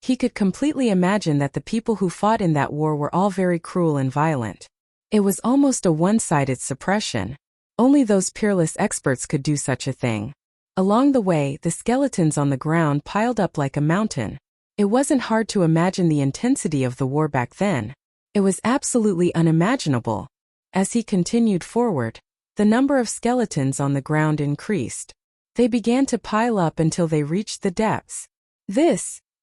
He could completely imagine that the people who fought in that war were all very cruel and violent. It was almost a one-sided suppression. Only those peerless experts could do such a thing. Along the way, the skeletons on the ground piled up like a mountain. It wasn't hard to imagine the intensity of the war back then. It was absolutely unimaginable. As he continued forward, the number of skeletons on the ground increased. They began to pile up until they reached the depths.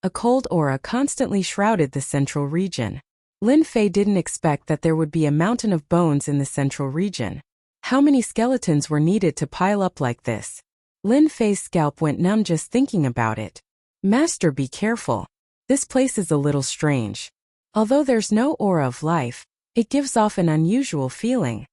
A cold aura constantly shrouded the central region. Lin Fei didn't expect that there would be a mountain of bones in the central region. How many skeletons were needed to pile up like this? Lin Fei's scalp went numb just thinking about it. Master, be careful. This place is a little strange. Although there's no aura of life, it gives off an unusual feeling.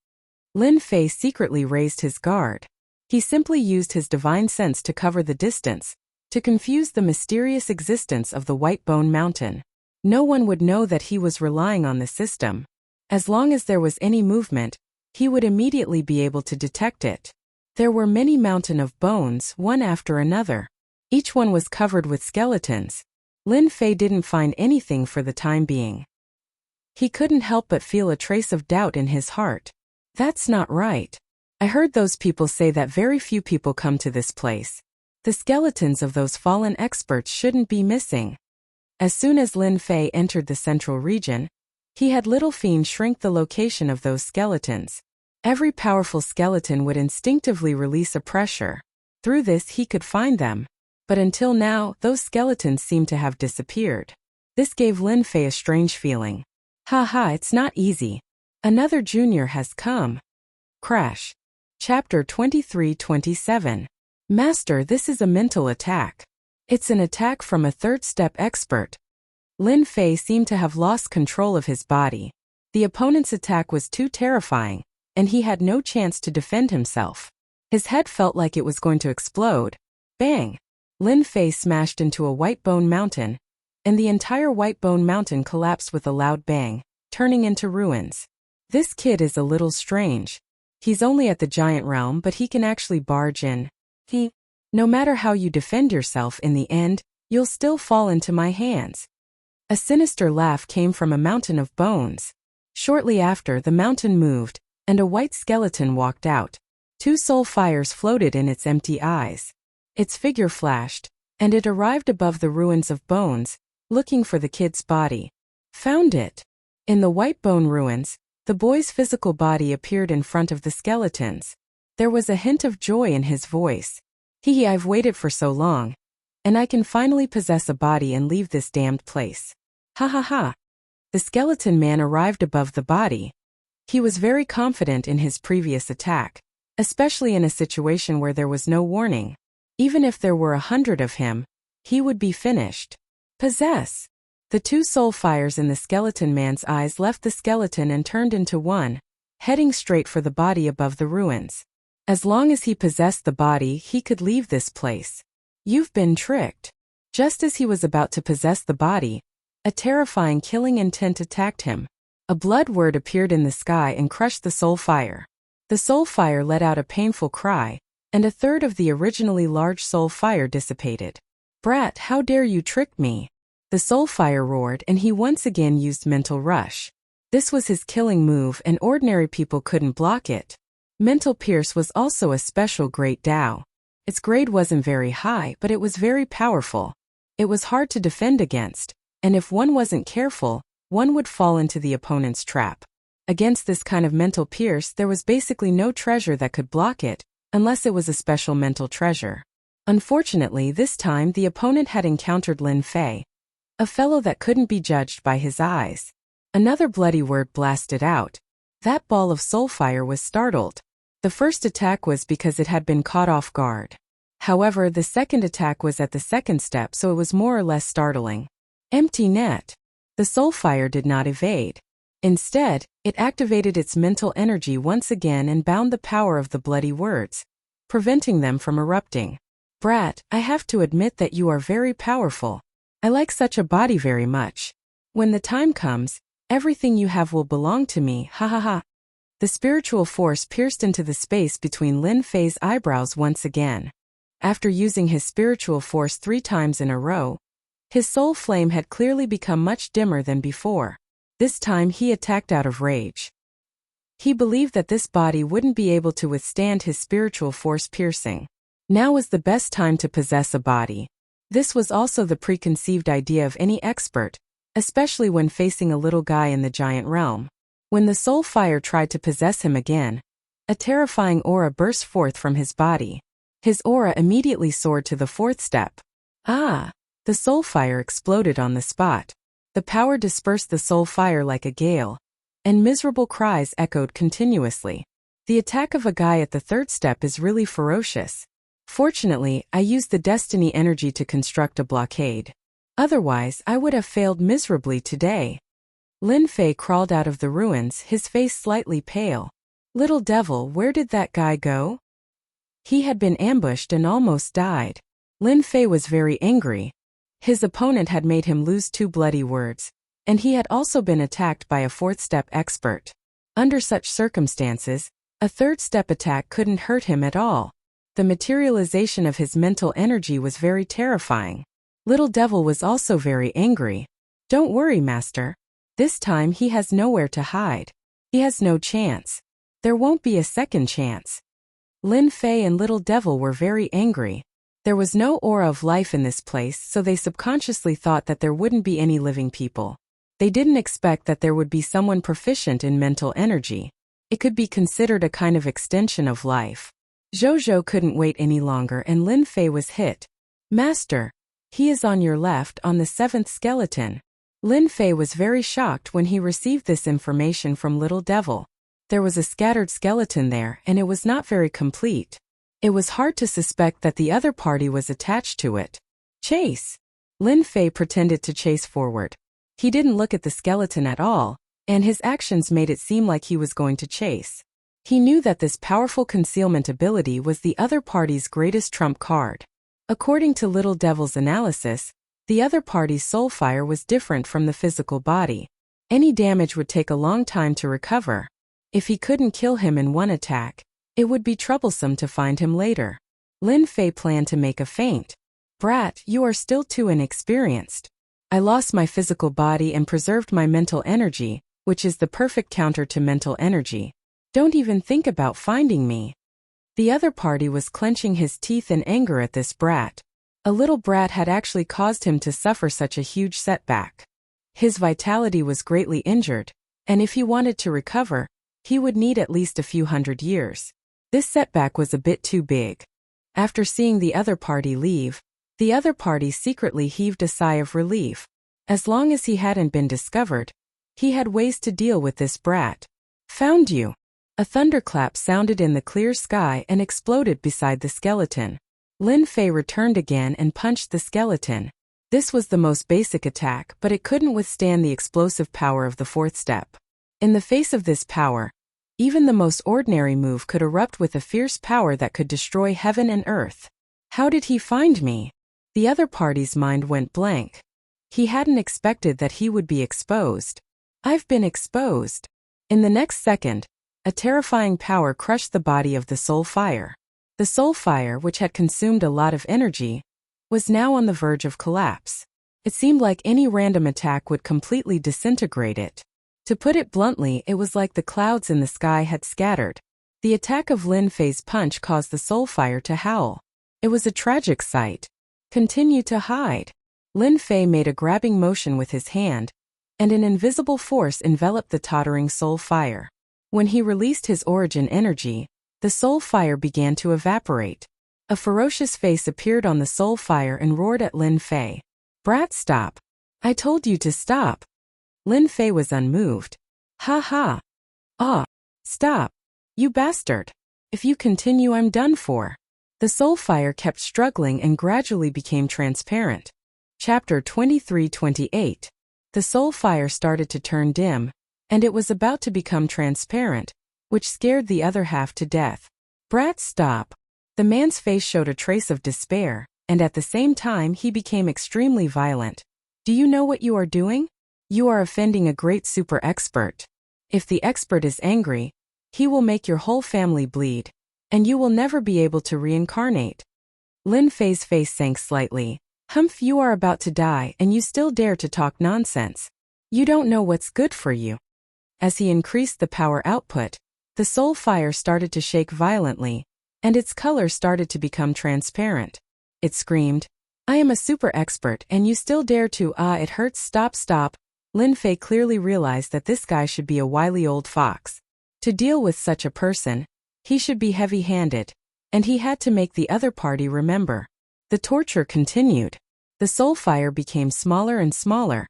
Lin Fei secretly raised his guard. He simply used his divine sense to cover the distance, to confuse the mysterious existence of the White Bone Mountain. No one would know that he was relying on the system. As long as there was any movement, he would immediately be able to detect it. There were many mountains of bones, one after another. Each one was covered with skeletons. Lin Fei didn't find anything for the time being. He couldn't help but feel a trace of doubt in his heart. That's not right. I heard those people say that very few people come to this place. The skeletons of those fallen experts shouldn't be missing. As soon as Lin Fei entered the central region, he had Little Fiend shrink the location of those skeletons. Every powerful skeleton would instinctively release a pressure. Through this he could find them. But until now, those skeletons seemed to have disappeared. This gave Lin Fei a strange feeling. Haha, it's not easy. Another junior has come. Crash. Chapter 23-27. Master, this is a mental attack. It's an attack from a third-step expert. Lin Fei seemed to have lost control of his body. The opponent's attack was too terrifying, and he had no chance to defend himself. His head felt like it was going to explode. Bang! Lin Fei smashed into a White Bone Mountain, and the entire White Bone Mountain collapsed with a loud bang, turning into ruins. This kid is a little strange. He's only at the giant realm, but he can actually barge in. No matter how you defend yourself in the end, you'll still fall into my hands. A sinister laugh came from a mountain of bones. Shortly after, the mountain moved, and a white skeleton walked out. 2 soul fires floated in its empty eyes. Its figure flashed, and it arrived above the ruins of bones, looking for the kid's body. Found it. In the White Bone ruins, the boy's physical body appeared in front of the skeletons. There was a hint of joy in his voice. I've waited for so long. And I can finally possess a body and leave this damned place. Ha ha ha. The skeleton man arrived above the body. He was very confident in his previous attack, especially in a situation where there was no warning. Even if there were 100 of him, he would be finished. Possess. The 2 soul fires in the skeleton man's eyes left the skeleton and turned into one, heading straight for the body above the ruins. As long as he possessed the body, he could leave this place. You've been tricked. Just as he was about to possess the body, a terrifying killing intent attacked him. A blood word appeared in the sky and crushed the soul fire. The soul fire let out a painful cry, and a third of the originally large soul fire dissipated. Brat, how dare you trick me? The soul fire roared, and he once again used Mental Rush. This was his killing move, and ordinary people couldn't block it. Mental Pierce was also a special Great Dao. Its grade wasn't very high, but it was very powerful. It was hard to defend against, and if one wasn't careful, one would fall into the opponent's trap. Against this kind of Mental Pierce, there was basically no treasure that could block it, unless it was a special mental treasure. Unfortunately, this time the opponent had encountered Lin Fei, a fellow that couldn't be judged by his eyes. Another bloody word blasted out. That ball of soul fire was startled. The first attack was because it had been caught off guard. However, the second attack was at the second step, so it was more or less startling. Empty net. The soul fire did not evade. Instead, it activated its mental energy once again and bound the power of the bloody words, preventing them from erupting. Brat, I have to admit that you are very powerful. I like such a body very much. When the time comes, everything you have will belong to me, ha ha ha. The spiritual force pierced into the space between Lin Fei's eyebrows once again. After using his spiritual force 3 times in a row, his soul flame had clearly become much dimmer than before. This time he attacked out of rage. He believed that this body wouldn't be able to withstand his spiritual force piercing. Now was the best time to possess a body. This was also the preconceived idea of any expert, especially when facing a little guy in the giant realm. When the soul fire tried to possess him again, a terrifying aura burst forth from his body. His aura immediately soared to the 4th step. Ah! The soul fire exploded on the spot. The power dispersed the soul fire like a gale, and miserable cries echoed continuously. The attack of a guy at the 3rd step is really ferocious. Fortunately, I used the destiny energy to construct a blockade. Otherwise, I would have failed miserably today. Lin Fei crawled out of the ruins, his face slightly pale. Little devil, where did that guy go? He had been ambushed and almost died. Lin Fei was very angry. His opponent had made him lose 2 bloody words, and he had also been attacked by a 4th step expert. Under such circumstances, a 3rd step attack couldn't hurt him at all. The materialization of his mental energy was very terrifying. Little devil was also very angry. Don't worry, master. This time he has nowhere to hide. He has no chance. There won't be a second chance. Lin Fei and Little Devil were very angry. There was no aura of life in this place, so they subconsciously thought that there wouldn't be any living people. They didn't expect that there would be someone proficient in mental energy. It could be considered a kind of extension of life. Zhou couldn't wait any longer and Lin Fei was hit. Master, he is on your left on the 7th skeleton. Lin Fei was very shocked when he received this information from Little Devil. There was a scattered skeleton there and it was not very complete. It was hard to suspect that the other party was attached to it. Chase! Lin Fei pretended to chase forward. He didn't look at the skeleton at all, and his actions made it seem like he was going to chase. He knew that this powerful concealment ability was the other party's greatest trump card. According to Little Devil's analysis, the other party's soul fire was different from the physical body. Any damage would take a long time to recover. If he couldn't kill him in one attack, it would be troublesome to find him later. Lin Fei planned to make a feint. Brat, you are still too inexperienced. I lost my physical body and preserved my mental energy, which is the perfect counter to mental energy. Don't even think about finding me. The other party was clenching his teeth in anger at this brat. A little brat had actually caused him to suffer such a huge setback. His vitality was greatly injured, and if he wanted to recover, he would need at least a few hundred years. This setback was a bit too big. After seeing the other party leave, the other party secretly heaved a sigh of relief. As long as he hadn't been discovered, he had ways to deal with this brat. Found you! A thunderclap sounded in the clear sky and exploded beside the skeleton. Lin Fei returned again and punched the skeleton. This was the most basic attack, but it couldn't withstand the explosive power of the 4th step. In the face of this power, even the most ordinary move could erupt with a fierce power that could destroy heaven and earth. How did he find me? The other party's mind went blank. He hadn't expected that he would be exposed. I've been exposed. In the next second, a terrifying power crushed the body of the soul fire. The soul fire, which had consumed a lot of energy, was now on the verge of collapse. It seemed like any random attack would completely disintegrate it. To put it bluntly, it was like the clouds in the sky had scattered. The attack of Lin Fei's punch caused the soul fire to howl. It was a tragic sight. Continue to hide. Lin Fei made a grabbing motion with his hand, and an invisible force enveloped the tottering soul fire. When he released his origin energy, the soul fire began to evaporate. A ferocious face appeared on the soul fire and roared at Lin Fei. Brat, stop. I told you to stop. Lin Fei was unmoved. Ha ha. Ah. Stop. You bastard. If you continue, I'm done for. The soul fire kept struggling and gradually became transparent. Chapter 23-28. The soul fire started to turn dim, and it was about to become transparent, which scared the other half to death. Brat, stop. The man's face showed a trace of despair, and at the same time he became extremely violent. Do you know what you are doing? You are offending a great super expert. If the expert is angry, he will make your whole family bleed, and you will never be able to reincarnate. Lin Fei's face sank slightly. Humph, you are about to die and you still dare to talk nonsense. You don't know what's good for you. As he increased the power output, the soul fire started to shake violently, and its color started to become transparent. It screamed, I am a super expert and you still dare to, it hurts, stop. Lin Fei clearly realized that this guy should be a wily old fox. To deal with such a person, he should be heavy-handed, and he had to make the other party remember. The torture continued. The soul fire became smaller and smaller,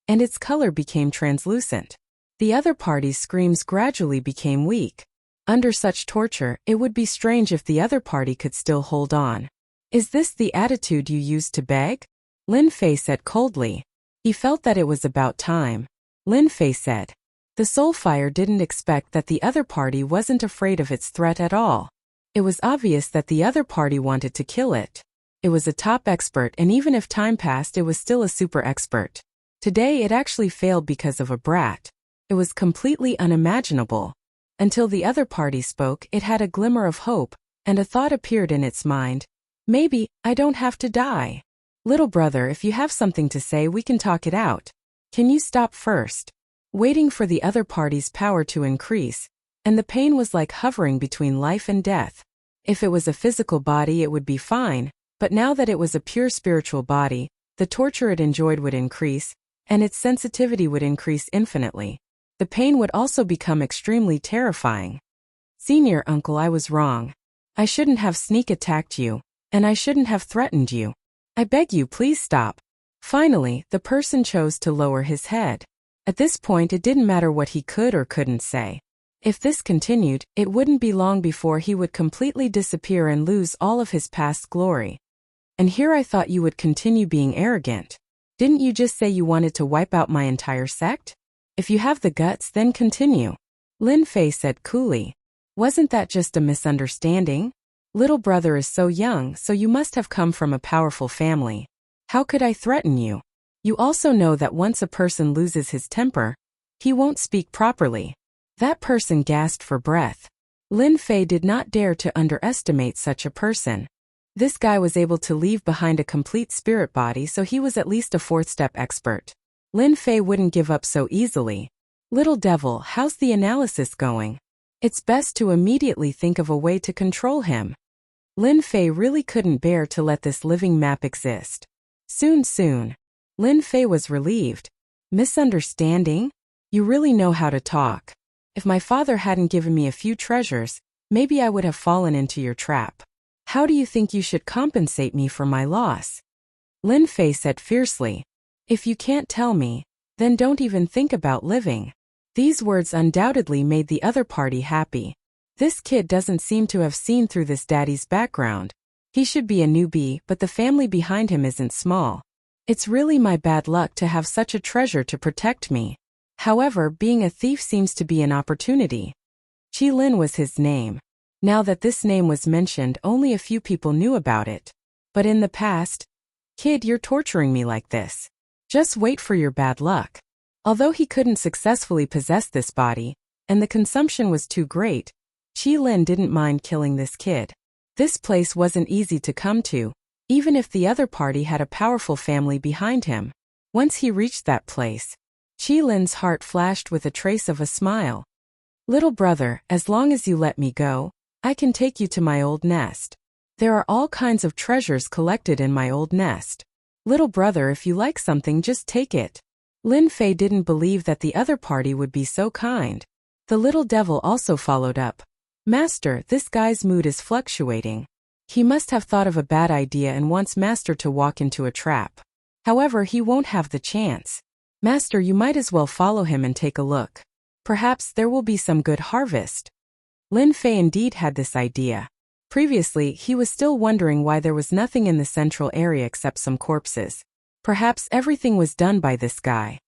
and its color became translucent. The other party's screams gradually became weak. Under such torture, it would be strange if the other party could still hold on. Is this the attitude you used to beg? Lin Fei said coldly. He felt that it was about time. Lin Fei said. The soul fire didn't expect that the other party wasn't afraid of its threat at all. It was obvious that the other party wanted to kill it. It was a top expert, and even if time passed, it was still a super expert. Today it actually failed because of a brat. It was completely unimaginable. Until the other party spoke, it had a glimmer of hope, and a thought appeared in its mind. Maybe I don't have to die. Little brother, if you have something to say, we can talk it out. Can you stop first? Waiting for the other party's power to increase, and the pain was like hovering between life and death. If it was a physical body, it would be fine, but now that it was a pure spiritual body, the torture it enjoyed would increase, and its sensitivity would increase infinitely. The pain would also become extremely terrifying. Senior uncle, I was wrong. I shouldn't have sneak attacked you, and I shouldn't have threatened you. I beg you, please stop. Finally, the person chose to lower his head. At this point, it didn't matter what he could or couldn't say. If this continued, it wouldn't be long before he would completely disappear and lose all of his past glory. And here I thought you would continue being arrogant. Didn't you just say you wanted to wipe out my entire sect? If you have the guts, then continue. Lin Fei said coolly. Wasn't that just a misunderstanding? Little brother is so young, so you must have come from a powerful family. How could I threaten you? You also know that once a person loses his temper, he won't speak properly. That person gasped for breath. Lin Fei did not dare to underestimate such a person. This guy was able to leave behind a complete spirit body, so he was at least a fourth-step expert. Lin Fei wouldn't give up so easily. Little devil, how's the analysis going? It's best to immediately think of a way to control him. Lin Fei really couldn't bear to let this living map exist. Soon. Lin Fei was relieved. Misunderstanding? You really know how to talk. If my father hadn't given me a few treasures, maybe I would have fallen into your trap. How do you think you should compensate me for my loss? Lin Fei said fiercely. If you can't tell me, then don't even think about living. These words undoubtedly made the other party happy. This kid doesn't seem to have seen through this daddy's background. He should be a newbie, but the family behind him isn't small. It's really my bad luck to have such a treasure to protect me. However, being a thief seems to be an opportunity. Qi Lin was his name. Now that this name was mentioned, only a few people knew about it. But in the past, kid, you're torturing me like this. Just wait for your bad luck. Although he couldn't successfully possess this body, and the consumption was too great, Qi Lin didn't mind killing this kid. This place wasn't easy to come to, even if the other party had a powerful family behind him. Once he reached that place, Qi Lin's heart flashed with a trace of a smile. Little brother, as long as you let me go, I can take you to my old nest. There are all kinds of treasures collected in my old nest. Little brother, if you like something, just take it. Lin Fei didn't believe that the other party would be so kind. The little devil also followed up. Master, this guy's mood is fluctuating. He must have thought of a bad idea and wants Master to walk into a trap. However, he won't have the chance. Master, you might as well follow him and take a look. Perhaps there will be some good harvest. Lin Fei indeed had this idea. Previously, he was still wondering why there was nothing in the central area except some corpses. Perhaps everything was done by this guy.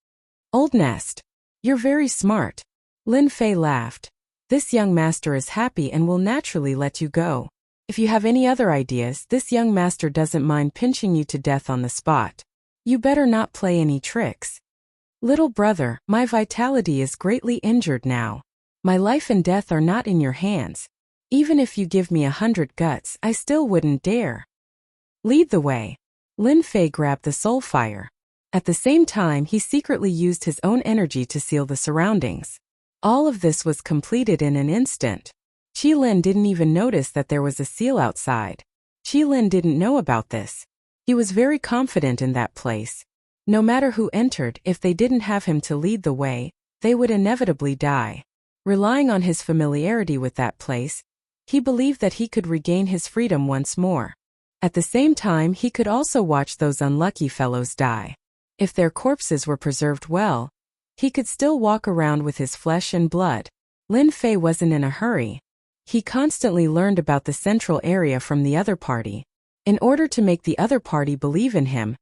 Old Nest. You're very smart. Lin Fei laughed. This young master is happy and will naturally let you go. If you have any other ideas, this young master doesn't mind pinching you to death on the spot. You better not play any tricks. Little brother, my vitality is greatly injured now. My life and death are not in your hands. Even if you give me 100 guts, I still wouldn't dare. Lead the way. Lin Fei grabbed the soul fire. At the same time, he secretly used his own energy to seal the surroundings. All of this was completed in an instant. Qi Lin didn't even notice that there was a seal outside. Qi Lin didn't know about this. He was very confident in that place. No matter who entered, if they didn't have him to lead the way, they would inevitably die. Relying on his familiarity with that place, he believed that he could regain his freedom once more. At the same time, he could also watch those unlucky fellows die. If their corpses were preserved well, he could still walk around with his flesh and blood. Lin Fei wasn't in a hurry. He constantly learned about the central area from the other party. In order to make the other party believe in him,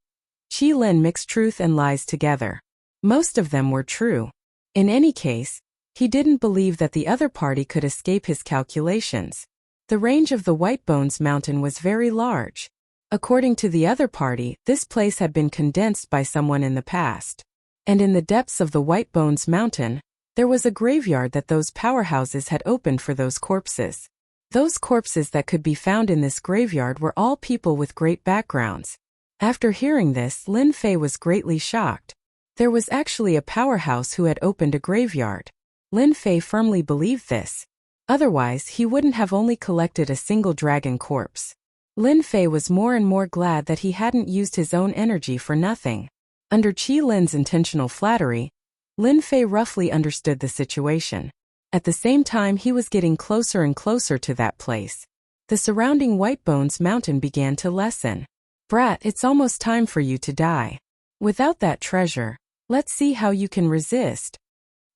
Qi Lin mixed truth and lies together. Most of them were true. In any case, he didn't believe that the other party could escape his calculations. The range of the White Bones Mountain was very large. According to the other party, this place had been condensed by someone in the past. And in the depths of the White Bones Mountain, there was a graveyard that those powerhouses had opened for those corpses. Those corpses that could be found in this graveyard were all people with great backgrounds. After hearing this, Lin Fei was greatly shocked. There was actually a powerhouse who had opened a graveyard. Lin Fei firmly believed this. Otherwise, he wouldn't have only collected a single dragon corpse. Lin Fei was more and more glad that he hadn't used his own energy for nothing. Under Qi Lin's intentional flattery, Lin Fei roughly understood the situation. At the same time, he was getting closer and closer to that place. The surrounding White Bones Mountain began to lessen. Brat, it's almost time for you to die. Without that treasure, let's see how you can resist.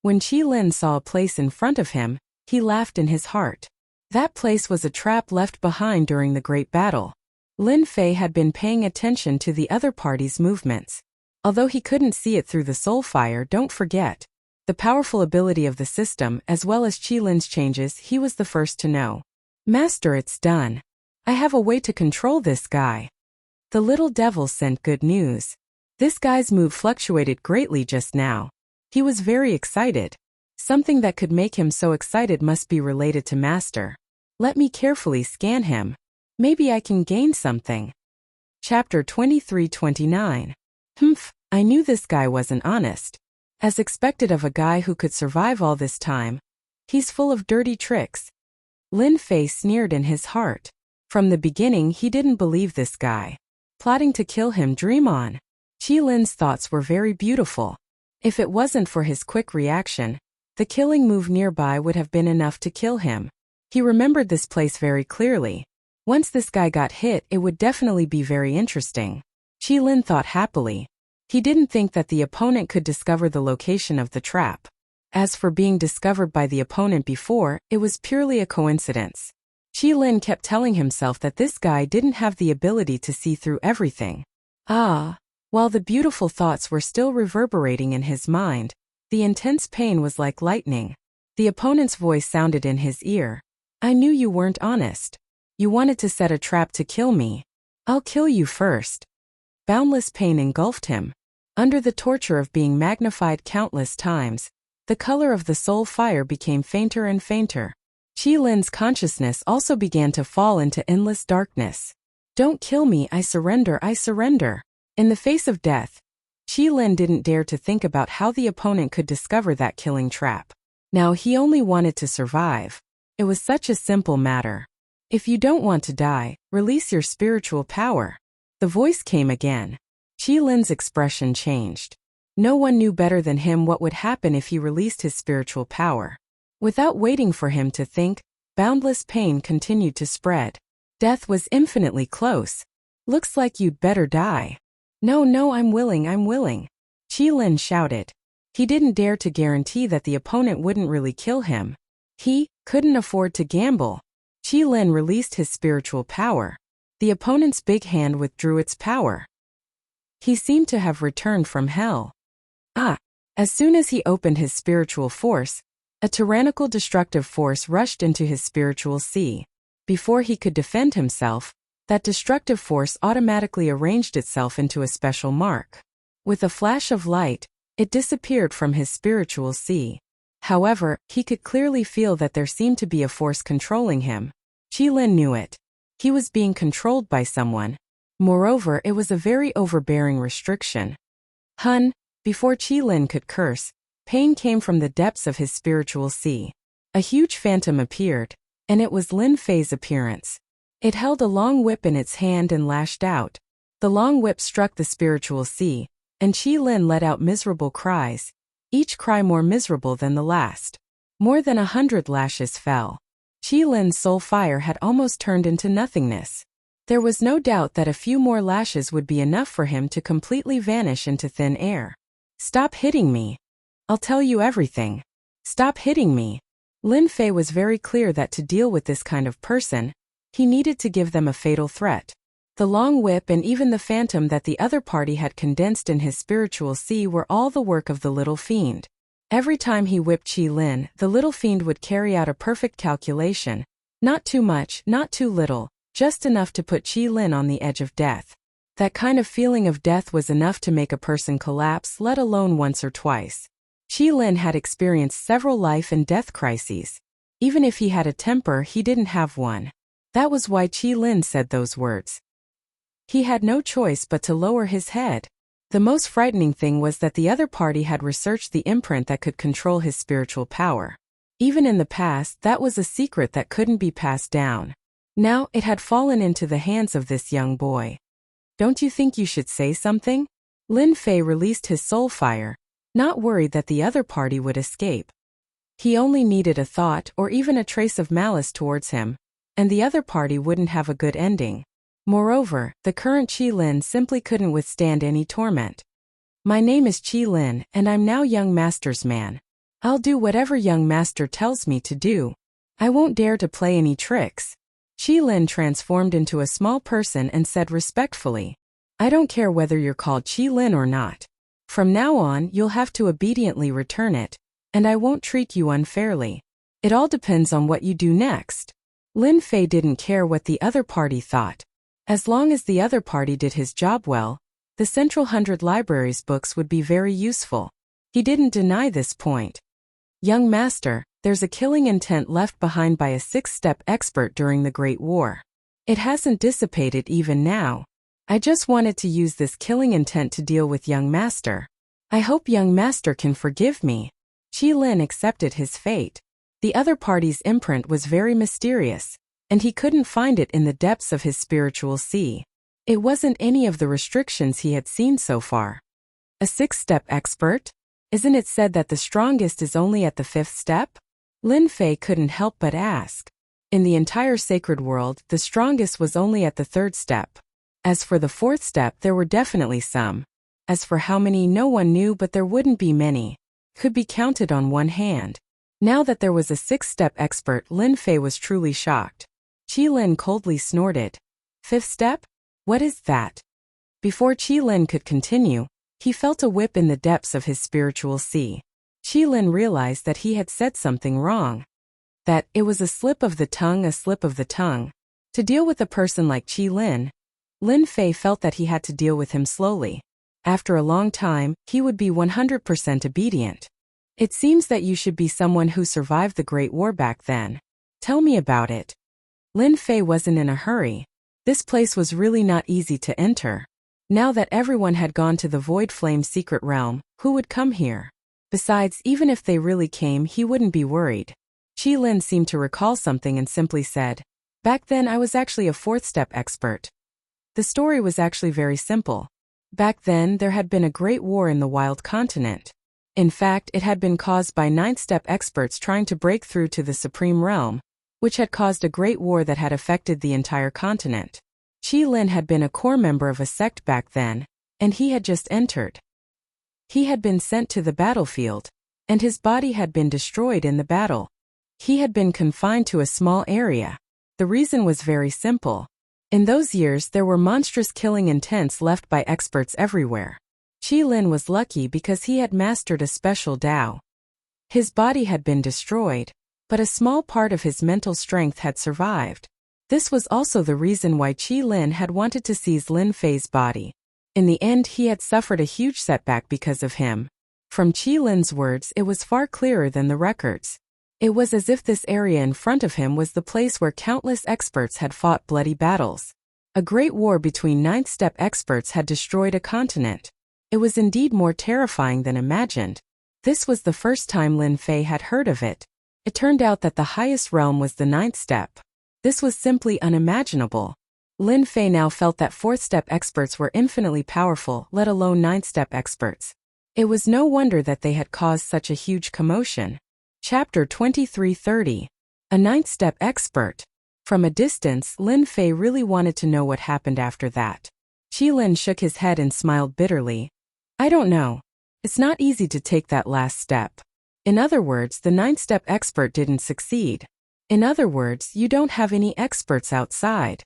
When Qi Lin saw a place in front of him, he laughed in his heart. That place was a trap left behind during the Great Battle. Lin Fei had been paying attention to the other party's movements. Although he couldn't see it through the soul fire, don't forget the powerful ability of the system as well as Qi Lin's changes, he was the first to know. Master, it's done. I have a way to control this guy. The little devil sent good news. This guy's mood fluctuated greatly just now. He was very excited. Something that could make him so excited must be related to Master. Let me carefully scan him. Maybe I can gain something. Chapter 23-29. I knew this guy wasn't honest. As expected of a guy who could survive all this time. He's full of dirty tricks. Lin Fei sneered in his heart. From the beginning, he didn't believe this guy. Plotting to kill him, dream on. Qi Lin's thoughts were very beautiful. If it wasn't for his quick reaction, the killing move nearby would have been enough to kill him. He remembered this place very clearly. Once this guy got hit, it would definitely be very interesting. Qi Lin thought happily. He didn't think that the opponent could discover the location of the trap. As for being discovered by the opponent before, it was purely a coincidence. Qi Lin kept telling himself that this guy didn't have the ability to see through everything. While the beautiful thoughts were still reverberating in his mind, the intense pain was like lightning. The opponent's voice sounded in his ear. I knew you weren't honest. You wanted to set a trap to kill me. I'll kill you first. Boundless pain engulfed him. Under the torture of being magnified countless times, the color of the soul fire became fainter and fainter. Qi Lin's consciousness also began to fall into endless darkness. Don't kill me, I surrender, I surrender. In the face of death, Qi Lin didn't dare to think about how the opponent could discover that killing trap. Now he only wanted to survive. It was such a simple matter. If you don't want to die, release your spiritual power. The voice came again. Qi Lin's expression changed. No one knew better than him what would happen if he released his spiritual power. Without waiting for him to think, boundless pain continued to spread. Death was infinitely close. Looks like you'd better die. No, no, I'm willing. Qi Lin shouted. He didn't dare to guarantee that the opponent wouldn't really kill him. He couldn't afford to gamble. Qi Lin released his spiritual power. The opponent's big hand withdrew its power. He seemed to have returned from hell. As soon as he opened his spiritual force, a tyrannical destructive force rushed into his spiritual sea. Before he could defend himself, that destructive force automatically arranged itself into a special mark. With a flash of light, it disappeared from his spiritual sea. However, he could clearly feel that there seemed to be a force controlling him. Qi Lin knew it. He was being controlled by someone. Moreover, it was a very overbearing restriction. Before Qi Lin could curse, pain came from the depths of his spiritual sea. A huge phantom appeared, and it was Lin Fei's appearance. It held a long whip in its hand and lashed out. The long whip struck the spiritual sea, and Qi Lin let out miserable cries, each cry more miserable than the last. More than 100 lashes fell. Qi Lin's soul fire had almost turned into nothingness. There was no doubt that a few more lashes would be enough for him to completely vanish into thin air. Stop hitting me. I'll tell you everything. Stop hitting me. Lin Fei was very clear that to deal with this kind of person, he needed to give them a fatal threat. The long whip and even the phantom that the other party had condensed in his spiritual sea were all the work of the little fiend. Every time he whipped Qi Lin, the little fiend would carry out a perfect calculation. Not too much, not too little, just enough to put Qi Lin on the edge of death. That kind of feeling of death was enough to make a person collapse, let alone once or twice. Qi Lin had experienced several life and death crises. Even if he had a temper, he didn't have one. That was why Qi Lin said those words. He had no choice but to lower his head. The most frightening thing was that the other party had researched the imprint that could control his spiritual power. Even in the past, that was a secret that couldn't be passed down. Now, it had fallen into the hands of this young boy. Don't you think you should say something? Lin Fei released his soul fire, not worried that the other party would escape. He only needed a thought or even a trace of malice towards him, and the other party wouldn't have a good ending. Moreover, the current Qi Lin simply couldn't withstand any torment. My name is Qi Lin, and I'm now young master's man. I'll do whatever young master tells me to do. I won't dare to play any tricks. Qi Lin transformed into a small person and said respectfully, I don't care whether you're called Qi Lin or not. From now on, you'll have to obediently return it, and I won't treat you unfairly. It all depends on what you do next. Lin Fei didn't care what the other party thought. As long as the other party did his job well, the Central 100 Library's books would be very useful. He didn't deny this point. Young master, there's a killing intent left behind by a six-step expert during the Great War. It hasn't dissipated even now. I just wanted to use this killing intent to deal with young master. I hope young master can forgive me. Qi Lin accepted his fate. The other party's imprint was very mysterious, and he couldn't find it in the depths of his spiritual sea. It wasn't any of the restrictions he had seen so far. A six-step expert? Isn't it said that the strongest is only at the fifth step? Lin Fei couldn't help but ask. In the entire sacred world, the strongest was only at the third step. As for the fourth step, there were definitely some. As for how many, no one knew, but there wouldn't be many. Could be counted on one hand. Now that there was a six-step expert, Lin Fei was truly shocked. Qi Lin coldly snorted. Fifth step? What is that? Before Qi Lin could continue, he felt a whip in the depths of his spiritual sea. Qi Lin realized that he had said something wrong. That it was a slip of the tongue, a slip of the tongue. To deal with a person like Qi Lin, Lin Fei felt that he had to deal with him slowly. After a long time, he would be 100% obedient. It seems that you should be someone who survived the Great War back then. Tell me about it. Lin Fei wasn't in a hurry. This place was really not easy to enter. Now that everyone had gone to the Void Flame secret realm, who would come here? Besides, even if they really came, he wouldn't be worried. Qi Lin seemed to recall something and simply said, Back then I was actually a fourth-step expert. The story was actually very simple. Back then, there had been a great war in the Wild Continent. In fact, it had been caused by ninth-step experts trying to break through to the Supreme Realm, which had caused a great war that had affected the entire continent. Qi Lin had been a core member of a sect back then, and he had just entered. He had been sent to the battlefield, and his body had been destroyed in the battle. He had been confined to a small area. The reason was very simple. In those years there were monstrous killing intents left by experts everywhere. Qi Lin was lucky because he had mastered a special Dao. His body had been destroyed, but a small part of his mental strength had survived. This was also the reason why Qi Lin had wanted to seize Lin Fei's body. In the end he had suffered a huge setback because of him. From Qi Lin's words it was far clearer than the records. It was as if this area in front of him was the place where countless experts had fought bloody battles. A great war between ninth-step experts had destroyed a continent. It was indeed more terrifying than imagined. This was the first time Lin Fei had heard of it. It turned out that the highest realm was the ninth step. This was simply unimaginable. Lin Fei now felt that fourth-step experts were infinitely powerful, let alone ninth-step experts. It was no wonder that they had caused such a huge commotion. Chapter 2330. A ninth-step expert. From a distance, Lin Fei really wanted to know what happened after that. Qi Lin shook his head and smiled bitterly. I don't know. It's not easy to take that last step. In other words, the ninth-step expert didn't succeed. In other words, you don't have any experts outside.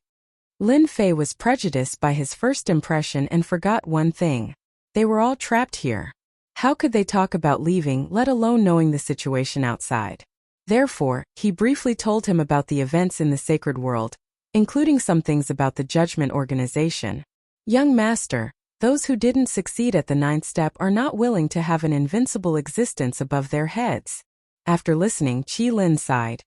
Lin Fei was prejudiced by his first impression and forgot one thing. They were all trapped here. How could they talk about leaving, let alone knowing the situation outside? Therefore, he briefly told him about the events in the sacred world, including some things about the judgment organization. Young master, those who didn't succeed at the ninth step are not willing to have an invincible existence above their heads. After listening, Qi Lin sighed.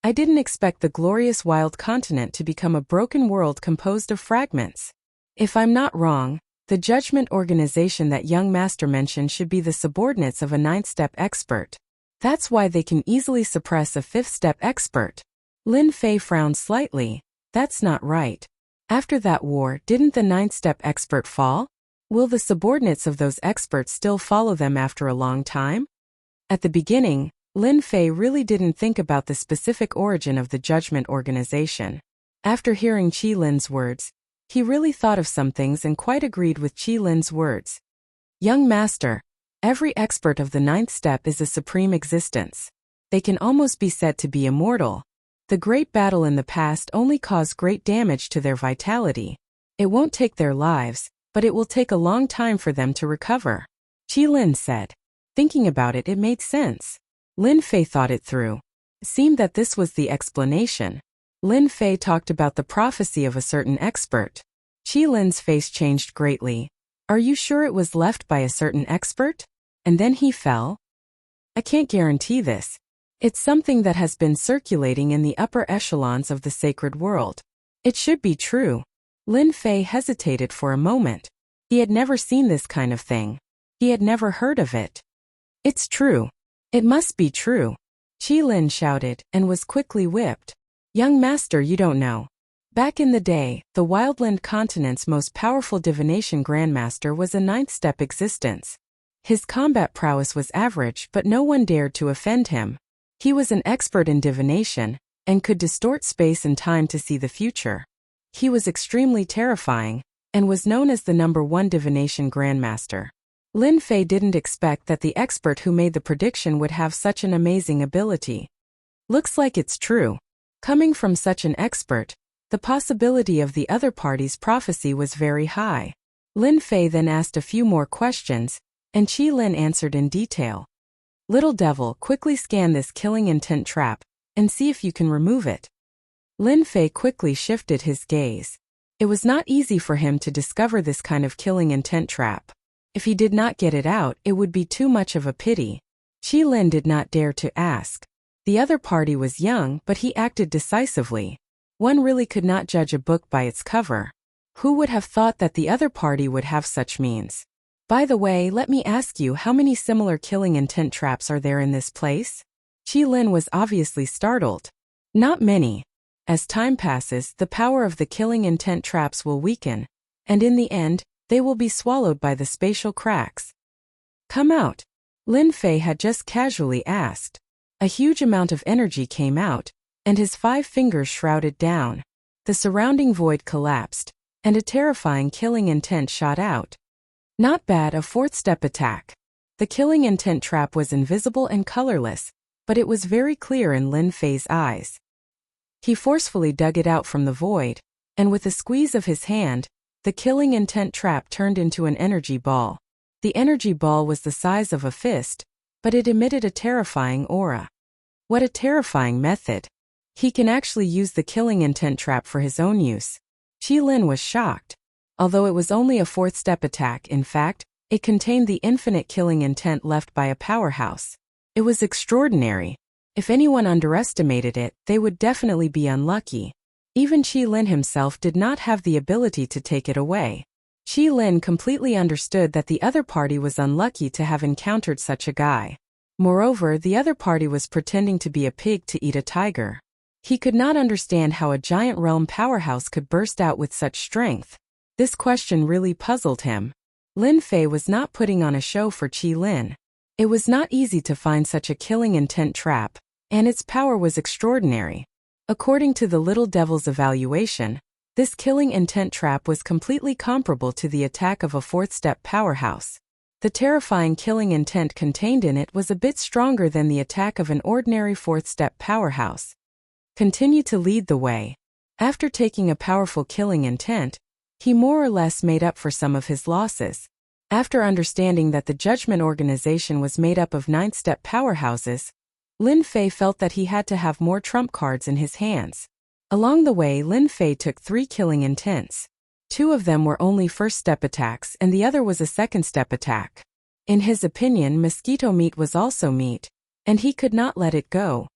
I didn't expect the glorious wild continent to become a broken world composed of fragments. If I'm not wrong, the judgment organization that young master mentioned should be the subordinates of a ninth-step expert. That's why they can easily suppress a fifth-step expert. Lin Fei frowned slightly. That's not right. After that war, didn't the ninth-step expert fall? Will the subordinates of those experts still follow them after a long time? At the beginning, Lin Fei really didn't think about the specific origin of the judgment organization. After hearing Qi Lin's words, he really thought of some things and quite agreed with Qi Lin's words. Young master, every expert of the ninth step is a supreme existence. They can almost be said to be immortal. The great battle in the past only caused great damage to their vitality. It won't take their lives, but it will take a long time for them to recover. Qi Lin said. Thinking about it, it made sense. Lin Fei thought it through. It seemed that this was the explanation. Lin Fei talked about the prophecy of a certain expert. Qi Lin's face changed greatly. Are you sure it was left by a certain expert? And then he fell? I can't guarantee this. It's something that has been circulating in the upper echelons of the sacred world. It should be true. Lin Fei hesitated for a moment. He had never seen this kind of thing. He had never heard of it. It's true. It must be true. Qi Lin shouted and was quickly whipped. Young master, you don't know. Back in the day, the Wildland continent's most powerful divination grandmaster was a ninth-step existence. His combat prowess was average, but no one dared to offend him. He was an expert in divination, and could distort space and time to see the future. He was extremely terrifying, and was known as the #1 divination grandmaster. Lin Fei didn't expect that the expert who made the prediction would have such an amazing ability. Looks like it's true. Coming from such an expert, the possibility of the other party's prophecy was very high. Lin Fei then asked a few more questions, and Qi Lin answered in detail. Little devil, quickly scan this killing intent trap, and see if you can remove it. Lin Fei quickly shifted his gaze. It was not easy for him to discover this kind of killing intent trap. If he did not get it out, it would be too much of a pity. Qi Lin did not dare to ask. The other party was young, but he acted decisively. One really could not judge a book by its cover. Who would have thought that the other party would have such means? By the way, let me ask you, how many similar killing intent traps are there in this place? Qi Lin was obviously startled. Not many. As time passes, the power of the killing intent traps will weaken, and in the end, they will be swallowed by the spatial cracks. Come out. Lin Fei had just casually asked. A huge amount of energy came out, and his 5 fingers shrouded down. The surrounding void collapsed, and a terrifying killing intent shot out. Not bad, a 4th step attack. The killing intent trap was invisible and colorless, but it was very clear in Lin Fei's eyes. He forcefully dug it out from the void, and with a squeeze of his hand, the killing intent trap turned into an energy ball. The energy ball was the size of a fist, but it emitted a terrifying aura. What a terrifying method! He can actually use the killing intent trap for his own use. Qi Lin was shocked. Although it was only a 4th step attack, in fact, it contained the infinite killing intent left by a powerhouse. It was extraordinary. If anyone underestimated it, they would definitely be unlucky. Even Qi Lin himself did not have the ability to take it away. Qi Lin completely understood that the other party was unlucky to have encountered such a guy. Moreover, the other party was pretending to be a pig to eat a tiger. He could not understand how a giant realm powerhouse could burst out with such strength. This question really puzzled him. Lin Fei was not putting on a show for Qi Lin. It was not easy to find such a killing intent trap, and its power was extraordinary. According to the little devil's evaluation, this killing intent trap was completely comparable to the attack of a 4th step powerhouse. The terrifying killing intent contained in it was a bit stronger than the attack of an ordinary 4th step powerhouse. Continue to lead the way. After taking a powerful killing intent, he more or less made up for some of his losses. After understanding that the Judgment Organization was made up of 9th step powerhouses, Lin Fei felt that he had to have more trump cards in his hands. Along the way, Lin Fei took 3 killing intents. 2 of them were only 1st step attacks and the other was a 2nd step attack. In his opinion, mosquito meat was also meat, and he could not let it go.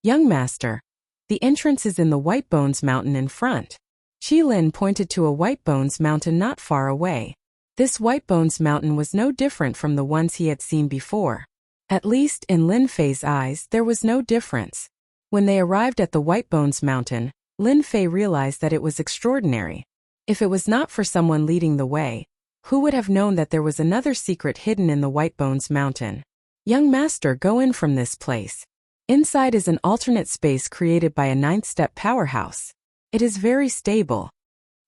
Young master, the entrance is in the White Bones Mountain in front. Qi Lin pointed to a White Bones Mountain not far away. This White Bones Mountain was no different from the ones he had seen before. At least, in Lin Fei's eyes, there was no difference. When they arrived at the White Bones Mountain, Lin Fei realized that it was extraordinary. If it was not for someone leading the way, who would have known that there was another secret hidden in the White Bones Mountain? Young master, go in from this place. Inside is an alternate space created by a 9th step powerhouse. It is very stable.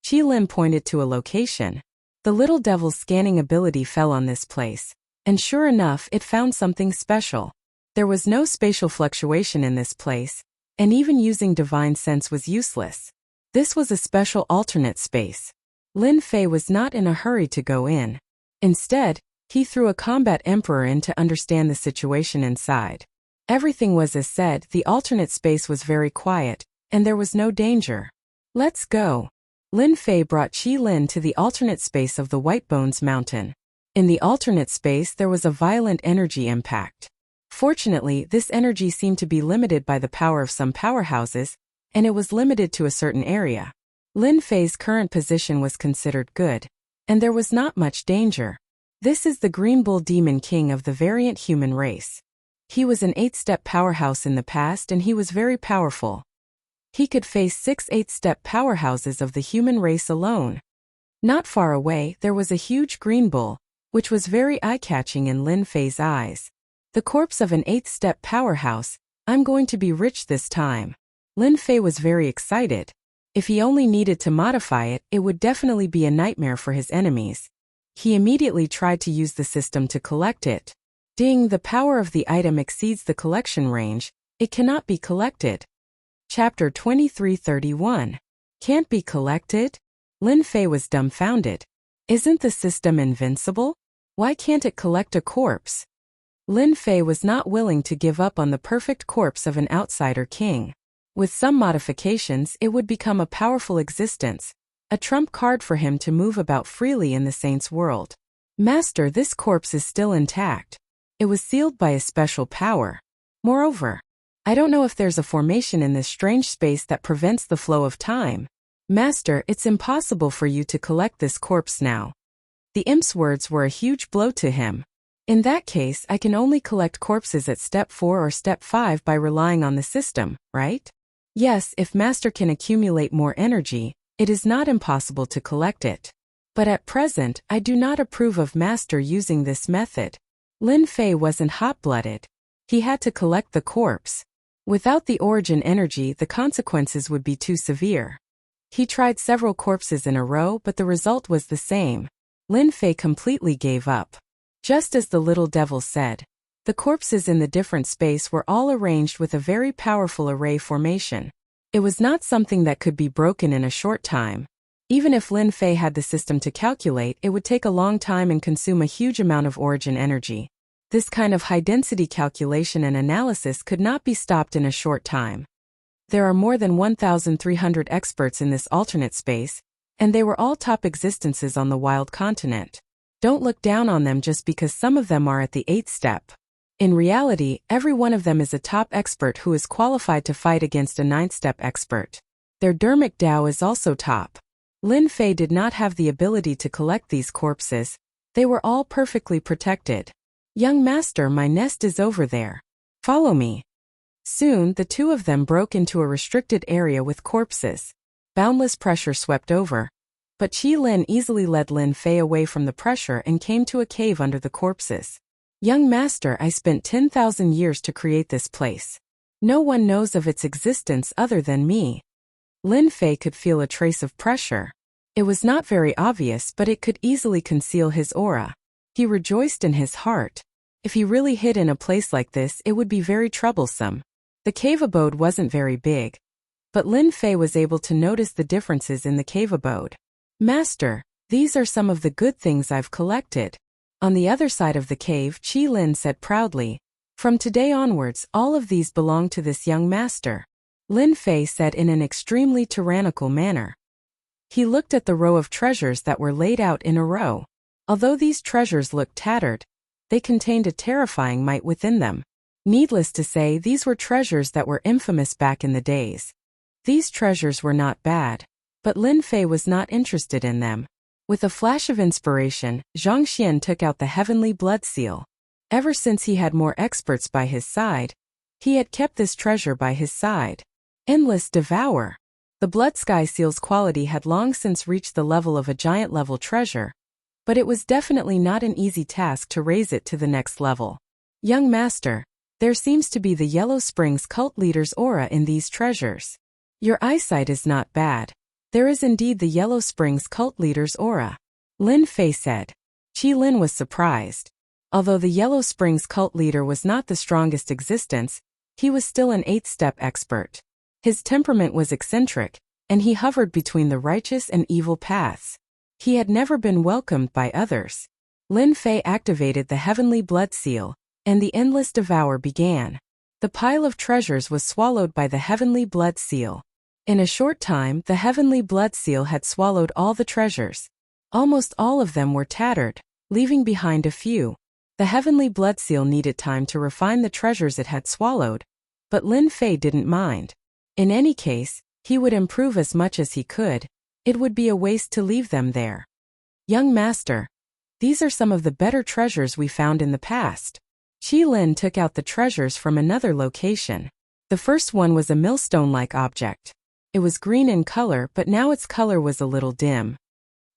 Qi Lin pointed to a location. The little devil's scanning ability fell on this place, and sure enough, it found something special. There was no spatial fluctuation in this place, and even using divine sense was useless. This was a special alternate space. Lin Fei was not in a hurry to go in. Instead, he threw a combat emperor in to understand the situation inside. Everything was as said, the alternate space was very quiet, and there was no danger. Let's go. Lin Fei brought Qi Lin to the alternate space of the White Bones Mountain. In the alternate space there was a violent energy impact. Fortunately, this energy seemed to be limited by the power of some powerhouses, and it was limited to a certain area. Lin Fei's current position was considered good, and there was not much danger. This is the Green Bull Demon King of the variant human race. He was an 8th-step powerhouse in the past and he was very powerful. He could face 6 8th-step powerhouses of the human race alone. Not far away, there was a huge green bull, which was very eye-catching in Lin Fei's eyes. The corpse of an 8th-step powerhouse, I'm going to be rich this time. Lin Fei was very excited. If he only needed to modify it, it would definitely be a nightmare for his enemies. He immediately tried to use the system to collect it. Ding, the power of the item exceeds the collection range. It cannot be collected. Chapter 2331. Can't be collected? Lin Fei was dumbfounded. Isn't the system invincible? Why can't it collect a corpse? Lin Fei was not willing to give up on the perfect corpse of an outsider king. With some modifications, it would become a powerful existence, a trump card for him to move about freely in the saint's world. Master, this corpse is still intact. It was sealed by a special power. Moreover, I don't know if there's a formation in this strange space that prevents the flow of time. Master, it's impossible for you to collect this corpse now. The imp's words were a huge blow to him. In that case, I can only collect corpses at step 4 or step 5 by relying on the system, right? Yes, if Master can accumulate more energy, it is not impossible to collect it. But at present, I do not approve of Master using this method. Lin Fei wasn't hot-blooded. He had to collect the corpse. Without the origin energy, the consequences would be too severe. He tried several corpses in a row, but the result was the same. Lin Fei completely gave up. Just as the little devil said, the corpses in the different space were all arranged with a very powerful array formation. It was not something that could be broken in a short time. Even if Lin Fei had the system to calculate, it would take a long time and consume a huge amount of origin energy. This kind of high-density calculation and analysis could not be stopped in a short time. There are more than 1,300 experts in this alternate space, and they were all top existences on the wild continent. Don't look down on them just because some of them are at the 8th step. In reality, every one of them is a top expert who is qualified to fight against a 9th step expert. Their dermic Dao is also top. Lin Fei did not have the ability to collect these corpses. They were all perfectly protected. Young master, my nest is over there. Follow me. Soon, the two of them broke into a restricted area with corpses. Boundless pressure swept over. But Qi Lin easily led Lin Fei away from the pressure and came to a cave under the corpses. Young master, I spent 10,000 years to create this place. No one knows of its existence other than me. Lin Fei could feel a trace of pressure. It was not very obvious, but it could easily conceal his aura. He rejoiced in his heart. If he really hid in a place like this, it would be very troublesome. The cave abode wasn't very big, but Lin Fei was able to notice the differences in the cave abode. Master, these are some of the good things I've collected. On the other side of the cave, Qi Lin said proudly, from today onwards, all of these belong to this young master. Lin Fei said in an extremely tyrannical manner. He looked at the row of treasures that were laid out in a row. Although these treasures looked tattered, they contained a terrifying might within them. Needless to say, these were treasures that were infamous back in the days. These treasures were not bad, but Lin Fei was not interested in them. With a flash of inspiration, Zhang Xian took out the heavenly blood seal. Ever since he had more experts by his side, he had kept this treasure by his side. Endless devour. The blood sky seal's quality had long since reached the level of a giant-level treasure, but it was definitely not an easy task to raise it to the next level. Young master, there seems to be the Yellow Springs cult leader's aura in these treasures. Your eyesight is not bad. There is indeed the Yellow Springs cult leader's aura. Lin Fei said. Qi Lin was surprised. Although the Yellow Springs cult leader was not the strongest existence, he was still an 8th step expert. His temperament was eccentric, and he hovered between the righteous and evil paths. He had never been welcomed by others. Lin Fei activated the heavenly blood seal, and the endless devour began. The pile of treasures was swallowed by the heavenly blood seal. In a short time, the heavenly blood seal had swallowed all the treasures. Almost all of them were tattered, leaving behind a few. The heavenly blood seal needed time to refine the treasures it had swallowed, but Lin Fei didn't mind. In any case, he would improve as much as he could. It would be a waste to leave them there. Young master, these are some of the better treasures we found in the past. Qi Lin took out the treasures from another location. The first one was a millstone-like object. It was green in color, but now its color was a little dim.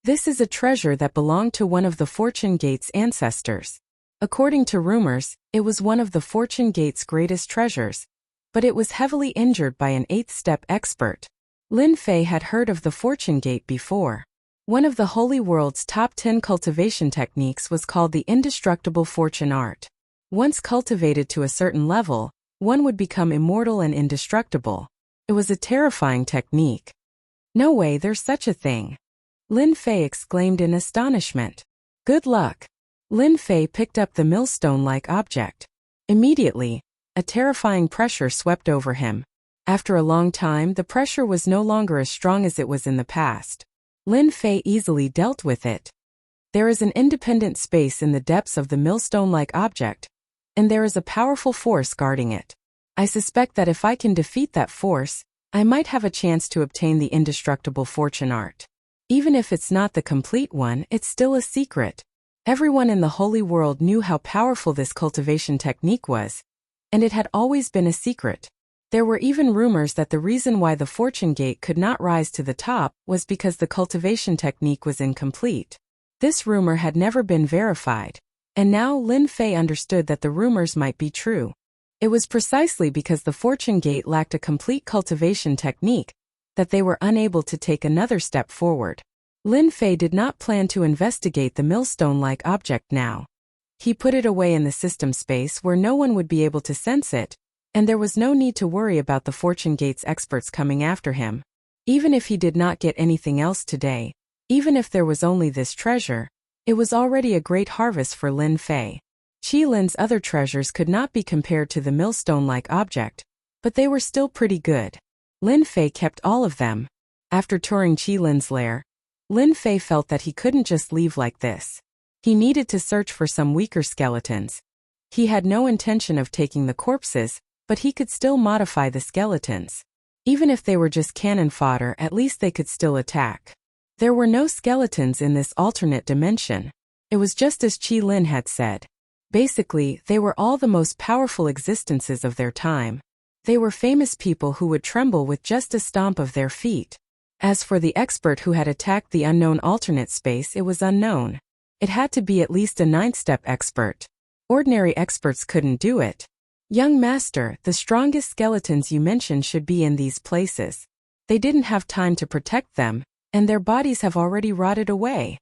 This is a treasure that belonged to one of the Fortune Gate's ancestors. According to rumors, it was one of the Fortune Gate's greatest treasures, but it was heavily injured by an 8th step expert. Lin Fei had heard of the Fortune Gate before. One of the Holy World's top 10 cultivation techniques was called the indestructible fortune art. Once cultivated to a certain level, one would become immortal and indestructible. It was a terrifying technique. No way, there's such a thing. Lin Fei exclaimed in astonishment. Good luck. Lin Fei picked up the millstone-like object. Immediately, a terrifying pressure swept over him. After a long time, the pressure was no longer as strong as it was in the past. Lin Fei easily dealt with it. There is an independent space in the depths of the millstone-like object, and there is a powerful force guarding it. I suspect that if I can defeat that force, I might have a chance to obtain the indestructible fortune art. Even if it's not the complete one, it's still a secret. Everyone in the Holy World knew how powerful this cultivation technique was, and it had always been a secret. There were even rumors that the reason why the Fortune Gate could not rise to the top was because the cultivation technique was incomplete. This rumor had never been verified, and now Lin Fei understood that the rumors might be true. It was precisely because the fortune gate lacked a complete cultivation technique that they were unable to take another step forward. Lin Fei did not plan to investigate the millstone-like object now. He put it away in the system space where no one would be able to sense it, and there was no need to worry about the fortune gate's experts coming after him. Even if he did not get anything else today, even if there was only this treasure, it was already a great harvest for Lin Fei. Qi Lin's other treasures could not be compared to the millstone-like object, but they were still pretty good. Lin Fei kept all of them. After touring Qi Lin's lair, Lin Fei felt that he couldn't just leave like this. He needed to search for some weaker skeletons. He had no intention of taking the corpses, but he could still modify the skeletons. Even if they were just cannon fodder, at least they could still attack. There were no skeletons in this alternate dimension. It was just as Qi Lin had said. Basically, they were all the most powerful existences of their time. They were famous people who would tremble with just a stomp of their feet. As for the expert who had attacked the unknown alternate space, it was unknown. It had to be at least a 9th-step expert. Ordinary experts couldn't do it. Young master, the strongest skeletons you mentioned should be in these places. They didn't have time to protect them, and their bodies have already rotted away.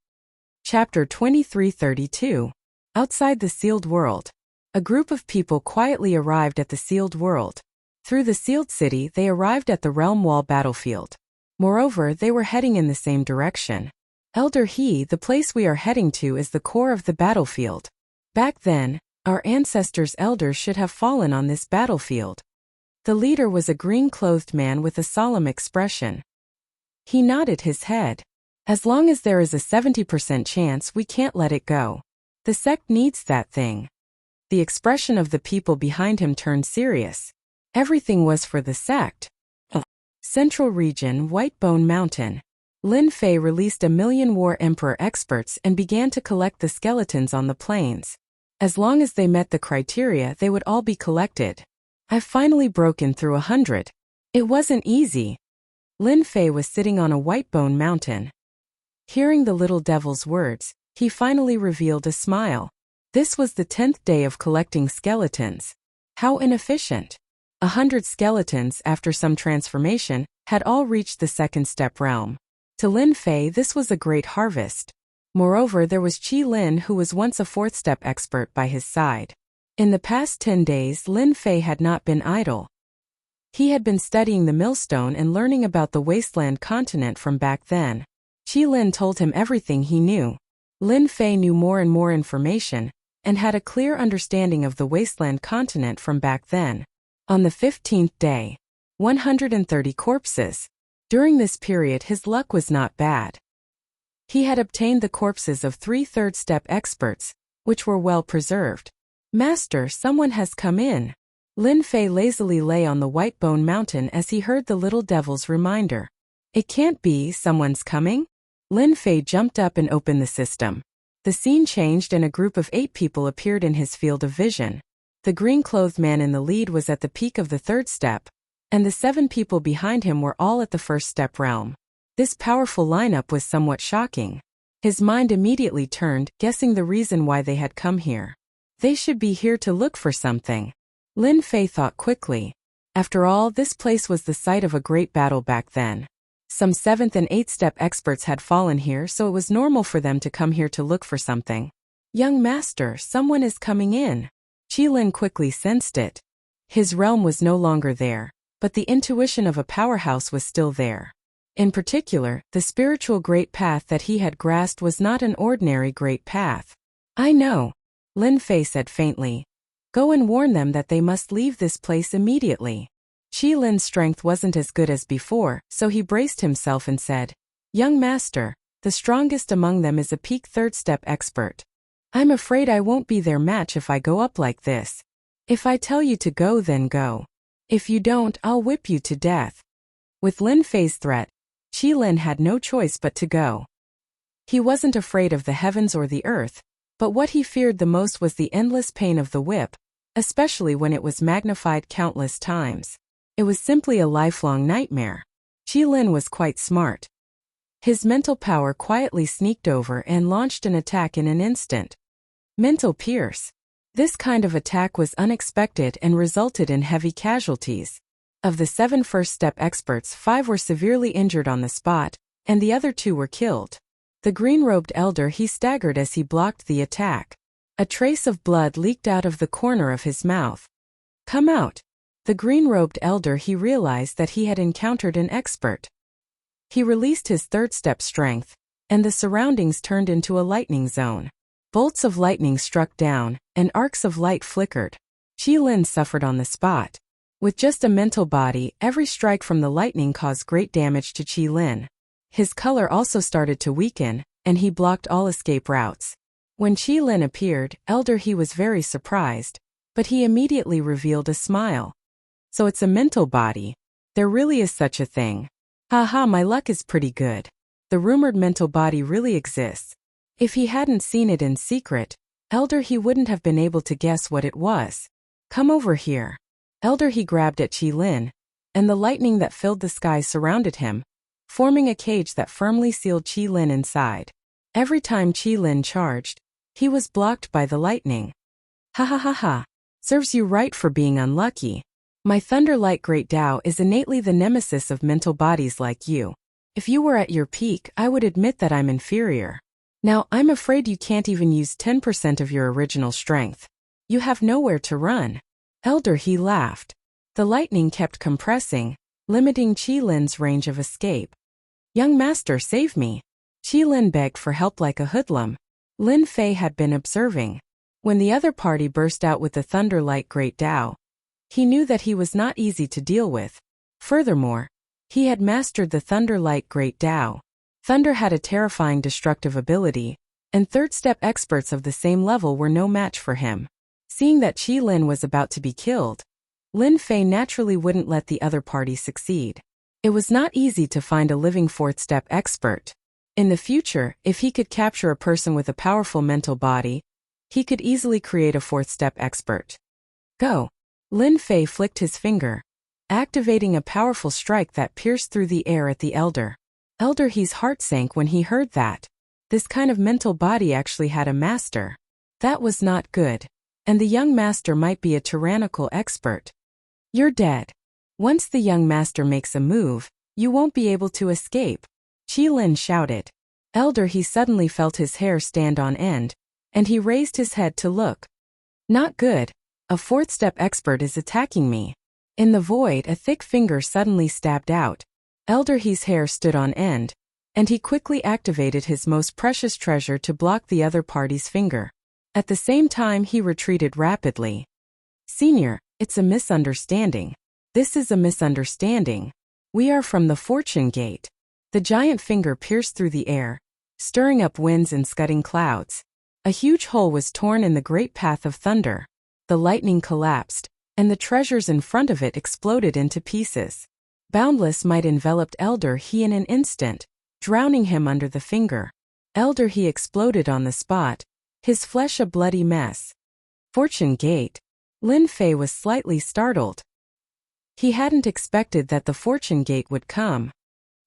Chapter 2332. Outside the sealed world. A group of people quietly arrived at the sealed world. Through the sealed city, they arrived at the realm wall battlefield. Moreover, they were heading in the same direction. Elder He, the place we are heading to is the core of the battlefield. Back then, our ancestors' elders should have fallen on this battlefield. The leader was a green-clothed man with a solemn expression. He nodded his head. As long as there is a 70% chance, we can't let it go. The sect needs that thing. The expression of the people behind him turned serious. Everything was for the sect. Central region, Whitebone Mountain. Lin Fei released 1,000,000 War Emperor experts and began to collect the skeletons on the plains. As long as they met the criteria, they would all be collected. I've finally broken through 100. It wasn't easy. Lin Fei was sitting on a Whitebone Mountain. Hearing the little devil's words, he finally revealed a smile. This was the 10th day of collecting skeletons. How inefficient. 100 skeletons, after some transformation, had all reached the 2nd-step realm. To Lin Fei, this was a great harvest. Moreover, there was Qi Lin, who was once a 4th-step expert, by his side. In the past 10 days, Lin Fei had not been idle. He had been studying the millstone and learning about the wasteland continent from back then. Qi Lin told him everything he knew. Lin Fei knew more and more information, and had a clear understanding of the wasteland continent from back then. On the 15th day, 130 corpses. During this period, his luck was not bad. He had obtained the corpses of 3 3rd-step experts, which were well preserved. Master, someone has come in. Lin Fei lazily lay on the Whitebone Mountain as he heard the little devil's reminder. It can't be, someone's coming? Lin Fei jumped up and opened the system. The scene changed and a group of 8 people appeared in his field of vision. The green-clothed man in the lead was at the peak of the 3rd step, and the 7 people behind him were all at the 1st-step realm. This powerful lineup was somewhat shocking. His mind immediately turned, guessing the reason why they had come here. They should be here to look for something. Lin Fei thought quickly. After all, this place was the site of a great battle back then. Some 7th and 8th-step experts had fallen here, so it was normal for them to come here to look for something. Young master, someone is coming in. Qi Lin quickly sensed it. His realm was no longer there, but the intuition of a powerhouse was still there. In particular, the spiritual great path that he had grasped was not an ordinary great path. I know. Lin Fei said faintly. Go and warn them that they must leave this place immediately. Qi Lin's strength wasn't as good as before, so he braced himself and said, Young master, the strongest among them is a peak 3rd-step expert. I'm afraid I won't be their match if I go up like this. If I tell you to go, then go. If you don't, I'll whip you to death. With Lin Fei's threat, Qi Lin had no choice but to go. He wasn't afraid of the heavens or the earth, but what he feared the most was the endless pain of the whip, especially when it was magnified countless times. It was simply a lifelong nightmare. Qi Lin was quite smart. His mental power quietly sneaked over and launched an attack in an instant. Mental pierce. This kind of attack was unexpected and resulted in heavy casualties. Of the 7 first-step experts, 5 were severely injured on the spot, and the other 2 were killed. The green-robed elder he staggered as he blocked the attack. A trace of blood leaked out of the corner of his mouth. "Come out." The green-robed elder he realized that he had encountered an expert. He released his third-step strength, and the surroundings turned into a lightning zone. Bolts of lightning struck down, and arcs of light flickered. Qi Lin suffered on the spot. With just a mental body, every strike from the lightning caused great damage to Qi Lin. His color also started to weaken, and he blocked all escape routes. When Qi Lin appeared, Elder He was very surprised, but he immediately revealed a smile. "So it's a mental body. There really is such a thing. Haha, my luck is pretty good. The rumored mental body really exists." If he hadn't seen it in secret, Elder He wouldn't have been able to guess what it was. "Come over here." Elder He grabbed at Qi Lin, and the lightning that filled the sky surrounded him, forming a cage that firmly sealed Qi Lin inside. Every time Qi Lin charged, he was blocked by the lightning. "Ha ha ha ha. Serves you right for being unlucky. My Thunder Light Great Tao is innately the nemesis of mental bodies like you. If you were at your peak, I would admit that I'm inferior. Now, I'm afraid you can't even use 10% of your original strength. You have nowhere to run." Elder He laughed. The lightning kept compressing, limiting Qi Lin's range of escape. "Young master, save me." Qi Lin begged for help like a hoodlum. Lin Fei had been observing. When the other party burst out with the Thunder Light Great Tao, he knew that he was not easy to deal with. Furthermore, he had mastered the Thunder Light Great Tao. Thunder had a terrifying destructive ability, and third-step experts of the same level were no match for him. Seeing that Qi Lin was about to be killed, Lin Fei naturally wouldn't let the other party succeed. It was not easy to find a living fourth-step expert. In the future, if he could capture a person with a powerful mental body, he could easily create a fourth-step expert. "Go." Lin Fei flicked his finger, activating a powerful strike that pierced through the air at the elder. Elder He's heart sank when he heard that. This kind of mental body actually had a master. That was not good. And the young master might be a tyrannical expert. "You're dead. Once the young master makes a move, you won't be able to escape," Qi Lin shouted. Elder He suddenly felt his hair stand on end, and he raised his head to look. "Not good. A fourth-step expert is attacking me." In the void, a thick finger suddenly stabbed out. Elder He's hair stood on end, and he quickly activated his most precious treasure to block the other party's finger. At the same time, he retreated rapidly. "Senior, it's a misunderstanding. This is a misunderstanding. We are from the Fortune Gate." The giant finger pierced through the air, stirring up winds and scudding clouds. A huge hole was torn in the great path of thunder. The lightning collapsed, and the treasures in front of it exploded into pieces. Boundless might enveloped Elder He in an instant, drowning him under the finger. Elder He exploded on the spot, his flesh a bloody mess. "Fortune Gate?" Lin Fei was slightly startled. He hadn't expected that the Fortune Gate would come.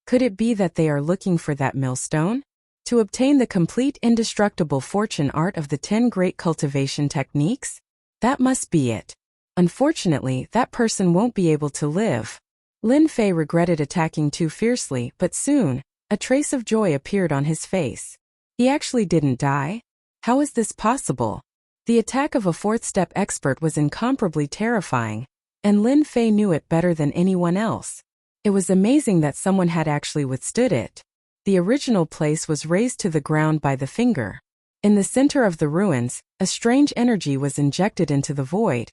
Could it be that they are looking for that millstone? To obtain the complete indestructible fortune art of the 10 great cultivation techniques? That must be it. Unfortunately, that person won't be able to live. Lin Fei regretted attacking too fiercely, but soon, a trace of joy appeared on his face. He actually didn't die? How is this possible? The attack of a fourth-step expert was incomparably terrifying, and Lin Fei knew it better than anyone else. It was amazing that someone had actually withstood it. The original place was razed to the ground by the finger. In the center of the ruins, a strange energy was injected into the void.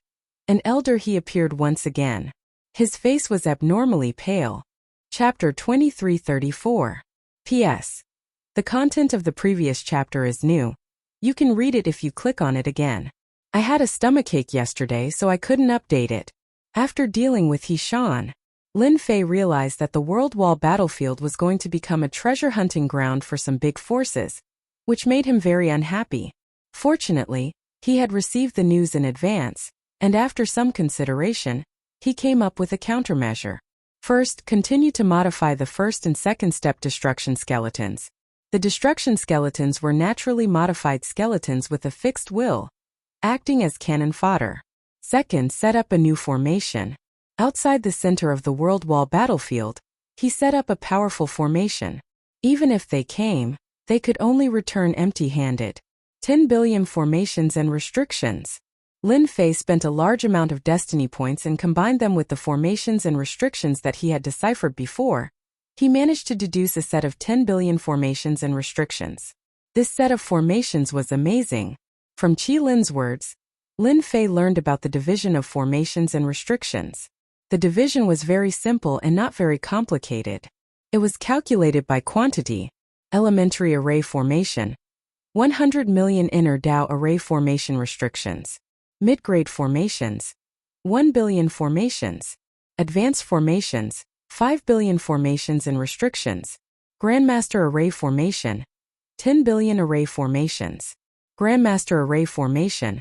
An Elder He appeared once again. His face was abnormally pale. Chapter 2334. P.S. The content of the previous chapter is new. You can read it if you click on it again. I had a stomachache yesterday, so I couldn't update it. After dealing with Hishan, Lin Fei realized that the World Wall battlefield was going to become a treasure hunting ground for some big forces, which made him very unhappy. Fortunately, he had received the news in advance, and after some consideration, he came up with a countermeasure. First, continue to modify the first and second step destruction skeletons. The destruction skeletons were naturally modified skeletons with a fixed will, acting as cannon fodder. Second, set up a new formation. Outside the center of the world wall battlefield, he set up a powerful formation. Even if they came, they could only return empty-handed. 10 billion formations and restrictions. Lin Fei spent a large amount of destiny points and combined them with the formations and restrictions that he had deciphered before. He managed to deduce a set of 10 billion formations and restrictions. This set of formations was amazing. From Qi Lin's words, Lin Fei learned about the division of formations and restrictions. The division was very simple and not very complicated. It was calculated by quantity. Elementary array formation. 100 million inner Dao array formation restrictions. Mid-grade formations. 1 billion formations. Advanced formations. 5 billion formations and restrictions. Grandmaster array formation. 10 billion array formations. Grandmaster array formation.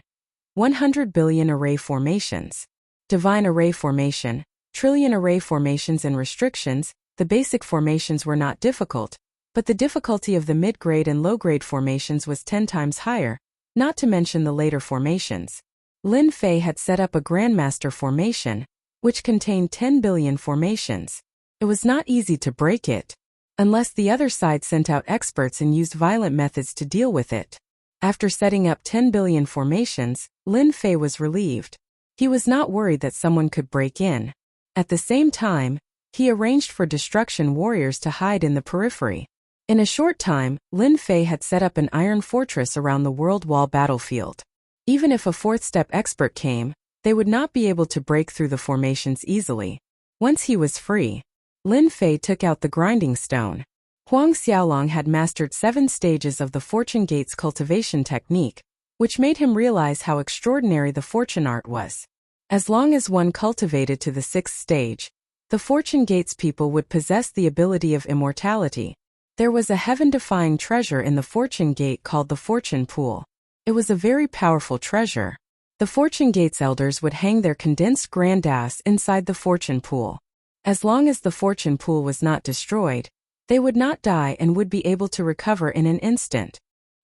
100 billion array formations. Divine array formation. Trillion array formations and restrictions. The basic formations were not difficult, but the difficulty of the mid-grade and low-grade formations was 10 times higher, not to mention the later formations. Lin Fei had set up a Grandmaster formation, which contained 10 billion formations. It was not easy to break it, unless the other side sent out experts and used violent methods to deal with it. After setting up 10 billion formations, Lin Fei was relieved. He was not worried that someone could break in. At the same time, he arranged for destruction warriors to hide in the periphery. In a short time, Lin Fei had set up an iron fortress around the world wall battlefield. Even if a fourth-step expert came, they would not be able to break through the formations easily. Once he was free, Lin Fei took out the grinding stone. Huang Xiaolong had mastered 7 stages of the Fortune Gates cultivation technique, which made him realize how extraordinary the fortune art was. As long as one cultivated to the 6th stage, the Fortune Gates people would possess the ability of immortality. There was a heaven-defying treasure in the Fortune Gate called the Fortune Pool. It was a very powerful treasure. The Fortune Gates elders would hang their condensed grand Daos inside the Fortune Pool. As long as the Fortune Pool was not destroyed, they would not die and would be able to recover in an instant.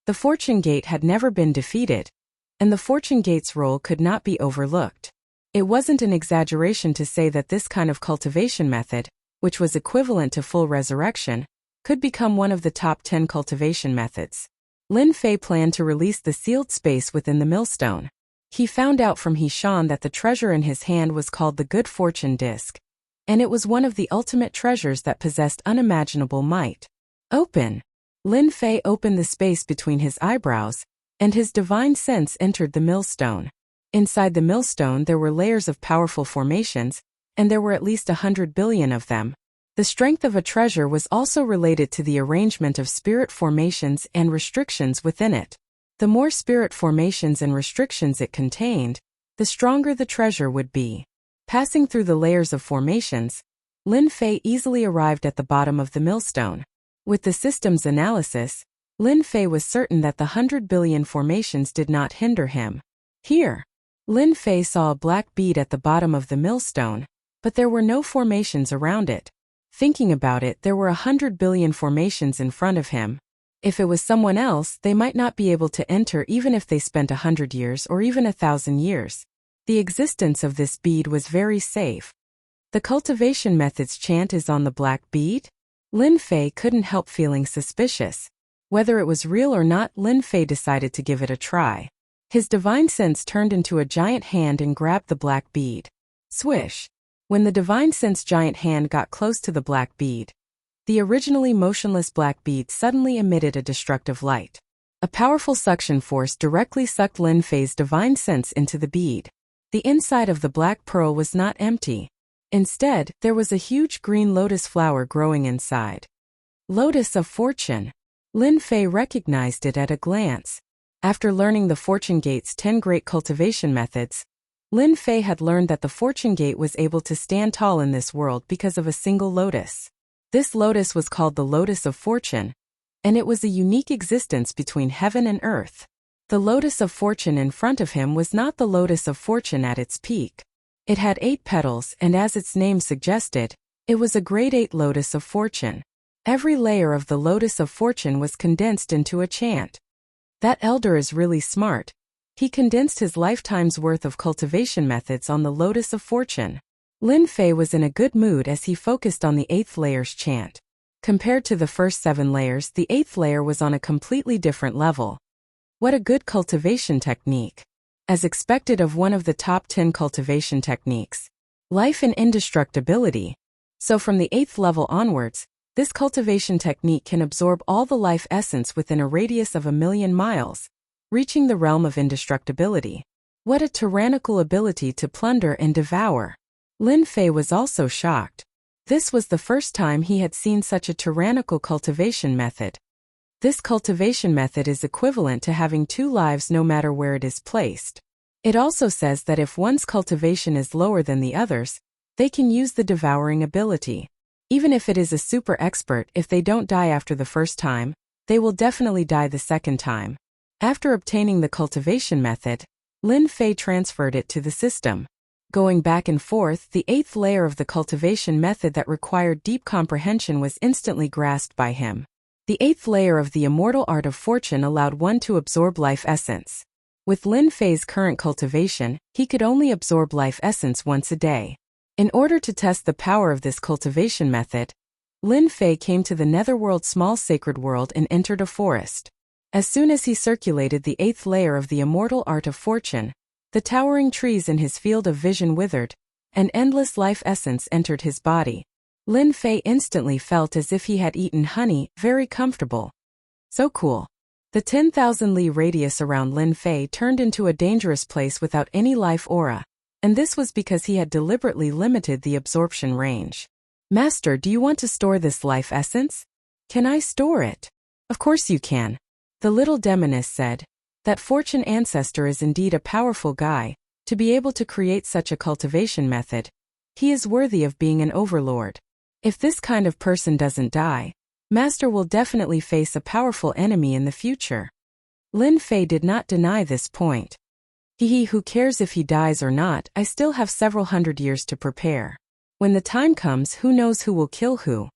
The Fortune Gate had never been defeated, and the Fortune Gate's role could not be overlooked. It wasn't an exaggeration to say that this kind of cultivation method, which was equivalent to full resurrection, could become one of the top 10 cultivation methods. Lin Fei planned to release the sealed space within the millstone. He found out from Hishan that the treasure in his hand was called the Good Fortune Disc, and it was one of the ultimate treasures that possessed unimaginable might. Open! Lin Fei opened the space between his eyebrows, and his divine sense entered the millstone. Inside the millstone there were layers of powerful formations, and there were at least 100 billion of them. The strength of a treasure was also related to the arrangement of spirit formations and restrictions within it. The more spirit formations and restrictions it contained, the stronger the treasure would be. Passing through the layers of formations, Lin Fei easily arrived at the bottom of the millstone. With the system's analysis, Lin Fei was certain that the 100 billion formations did not hinder him. Here, Lin Fei saw a black bead at the bottom of the millstone, but there were no formations around it. Thinking about it, there were 100 billion formations in front of him. If it was someone else, they might not be able to enter even if they spent 100 years or even 1,000 years. The existence of this bead was very safe. The cultivation method's chant is on the black bead? Lin Fei couldn't help feeling suspicious. Whether it was real or not, Lin Fei decided to give it a try. His divine sense turned into a giant hand and grabbed the black bead. Swish! When the divine sense giant hand got close to the black bead, the originally motionless black bead suddenly emitted a destructive light. A powerful suction force directly sucked Lin Fei's divine sense into the bead. The inside of the black pearl was not empty. Instead, there was a huge green lotus flower growing inside. Lotus of Fortune. Lin Fei recognized it at a glance. After learning the Fortune Gate's 10 great cultivation methods, Lin Fei had learned that the Fortune Gate was able to stand tall in this world because of a single lotus. This lotus was called the Lotus of Fortune, and it was a unique existence between heaven and earth. The Lotus of Fortune in front of him was not the Lotus of Fortune at its peak. It had 8 petals, and as its name suggested, it was a grade 8 Lotus of Fortune. Every layer of the Lotus of Fortune was condensed into a chant. That elder is really smart. He condensed his lifetime's worth of cultivation methods on the Lotus of Fortune. Lin Fei was in a good mood as he focused on the 8th layer's chant. Compared to the first 7 layers, the 8th layer was on a completely different level. What a good cultivation technique! As expected of one of the top 10 cultivation techniques. Life and indestructibility. So from the 8th level onwards, this cultivation technique can absorb all the life essence within a radius of 1,000,000 miles, reaching the realm of indestructibility. What a tyrannical ability to plunder and devour! Lin Fei was also shocked. This was the first time he had seen such a tyrannical cultivation method. This cultivation method is equivalent to having 2 lives no matter where it is placed. It also says that if one's cultivation is lower than the others, they can use the devouring ability. Even if it is a super expert, if they don't die after the first time, they will definitely die the second time. After obtaining the cultivation method, Lin Fei transferred it to the system. Going back and forth, the 8th layer of the cultivation method that required deep comprehension was instantly grasped by him. The 8th layer of the immortal art of fortune allowed one to absorb life essence. With Lin Fei's current cultivation, he could only absorb life essence once a day. In order to test the power of this cultivation method, Lin Fei came to the netherworld small sacred world and entered a forest. As soon as he circulated the 8th layer of the immortal art of fortune, the towering trees in his field of vision withered, and endless life essence entered his body. Lin Fei instantly felt as if he had eaten honey, very comfortable. So cool. The 10,000 li radius around Lin Fei turned into a dangerous place without any life aura, and this was because he had deliberately limited the absorption range. Master, do you want to store this life essence? Can I store it? Of course you can. The little demoness said. That fortune ancestor is indeed a powerful guy, to be able to create such a cultivation method. He is worthy of being an overlord. If this kind of person doesn't die, Master will definitely face a powerful enemy in the future. Lin Fei did not deny this point. Who cares if he dies or not, I still have several hundred years to prepare. When the time comes, who knows who will kill who?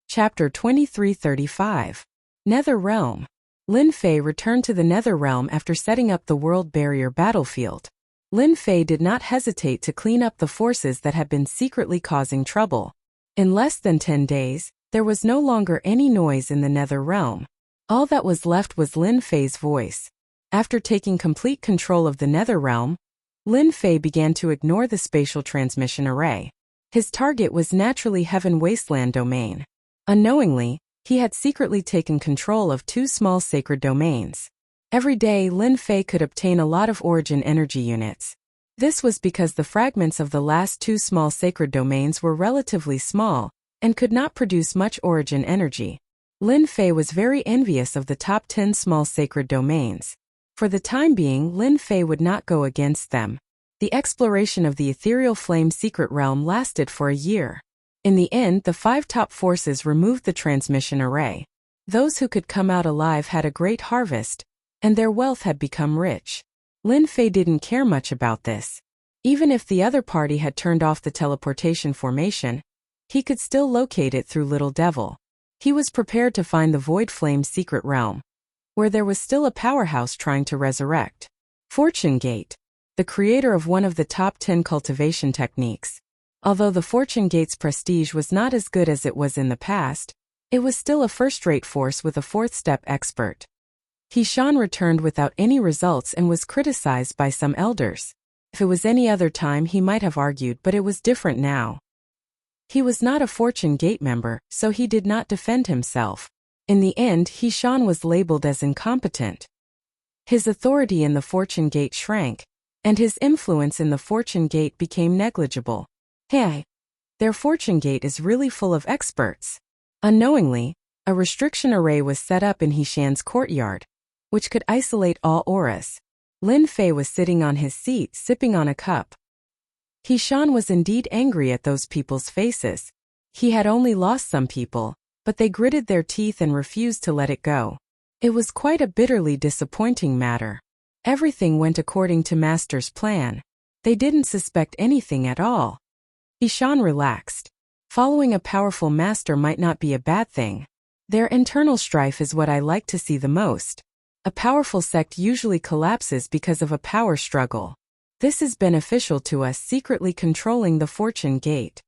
Chapter 2335. Nether Realm. Lin Fei returned to the Nether Realm after setting up the World Barrier battlefield. Lin Fei did not hesitate to clean up the forces that had been secretly causing trouble. In less than 10 days, there was no longer any noise in the Nether Realm. All that was left was Lin Fei's voice. After taking complete control of the Nether Realm, Lin Fei began to ignore the spatial transmission array. His target was naturally Heaven Wasteland domain. Unknowingly, he had secretly taken control of 2 small sacred domains. Every day, Lin Fei could obtain a lot of origin energy units. This was because the fragments of the last 2 small sacred domains were relatively small and could not produce much origin energy. Lin Fei was very envious of the top 10 small sacred domains. For the time being, Lin Fei would not go against them. The exploration of the ethereal flame secret realm lasted for a year. In the end, the 5 top forces removed the transmission array. Those who could come out alive had a great harvest, and their wealth had become rich. Lin Fei didn't care much about this. Even if the other party had turned off the teleportation formation, he could still locate it through Little Devil. He was prepared to find the Void Flame secret realm, where there was still a powerhouse trying to resurrect. Fortune Gate. The creator of one of the top 10 cultivation techniques. Although the Fortune Gate's prestige was not as good as it was in the past, it was still a first-rate force with a 4th step expert. Shan returned without any results and was criticized by some elders. If it was any other time he might have argued, but it was different now. He was not a Fortune Gate member, so he did not defend himself. In the end, Shan was labeled as incompetent. His authority in the Fortune Gate shrank, and his influence in the Fortune Gate became negligible. Hey, their Fortune Gate is really full of experts. Unknowingly, a restriction array was set up in Shan's courtyard, which could isolate all auras. Lin Fei was sitting on his seat sipping on a cup. Shan was indeed angry at those people's faces. He had only lost some people, but they gritted their teeth and refused to let it go. It was quite a bitterly disappointing matter. Everything went according to Master's plan. They didn't suspect anything at all. Shan relaxed. Following a powerful master might not be a bad thing. Their internal strife is what I like to see the most. A powerful sect usually collapses because of a power struggle. This is beneficial to us secretly controlling the fortune gate.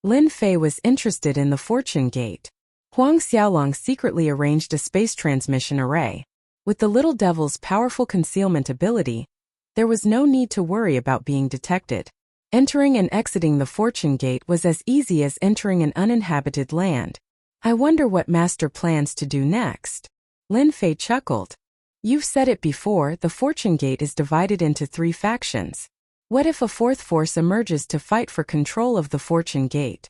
Lin Fei was interested in the fortune gate. Huang Xiaolong secretly arranged a space transmission array. With the little devil's powerful concealment ability, there was no need to worry about being detected. Entering and exiting the fortune gate was as easy as entering an uninhabited land. I wonder what Master plans to do next. Lin Fei chuckled. You've said it before, the fortune gate is divided into 3 factions. What if a 4th force emerges to fight for control of the fortune gate?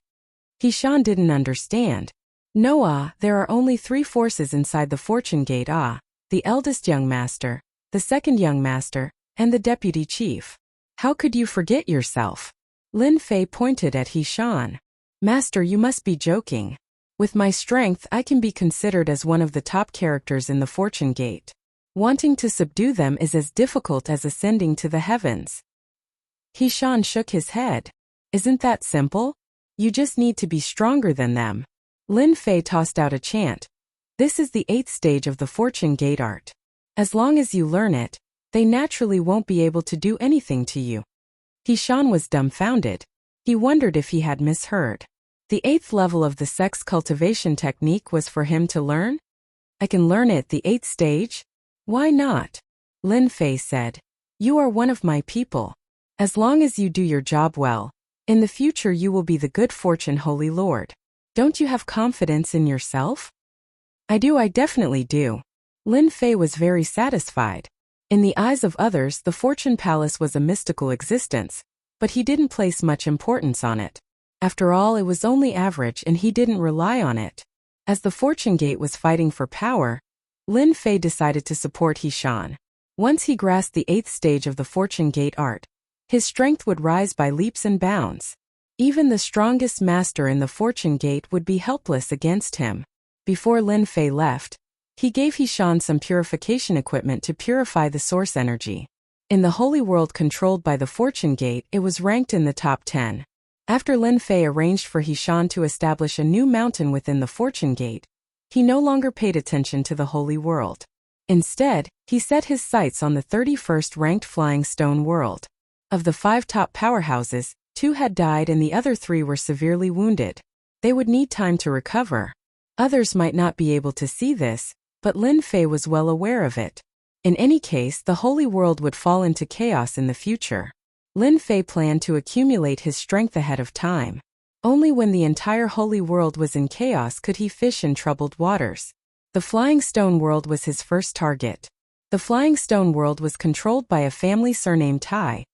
Hishan didn't understand. No, there are only 3 forces inside the fortune gate, the eldest young master, the second young master, and the deputy chief. How could you forget yourself? Lin Fei pointed at Hishan. Master, you must be joking. With my strength, I can be considered as one of the top characters in the fortune gate. Wanting to subdue them is as difficult as ascending to the heavens. Hishan shook his head. Isn't that simple? You just need to be stronger than them. Lin Fei tossed out a chant. This is the 8th stage of the fortune gate art. As long as you learn it, they naturally won't be able to do anything to you. Hishan was dumbfounded. He wondered if he had misheard. The 8th level of the sex cultivation technique was for him to learn? I can learn it the 8th stage? Why not? Lin Fei said. You are one of my people. As long as you do your job well, in the future you will be the good fortune Holy Lord. Don't you have confidence in yourself? I definitely do. Lin Fei was very satisfied. In the eyes of others, the Fortune Palace was a mystical existence, but he didn't place much importance on it. After all, it was only average and he didn't rely on it. As the Fortune Gate was fighting for power, Lin Fei decided to support Hishan. Once he grasped the 8th stage of the Fortune Gate art, his strength would rise by leaps and bounds. Even the strongest master in the Fortune Gate would be helpless against him. Before Lin Fei left, he gave Hishan some purification equipment to purify the source energy. In the holy world controlled by the Fortune Gate, it was ranked in the top 10. After Lin Fei arranged for Hishan to establish a new mountain within the Fortune Gate, he no longer paid attention to the holy world. Instead, he set his sights on the 31st ranked Flying Stone world. Of the 5 top powerhouses, 2 had died and the other 3 were severely wounded. They would need time to recover. Others might not be able to see this, but Lin Fei was well aware of it. In any case, the holy world would fall into chaos in the future. Lin Fei planned to accumulate his strength ahead of time. Only when the entire holy world was in chaos could he fish in troubled waters. The Flying Stone world was his first target. The Flying Stone world was controlled by a family surnamed Tai,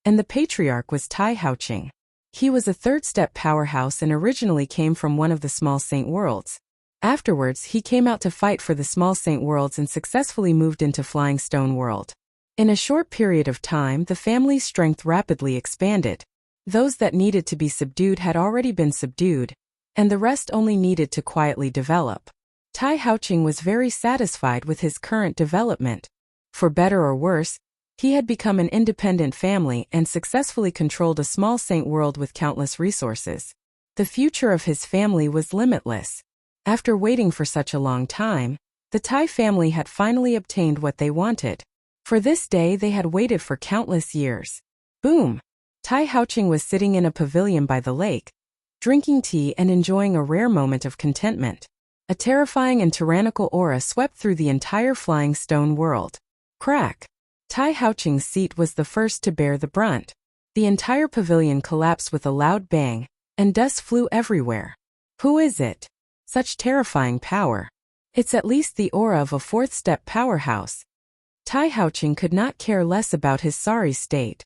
and the patriarch was Tai Haoqing. He was a 3rd-step powerhouse and originally came from one of the small saint worlds. Afterwards, he came out to fight for the small saint worlds and successfully moved into Flying Stone world. In a short period of time, the family's strength rapidly expanded. Those that needed to be subdued had already been subdued, and the rest only needed to quietly develop. Tai Haoqing was very satisfied with his current development. For better or worse, he had become an independent family and successfully controlled a small saint world with countless resources. The future of his family was limitless. After waiting for such a long time, the Tai family had finally obtained what they wanted. For this day they had waited for countless years. Boom! Tai Haoqing was sitting in a pavilion by the lake, drinking tea and enjoying a rare moment of contentment. A terrifying and tyrannical aura swept through the entire Flying Stone world. Crack! Tai Haoqing's seat was the first to bear the brunt. The entire pavilion collapsed with a loud bang, and dust flew everywhere. Who is it? Such terrifying power. It's at least the aura of a 4th-step powerhouse. Tai Haoqing could not care less about his sorry state.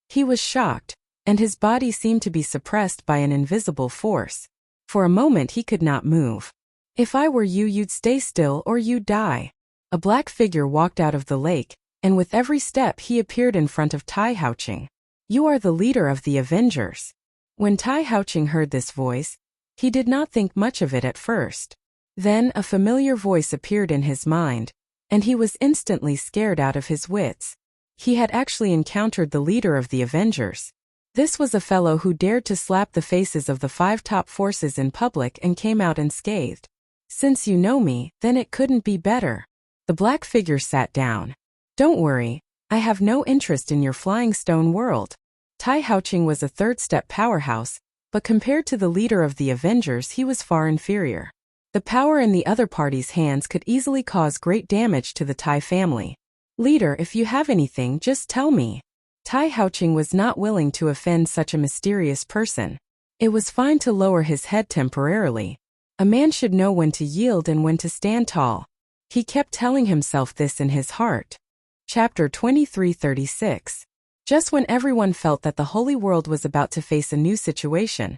He was shocked, and his body seemed to be suppressed by an invisible force. For a moment he could not move. If I were you, you'd stay still or you'd die. A black figure walked out of the lake, and with every step he appeared in front of Tai Haoqing. You are the leader of the Avengers. When Tai Haoqing heard this voice, he did not think much of it at first. Then a familiar voice appeared in his mind, and he was instantly scared out of his wits. He had actually encountered the leader of the Avengers. This was a fellow who dared to slap the faces of the 5 top forces in public and came out unscathed. Since you know me, then it couldn't be better. The black figure sat down. Don't worry, I have no interest in your flying stone world. Tai Haoqing was a third-step powerhouse, but compared to the leader of the Avengers he was far inferior. The power in the other party's hands could easily cause great damage to the Tai family. Leader, if you have anything, just tell me. Tai Haoqing was not willing to offend such a mysterious person. It was fine to lower his head temporarily. A man should know when to yield and when to stand tall. He kept telling himself this in his heart. Chapter 23:36. Just when everyone felt that the holy world was about to face a new situation,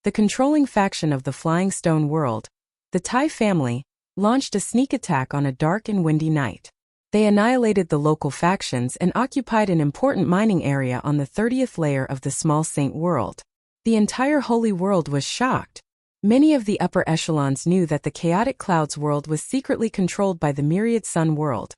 the controlling faction of the Flying Stone World, the Tai family, launched a sneak attack on a dark and windy night. They annihilated the local factions and occupied an important mining area on the 30th layer of the Small Saint World. The entire holy world was shocked. Many of the upper echelons knew that the Chaotic Clouds world was secretly controlled by the Myriad Sun world,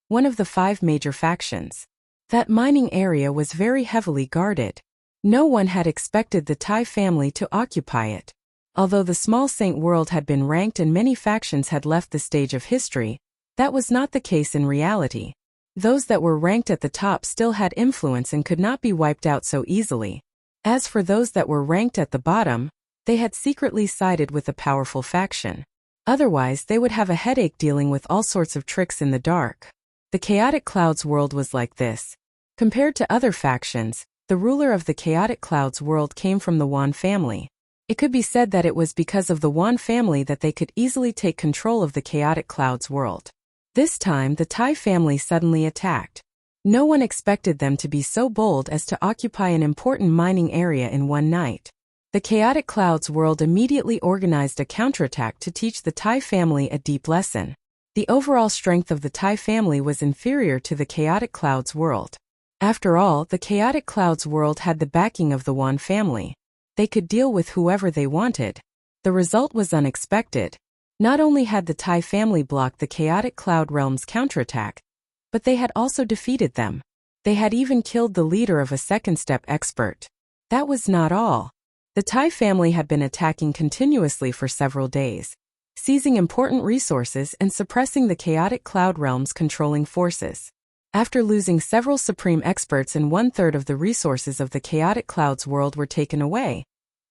one of the 5 major factions. That mining area was very heavily guarded. No one had expected the Tai family to occupy it. Although the Small Saint world had been ranked and many factions had left the stage of history, that was not the case in reality. Those that were ranked at the top still had influence and could not be wiped out so easily. As for those that were ranked at the bottom, they had secretly sided with a powerful faction. Otherwise, they would have a headache dealing with all sorts of tricks in the dark. The Chaotic Clouds world was like this. Compared to other factions, the ruler of the Chaotic Clouds world came from the Wan family. It could be said that it was because of the Wan family that they could easily take control of the Chaotic Clouds world. This time, the Tai family suddenly attacked. No one expected them to be so bold as to occupy an important mining area in one night. The Chaotic Clouds world immediately organized a counterattack to teach the Tai family a deep lesson. The overall strength of the Tai family was inferior to the Chaotic Clouds world. After all, the Chaotic Clouds world had the backing of the Wan family. They could deal with whoever they wanted. The result was unexpected. Not only had the Tai family blocked the Chaotic Cloud realm's counterattack, but they had also defeated them. They had even killed the leader of a second-step expert. That was not all. The Tai family had been attacking continuously for several days, seizing important resources and suppressing the Chaotic Cloud realm's controlling forces. After losing several supreme experts and 1/3 of the resources of the Chaotic Clouds world were taken away,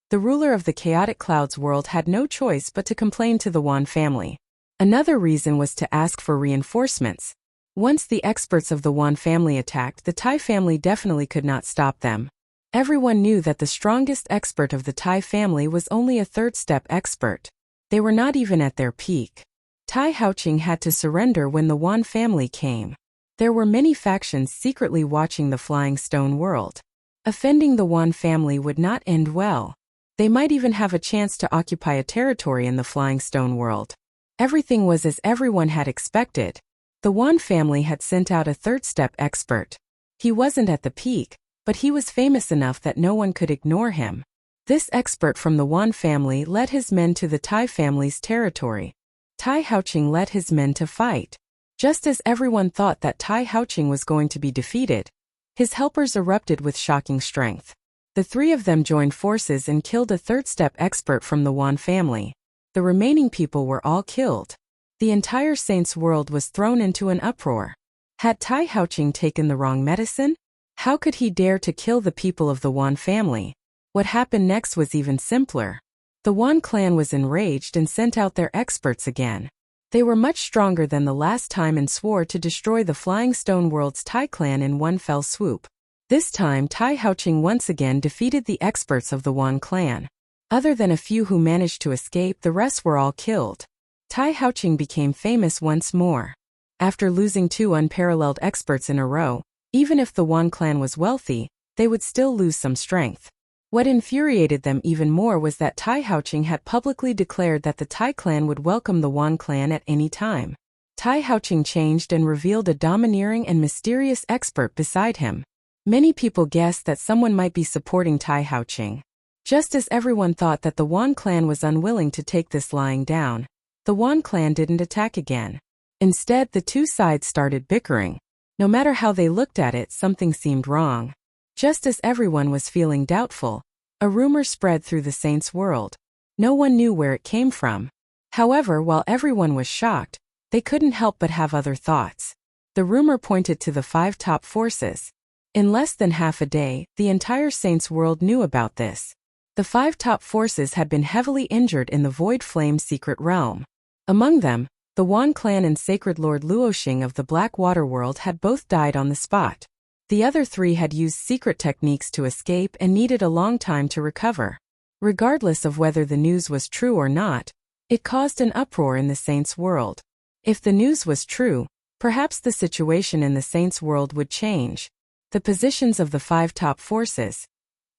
the ruler of the Chaotic Clouds world had no choice but to complain to the Wan family. Another reason was to ask for reinforcements. Once the experts of the Wan family attacked, the Tai family definitely could not stop them. Everyone knew that the strongest expert of the Tai family was only a third-step expert. They were not even at their peak. Tai Haoqing had to surrender when the Wan family came. There were many factions secretly watching the Flying Stone world. Offending the Wan family would not end well. They might even have a chance to occupy a territory in the Flying Stone world. Everything was as everyone had expected. The Wan family had sent out a third-step expert. He wasn't at the peak, but he was famous enough that no one could ignore him. This expert from the Wan family led his men to the Tai family's territory. Tai Haoqing led his men to fight. Just as everyone thought that Tai Haoqing was going to be defeated, his helpers erupted with shocking strength. The 3 of them joined forces and killed a third-step expert from the Wan family. The remaining people were all killed. The entire Saints world was thrown into an uproar. Had Tai Haoqing taken the wrong medicine? How could he dare to kill the people of the Wan family? What happened next was even simpler. The Wan clan was enraged and sent out their experts again. They were much stronger than the last time and swore to destroy the Flying Stone World's Tai clan in one fell swoop. This time Tai Haoqing once again defeated the experts of the Wan clan. Other than a few who managed to escape, the rest were all killed. Tai Haoqing became famous once more. After losing 2 unparalleled experts in a row, even if the Wan clan was wealthy, they would still lose some strength. What infuriated them even more was that Tai Haoqing had publicly declared that the Tai clan would welcome the Wan clan at any time. Tai Haoqing changed and revealed a domineering and mysterious expert beside him. Many people guessed that someone might be supporting Tai Haoqing. Just as everyone thought that the Wan clan was unwilling to take this lying down, the Wan clan didn't attack again. Instead, the 2 sides started bickering. No matter how they looked at it, something seemed wrong. Just as everyone was feeling doubtful, a rumor spread through the Saints world. No one knew where it came from. However, while everyone was shocked, They couldn't help but have other thoughts. The rumor pointed to the 5 top forces. In less than half a day, the entire Saints world knew about this. The 5 top forces had been heavily injured in the Void Flame secret realm. Among them, the Wan clan and Sacred Lord Luoxing of the Black Water World had both died on the spot. The other 3 had used secret techniques to escape and needed a long time to recover. Regardless of whether the news was true or not, it caused an uproar in the Saints world. If the news was true, perhaps the situation in the Saints world would change. The positions of the 5 top forces.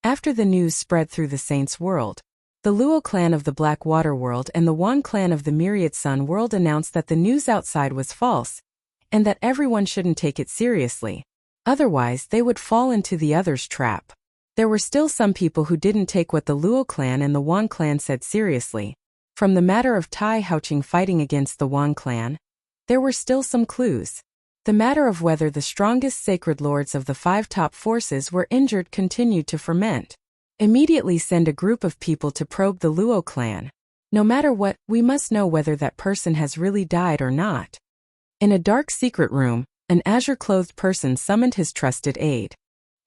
After the news spread through the Saints world, the Luo clan of the Black Water World and the Wan clan of the Myriad Sun world announced that the news outside was false, and that everyone shouldn't take it seriously. Otherwise, they would fall into the others' trap. There were still some people who didn't take what the Luo clan and the Wan clan said seriously. From the matter of Tai Haoqing fighting against the Wan clan, there were still some clues. The matter of whether the strongest sacred lords of the 5 top forces were injured continued to ferment. Immediately send a group of people to probe the Luo clan. No matter what, we must know whether that person has really died or not. In a dark secret room, an azure-clothed person summoned his trusted aide.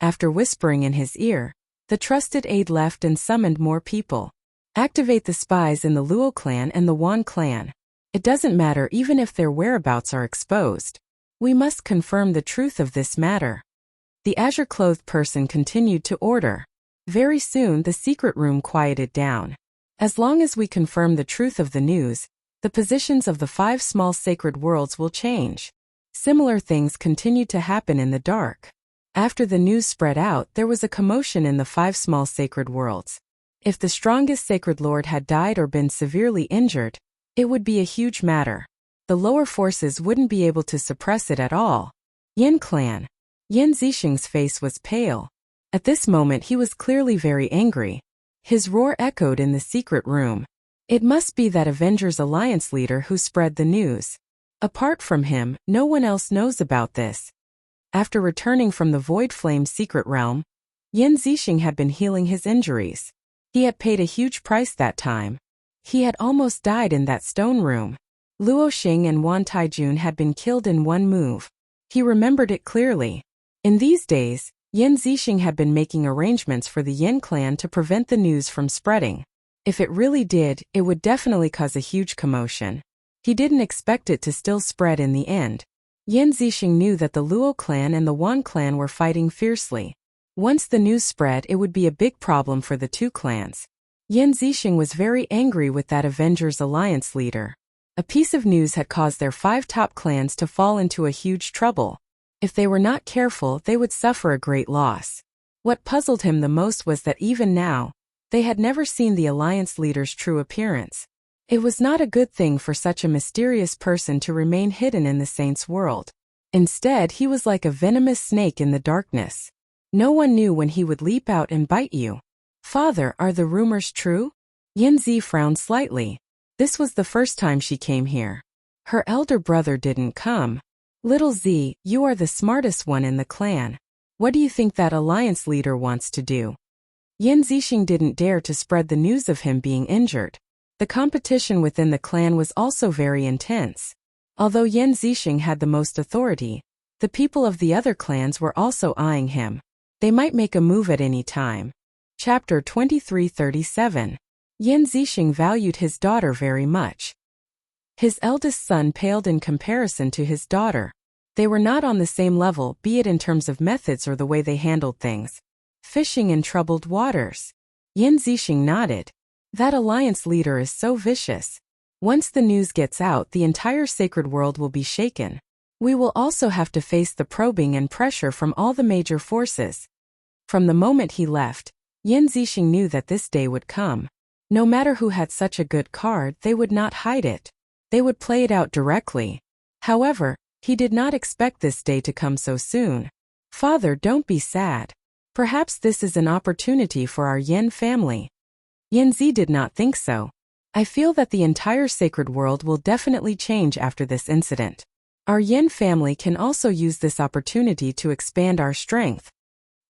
After whispering in his ear, the trusted aide left and summoned more people. Activate the spies in the Luo clan and the Wan clan. It doesn't matter even if their whereabouts are exposed. We must confirm the truth of this matter. The azure-clothed person continued to order. Very soon the secret room quieted down. As long as we confirm the truth of the news, the positions of the 5 small sacred worlds will change. Similar things continued to happen in the dark. After the news spread out, there was a commotion in the 5 small sacred worlds. If the strongest sacred lord had died or been severely injured, it would be a huge matter. The lower forces wouldn't be able to suppress it at all. Yin clan. Yan Zixing's face was pale. At this moment he was clearly very angry. His roar echoed in the secret room. It must be that Avengers Alliance leader who spread the news. Apart from him, no one else knows about this. After returning from the Void Flame secret realm, Yan Zixing had been healing his injuries. He had paid a huge price that time. He had almost died in that stone room. Luoxing and Wan Taijun had been killed in one move. He remembered it clearly. In these days, Yan Zixing had been making arrangements for the Yin clan to prevent the news from spreading. If it really did, it would definitely cause a huge commotion. He didn't expect it to still spread in the end. Yan Zixing knew that the Luo clan and the Wan clan were fighting fiercely. Once the news spread, it would be a big problem for the 2 clans. Yan Zixing was very angry with that Avengers Alliance leader. A piece of news had caused their 5 top clans to fall into a huge trouble. If they were not careful, they would suffer a great loss. What puzzled him the most was that even now, they had never seen the Alliance leader's true appearance. It was not a good thing for such a mysterious person to remain hidden in the Saints' world. Instead, he was like a venomous snake in the darkness. No one knew when he would leap out and bite you. Father, are the rumors true? Yan Zi frowned slightly. This was the first time she came here. Her elder brother didn't come. Little Z, you are the smartest one in the clan. What do you think that alliance leader wants to do? Yan Zixing didn't dare to spread the news of him being injured. The competition within the clan was also very intense. Although Yan Zixing had the most authority, the people of the other clans were also eyeing him. They might make a move at any time. Chapter 2337. Yan Zixing valued his daughter very much. His eldest son paled in comparison to his daughter. They were not on the same level, be it in terms of methods or the way they handled things. Fishing in troubled waters. Yan Zixing nodded. That alliance leader is so vicious. Once the news gets out, the entire sacred world will be shaken. We will also have to face the probing and pressure from all the major forces. From the moment he left, Yan Zixing knew that this day would come. No matter who had such a good card, they would not hide it. They would play it out directly. However, he did not expect this day to come so soon. Father, don't be sad. Perhaps this is an opportunity for our Yan family. Yan Zi did not think so. I feel that the entire sacred world will definitely change after this incident. Our Yan family can also use this opportunity to expand our strength.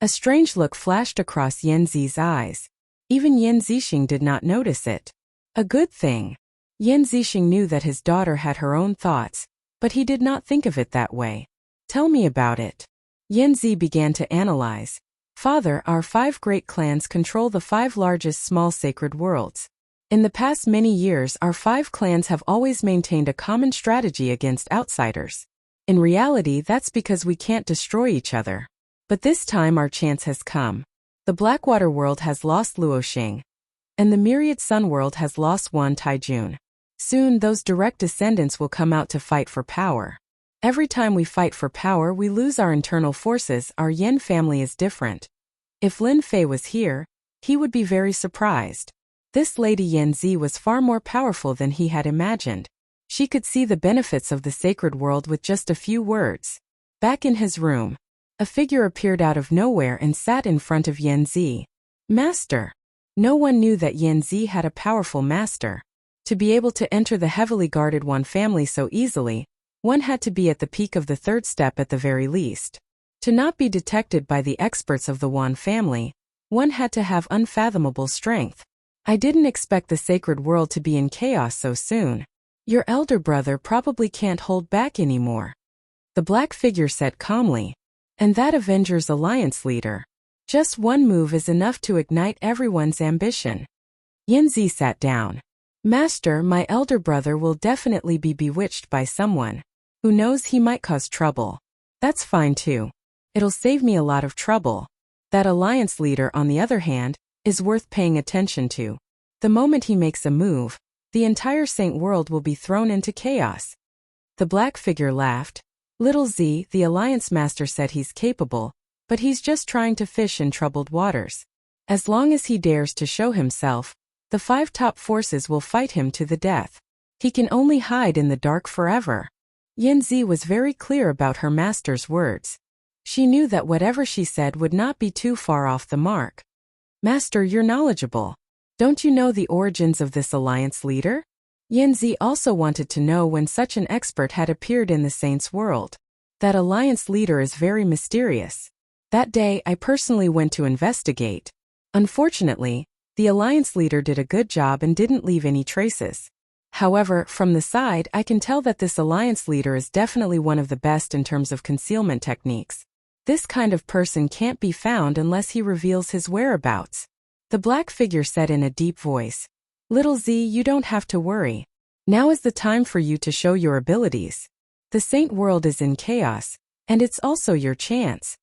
A strange look flashed across Yan Zi's eyes. Even Yan Zixing did not notice it. A good thing. Yan Zixing knew that his daughter had her own thoughts, but he did not think of it that way. Tell me about it. Yan Zi began to analyze. Father, our 5 great clans control the 5 largest small sacred worlds. In the past many years, our 5 clans have always maintained a common strategy against outsiders. In reality, that's because we can't destroy each other. But this time our chance has come. The Blackwater world has lost Luoxing, and the Myriad Sun world has lost Wan Taijun. Soon those direct descendants will come out to fight for power. Every time we fight for power, we lose our internal forces. Our Yan family is different. If Lin Fei was here, he would be very surprised. This lady Yan Zi was far more powerful than he had imagined. She could see the benefits of the sacred world with just a few words. Back in his room, a figure appeared out of nowhere and sat in front of Yan Zi. Master. No one knew that Yan Zi had a powerful master. To be able to enter the heavily guarded Wan family so easily, one had to be at the peak of the 3rd step at the very least. To not be detected by the experts of the Wan family, one had to have unfathomable strength. I didn't expect the sacred world to be in chaos so soon. Your elder brother probably can't hold back anymore. The black figure said calmly. And that Avengers Alliance leader. Just one move is enough to ignite everyone's ambition. Yan Zi sat down. Master, my elder brother will definitely be bewitched by someone. Who knows, he might cause trouble. That's fine too. It'll save me a lot of trouble. That alliance leader, on the other hand, is worth paying attention to. The moment he makes a move, the entire Saint world will be thrown into chaos. The black figure laughed. Little Z, the alliance master, said he's capable, but he's just trying to fish in troubled waters. As long as he dares to show himself, the 5 top forces will fight him to the death. He can only hide in the dark forever. Yan Zi was very clear about her master's words. She knew that whatever she said would not be too far off the mark. Master, you're knowledgeable. Don't you know the origins of this alliance leader? Yan Zi also wanted to know when such an expert had appeared in the saint's world. That alliance leader is very mysterious. That day, I personally went to investigate. Unfortunately, the alliance leader did a good job and didn't leave any traces. However, from the side, I can tell that this alliance leader is definitely one of the best in terms of concealment techniques. This kind of person can't be found unless he reveals his whereabouts. The black figure said in a deep voice. Little Z, you don't have to worry. Now is the time for you to show your abilities. The Saint world is in chaos, and it's also your chance.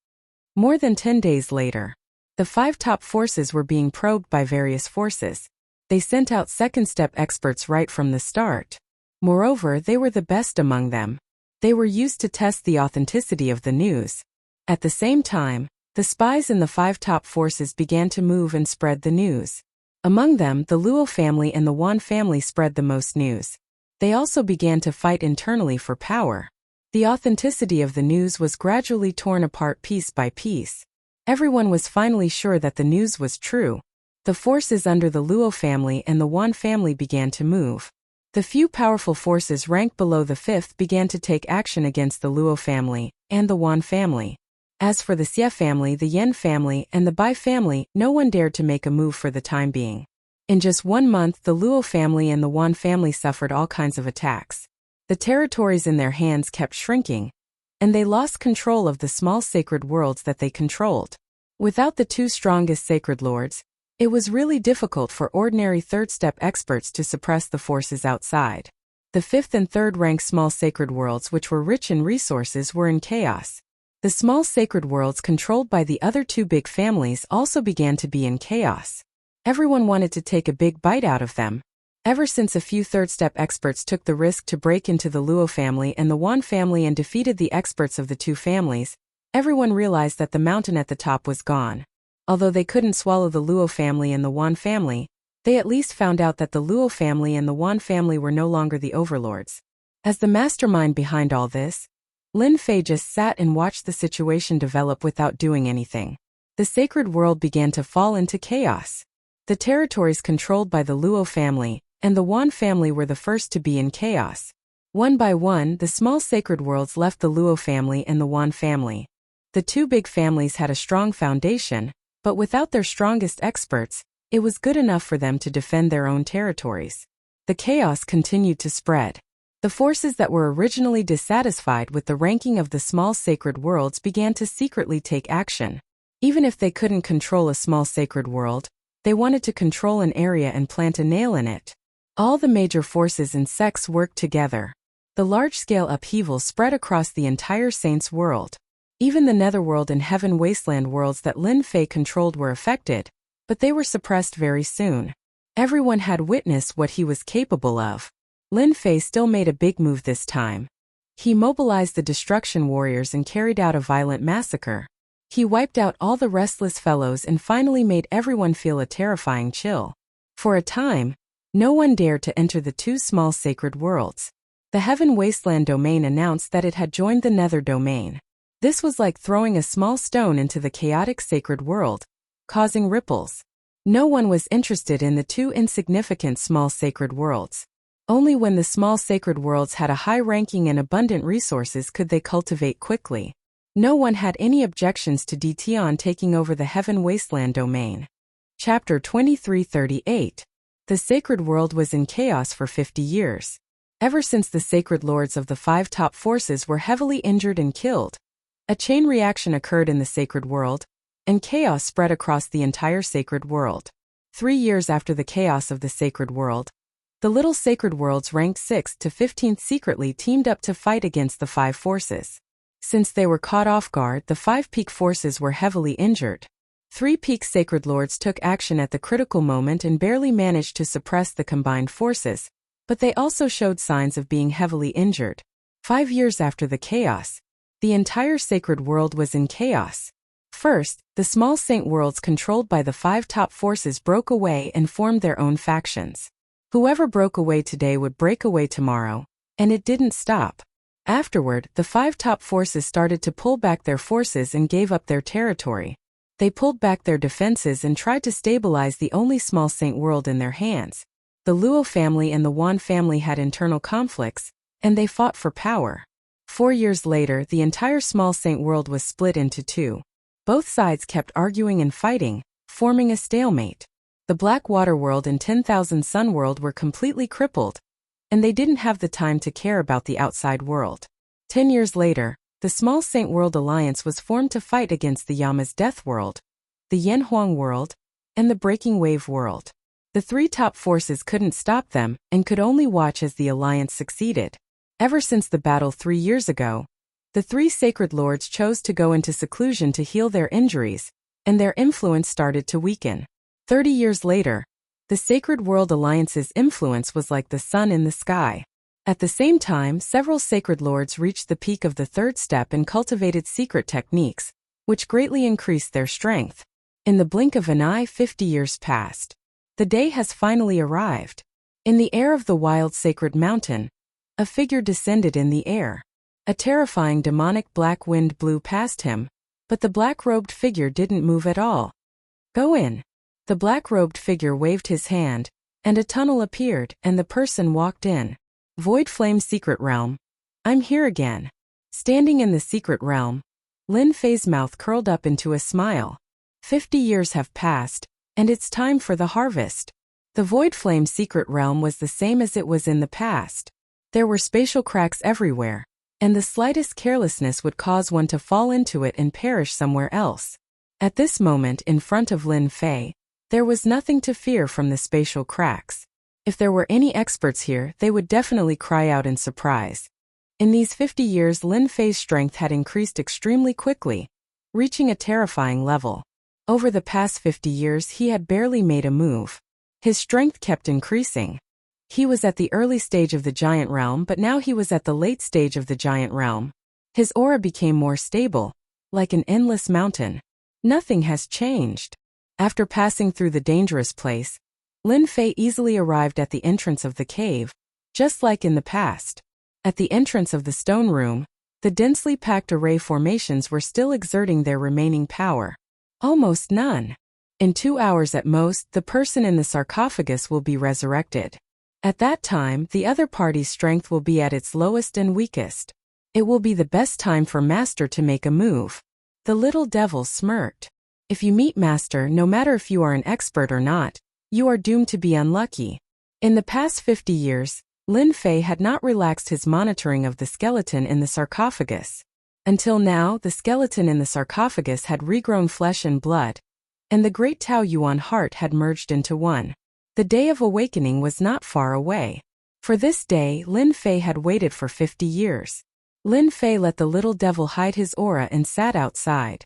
More than 10 days later, the 5 top forces were being probed by various forces. They sent out 2nd step experts right from the start. Moreover, they were the best among them. They were used to test the authenticity of the news. At the same time, the spies in the 5 top forces began to move and spread the news. Among them, the Luo family and the Wan family spread the most news. They also began to fight internally for power. The authenticity of the news was gradually torn apart piece by piece. Everyone was finally sure that the news was true. The forces under the Luo family and the Wan family began to move. The few powerful forces ranked below the 5th began to take action against the Luo family and the Wan family. As for the Xie family, the Yen family, and the Bai family, no one dared to make a move for the time being. In just 1 month, the Luo family and the Wan family suffered all kinds of attacks. The territories in their hands kept shrinking, and they lost control of the small sacred worlds that they controlled. Without the 2 strongest sacred lords, it was really difficult for ordinary 3rd step experts to suppress the forces outside. The 5th and 3rd ranked small sacred worlds, which were rich in resources, were in chaos. The small sacred worlds controlled by the other 2 big families also began to be in chaos. Everyone wanted to take a big bite out of them. Ever since a few 3rd step experts took the risk to break into the Luo family and the Wan family and defeated the experts of the 2 families, everyone realized that the mountain at the top was gone. Although they couldn't swallow the Luo family and the Wan family, they at least found out that the Luo family and the Wan family were no longer the overlords. As the mastermind behind all this, Lin Fei just sat and watched the situation develop without doing anything. The sacred world began to fall into chaos. The territories controlled by the Luo family and the Wan family were the first to be in chaos. One by one, the small sacred worlds left the Luo family and the Wan family. The 2 big families had a strong foundation, but without their strongest experts, it was good enough for them to defend their own territories. The chaos continued to spread. The forces that were originally dissatisfied with the ranking of the small sacred worlds began to secretly take action. Even if they couldn't control a small sacred world, they wanted to control an area and plant a nail in it. All the major forces and sects worked together. The large-scale upheaval spread across the entire Saints world. Even the Netherworld and Heaven Wasteland worlds that Lin Fei controlled were affected, but they were suppressed very soon. Everyone had witnessed what he was capable of. Lin Fei still made a big move this time. He mobilized the Destruction Warriors and carried out a violent massacre. He wiped out all the restless fellows and finally made everyone feel a terrifying chill. For a time, no one dared to enter the two small sacred worlds. The Heaven Wasteland domain announced that it had joined the Nether domain. This was like throwing a small stone into the chaotic sacred world, causing ripples. No one was interested in the two insignificant small sacred worlds. Only when the small sacred worlds had a high ranking and abundant resources could they cultivate quickly. No one had any objections to Detion taking over the Heaven Wasteland domain. Chapter 2338. The sacred world was in chaos for 50 years. Ever since the sacred lords of the 5 top forces were heavily injured and killed, a chain reaction occurred in the sacred world, and chaos spread across the entire sacred world. 3 years after the chaos of the sacred world, the little sacred worlds ranked 6th to 15th secretly teamed up to fight against the 5 forces. Since they were caught off guard, the 5 peak forces were heavily injured. 3 peak sacred lords took action at the critical moment and barely managed to suppress the combined forces, but they also showed signs of being heavily injured. 5 years after the chaos, the entire sacred world was in chaos. First, the small saint worlds controlled by the 5 top forces broke away and formed their own factions. Whoever broke away today would break away tomorrow, and it didn't stop. Afterward, the 5 top forces started to pull back their forces and gave up their territory. They pulled back their defenses and tried to stabilize the only small saint world in their hands. The Luo family and the Wan family had internal conflicts, and they fought for power. 4 years later, the entire small saint world was split into 2. Both sides kept arguing and fighting, forming a stalemate. The Black Water World and 10,000 Sun World were completely crippled, and they didn't have the time to care about the outside world. 10 years later, the Small Saint World Alliance was formed to fight against the Yama's Death World, the Yanhuang World, and the Breaking Wave World. The 3 top forces couldn't stop them and could only watch as the alliance succeeded. Ever since the battle 3 years ago, the 3 sacred lords chose to go into seclusion to heal their injuries, and their influence started to weaken. 30 years later, the Sacred World Alliance's influence was like the sun in the sky. At the same time, several sacred lords reached the peak of the 3rd step and cultivated secret techniques, which greatly increased their strength. In the blink of an eye, 50 years passed. The day has finally arrived. In the air of the wild sacred mountain, a figure descended in the air. A terrifying demonic black wind blew past him, but the black-robed figure didn't move at all. "Go in." The black-robed figure waved his hand, and a tunnel appeared, and the person walked in. Void Flame Secret Realm. "I'm here again." Standing in the secret realm, Lin Fei's mouth curled up into a smile. 50 years have passed, and it's time for the harvest. The Void Flame Secret Realm was the same as it was in the past. There were spatial cracks everywhere, and the slightest carelessness would cause one to fall into it and perish somewhere else. At this moment, in front of Lin Fei, there was nothing to fear from the spatial cracks. If there were any experts here, they would definitely cry out in surprise. In these 50 years, Lin Fei's strength had increased extremely quickly, reaching a terrifying level. Over the past 50 years, he had barely made a move. His strength kept increasing. He was at the early stage of the giant realm, but now he was at the late stage of the giant realm. His aura became more stable, like an endless mountain. Nothing has changed. After passing through the dangerous place, Lin Fei easily arrived at the entrance of the cave, just like in the past. At the entrance of the stone room, the densely packed array formations were still exerting their remaining power. Almost none. In 2 hours at most, the person in the sarcophagus will be resurrected. At that time, the other party's strength will be at its lowest and weakest. It will be the best time for Master to make a move. The little devil smirked. If you meet Master, no matter if you are an expert or not, you are doomed to be unlucky. In the past 50 years, Lin Fei had not relaxed his monitoring of the skeleton in the sarcophagus. Until now, the skeleton in the sarcophagus had regrown flesh and blood, and the great Tao Yuan heart had merged into one. The day of awakening was not far away. For this day, Lin Fei had waited for 50 years. Lin Fei let the little devil hide his aura and sat outside.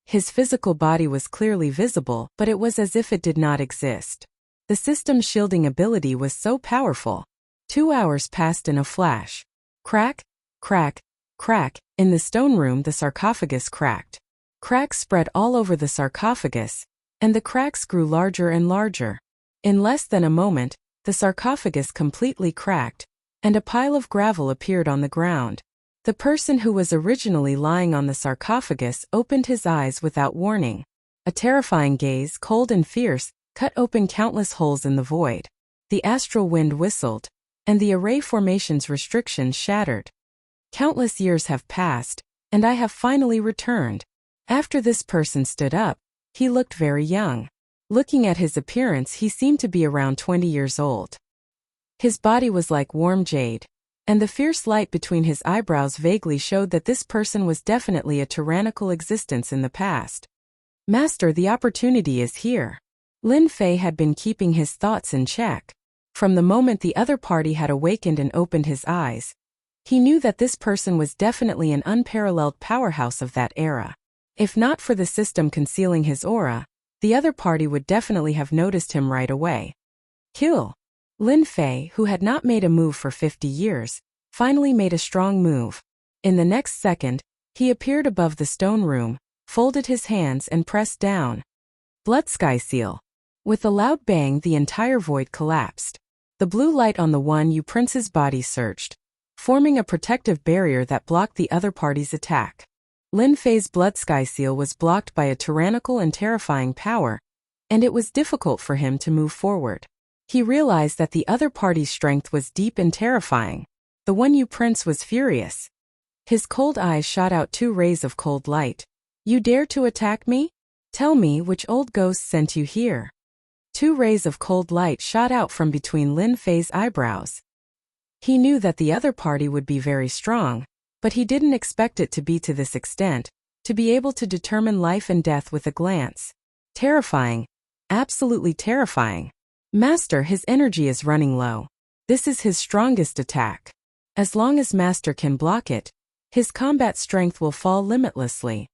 His physical body was clearly visible, but it was as if it did not exist. The system's shielding ability was so powerful. 2 hours passed in a flash. Crack, crack, crack. In the stone room, the sarcophagus cracked. Cracks spread all over the sarcophagus, and the cracks grew larger and larger. In less than a moment, the sarcophagus completely cracked, and a pile of gravel appeared on the ground. The person who was originally lying on the sarcophagus opened his eyes without warning. A terrifying gaze, cold and fierce, cut open countless holes in the void. The astral wind whistled, and the array formation's restrictions shattered. Countless years have passed, and I have finally returned. After this person stood up, he looked very young. Looking at his appearance, he seemed to be around 20 years old. His body was like warm jade, and the fierce light between his eyebrows vaguely showed that this person was definitely a tyrannical existence in the past. Master, the opportunity is here. Lin Fei had been keeping his thoughts in check. From the moment the other party had awakened and opened his eyes, he knew that this person was definitely an unparalleled powerhouse of that era. If not for the system concealing his aura, the other party would definitely have noticed him right away. Kill. Lin Fei, who had not made a move for 50 years, finally made a strong move. In the next second, he appeared above the stone room, folded his hands and pressed down. Blood Sky Seal. With a loud bang, the entire void collapsed. The blue light on the Yu Prince's body surged, forming a protective barrier that blocked the other party's attack. Lin Fei's Blood Sky Seal was blocked by a tyrannical and terrifying power, and it was difficult for him to move forward. He realized that the other party's strength was deep and terrifying. The Yu Prince was furious. His cold eyes shot out 2 rays of cold light. You dare to attack me? Tell me which old ghost sent you here. 2 rays of cold light shot out from between Lin Fei's eyebrows. He knew that the other party would be very strong, but he didn't expect it to be to this extent, to be able to determine life and death with a glance. Terrifying. Absolutely terrifying. Master, his energy is running low. This is his strongest attack. As long as Master can block it, his combat strength will fall limitlessly.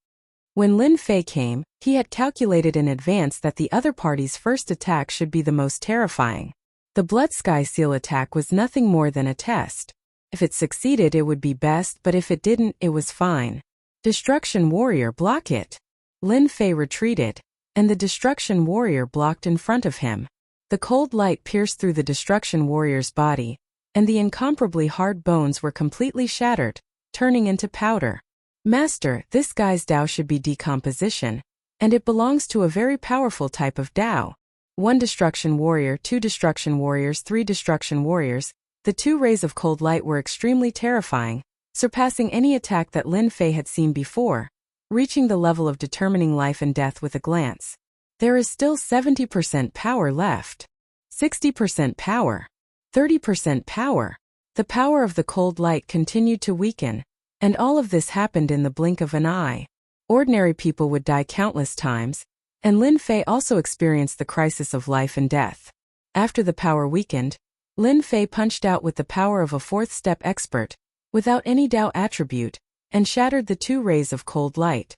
When Lin Fei came, he had calculated in advance that the other party's first attack should be the most terrifying. The Blood Sky Seal attack was nothing more than a test. If it succeeded, it would be best, but if it didn't, it was fine. Destruction Warrior, block it. Lin Fei retreated, and the Destruction Warrior blocked in front of him. The cold light pierced through the Destruction Warrior's body, and the incomparably hard bones were completely shattered, turning into powder. Master, this guy's Tao should be decomposition, and it belongs to a very powerful type of Tao. 1 Destruction Warrior, 2 Destruction Warriors, 3 Destruction Warriors. The 2 rays of cold light were extremely terrifying, surpassing any attack that Lin Fei had seen before, reaching the level of determining life and death with a glance. There is still 70% power left. 60% power. 30% power. The power of the cold light continued to weaken, and all of this happened in the blink of an eye. Ordinary people would die countless times, and Lin Fei also experienced the crisis of life and death. After the power weakened, Lin Fei punched out with the power of a 4th-step expert, without any Tao attribute, and shattered the 2 rays of cold light.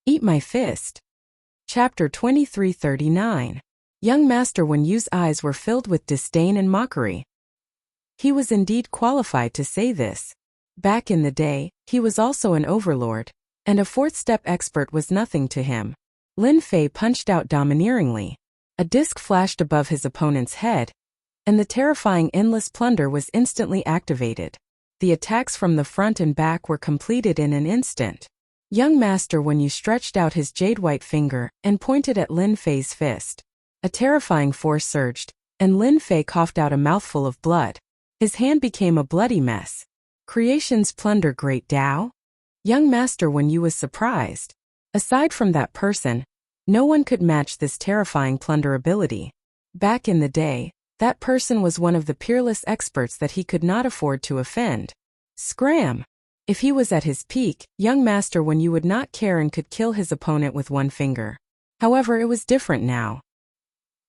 Eat my fist. Chapter 2339. Young Master Wen Yu's eyes were filled with disdain and mockery. He was indeed qualified to say this. Back in the day, he was also an overlord, and a 4th-step expert was nothing to him. Lin Fei punched out domineeringly. A disc flashed above his opponent's head, and the terrifying endless plunder was instantly activated. The attacks from the front and back were completed in an instant. Young Master Wen Yu stretched out his jade-white finger and pointed at Lin Fei's fist. A terrifying force surged, and Lin Fei coughed out a mouthful of blood. His hand became a bloody mess. Creation's plunder, great Tao? Young Master Wen Yu was surprised. Aside from that person, no one could match this terrifying plunder ability. Back in the day, That person was one of the peerless experts that he could not afford to offend. Scram! If he was at his peak, young Master Wen Yu would not care and could kill his opponent with one finger. However, it was different now.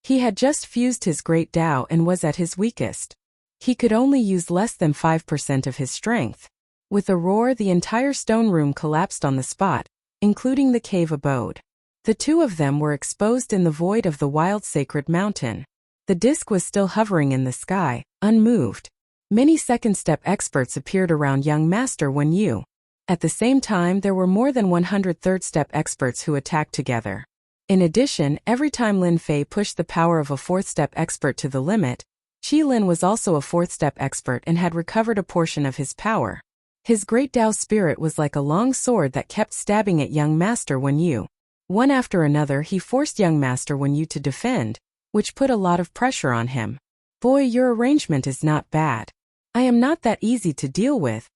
He had just fused his great Tao and was at his weakest. He could only use less than 5% of his strength. With a roar, the entire stone room collapsed on the spot, including the cave abode. The two of them were exposed in the void of the wild sacred mountain. The disc was still hovering in the sky, unmoved. Many second-step experts appeared around young Master Wen Yu. At the same time, there were more than 100 third-step experts who attacked together. In addition, every time Lin Fei pushed the power of a fourth-step expert to the limit, Qi Lin was also a fourth-step expert and had recovered a portion of his power. His great Tao spirit was like a long sword that kept stabbing at young Master Wen Yu. One after another, he forced young Master Wen Yu to defend, which put a lot of pressure on him. Boy, your arrangement is not bad. I am not that easy to deal with.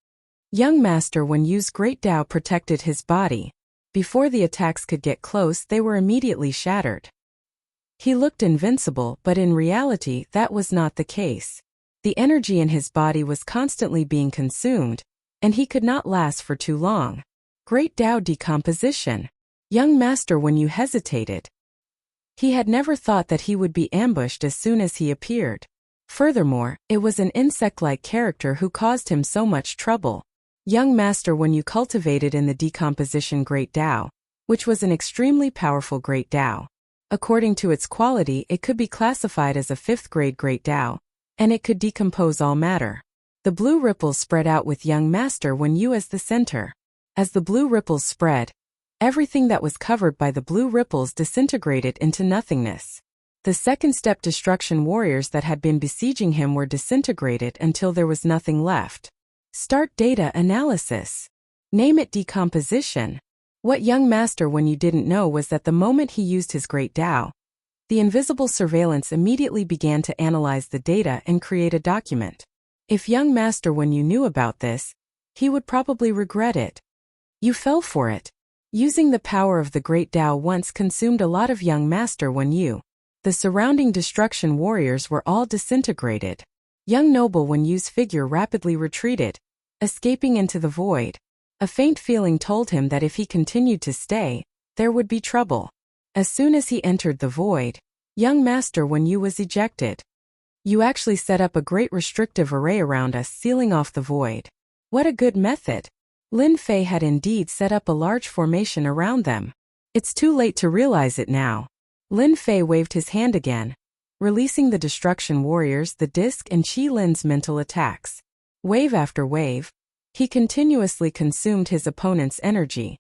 Young Master Wen Yu's great Tao protected his body. Before the attacks could get close, they were immediately shattered. He looked invincible, but in reality, that was not the case. The energy in his body was constantly being consumed, and he could not last for too long. Great Tao decomposition. Young Master Wen Yu hesitated. He had never thought that he would be ambushed as soon as he appeared. Furthermore, it was an insect-like character who caused him so much trouble. Young Master Wen Yu cultivated in the decomposition Great Tao, which was an extremely powerful Great Tao. According to its quality, it could be classified as a 5th-grade Great Tao, and it could decompose all matter. The blue ripples spread out with young Master Wen Yu as the center. As the blue ripples spread, everything that was covered by the blue ripples disintegrated into nothingness. The second-step destruction warriors that had been besieging him were disintegrated until there was nothing left. Start data analysis. Name it decomposition. What young Master Wen Yu didn't know was that the moment he used his great Tao, the invisible surveillance immediately began to analyze the data and create a document. If young Master Wen Yu knew about this, he would probably regret it. You fell for it. Using the power of the great Tao once consumed a lot of young Master Wen Yu. The surrounding destruction warriors were all disintegrated. Young Noble Wen Yu's figure rapidly retreated, escaping into the void. A faint feeling told him that if he continued to stay, there would be trouble. As soon as he entered the void, young Master Wen Yu was ejected. You actually set up a great restrictive array around us, sealing off the void. What a good method. Lin Fei had indeed set up a large formation around them. It's too late to realize it now. Lin Fei waved his hand again, releasing the destruction warriors, the disc and Qi Lin's mental attacks. Wave after wave, he continuously consumed his opponent's energy.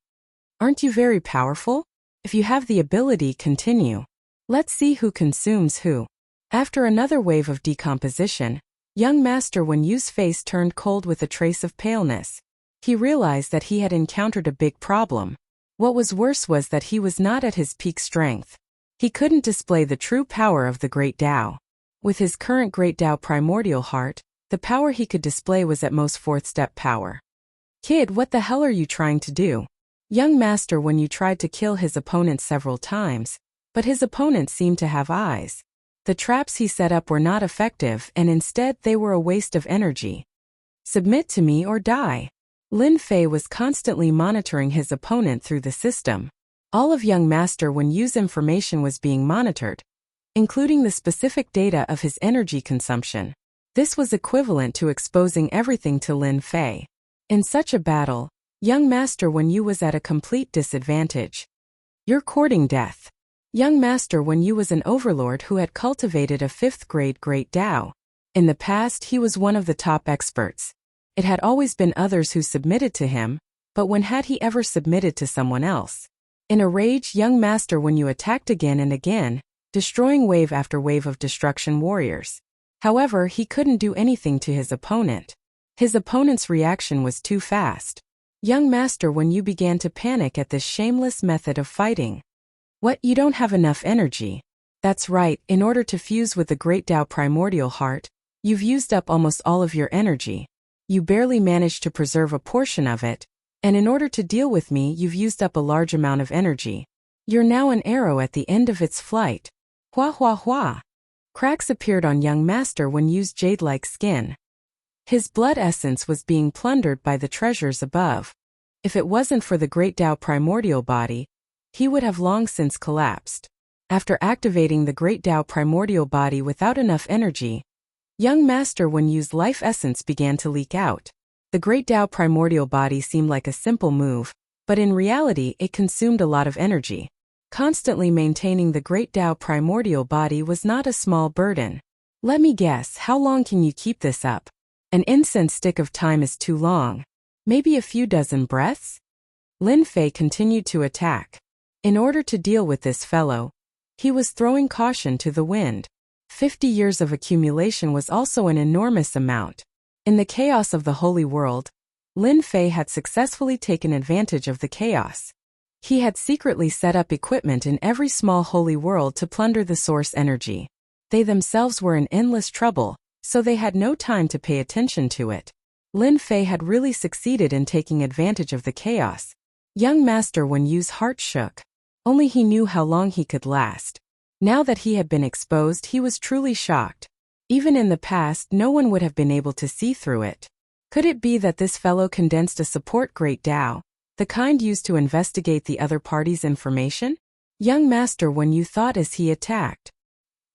Aren't you very powerful? If you have the ability, continue. Let's see who consumes who. After another wave of decomposition, young Master Wen Yu's face turned cold with a trace of paleness. He realized that he had encountered a big problem. What was worse was that he was not at his peak strength. He couldn't display the true power of the Great Tao. With his current Great Tao primordial heart, the power he could display was at most 4th-step power. Kid, what the hell are you trying to do? Young Master Wen Yu tried to kill his opponent several times, but his opponent seemed to have eyes. The traps he set up were not effective, and instead they were a waste of energy. Submit to me or die. Lin Fei was constantly monitoring his opponent through the system. All of young Master Wen Yu's information was being monitored, including the specific data of his energy consumption. This was equivalent to exposing everything to Lin Fei. In such a battle, young Master Wen Yu was at a complete disadvantage. You're courting death. Young Master Wen Yu was an overlord who had cultivated a 5th-grade Great Tao. In the past, he was one of the top experts. It had always been others who submitted to him, but when had he ever submitted to someone else? In a rage, young Master Wen Yu attacked again and again, destroying wave after wave of destruction warriors. However, he couldn't do anything to his opponent. His opponent's reaction was too fast. Young Master Wen Yu began to panic at this shameless method of fighting. What, you don't have enough energy? That's right, in order to fuse with the Great Tao primordial heart, you've used up almost all of your energy. You barely managed to preserve a portion of it, and in order to deal with me, you've used up a large amount of energy. You're now an arrow at the end of its flight. Hua hua hua. Cracks appeared on young master Wen Yu's jade-like skin. His blood essence was being plundered by the treasures above. If it wasn't for the great Tao primordial body, he would have long since collapsed. After activating the great Tao primordial body without enough energy, young master Wen Yu's life essence began to leak out. The great Tao primordial body seemed like a simple move, but in reality it consumed a lot of energy. Constantly maintaining the great Tao primordial body was not a small burden. Let me guess, how long can you keep this up? An incense stick of time is too long. Maybe a few dozen breaths? Lin Fei continued to attack. In order to deal with this fellow, he was throwing caution to the wind. 50 years of accumulation was also an enormous amount. In the chaos of the holy world, Lin Fei had successfully taken advantage of the chaos. He had secretly set up equipment in every small holy world to plunder the source energy. They themselves were in endless trouble, so they had no time to pay attention to it. Lin Fei had really succeeded in taking advantage of the chaos. Young master Wen Yu's heart shook. Only he knew how long he could last. Now that he had been exposed, he was truly shocked. Even in the past, no one would have been able to see through it. Could it be that this fellow condensed a support great Tao, the kind used to investigate the other party's information? Young master Wen Yu thought as he attacked.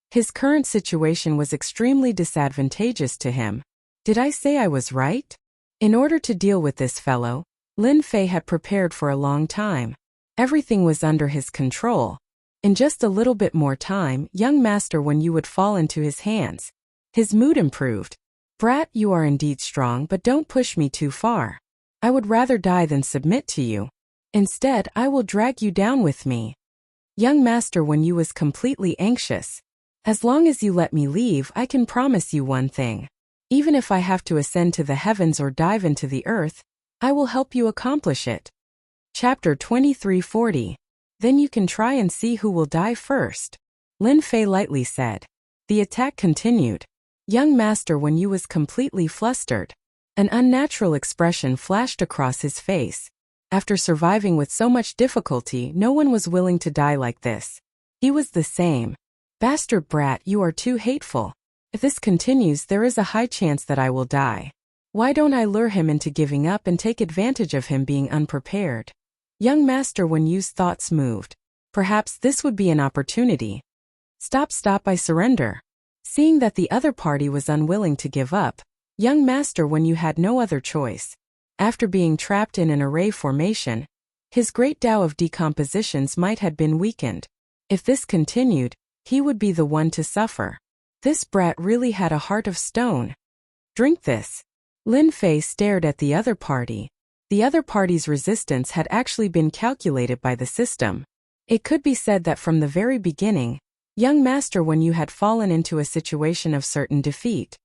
His current situation was extremely disadvantageous to him. Did I say I was right? In order to deal with this fellow, Lin Fei had prepared for a long time. Everything was under his control. In just a little bit more time, young master Wen Yu would fall into his hands. His mood improved. Brat, you are indeed strong, but don't push me too far. I would rather die than submit to you. Instead, I will drag you down with me. Young master Wen Yu was completely anxious. As long as you let me leave, I can promise you one thing. Even if I have to ascend to the heavens or dive into the earth, I will help you accomplish it. Chapter 2340. Then you can try and see who will die first. Lin Fei lightly said. The attack continued. Young master Wen Yu was completely flustered. An unnatural expression flashed across his face. After surviving with so much difficulty, no one was willing to die like this. He was the same. Bastard brat, you are too hateful. If this continues, there is a high chance that I will die. Why don't I lure him into giving up and take advantage of him being unprepared? Young master Wen Yu's thoughts moved. Perhaps this would be an opportunity. Stop, I surrender. Seeing that the other party was unwilling to give up, young master Wen Yu had no other choice. After being trapped in an array formation, his great Tao of decompositions might have been weakened. If this continued, he would be the one to suffer. This brat really had a heart of stone. Drink this. Lin Fei stared at the other party. The other party's resistance had actually been calculated by the system. It could be said that from the very beginning, young master Wen Yu had fallen into a situation of certain defeat.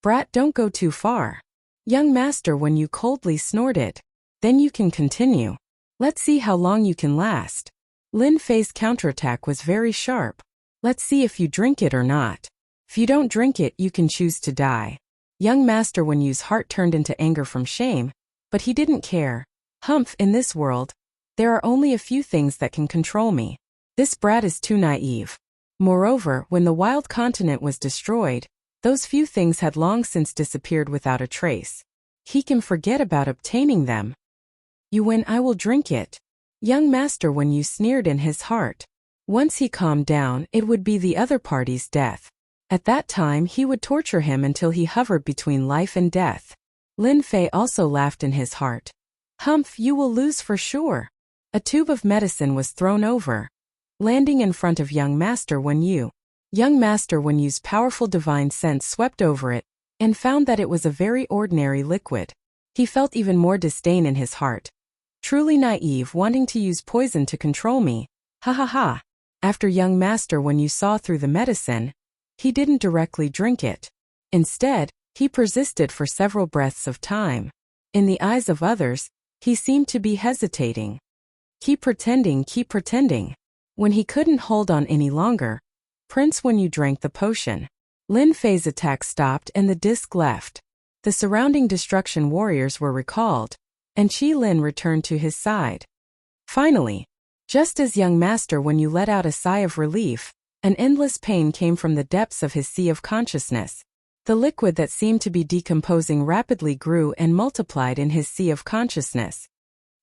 Brat, don't go too far. Young master Wen Yu coldly snorted. Then you can continue. Let's see how long you can last. Lin Fei's counterattack was very sharp. Let's see if you drink it or not. If you don't drink it, you can choose to die. Young master Wen Yu's heart turned into anger from shame, but he didn't care. Humph, in this world, there are only a few things that can control me. This brat is too naive. Moreover, when the wild continent was destroyed, those few things had long since disappeared without a trace. He can forget about obtaining them. You win, I will drink it. Young master Wen Yu sneered in his heart. Once he calmed down, it would be the other party's death. At that time, he would torture him until he hovered between life and death. Lin Fei also laughed in his heart. Humph, you will lose for sure. A tube of medicine was thrown over, landing in front of young master Wen Yu. Young master Wen Yu's powerful divine sense swept over it, and found that it was a very ordinary liquid. He felt even more disdain in his heart. Truly naive, wanting to use poison to control me. Ha ha ha. After young master Wen Yu saw through the medicine, he didn't directly drink it. Instead, he persisted for several breaths of time. In the eyes of others, he seemed to be hesitating. Keep pretending. When he couldn't hold on any longer, Prince Wen Yu drank the potion. Lin Fei's attack stopped and the disc left. The surrounding destruction warriors were recalled, and Qi Lin returned to his side. Finally, just as young master Wen Yu let out a sigh of relief, An endless pain came from the depths of his sea of consciousness. The liquid that seemed to be decomposing rapidly grew and multiplied in his sea of consciousness.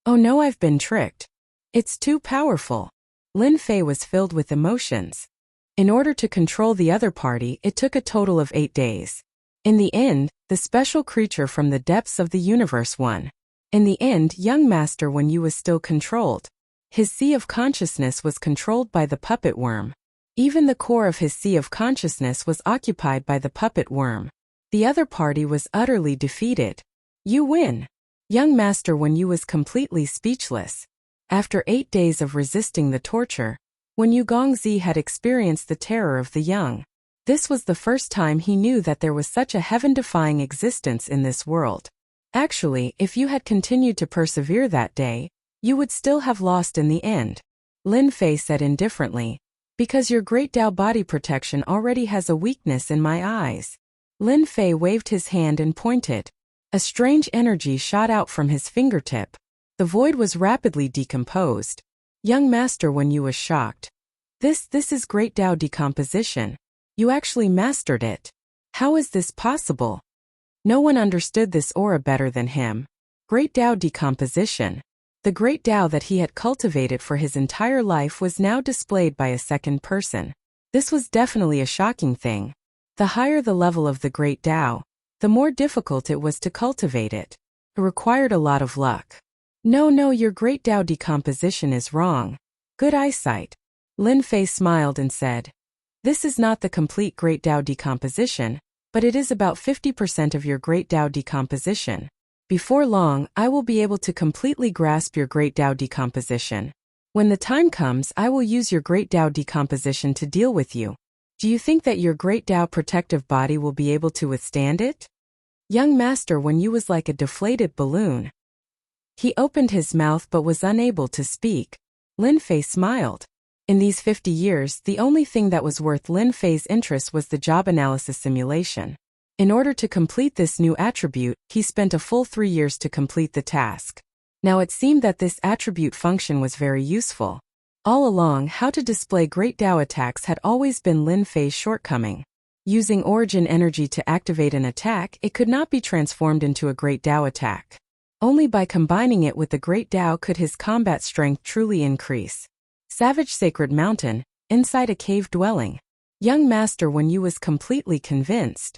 Oh no, I've been tricked. It's too powerful. Lin Fei was filled with emotions. In order to control the other party, it took a total of 8 days. In the end, the special creature from the depths of the universe won. In the end, young Master Wen Yu was still controlled. His sea of consciousness was controlled by the puppet worm. Even the core of his sea of consciousness was occupied by the puppet worm. The other party was utterly defeated. You win. Young Master Wen Yu was completely speechless. After 8 days of resisting the torture, Wen Yu Gongzi had experienced the terror of the young. This was the first time he knew that there was such a heaven-defying existence in this world. Actually, if you had continued to persevere that day, you would still have lost in the end. Lin Fei said indifferently, because your great Tao body protection already has a weakness in my eyes. Lin Fei waved his hand and pointed. A strange energy shot out from his fingertip. The void was rapidly decomposed. Young Master Wen Yu was shocked. This is great Tao decomposition. You actually mastered it. How is this possible? No one understood this aura better than him. Great Tao decomposition. The great Tao that he had cultivated for his entire life was now displayed by a second person. This was definitely a shocking thing. The higher the level of the great Tao, the more difficult it was to cultivate it. It required a lot of luck. No, your great Tao decomposition is wrong. Good eyesight. Lin Fei smiled and said, this is not the complete great Tao decomposition, but it is about 50% of your great Tao decomposition. Before long, I will be able to completely grasp your great Tao decomposition. When the time comes, I will use your great Tao decomposition to deal with you. Do you think that your great Tao protective body will be able to withstand it? Young Master Wen Yu was like a deflated balloon. He opened his mouth but was unable to speak. Lin Fei smiled. In these 50 years, the only thing that was worth Lin Fei's interest was the job analysis simulation. In order to complete this new attribute, he spent a full 3 years to complete the task. Now it seemed that this attribute function was very useful. All along, how to display great Tao attacks had always been Lin Fei's shortcoming. Using origin energy to activate an attack, it could not be transformed into a great Tao attack. Only by combining it with the great Tao could his combat strength truly increase. Savage Sacred Mountain, inside a cave dwelling. Young Master Wen Yu was completely convinced.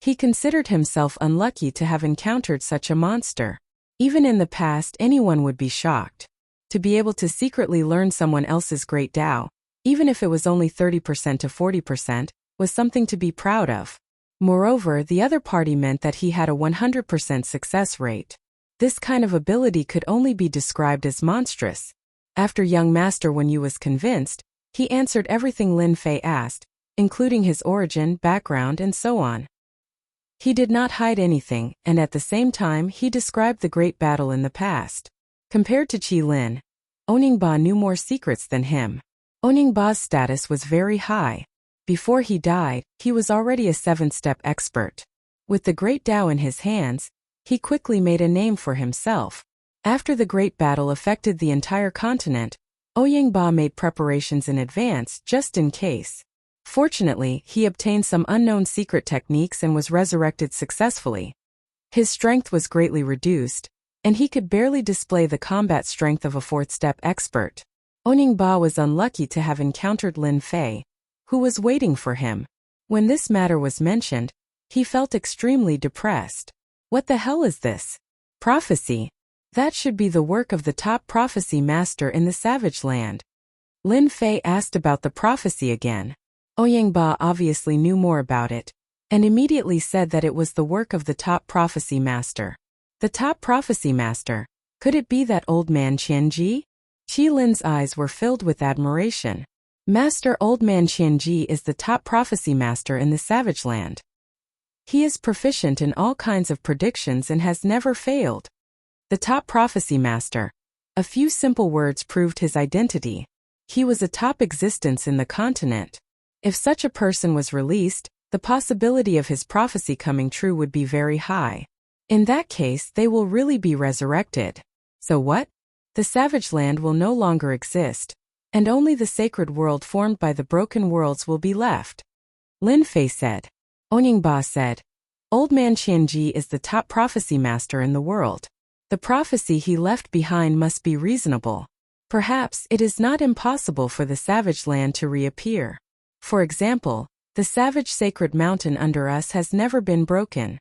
He considered himself unlucky to have encountered such a monster. Even in the past, anyone would be shocked. To be able to secretly learn someone else's great Tao, even if it was only 30% to 40%, was something to be proud of. Moreover, the other party meant that he had a 100% success rate. This kind of ability could only be described as monstrous. After young Master Wen Yu was convinced, he answered everything Lin Fei asked, including his origin, background, and so on. He did not hide anything, and at the same time he described the great battle in the past. Compared to Qi Lin, Oningba knew more secrets than him. Oningba's status was very high. Before he died, he was already a 7-step expert. With the great Tao in his hands, he quickly made a name for himself. After the great battle affected the entire continent, Oningba made preparations in advance just in case. Fortunately, he obtained some unknown secret techniques and was resurrected successfully. His strength was greatly reduced, and he could barely display the combat strength of a 4th-step expert. Oningba was unlucky to have encountered Lin Fei, who was waiting for him. When this matter was mentioned, he felt extremely depressed. What the hell is this? Prophecy. That should be the work of the top prophecy master in the Savage Land. Lin Fei asked about the prophecy again. Oningba obviously knew more about it, and immediately said that it was the work of the top prophecy master. The top prophecy master? Could it be that old man Qianji? Qi Lin's eyes were filled with admiration. Master Old Man Qianji is the top prophecy master in the Savage Land. He is proficient in all kinds of predictions and has never failed. The top prophecy master. A few simple words proved his identity. He was a top existence in the continent. If such a person was released, the possibility of his prophecy coming true would be very high. In that case, they will really be resurrected. So what? The Savage Land will no longer exist. and only the sacred world formed by the broken worlds will be left. Lin Fei said. Onyenba said, Old man Qianji is the top prophecy master in the world. The prophecy he left behind must be reasonable. Perhaps it is not impossible for the savage land to reappear. For example, the savage sacred mountain under us has never been broken.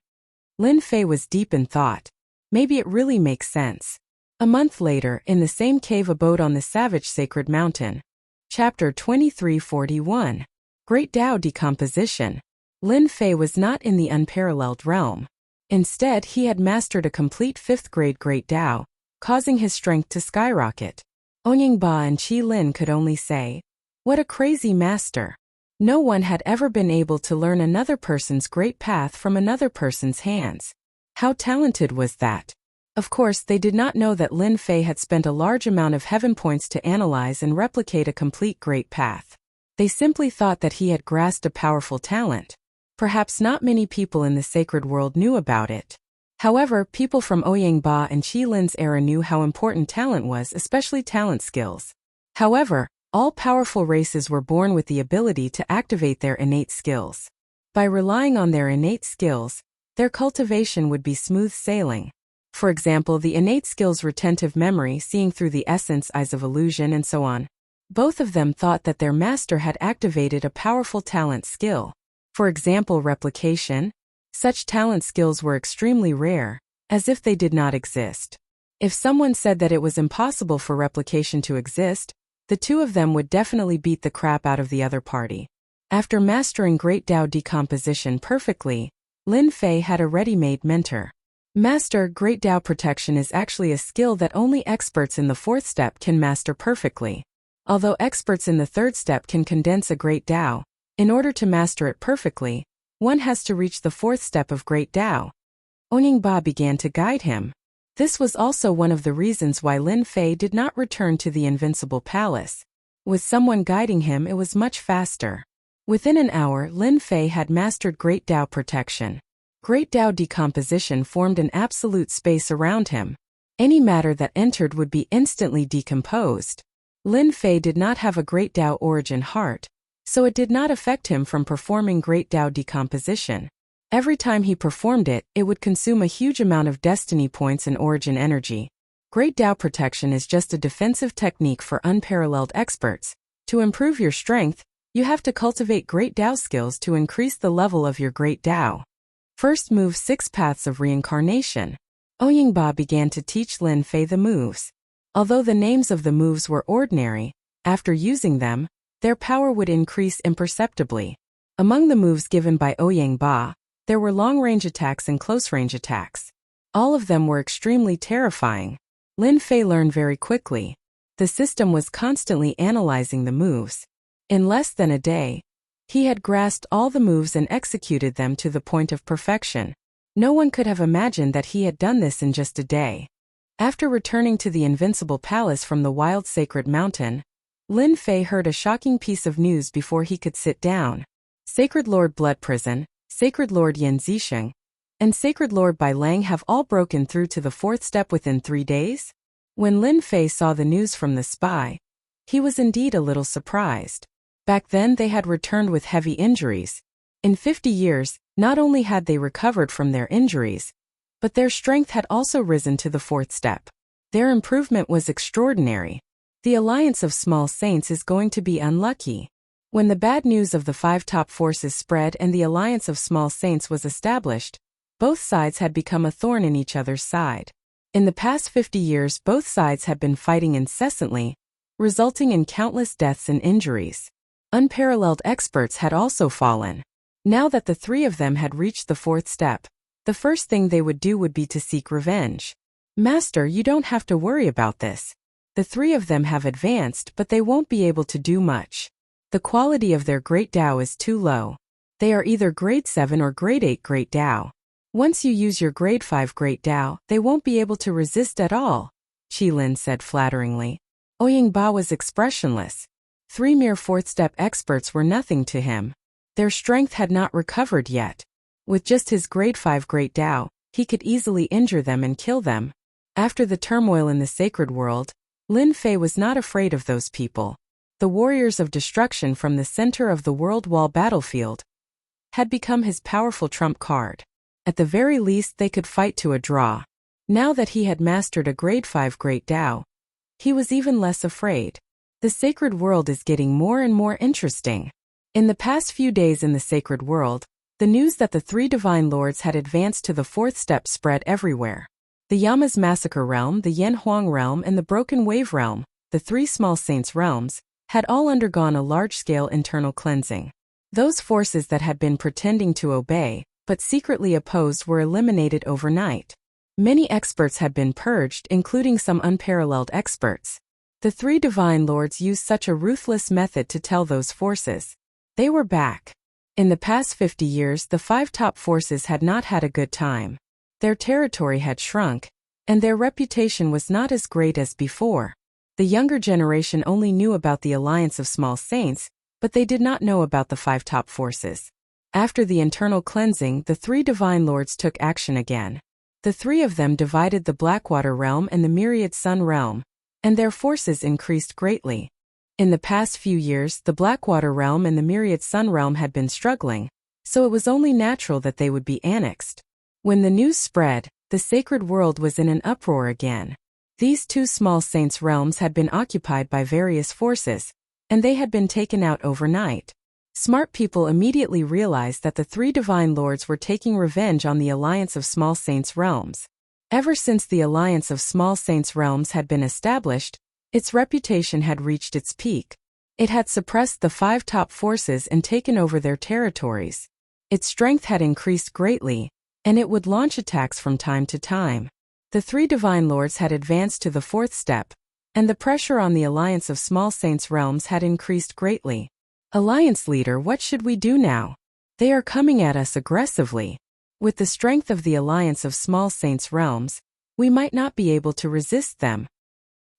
Lin Fei was deep in thought. Maybe it really makes sense. A month later, in the same cave abode on the savage sacred mountain. Chapter 2341. Great Tao Decomposition. Lin Fei was not in the unparalleled realm. Instead, he had mastered a complete 5th grade Great Tao, causing his strength to skyrocket. Onyenba and Qi Lin could only say, "What a crazy master." No one had ever been able to learn another person's great path from another person's hands. How talented was that? Of course, they did not know that Lin Fei had spent a large amount of heaven points to analyze and replicate a complete great path. They simply thought that he had grasped a powerful talent. Perhaps not many people in the sacred world knew about it. However, people from Onyenba and Qi Lin's era knew how important talent was, especially talent skills. However, all powerful races were born with the ability to activate their innate skills. By relying on their innate skills, their cultivation would be smooth sailing. For example, the innate skills retentive memory, seeing through the essence eyes of illusion, and so on. Both of them thought that their master had activated a powerful talent skill. For example, replication. Such talent skills were extremely rare, as if they did not exist. If someone said that it was impossible for replication to exist, the two of them would definitely beat the crap out of the other party. After mastering Great Tao Decomposition perfectly, Lin Fei had a ready-made mentor. Master Great Tao Protection is actually a skill that only experts in the 4th step can master perfectly. Although experts in the 3rd step can condense a Great Tao, in order to master it perfectly, one has to reach the 4th step of Great Tao. Onyenba began to guide him. This was also one of the reasons why Lin Fei did not return to the Invincible Palace. With someone guiding him, it was much faster. Within an hour, Lin Fei had mastered Great Tao Protection. Great Tao Decomposition formed an absolute space around him. Any matter that entered would be instantly decomposed. Lin Fei did not have a Great Tao origin heart, so it did not affect him from performing Great Tao Decomposition. Every time he performed it, it would consume a huge amount of destiny points and origin energy. Great Tao Protection is just a defensive technique for unparalleled experts. To improve your strength, you have to cultivate Great Tao skills to increase the level of your Great Tao. First move 6 Paths of Reincarnation. Onyenba began to teach Lin Fei the moves. Although the names of the moves were ordinary, after using them, their power would increase imperceptibly. Among the moves given by Onyenba, there were long-range attacks and close-range attacks. All of them were extremely terrifying. Lin Fei learned very quickly. The system was constantly analyzing the moves. In less than a day, he had grasped all the moves and executed them to the point of perfection. No one could have imagined that he had done this in just a day. After returning to the Invincible Palace from the wild sacred mountain, Lin Fei heard a shocking piece of news before he could sit down. Sacred Lord Blood Prison, Sacred Lord Yan Zixing, and Sacred Lord Bai Lang have all broken through to the 4th step within 3 days? When Lin Fei saw the news from the spy, he was indeed a little surprised. Back then they had returned with heavy injuries. In 50 years, not only had they recovered from their injuries, but their strength had also risen to the 4th step. Their improvement was extraordinary. The alliance of small saints is going to be unlucky. When the bad news of the 5 top forces spread and the alliance of small saints was established, both sides had become a thorn in each other's side. In the past 50 years, both sides had been fighting incessantly, resulting in countless deaths and injuries. Unparalleled experts had also fallen. Now that the 3 of them had reached the 4th step, the first thing they would do would be to seek revenge. Master, you don't have to worry about this. The 3 of them have advanced, but they won't be able to do much. The quality of their Great Tao is too low. They are either Grade 7 or Grade 8 Great Tao. Once you use your Grade 5 Great Tao, they won't be able to resist at all, Qi Lin said flatteringly. Onyenba was expressionless. 3 mere 4th step experts were nothing to him. Their strength had not recovered yet. With just his Grade 5 Great Tao, he could easily injure them and kill them. After the turmoil in the sacred world, Lin Fei was not afraid of those people. the warriors of destruction from the center of the world wall battlefield, had become his powerful trump card. At the very least they could fight to a draw. Now that he had mastered a grade 5 Great Tao, he was even less afraid. The sacred world is getting more and more interesting. In the past few days in the sacred world, the news that the 3 divine lords had advanced to the 4th step spread everywhere. The Yama's Massacre Realm, the Yan Huang Realm, and the Broken Wave Realm, the 3 Small Saints realms, had all undergone a large-scale internal cleansing. Those forces that had been pretending to obey, but secretly opposed, were eliminated overnight. Many experts had been purged, including some unparalleled experts. The 3 divine lords used such a ruthless method to tell those forces they were back. In the past 50 years, the 5 top forces had not had a good time. Their territory had shrunk, and their reputation was not as great as before. The younger generation only knew about the Alliance of Small Saints, but they did not know about the 5 top forces. After the internal cleansing, the 3 divine lords took action again. The 3 of them divided the Blackwater Realm and the Myriad Sun Realm, and their forces increased greatly. In the past few years, the Blackwater Realm and the Myriad Sun Realm had been struggling, so it was only natural that they would be annexed. When the news spread, the sacred world was in an uproar again. These 2 small saints' realms had been occupied by various forces, and they had been taken out overnight. Smart people immediately realized that the 3 divine lords were taking revenge on the Alliance of Small Saints realms. Ever since the Alliance of Small Saints realms had been established, its reputation had reached its peak. It had suppressed the 5 top forces and taken over their territories. Its strength had increased greatly, and it would launch attacks from time to time. The 3 divine lords had advanced to the 4th step, and the pressure on the Alliance of Small Saints realms had increased greatly. Alliance leader, what should we do now? They are coming at us aggressively. With the strength of the Alliance of Small Saints realms, we might not be able to resist them.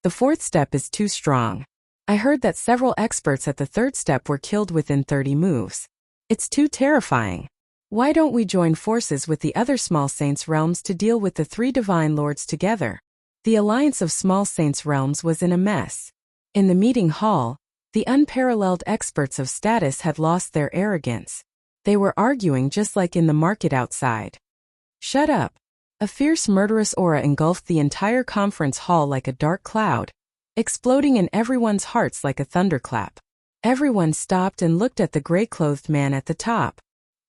The 4th step is too strong. I heard that several experts at the 3rd step were killed within 30 moves. It's too terrifying. Why don't we join forces with the other Small Saints realms to deal with the 3 divine lords together? The Alliance of Small Saints realms was in a mess. In the meeting hall, the unparalleled experts of status had lost their arrogance. They were arguing just like in the market outside. Shut up. A fierce murderous aura engulfed the entire conference hall like a dark cloud, exploding in everyone's hearts like a thunderclap. Everyone stopped and looked at the gray-clothed man at the top.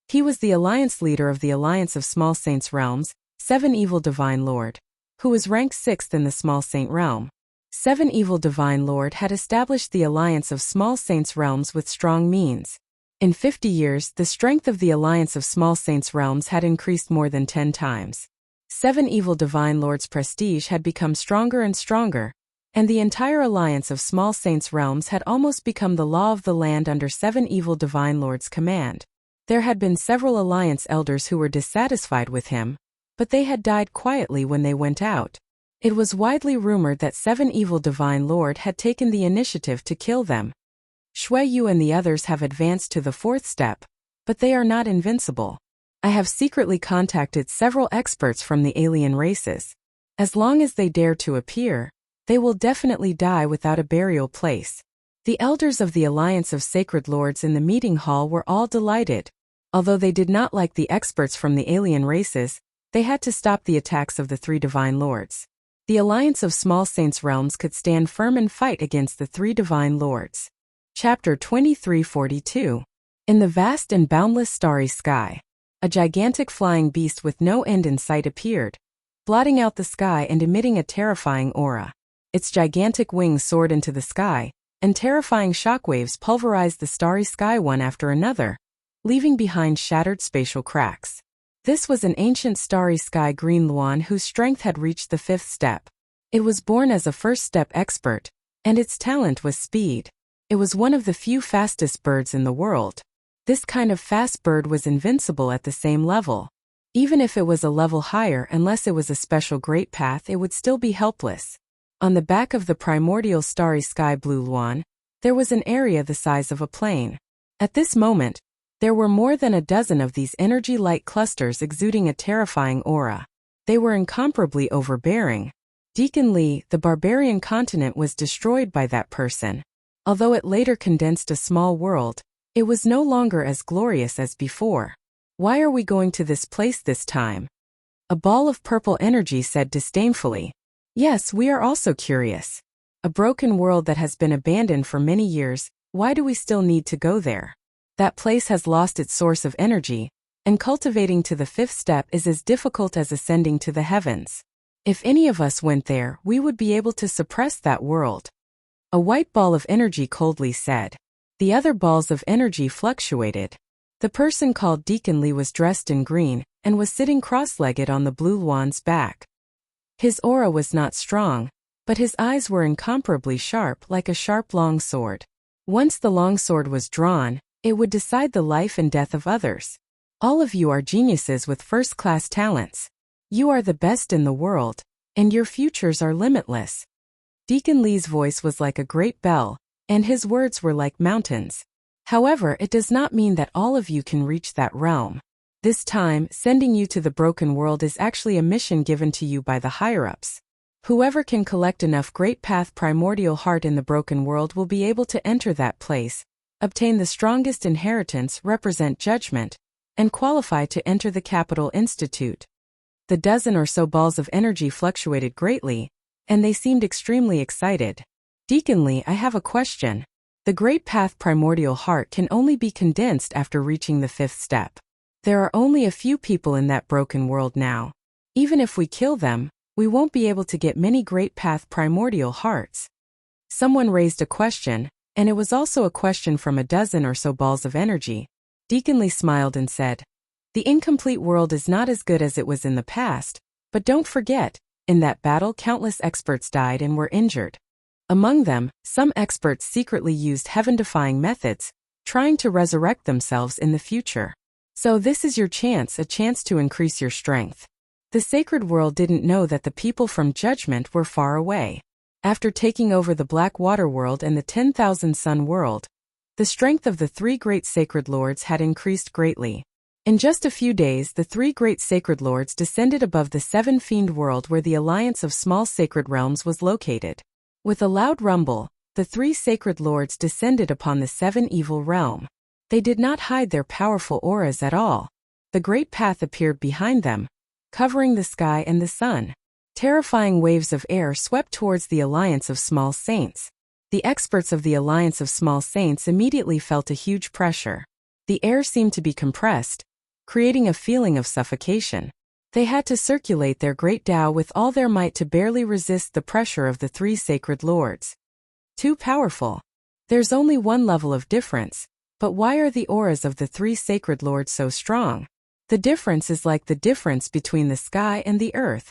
He was the alliance leader of the Alliance of Small Saints realms, 7 Evil Divine Lord, who was ranked 6th in the Small Saint realm. 7 Evil Divine Lord had established the Alliance of Small Saints realms with strong means. In 50 years, the strength of the Alliance of Small Saints realms had increased more than 10 times. 7 Evil Divine Lords' prestige had become stronger and stronger, and the entire Alliance of Small Saints realms had almost become the law of the land under 7 Evil Divine Lords' command. There had been several Alliance elders who were dissatisfied with him, but they had died quietly when they went out. It was widely rumored that 7 Evil Divine Lord had taken the initiative to kill them. Shui Yu and the others have advanced to the 4th step, but they are not invincible. I have secretly contacted several experts from the alien races. As long as they dare to appear, they will definitely die without a burial place. The elders of the Alliance of Sacred Lords in the meeting hall were all delighted. Although they did not like the experts from the alien races, they had to stop the attacks of the 3 divine lords. The Alliance of Small Saints realms could stand firm and fight against the 3 divine lords. Chapter 2342. In the vast and boundless starry sky, a gigantic flying beast with no end in sight appeared, blotting out the sky and emitting a terrifying aura. Its gigantic wings soared into the sky, and terrifying shockwaves pulverized the starry sky one after another, leaving behind shattered spatial cracks. This was an ancient starry sky green Luan whose strength had reached the 5th step. It was born as a 1st step expert, and its talent was speed. It was one of the few fastest birds in the world. This kind of fast bird was invincible at the same level. Even if it was a level higher, unless it was a special great path, it would still be helpless. On the back of the primordial starry sky blue Luan, there was an area the size of a plane. At this moment, there were more than a dozen of these energy-light clusters exuding a terrifying aura. They were incomparably overbearing. Deacon Li, the barbarian continent was destroyed by that person. Although it later condensed a small world, it was no longer as glorious as before. Why are we going to this place this time? A ball of purple energy said disdainfully. Yes, we are also curious. A broken world that has been abandoned for many years, why do we still need to go there? That place has lost its source of energy, and cultivating to the fifth step is as difficult as ascending to the heavens. If any of us went there, we would be able to suppress that world. A white ball of energy coldly said. The other balls of energy fluctuated. The person called Deacon Lee was dressed in green and was sitting cross-legged on the blue Luan's back. His aura was not strong, but his eyes were incomparably sharp like a sharp long sword. Once the long sword was drawn, it would decide the life and death of others. All of you are geniuses with first-class talents. You are the best in the world, and your futures are limitless. Deacon Lee's voice was like a great bell, and his words were like mountains. However, it does not mean that all of you can reach that realm. This time, sending you to the broken world is actually a mission given to you by the higher-ups. Whoever can collect enough Great Path primordial heart in the broken world will be able to enter that place, obtain the strongest inheritance, represent judgment, and qualify to enter the Capital Institute. The dozen or so balls of energy fluctuated greatly, and they seemed extremely excited. Deacon Lee, I have a question. The Great Path primordial heart can only be condensed after reaching the fifth step. There are only a few people in that broken world now. Even if we kill them, we won't be able to get many Great Path primordial hearts. Someone raised a question, and it was also a question from a dozen or so balls of energy. Deacon Lee smiled and said, The incomplete world is not as good as it was in the past, but don't forget, in that battle countless experts died and were injured. Among them, some experts secretly used heaven-defying methods, trying to resurrect themselves in the future. So this is your chance, a chance to increase your strength. The sacred world didn't know that the people from Judgment were far away. After taking over the Black Water world and the 10,000 Sun world, the strength of the three great sacred lords had increased greatly. In just a few days, the three great sacred lords descended above the seven fiend world where the alliance of small sacred realms was located. With a loud rumble, the three sacred lords descended upon the seven evil realm. They did not hide their powerful auras at all. The Great Path appeared behind them, covering the sky and the sun. Terrifying waves of air swept towards the Alliance of Small Saints. The experts of the Alliance of Small Saints immediately felt a huge pressure. The air seemed to be compressed, creating a feeling of suffocation. They had to circulate their great Tao with all their might to barely resist the pressure of the three sacred lords. Too powerful. There's only one level of difference, but why are the auras of the three sacred lords so strong? The difference is like the difference between the sky and the earth.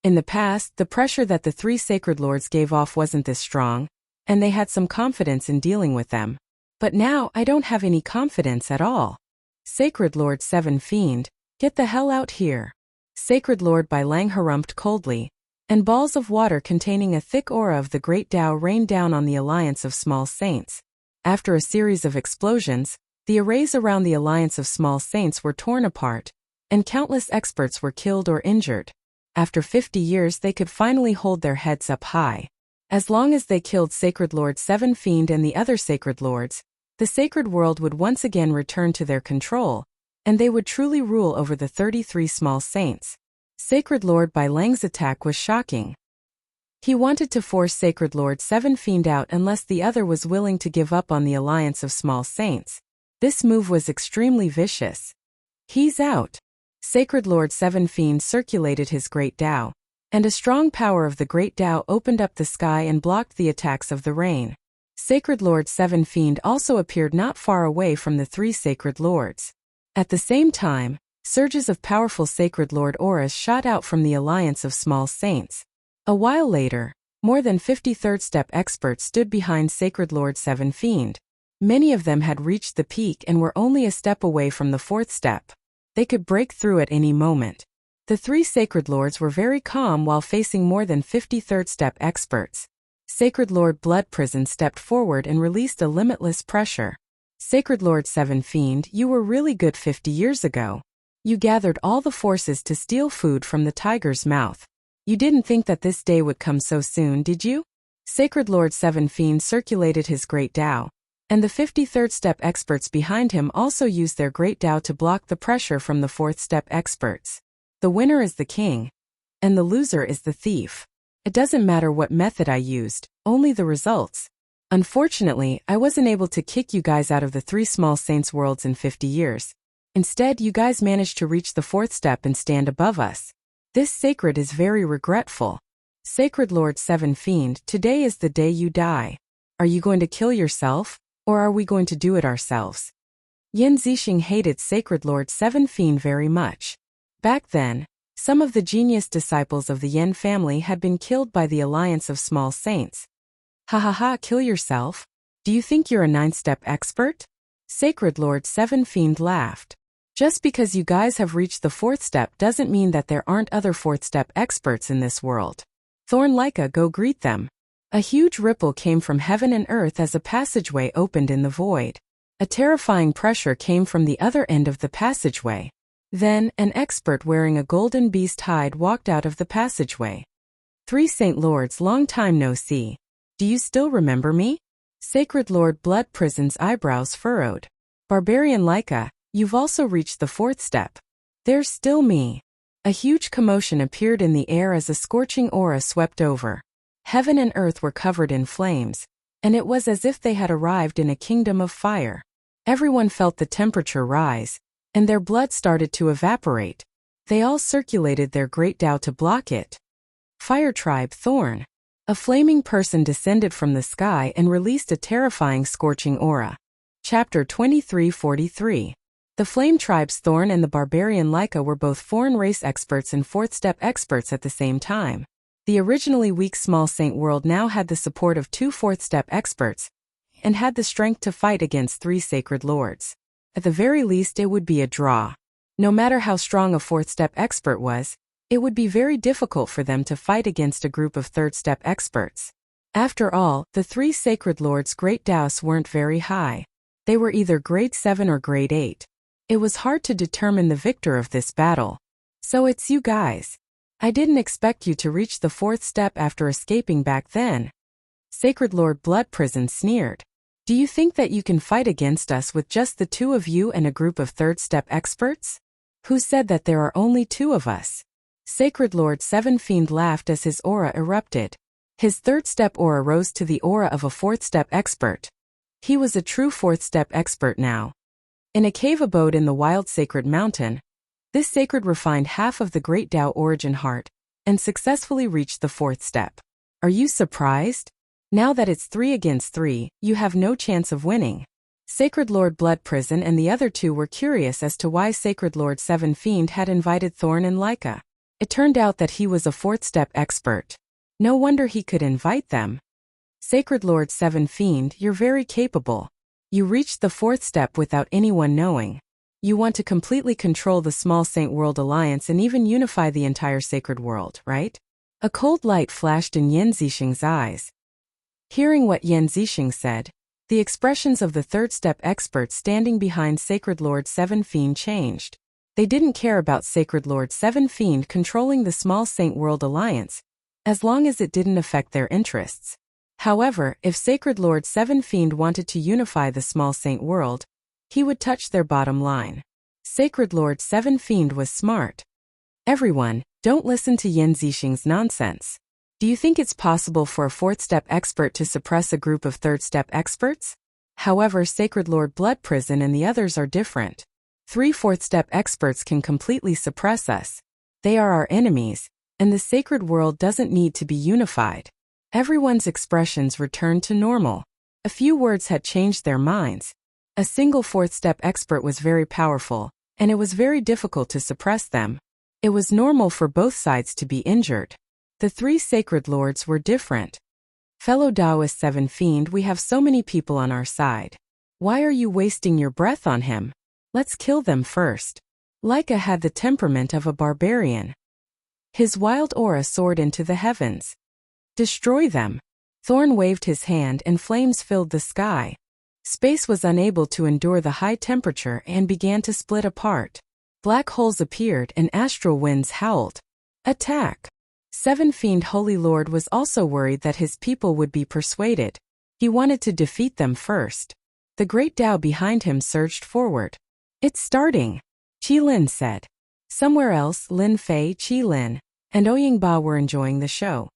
In the past, the pressure that the three sacred lords gave off wasn't this strong, and they had some confidence in dealing with them. But now I don't have any confidence at all. Sacred Lord Seven Fiend, get the hell out here. Sacred Lord Bai Lang harumphed coldly, and balls of water containing a thick aura of the Great Tao rained down on the Alliance of Small Saints. After a series of explosions, the arrays around the Alliance of Small Saints were torn apart, and countless experts were killed or injured. After 50 years they could finally hold their heads up high. As long as they killed Sacred Lord Seven Fiend and the other Sacred Lords, the sacred world would once again return to their control, and they would truly rule over the 33 small saints. Sacred Lord Bai Lang's attack was shocking. He wanted to force Sacred Lord Seven Fiend out unless the other was willing to give up on the Alliance of Small Saints. This move was extremely vicious. He's out. Sacred Lord Seven Fiend circulated his great Tao, and a strong power of the great Tao opened up the sky and blocked the attacks of the rain. Sacred Lord Seven Fiend also appeared not far away from the three sacred lords. At the same time, surges of powerful Sacred Lord auras shot out from the Alliance of Small Saints. A while later, more than 50 third-step experts stood behind Sacred Lord Seven Fiend. Many of them had reached the peak and were only a step away from the fourth step. They could break through at any moment. The three Sacred Lords were very calm while facing more than 50 third-step experts. Sacred Lord Blood Prison stepped forward and released a limitless pressure. Sacred Lord Seven Fiend, you were really good 50 years ago. You gathered all the forces to steal food from the tiger's mouth. You didn't think that this day would come so soon, did you? Sacred Lord Seven Fiend circulated his great Tao, and the 53rd step experts behind him also used their great Tao to block the pressure from the 4th step experts. The winner is the king, and the loser is the thief. It doesn't matter what method I used, only the results. Unfortunately, I wasn't able to kick you guys out of the 3 small saints worlds in 50 years. Instead, you guys managed to reach the 4th step and stand above us. This sacred is very regretful. Sacred Lord Seven Fiend, today is the day you die. Are you going to kill yourself, or are we going to do it ourselves? Yan Zixing hated Sacred Lord Seven Fiend very much. Back then, some of the genius disciples of the Yan family had been killed by the alliance of small saints. Ha ha ha, kill yourself? Do you think you're a 9-step expert? Sacred Lord Seven Fiend laughed. Just because you guys have reached the 4th step doesn't mean that there aren't other 4th step experts in this world. Thorn Leica, go greet them. A huge ripple came from heaven and earth as a passageway opened in the void. A terrifying pressure came from the other end of the passageway. Then, an expert wearing a golden beast hide walked out of the passageway. 3 Saint Lords, long time no see. Do you still remember me? Sacred Lord Blood Prison's eyebrows furrowed. Barbarian Leica, you've also reached the 4th step. There's still me. A huge commotion appeared in the air as a scorching aura swept over. Heaven and earth were covered in flames, and it was as if they had arrived in a kingdom of fire. Everyone felt the temperature rise, and their blood started to evaporate. They all circulated their great Tao to block it. Fire Tribe Thorn. A flaming person descended from the sky and released a terrifying scorching aura. Chapter 2343. The Flame Tribe's Thorn and the Barbarian Leica were both foreign race experts and 4th step experts at the same time. The originally weak small saint world now had the support of 2 4th step experts, and had the strength to fight against 3 sacred lords. At the very least, it would be a draw. No matter how strong a 4th step expert was, it would be very difficult for them to fight against a group of 3rd step experts. After all, the 3 sacred lords' great Taos weren't very high. They were either grade 7 or grade 8. It was hard to determine the victor of this battle. So it's you guys. I didn't expect you to reach the 4th step after escaping back then. Sacred Lord Blood Prison sneered. Do you think that you can fight against us with just the 2 of you and a group of 3rd step experts? Who said that there are only 2 of us? Sacred Lord Seven Fiend laughed as his aura erupted. His 3rd step aura rose to the aura of a 4th step expert. He was a true 4th step expert now. In a cave abode in the wild sacred mountain, this sacred refined half of the great Tao origin heart, and successfully reached the 4th step. Are you surprised? Now that it's 3 against 3, you have no chance of winning. Sacred Lord Blood Prison and the other 2 were curious as to why Sacred Lord Seven Fiend had invited Thorn and Leica. It turned out that he was a 4th step expert. No wonder he could invite them. Sacred Lord Seven Fiend, you're very capable. You reached the 4th step without anyone knowing. You want to completely control the small Saint World Alliance and even unify the entire sacred world, right? A cold light flashed in Yan Zixing's eyes. Hearing what Yan Zixing said, the expressions of the 3rd step experts standing behind Sacred Lord Seven Fiend changed. They didn't care about Sacred Lord Seven Fiend controlling the small Saint World Alliance, as long as it didn't affect their interests. However, if Sacred Lord Seven Fiend wanted to unify the small saint world, he would touch their bottom line. Sacred Lord Seven Fiend was smart. Everyone, don't listen to Yan Zixing's nonsense. Do you think it's possible for a 4th step expert to suppress a group of 3rd step experts? However, Sacred Lord Blood Prison and the others are different. 3 4th step experts can completely suppress us. They are our enemies, and the sacred world doesn't need to be unified. Everyone's expressions returned to normal. A few words had changed their minds. A single 4th step expert was very powerful, and it was very difficult to suppress them. It was normal for both sides to be injured. The 3 sacred lords were different. Fellow Taoist Seven Fiend, we have so many people on our side. Why are you wasting your breath on him? Let's kill them first. Leica had the temperament of a barbarian. His wild aura soared into the heavens. Destroy them. Thorn waved his hand and flames filled the sky. Space was unable to endure the high temperature and began to split apart. Black holes appeared and astral winds howled. Attack! Seven Fiend Holy Lord was also worried that his people would be persuaded. He wanted to defeat them first. The great Tao behind him surged forward. "It's starting," Qi Lin said. Somewhere else, Lin Fei, Qi Lin, and Ouyangba were enjoying the show.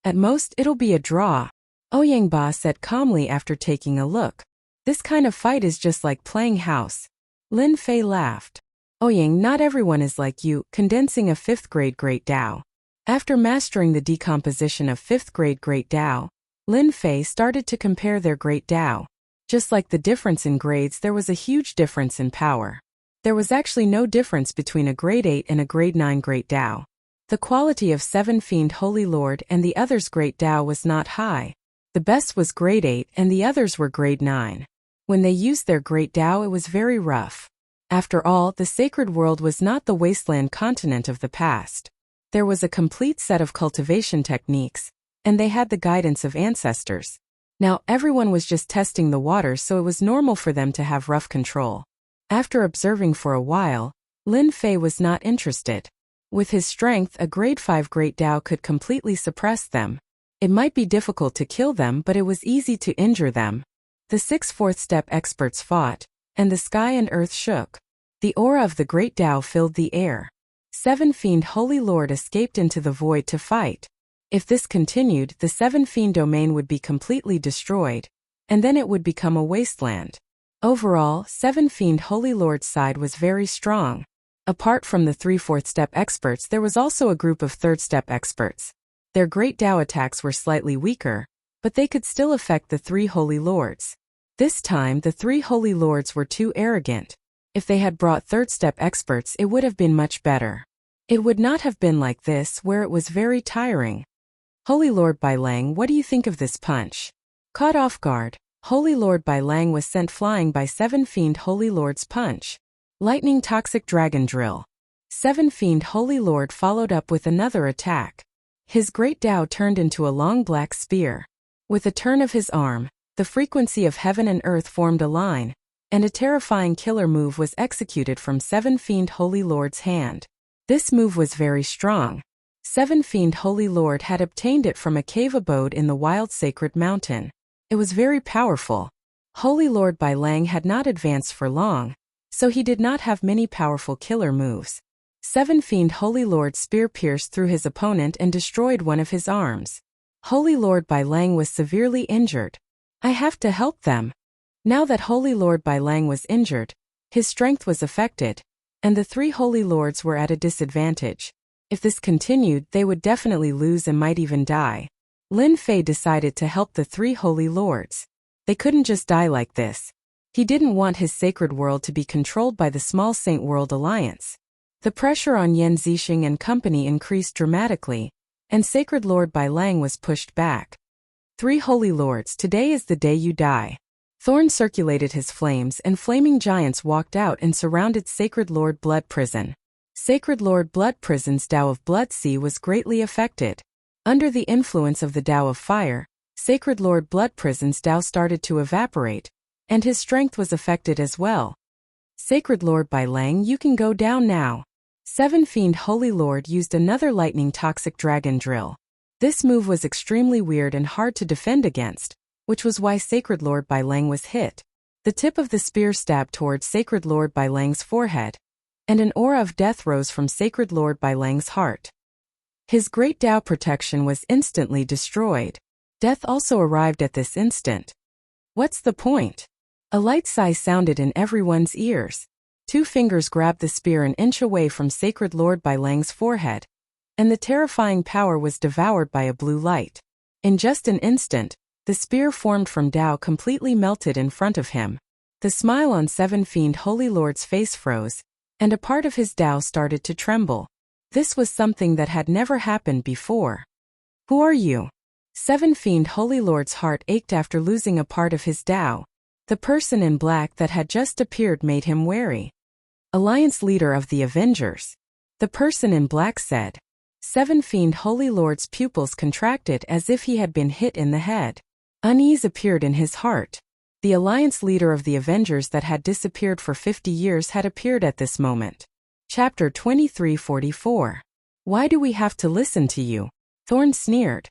"At most, it'll be a draw," Ouyangba said calmly after taking a look. "This kind of fight is just like playing house." Lin Fei laughed. "Ouyang, not everyone is like you, condensing a 5th grade Great Tao." After mastering the decomposition of 5th grade Great Tao, Lin Fei started to compare their Great Tao. Just like the difference in grades, there was a huge difference in power. There was actually no difference between a grade 8 and a grade 9 Great Tao. The quality of Seven Fiend Holy Lord and the others' Great Tao was not high. The best was grade 8 and the others were grade 9. When they used their Great Tao, it was very rough. After all, the sacred world was not the wasteland continent of the past. There was a complete set of cultivation techniques, and they had the guidance of ancestors. Now, everyone was just testing the waters, so it was normal for them to have rough control. After observing for a while, Lin Fei was not interested. With his strength, a grade 5 Great Tao could completely suppress them. It might be difficult to kill them, but it was easy to injure them. The 6 4th step experts fought, and the sky and earth shook. The aura of the Great Tao filled the air. Seven Fiend Holy Lord escaped into the void to fight. If this continued, the Seven Fiend domain would be completely destroyed, and then it would become a wasteland. Overall, Seven Fiend Holy Lord's side was very strong. Apart from the 3 4th step experts, there was also a group of 3rd step experts. Their Great Tao attacks were slightly weaker, but they could still affect the 3 Holy Lords. This time, the 3 Holy Lords were too arrogant. If they had brought 3rd step experts, it would have been much better. It would not have been like this, where it was very tiring. "Holy Lord Bai Lang, what do you think of this punch?" Caught off guard, Holy Lord Bai Lang was sent flying by Seven Fiend Holy Lord's punch. Lightning Toxic Dragon Drill. Seven Fiend Holy Lord followed up with another attack. His Great Tao turned into a long black spear. With a turn of his arm, the frequency of heaven and earth formed a line, and a terrifying killer move was executed from Seven Fiend Holy Lord's hand. This move was very strong. Seven Fiend Holy Lord had obtained it from a cave abode in the wild sacred mountain. It was very powerful. Holy Lord Bai Lang had not advanced for long, so he did not have many powerful killer moves. Seven Fiend Holy Lord's spear pierced through his opponent and destroyed one of his arms. Holy Lord Bai Lang was severely injured. "I have to help them." Now that Holy Lord Bai Lang was injured, his strength was affected, and the 3 Holy Lords were at a disadvantage. If this continued, they would definitely lose and might even die. Lin Fei decided to help the 3 Holy Lords. They couldn't just die like this. He didn't want his sacred world to be controlled by the small Saint World Alliance. The pressure on Yan Zixing and company increased dramatically, and Sacred Lord Bai Lang was pushed back. 3 Holy Lords, today is the day you die." Thorn circulated his flames, and flaming giants walked out and surrounded Sacred Lord Blood Prison. Sacred Lord Blood Prison's Tao of Blood Sea was greatly affected. Under the influence of the Tao of Fire, Sacred Lord Blood Prison's Tao started to evaporate, and his strength was affected as well. "Sacred Lord Bai Lang, you can go down now." Seven Fiend Holy Lord used another Lightning Toxic Dragon Drill. This move was extremely weird and hard to defend against, which was why Sacred Lord Bai Lang was hit. The tip of the spear stabbed towards Sacred Lord Bai Lang's forehead, and an aura of death rose from Sacred Lord Bai Lang's heart. His Great Tao protection was instantly destroyed. Death also arrived at this instant. What's the point? A light sigh sounded in everyone's ears. 2 fingers grabbed the spear an inch away from Sacred Lord Bai Lang's forehead, and the terrifying power was devoured by a blue light. In just an instant, the spear formed from Tao completely melted in front of him. The smile on Seven Fiend Holy Lord's face froze, and a part of his Tao started to tremble. This was something that had never happened before. "Who are you?" Seven Fiend Holy Lord's heart ached after losing a part of his Tao. The person in black that had just appeared made him wary. "Alliance leader of the Avengers," the person in black said. Seven Fiend Holy Lord's pupils contracted as if he had been hit in the head. Unease appeared in his heart. The alliance leader of the Avengers that had disappeared for 50 years had appeared at this moment. Chapter 2344. Why do we have to listen to you? Thorn sneered.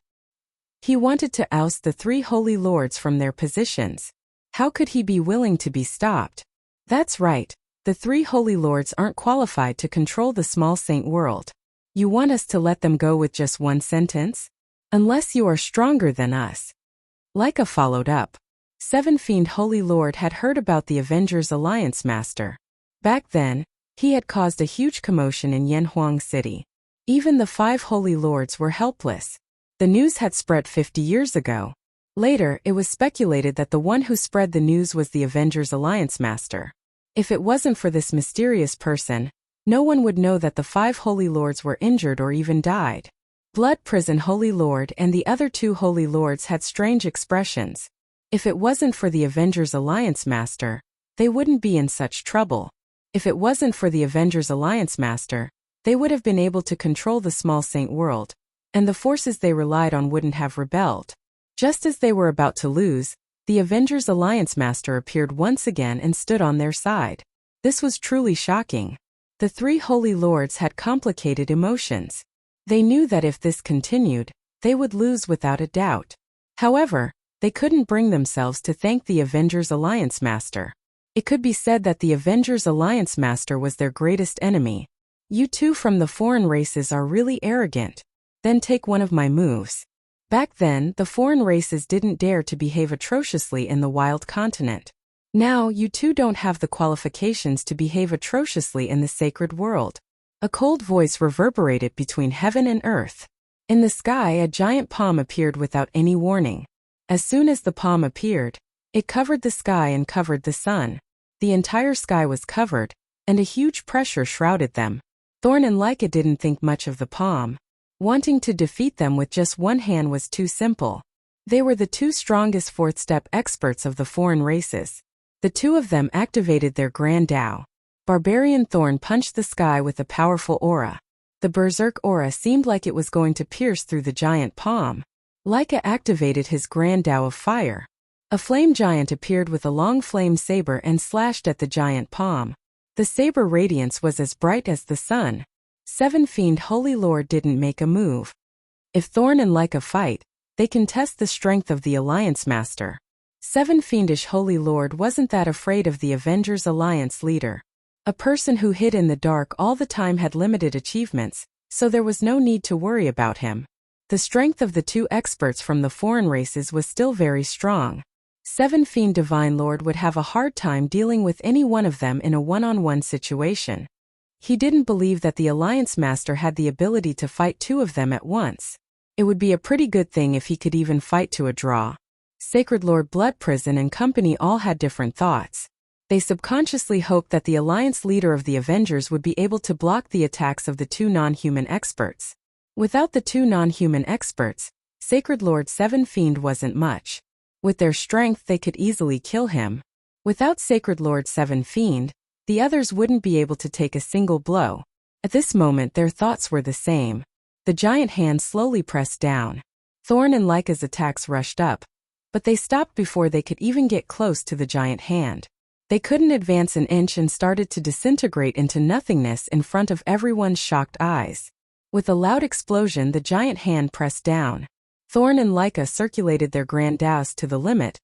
He wanted to oust the three holy lords from their positions. How could he be willing to be stopped? That's right, the three holy lords aren't qualified to control the small saint world. You want us to let them go with just one sentence? Unless you are stronger than us. Laika followed up. Seven Fiend Holy Lord had heard about the Avengers Alliance Master. Back then, he had caused a huge commotion in Yanhuang City. Even the five Holy Lords were helpless. The news had spread 50 years ago. Later, it was speculated that the one who spread the news was the Avengers Alliance Master. If it wasn't for this mysterious person, no one would know that the five Holy Lords were injured or even died. Blood Prison Holy Lord and the other two Holy Lords had strange expressions. If it wasn't for the Avengers Alliance Master, they wouldn't be in such trouble. If it wasn't for the Avengers Alliance Master, they would have been able to control the small saint world, and the forces they relied on wouldn't have rebelled. Just as they were about to lose, the Avengers Alliance Master appeared once again and stood on their side. This was truly shocking. The three Holy Lords had complicated emotions. They knew that if this continued, they would lose without a doubt. However, they couldn't bring themselves to thank the Avengers Alliance Master. It could be said that the Avengers Alliance Master was their greatest enemy. You two from the foreign races are really arrogant. Then take one of my moves. Back then, the foreign races didn't dare to behave atrociously in the wild continent. Now, you two don't have the qualifications to behave atrociously in the sacred world. A cold voice reverberated between heaven and earth. In the sky, a giant palm appeared without any warning. As soon as the palm appeared, it covered the sky and covered the sun. The entire sky was covered, and a huge pressure shrouded them. Thorn and Laika didn't think much of the palm. Wanting to defeat them with just one hand was too simple. They were the two strongest fourth-step experts of the foreign races. The two of them activated their Grand Tao. Barbarian Thorn punched the sky with a powerful aura. The berserk aura seemed like it was going to pierce through the giant palm. Laika activated his Grand Tao of fire. A flame giant appeared with a long flame saber and slashed at the giant palm. The saber radiance was as bright as the sun. Seven Fiend Holy Lord didn't make a move. If Thorn and Laika fight, they can test the strength of the Alliance Master. Seven Fiendish Holy Lord wasn't that afraid of the Avengers Alliance leader. A person who hid in the dark all the time had limited achievements, so there was no need to worry about him. The strength of the two experts from the foreign races was still very strong. Seven Fiend Divine Lord would have a hard time dealing with any one of them in a one-on-one situation. He didn't believe that the Alliance Master had the ability to fight two of them at once. It would be a pretty good thing if he could even fight to a draw. Sacred Lord Blood Prison and company all had different thoughts. They subconsciously hoped that the Alliance leader of the Avengers would be able to block the attacks of the two non-human experts. Without the two non-human experts, Sacred Lord Seven Fiend wasn't much. With their strength they could easily kill him. Without Sacred Lord Seven Fiend, the others wouldn't be able to take a single blow. At this moment their thoughts were the same. The giant hand slowly pressed down. Thorn and Laika's attacks rushed up, but they stopped before they could even get close to the giant hand. They couldn't advance an inch and started to disintegrate into nothingness in front of everyone's shocked eyes. With a loud explosion, the giant hand pressed down. Thorn and Laika circulated their Grand Taos to the limit,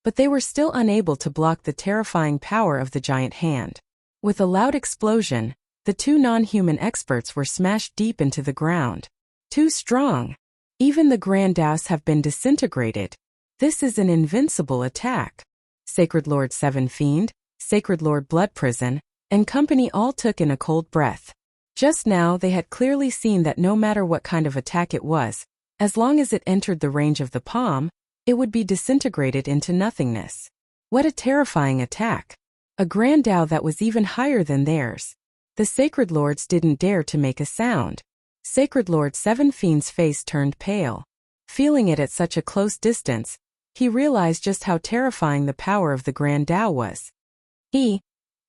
but they were still unable to block the terrifying power of the giant hand. With a loud explosion, the two non-human experts were smashed deep into the ground. Too strong. Even the Grand Taos have been disintegrated. This is an invincible attack. Sacred Lord Seven Fiend, Sacred Lord Blood Prison, and company all took in a cold breath. Just now they had clearly seen that no matter what kind of attack it was, as long as it entered the range of the palm, it would be disintegrated into nothingness. What a terrifying attack! A Grand Tao that was even higher than theirs. The Sacred Lords didn't dare to make a sound. Sacred Lord Seven Fiend's face turned pale. Feeling it at such a close distance, he realized just how terrifying the power of the Grand Tao was.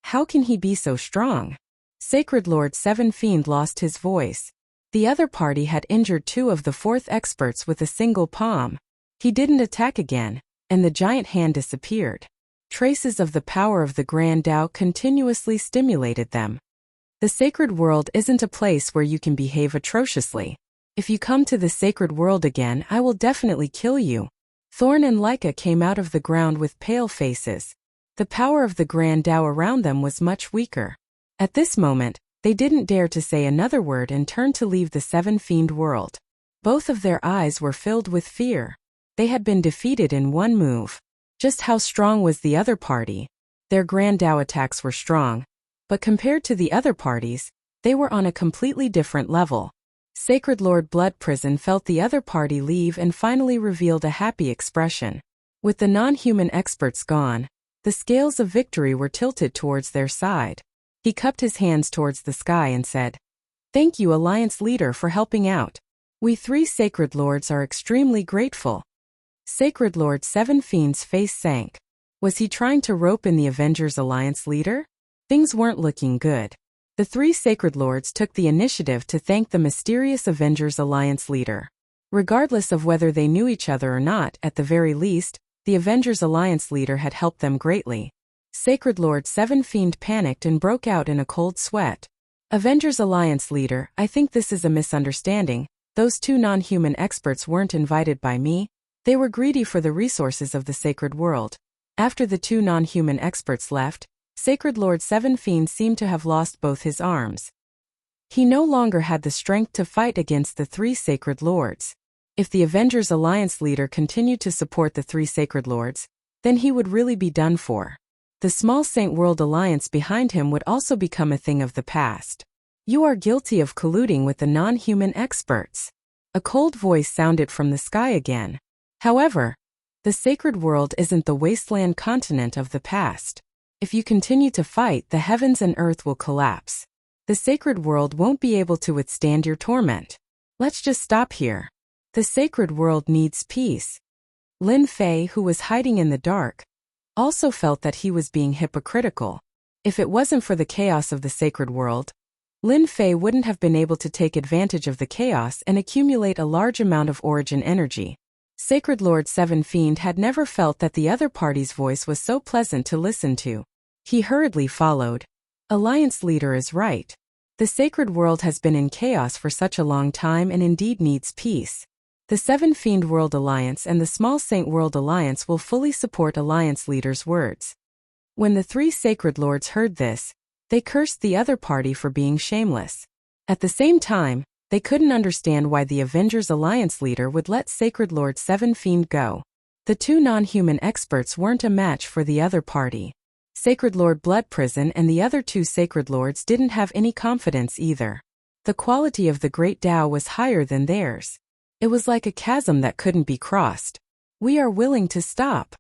How can he be so strong? Sacred Lord Seven Fiend lost his voice. The other party had injured two of the fourth experts with a single palm. He didn't attack again, and the giant hand disappeared. Traces of the power of the Grand Tao continuously stimulated them. The sacred world isn't a place where you can behave atrociously. If you come to the sacred world again, I will definitely kill you. Thorn and Leica came out of the ground with pale faces. The power of the Grand Tao around them was much weaker. At this moment, they didn't dare to say another word and turned to leave the Seven Fiend world. Both of their eyes were filled with fear. They had been defeated in one move. Just how strong was the other party? Their Grand Tao attacks were strong, but compared to the other parties, they were on a completely different level. Sacred Lord Blood Prison felt the other party leave and finally revealed a happy expression. With the non-human experts gone, the scales of victory were tilted towards their side. He cupped his hands towards the sky and said, "Thank you, Alliance Leader, for helping out. We 3 Sacred Lords are extremely grateful." Sacred Lord Seven Fiend's face sank. Was he trying to rope in the Avengers Alliance Leader? Things weren't looking good. The 3 Sacred Lords took the initiative to thank the mysterious Avengers Alliance Leader. Regardless of whether they knew each other or not, at the very least, the Avengers Alliance Leader had helped them greatly. Sacred Lord Seven Fiend panicked and broke out in a cold sweat. "Avengers Alliance Leader, I think this is a misunderstanding. Those 2 non-human experts weren't invited by me. They were greedy for the resources of the sacred world." After the 2 non-human experts left, Sacred Lord Seven Fiend seemed to have lost both his arms. He no longer had the strength to fight against the 3 Sacred Lords. If the Avengers Alliance Leader continued to support the 3 Sacred Lords, then he would really be done for. The small Saint World Alliance behind him would also become a thing of the past. "You are guilty of colluding with the non-human experts." A cold voice sounded from the sky again. However, the sacred world isn't the wasteland continent of the past. If you continue to fight, the heavens and earth will collapse. The sacred world won't be able to withstand your torment. Let's just stop here. The sacred world needs peace. Lin Fei, who was hiding in the dark, also felt that he was being hypocritical. If it wasn't for the chaos of the sacred world, Lin Fei wouldn't have been able to take advantage of the chaos and accumulate a large amount of origin energy. Sacred Lord Seven Fiend had never felt that the other party's voice was so pleasant to listen to. He hurriedly followed. Alliance Leader is right. The sacred world has been in chaos for such a long time and indeed needs peace. The Seven Fiend World Alliance and the Small Saint World Alliance will fully support Alliance Leader's words. When the 3 Sacred Lords heard this, they cursed the other party for being shameless. At the same time, they couldn't understand why the Avengers Alliance Leader would let Sacred Lord Seven Fiend go. The 2 non-human experts weren't a match for the other party. Sacred Lord Blood Prison and the other 2 Sacred Lords didn't have any confidence either. The quality of the Great Tao was higher than theirs. It was like a chasm that couldn't be crossed. "We are willing to stop."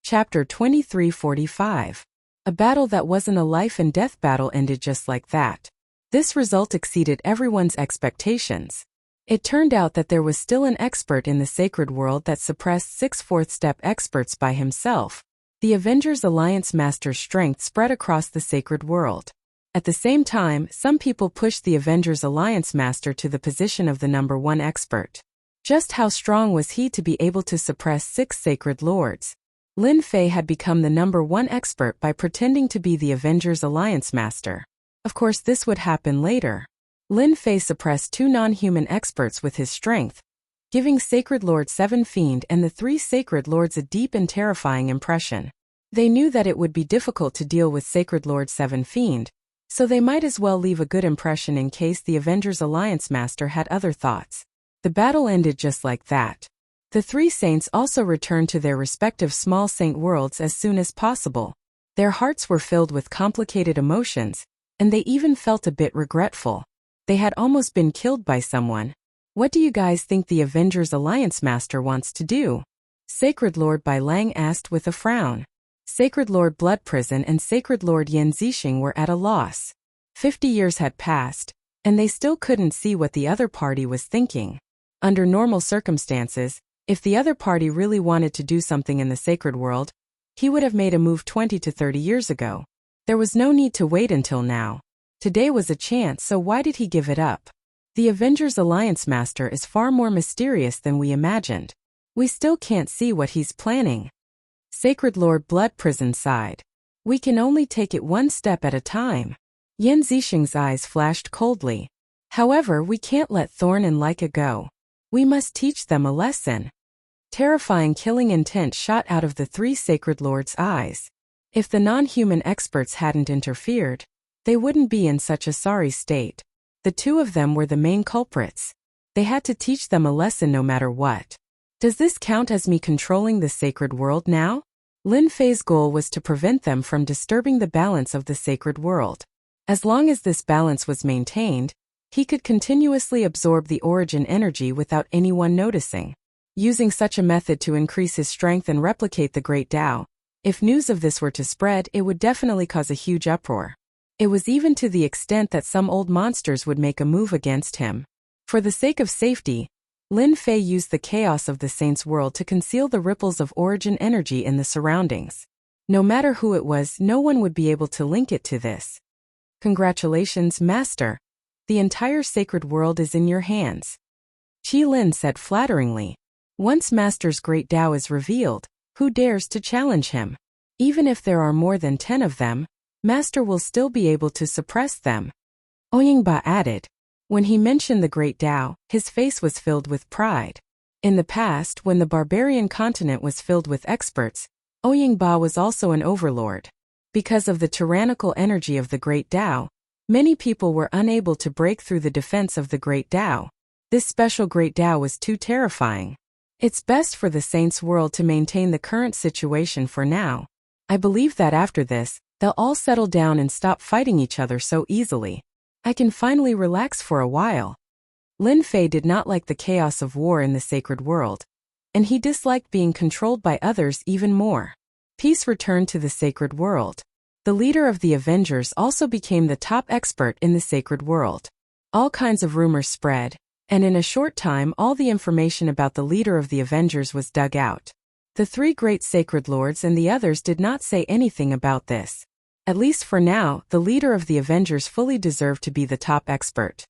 Chapter 2345. A battle that wasn't a life and death battle ended just like that. This result exceeded everyone's expectations. It turned out that there was still an expert in the sacred world that suppressed 6 fourth-step experts by himself. The Avengers Alliance Master's strength spread across the sacred world. At the same time, some people pushed the Avengers Alliance Master to the position of the number 1 expert. Just how strong was he to be able to suppress 6 Sacred Lords? Lin Fei had become the number 1 expert by pretending to be the Avengers Alliance Master. Of course, this would happen later. Lin Fei suppressed 2 non-human experts with his strength, giving Sacred Lord Seven Fiend and the 3 Sacred Lords a deep and terrifying impression. They knew that it would be difficult to deal with Sacred Lord Seven Fiend, so they might as well leave a good impression in case the Avengers Alliance Master had other thoughts. The battle ended just like that. The 3 saints also returned to their respective small saint worlds as soon as possible. Their hearts were filled with complicated emotions, and they even felt a bit regretful. They had almost been killed by someone. "What do you guys think the Avengers Alliance Master wants to do?" Sacred Lord Bai Lang asked with a frown. Sacred Lord Blood Prison and Sacred Lord Yan Zixing were at a loss. 50 years had passed, and they still couldn't see what the other party was thinking. Under normal circumstances, if the other party really wanted to do something in the sacred world, he would have made a move 20 to 30 years ago. There was no need to wait until now. Today was a chance, so why did he give it up? The Avengers Alliance Master is far more mysterious than we imagined. We still can't see what he's planning. Sacred Lord Blood Prison sighed. "We can only take it one step at a time." Yan Zixing's eyes flashed coldly. However, we can't let Thorn and Leica go. We must teach them a lesson. Terrifying killing intent shot out of the three sacred lords' eyes. If the non-human experts hadn't interfered, they wouldn't be in such a sorry state. The two of them were the main culprits. They had to teach them a lesson no matter what. Does this count as me controlling the sacred world now? Lin Fei's goal was to prevent them from disturbing the balance of the sacred world. As long as this balance was maintained, he could continuously absorb the origin energy without anyone noticing. Using such a method to increase his strength and replicate the Great Tao, if news of this were to spread, it would definitely cause a huge uproar. It was even to the extent that some old monsters would make a move against him. For the sake of safety, Lin Fei used the chaos of the saint's world to conceal the ripples of origin energy in the surroundings. No matter who it was, no one would be able to link it to this. Congratulations, Master. The entire sacred world is in your hands. Qi Lin said flatteringly. Once Master's Great Tao is revealed, who dares to challenge him? Even if there are more than 10 of them, Master will still be able to suppress them. Oyingba added. When he mentioned the Great Tao, his face was filled with pride. In the past, when the barbarian continent was filled with experts, Oyingba was also an overlord. Because of the tyrannical energy of the Great Tao, many people were unable to break through the defense of the Great Tao. This special Great Tao was too terrifying. It's best for the Saints' world to maintain the current situation for now. I believe that after this, they'll all settle down and stop fighting each other so easily. I can finally relax for a while. Lin Fei did not like the chaos of war in the sacred world, and he disliked being controlled by others even more. Peace returned to the sacred world. The leader of the Avengers also became the top expert in the sacred world. All kinds of rumors spread, and in a short time all the information about the leader of the Avengers was dug out. The three great sacred lords and the others did not say anything about this. At least for now, the leader of the Avengers fully deserved to be the top expert.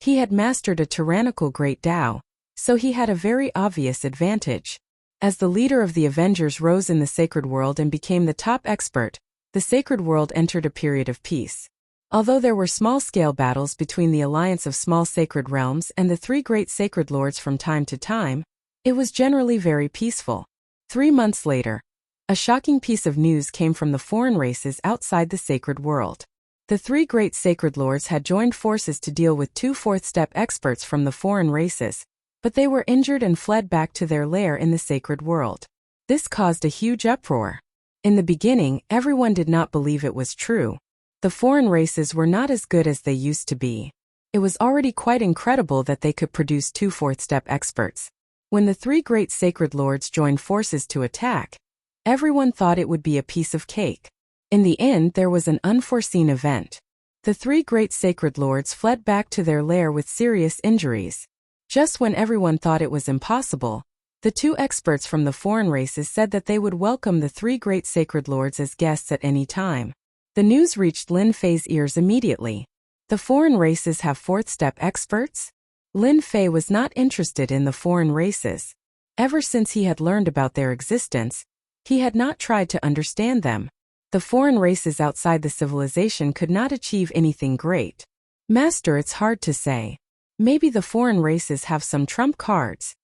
He had mastered a tyrannical Great Tao, so he had a very obvious advantage. As the leader of the Avengers rose in the sacred world and became the top expert, the sacred world entered a period of peace. Although there were small-scale battles between the alliance of small sacred realms and the three great sacred lords from time to time, it was generally very peaceful. 3 months later, a shocking piece of news came from the foreign races outside the sacred world. The three great sacred lords had joined forces to deal with 2 fourth-step experts from the foreign races, but they were injured and fled back to their lair in the sacred world. This caused a huge uproar. In the beginning, everyone did not believe it was true. The foreign races were not as good as they used to be. It was already quite incredible that they could produce 2 fourth-step experts. When the three great sacred lords joined forces to attack, everyone thought it would be a piece of cake. In the end, there was an unforeseen event. The three great sacred lords fled back to their lair with serious injuries. Just when everyone thought it was impossible, the 2 experts from the foreign races said that they would welcome the three great sacred lords as guests at any time. The news reached Lin Fei's ears immediately. The foreign races have fourth-step experts? Lin Fei was not interested in the foreign races. Ever since he had learned about their existence, he had not tried to understand them. The foreign races outside the civilization could not achieve anything great. Master, it's hard to say. Maybe the foreign races have some trump cards.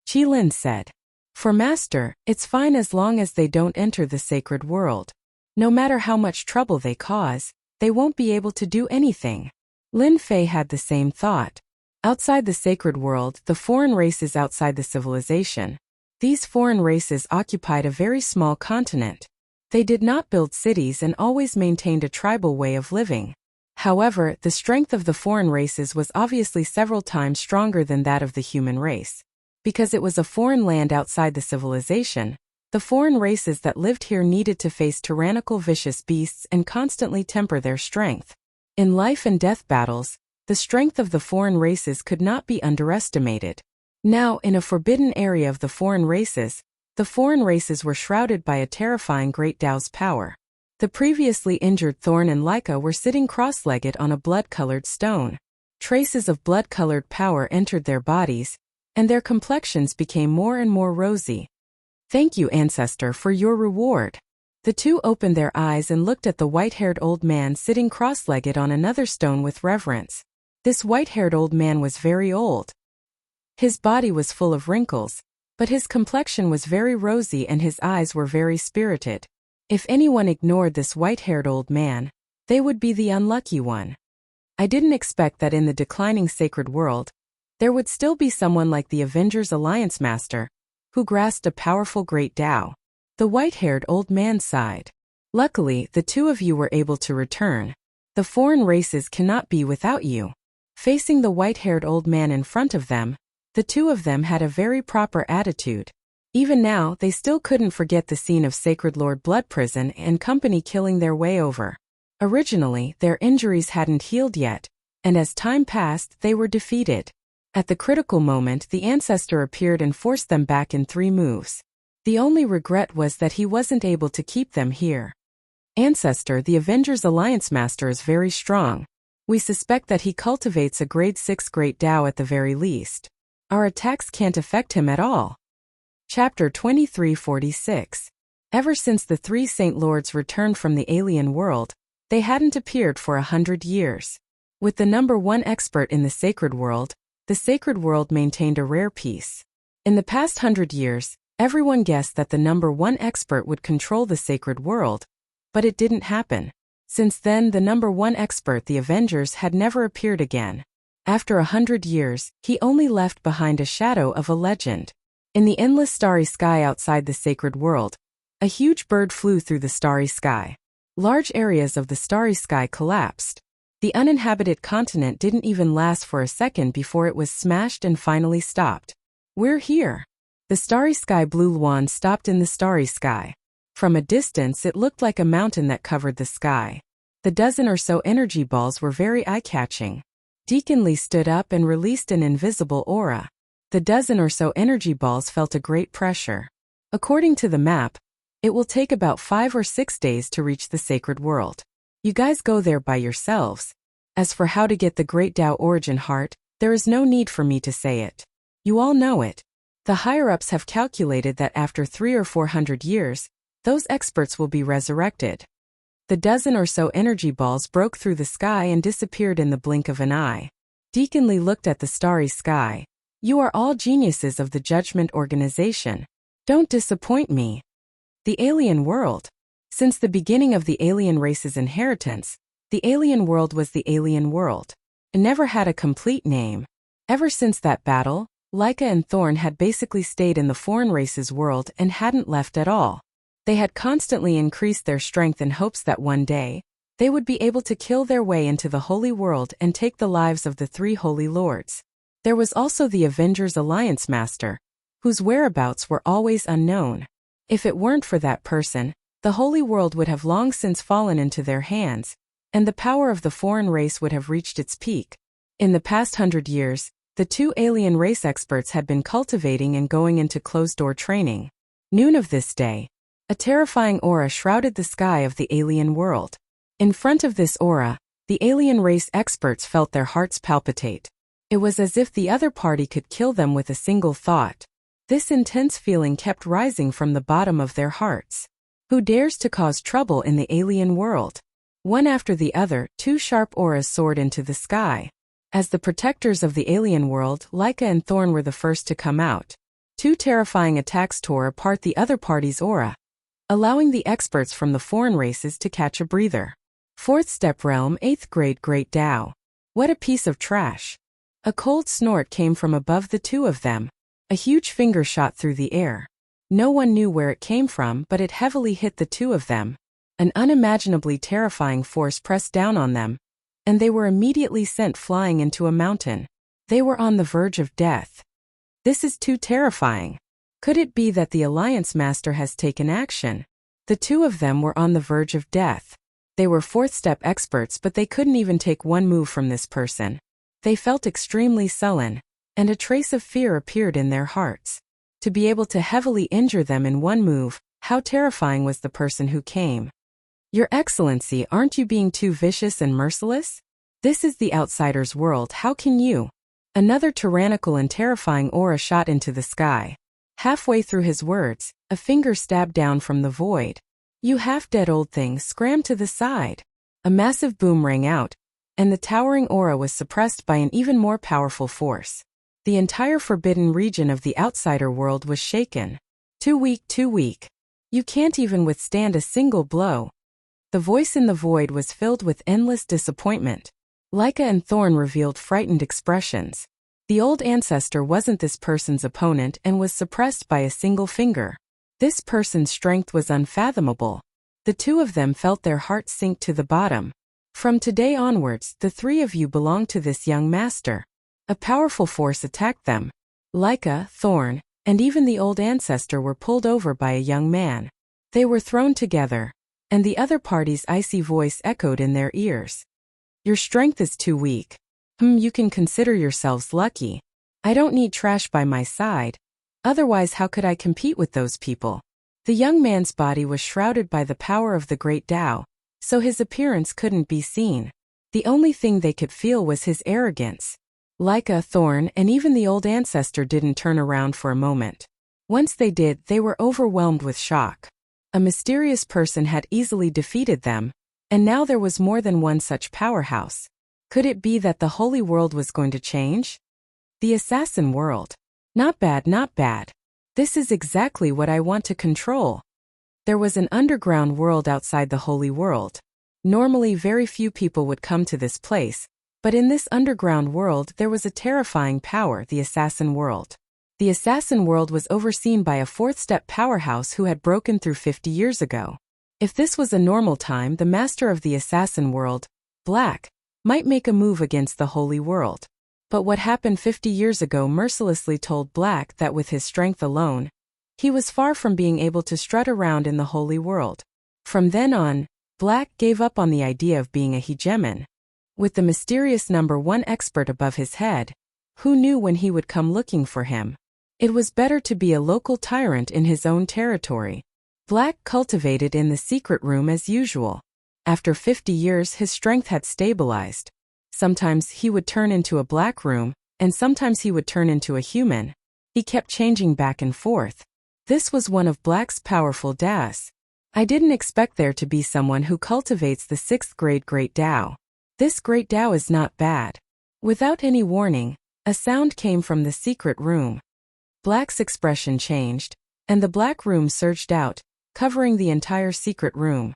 Qi Lin said. For Master, it's fine as long as they don't enter the sacred world. No matter how much trouble they cause, they won't be able to do anything. Lin Fei had the same thought. Outside the sacred world, the foreign races outside the civilization. These foreign races occupied a very small continent. They did not build cities and always maintained a tribal way of living. However, the strength of the foreign races was obviously several times stronger than that of the human race. Because it was a foreign land outside the civilization, the foreign races that lived here needed to face tyrannical vicious beasts and constantly temper their strength. In life and death battles, the strength of the foreign races could not be underestimated. Now, in a forbidden area of the foreign races were shrouded by a terrifying Great Tao's power. The previously injured Thorn and Leica were sitting cross-legged on a blood-colored stone. Traces of blood-colored power entered their bodies, and their complexions became more and more rosy. Thank you, Ancestor, for your reward. The 2 opened their eyes and looked at the white-haired old man sitting cross-legged on another stone with reverence. This white-haired old man was very old. His body was full of wrinkles, but his complexion was very rosy and his eyes were very spirited. If anyone ignored this white-haired old man, they would be the unlucky one. I didn't expect that in the declining sacred world, there would still be someone like the Avengers Alliance Master, who grasped a powerful great Tao. The white-haired old man sighed. Luckily, the two of you were able to return. The foreign races cannot be without you. Facing the white-haired old man in front of them, the two of them had a very proper attitude. Even now, they still couldn't forget the scene of Sacred Lord Blood Prison and company killing their way over. Originally, their injuries hadn't healed yet, and as time passed, they were defeated. At the critical moment, the ancestor appeared and forced them back in 3 moves. The only regret was that he wasn't able to keep them here. Ancestor, the Avengers Alliance Master, is very strong. We suspect that he cultivates a grade 6 Great Tao at the very least. Our attacks can't affect him at all. Chapter 2346. Ever since the 3 Saint Lords returned from the alien world, they hadn't appeared for 100 years. With the number 1 expert in the sacred world, the sacred world maintained a rare peace. In the past 100 years, everyone guessed that the number 1 expert would control the sacred world, but it didn't happen. Since then, the number 1 expert, the Avengers, had never appeared again. After 100 years, he only left behind a shadow of a legend. In the endless starry sky outside the sacred world, a huge bird flew through the starry sky. Large areas of the starry sky collapsed. The uninhabited continent didn't even last for a second before it was smashed and finally stopped. We're here. The starry sky blue Luan stopped in the starry sky. From a distance, it looked like a mountain that covered the sky. The dozen or so energy balls were very eye-catching. Deacon Lee stood up and released an invisible aura. The dozen or so energy balls felt a great pressure. According to the map, it will take about 5 or 6 days to reach the sacred world. You guys go there by yourselves. As for how to get the Great Tao Origin Heart, there is no need for me to say it. You all know it. The higher-ups have calculated that after 300 or 400 years, those experts will be resurrected. The dozen or so energy balls broke through the sky and disappeared in the blink of an eye. Deacon Lee looked at the starry sky. You are all geniuses of the Judgment Organization. Don't disappoint me. The alien world. Since the beginning of the alien race's inheritance, the alien world was the alien world. It never had a complete name. Ever since that battle, Leica and Thorn had basically stayed in the foreign race's world and hadn't left at all. They had constantly increased their strength in hopes that one day, they would be able to kill their way into the holy world and take the lives of the 3 holy lords. There was also the Avengers Alliance Master, whose whereabouts were always unknown. If it weren't for that person, the holy world would have long since fallen into their hands, and the power of the foreign race would have reached its peak. In the past 100 years, the 2 alien race experts had been cultivating and going into closed-door training. Noon of this day, a terrifying aura shrouded the sky of the alien world. In front of this aura, the alien race experts felt their hearts palpitate. It was as if the other party could kill them with a single thought. This intense feeling kept rising from the bottom of their hearts. Who dares to cause trouble in the alien world? One after the other, 2 sharp auras soared into the sky. As the protectors of the alien world, Leica and Thorn were the first to come out. 2 terrifying attacks tore apart the other party's aura, allowing the experts from the foreign races to catch a breather. 4th Step Realm, 8th Grade Great Tao. What a piece of trash. A cold snort came from above the 2 of them. A huge finger shot through the air. No one knew where it came from, but it heavily hit the 2 of them. An unimaginably terrifying force pressed down on them, and they were immediately sent flying into a mountain. They were on the verge of death. This is too terrifying. Could it be that the Alliance Master has taken action? The 2 of them were on the verge of death. They were 4th step experts, but they couldn't even take one move from this person. They felt extremely sullen, and a trace of fear appeared in their hearts. To be able to heavily injure them in one move, how terrifying was the person who came. Your Excellency, aren't you being too vicious and merciless? This is the outsider's world, how can you? Another tyrannical and terrifying aura shot into the sky. Halfway through his words, a finger stabbed down from the void. You half-dead old thing, scram to the side. A massive boom rang out, and the towering aura was suppressed by an even more powerful force. The entire forbidden region of the outsider world was shaken. Too weak, too weak. You can't even withstand a single blow. The voice in the void was filled with endless disappointment. Leica and Thorn revealed frightened expressions. The old ancestor wasn't this person's opponent and was suppressed by a single finger. This person's strength was unfathomable. The two of them felt their hearts sink to the bottom. From today onwards, the three of you belong to this young master. A powerful force attacked them. Leica, Thorn, and even the old ancestor were pulled over by a young man. They were thrown together, and the other party's icy voice echoed in their ears. Your strength is too weak. You can consider yourselves lucky. I don't need trash by my side. Otherwise, how could I compete with those people? The young man's body was shrouded by the power of the great Tao, so his appearance couldn't be seen. The only thing they could feel was his arrogance. Leica, Thorn, and even the old ancestor didn't turn around for a moment. Once they did, they were overwhelmed with shock. A mysterious person had easily defeated them, and now there was more than one such powerhouse. Could it be that the holy world was going to change? The assassin world. Not bad, not bad. This is exactly what I want to control. There was an underground world outside the holy world. Normally very few people would come to this place, but in this underground world there was a terrifying power, the assassin world. The assassin world was overseen by a fourth-step powerhouse who had broken through 50 years ago. If this was a normal time, the master of the assassin world, Black, might make a move against the holy world. But what happened 50 years ago mercilessly told Black that with his strength alone, he was far from being able to strut around in the holy world. From then on, Black gave up on the idea of being a hegemon. With the mysterious number one expert above his head, who knew when he would come looking for him? It was better to be a local tyrant in his own territory. Black cultivated in the secret room as usual. After 50 years his strength had stabilized. Sometimes he would turn into a black room, and sometimes he would turn into a human. He kept changing back and forth. This was one of Black's powerful Daos. I didn't expect there to be someone who cultivates the 6th grade Great Tao. This Great Tao is not bad. Without any warning, a sound came from the secret room. Black's expression changed, and the black room surged out, covering the entire secret room.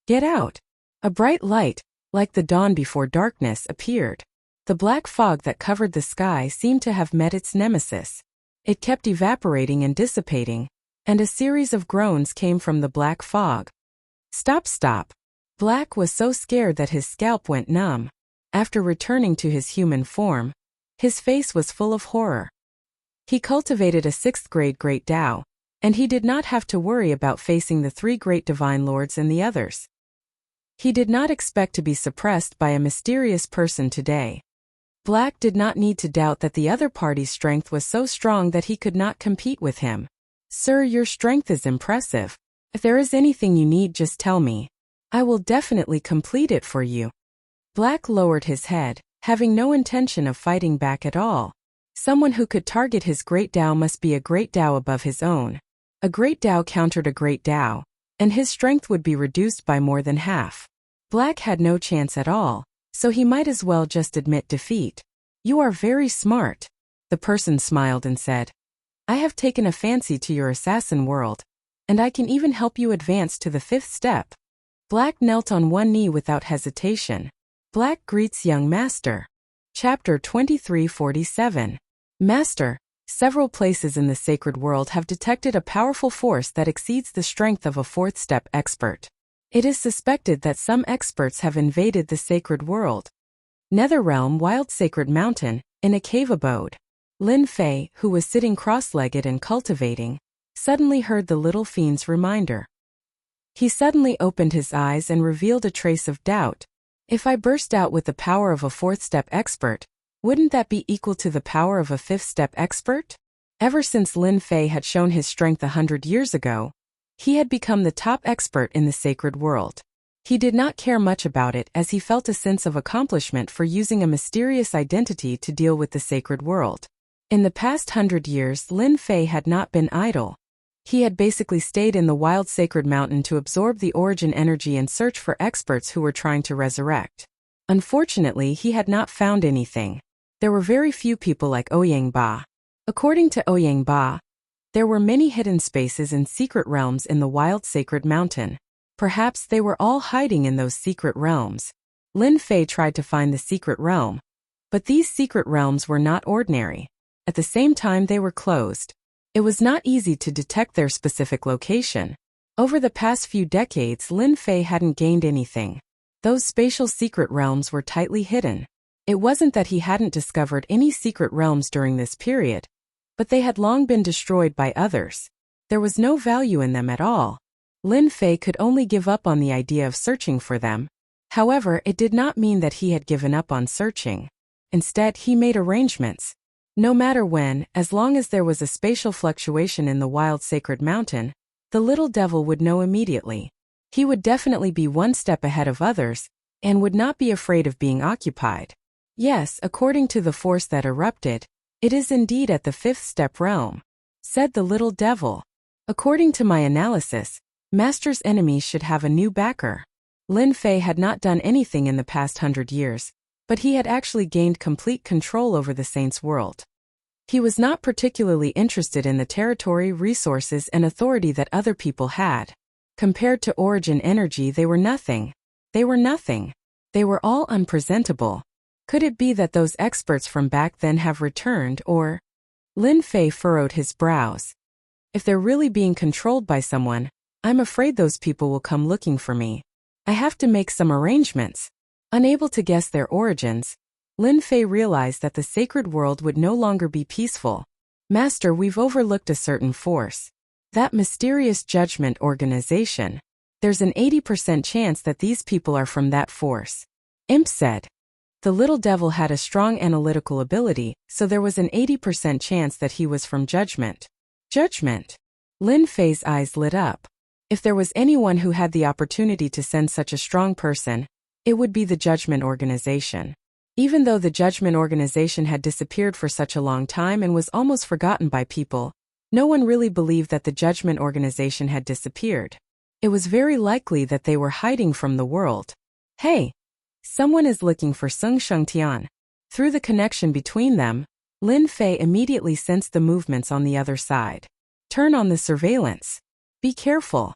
Get out! A bright light, like the dawn before darkness, appeared. The black fog that covered the sky seemed to have met its nemesis. It kept evaporating and dissipating, and a series of groans came from the black fog. Stop, stop! Black was so scared that his scalp went numb. After returning to his human form, his face was full of horror. He cultivated a 6th grade Great Tao, and he did not have to worry about facing the 3 great divine lords and the others. He did not expect to be suppressed by a mysterious person today. Black did not need to doubt that the other party's strength was so strong that he could not compete with him. Sir, your strength is impressive. If there is anything you need, just tell me. I will definitely complete it for you. Black lowered his head, having no intention of fighting back at all. Someone who could target his Great Tao must be a Great Tao above his own. A Great Tao countered a Great Tao, and his strength would be reduced by more than half. Black had no chance at all, so he might as well just admit defeat. You are very smart. The person smiled and said, I have taken a fancy to your assassin world, and I can even help you advance to the 5th step. Black knelt on one knee without hesitation. Black greets young master. Chapter 2347. Master, several places in the sacred world have detected a powerful force that exceeds the strength of a 4th step expert. It is suspected that some experts have invaded the sacred world. Netherrealm, Wild Sacred Mountain, in a cave abode. Lin Fei, who was sitting cross-legged and cultivating, suddenly heard the little fiend's reminder. He suddenly opened his eyes and revealed a trace of doubt. If I burst out with the power of a 4th step expert, wouldn't that be equal to the power of a 5th step expert? Ever since Lin Fei had shown his strength 100 years ago, he had become the top expert in the sacred world. He did not care much about it as he felt a sense of accomplishment for using a mysterious identity to deal with the sacred world. In the past 100 years, Lin Fei had not been idle. He had basically stayed in the wild sacred mountain to absorb the origin energy and search for experts who were trying to resurrect. Unfortunately, he had not found anything. There were very few people like Ouyang Ba. According to Ouyang Ba, there were many hidden spaces and secret realms in the wild sacred mountain. Perhaps they were all hiding in those secret realms. Lin Fei tried to find the secret realm. But these secret realms were not ordinary. At the same time, they were closed. It was not easy to detect their specific location. Over the past few decades, Lin Fei hadn't gained anything. Those spatial secret realms were tightly hidden. It wasn't that he hadn't discovered any secret realms during this period, but they had long been destroyed by others. There was no value in them at all. Lin Fei could only give up on the idea of searching for them. However, it did not mean that he had given up on searching. Instead, he made arrangements. No matter when, as long as there was a spatial fluctuation in the wild sacred mountain, the little devil would know immediately. He would definitely be one step ahead of others, and would not be afraid of being occupied. Yes, according to the force that erupted, it is indeed at the fifth step realm, said the little devil. According to my analysis, Master's enemies should have a new backer. Lin Fei had not done anything in the past 100 years, but he had actually gained complete control over the Saint's world. He was not particularly interested in the territory, resources, and authority that other people had. Compared to origin energy, they were nothing. They were nothing. They were all unpresentable. Could it be that those experts from back then have returned, or? Lin Fei furrowed his brows. If they're really being controlled by someone, I'm afraid those people will come looking for me. I have to make some arrangements. Unable to guess their origins, Lin Fei realized that the sacred world would no longer be peaceful. Master, we've overlooked a certain force. That mysterious judgment organization. There's an 80% chance that these people are from that force. Imp said. The little devil had a strong analytical ability, so there was an 80% chance that he was from judgment. Judgment. Lin Fei's eyes lit up. If there was anyone who had the opportunity to send such a strong person, it would be the Judgment Organization. Even though the Judgment Organization had disappeared for such a long time and was almost forgotten by people, no one really believed that the Judgment Organization had disappeared. It was very likely that they were hiding from the world. Hey! Someone is looking for Sung Shengtian. Through the connection between them, Lin Fei immediately sensed the movements on the other side. Turn on the surveillance. Be careful.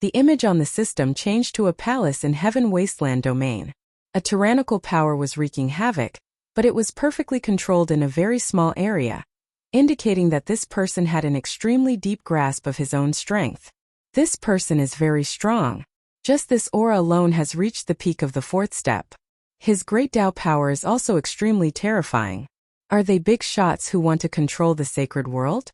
The image on the system changed to a palace in Heaven Wasteland domain. A tyrannical power was wreaking havoc, but it was perfectly controlled in a very small area, indicating that this person had an extremely deep grasp of his own strength. This person is very strong. Just this aura alone has reached the peak of the fourth step. His great Tao power is also extremely terrifying. Are they big shots who want to control the sacred world?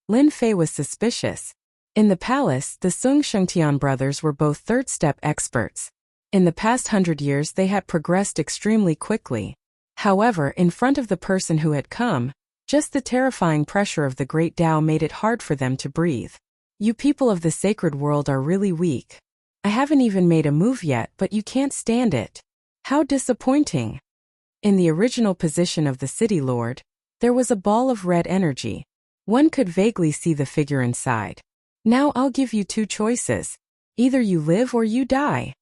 Lin Fei was suspicious. In the palace, the Sung Shengtian brothers were both third-step experts. In the past 100 years they had progressed extremely quickly. However, in front of the person who had come, just the terrifying pressure of the great Tao made it hard for them to breathe. You people of the sacred world are really weak. I haven't even made a move yet, but you can't stand it. How disappointing. In the original position of the City Lord, there was a ball of red energy. One could vaguely see the figure inside. Now I'll give you two choices. Either you live or you die.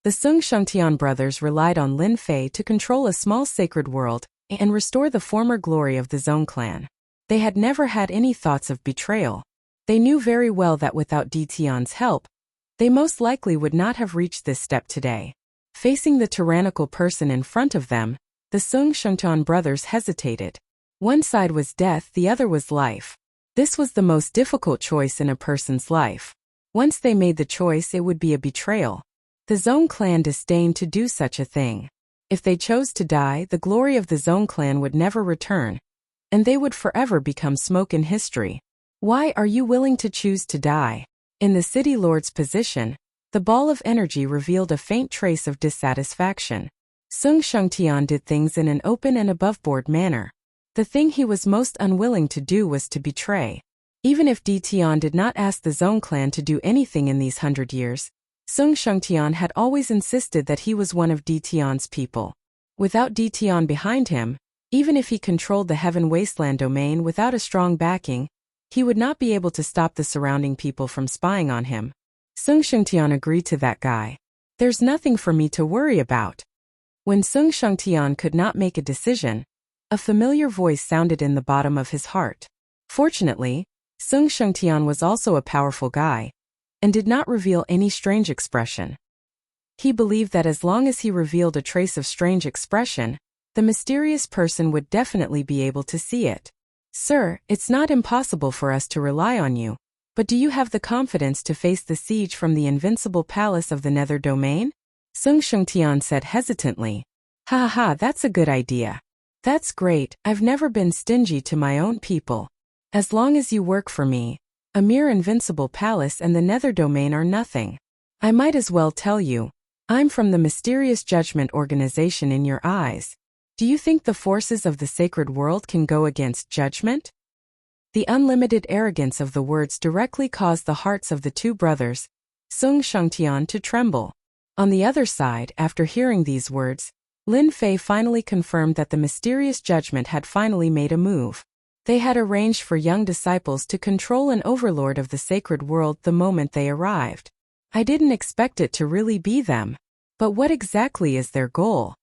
The Sung Shengtian brothers relied on Lin Fei to control a small sacred world and restore the former glory of the Zhong clan. They had never had any thoughts of betrayal. They knew very well that without Di Tian's help, they most likely would not have reached this step today. Facing the tyrannical person in front of them, the Sung Shengtian brothers hesitated. One side was death, the other was life. This was the most difficult choice in a person's life. Once they made the choice, it would be a betrayal. The Zhong clan disdained to do such a thing. If they chose to die, the glory of the Zhong clan would never return, and they would forever become smoke in history. Why are you willing to choose to die? In the City Lord's position, the ball of energy revealed a faint trace of dissatisfaction. Sung Shengtian did things in an open and above-board manner. The thing he was most unwilling to do was to betray. Even if Di Tian did not ask the Zhong clan to do anything in these 100 years, Sung Shengtian had always insisted that he was one of Di Tian's people. Without Di Tian behind him, even if he controlled the Heaven Wasteland domain without a strong backing, he would not be able to stop the surrounding people from spying on him. Sung Shengtian agreed to that guy. There's nothing for me to worry about. When Sung Shengtian could not make a decision, a familiar voice sounded in the bottom of his heart. Fortunately, Sung Shengtian was also a powerful guy, and did not reveal any strange expression. He believed that as long as he revealed a trace of strange expression, the mysterious person would definitely be able to see it. Sir, it's not impossible for us to rely on you, but do you have the confidence to face the siege from the invincible palace of the Nether Domain? Sung Shengtian said hesitantly. Ha ha ha, that's a good idea. That's great, I've never been stingy to my own people. As long as you work for me, a mere invincible palace and the Nether Domain are nothing. I might as well tell you, I'm from the mysterious judgment organization in your eyes. Do you think the forces of the sacred world can go against judgment? The unlimited arrogance of the words directly caused the hearts of the two brothers, Sung Shengtian, to tremble. On the other side, after hearing these words, Lin Fei finally confirmed that the mysterious judgment had finally made a move. They had arranged for young disciples to control an overlord of the sacred world the moment they arrived. I didn't expect it to really be them. But what exactly is their goal?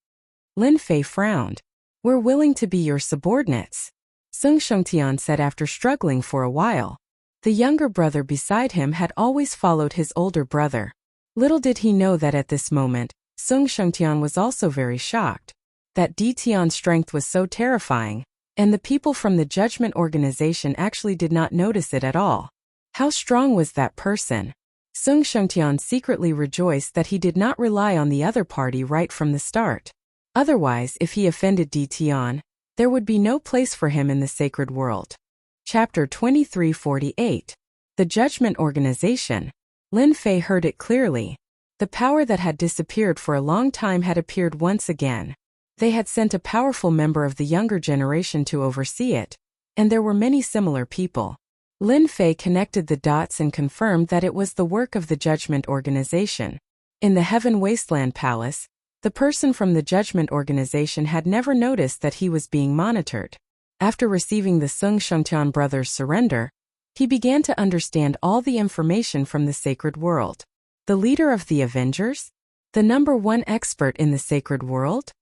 Lin Fei frowned. We're willing to be your subordinates, Sung Shengtian said after struggling for a while. The younger brother beside him had always followed his older brother. Little did he know that at this moment, Sung Shengtian was also very shocked. That Tian's strength was so terrifying, and the people from the judgment organization actually did not notice it at all. How strong was that person? Sung Shengtian secretly rejoiced that he did not rely on the other party right from the start. Otherwise, if he offended Tian, there would be no place for him in the sacred world. Chapter 2348. The Judgment Organization. Lin Fei heard it clearly. The power that had disappeared for a long time had appeared once again. They had sent a powerful member of the younger generation to oversee it, and there were many similar people. Lin Fei connected the dots and confirmed that it was the work of the Judgment Organization. In the Heaven Wasteland Palace, the person from the Judgment Organization had never noticed that he was being monitored. After receiving the Sung Shengtian brothers' surrender, he began to understand all the information from the sacred world. The leader of the Avengers? The #1 expert in the sacred world?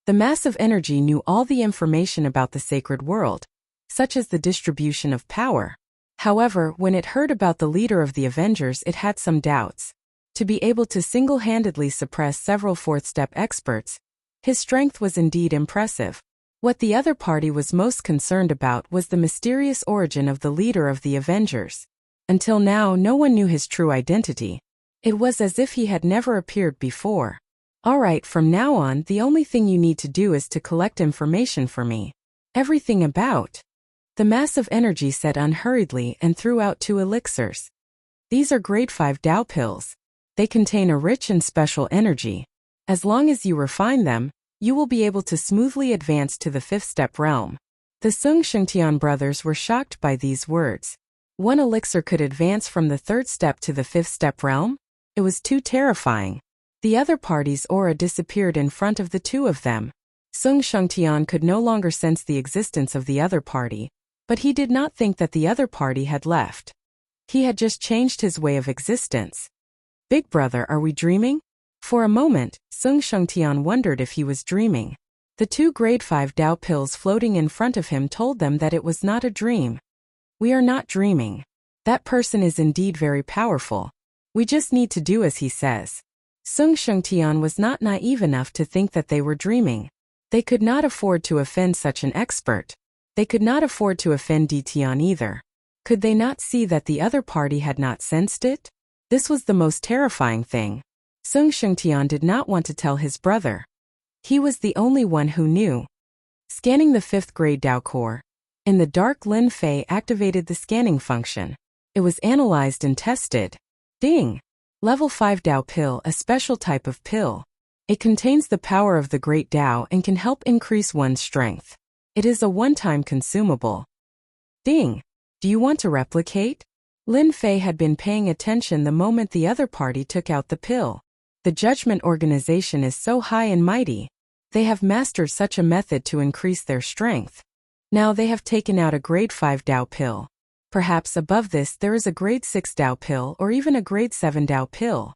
The massive energy knew all the information about the sacred world, such as the distribution of power. However, when it heard about the leader of the Avengers, it had some doubts. To be able to single-handedly suppress several fourth-step experts, his strength was indeed impressive. What the other party was most concerned about was the mysterious origin of the leader of the Avengers. Until now, no one knew his true identity. It was as if he had never appeared before. Alright, from now on, the only thing you need to do is to collect information for me. Everything about. The massive energy said unhurriedly and threw out 2 elixirs. These are grade 5 Dao pills. They contain a rich and special energy. As long as you refine them, you will be able to smoothly advance to the 5th step realm. The Sung Shengtian brothers were shocked by these words. 1 elixir could advance from the 3rd step to the 5th step realm? It was too terrifying. The other party's aura disappeared in front of the 2 of them. Sung Shengtian could no longer sense the existence of the other party, but he did not think that the other party had left. He had just changed his way of existence. Big brother, are we dreaming? For a moment, Sung Shengtian wondered if he was dreaming. The 2 grade 5 Dao pills floating in front of him told them that it was not a dream. We are not dreaming. That person is indeed very powerful. We just need to do as he says. Sung Shengtian was not naive enough to think that they were dreaming. They could not afford to offend such an expert. They could not afford to offend Tian either. Could they not see that the other party had not sensed it? This was the most terrifying thing. Sung Shengtian did not want to tell his brother. He was the only one who knew. Scanning the 5th grade Dao core. In the dark, Lin Fei activated the scanning function. It was analyzed and tested. Ding! Level 5 Dao pill, a special type of pill. It contains the power of the Great Dao and can help increase one's strength. It is a one-time consumable. Ding! Do you want to replicate? Lin Fei had been paying attention the moment the other party took out the pill. The Judgment Organization is so high and mighty. They have mastered such a method to increase their strength. Now they have taken out a grade 5 Dao pill. Perhaps above this there is a grade 6 Dao pill or even a grade 7 Dao pill.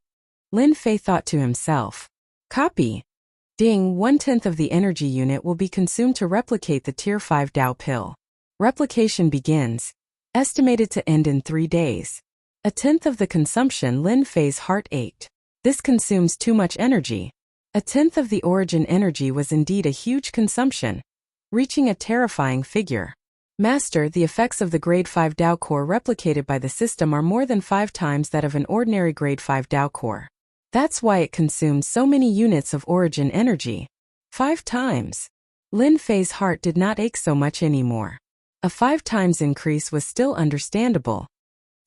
Lin Fei thought to himself. Copy. Ding, 1/10 of the energy unit will be consumed to replicate the Tier 5 Dao pill. Replication begins. Estimated to end in 3 days. 1/10 of the consumption. Lin Fei's heart ached. This consumes too much energy. 1/10 of the origin energy was indeed a huge consumption, reaching a terrifying figure. Master, the effects of the Grade 5 Dao core replicated by the system are more than 5 times that of an ordinary Grade 5 Dao core. That's why it consumes so many units of origin energy. 5 times. Lin Fei's heart did not ache so much anymore. A 5 times increase was still understandable.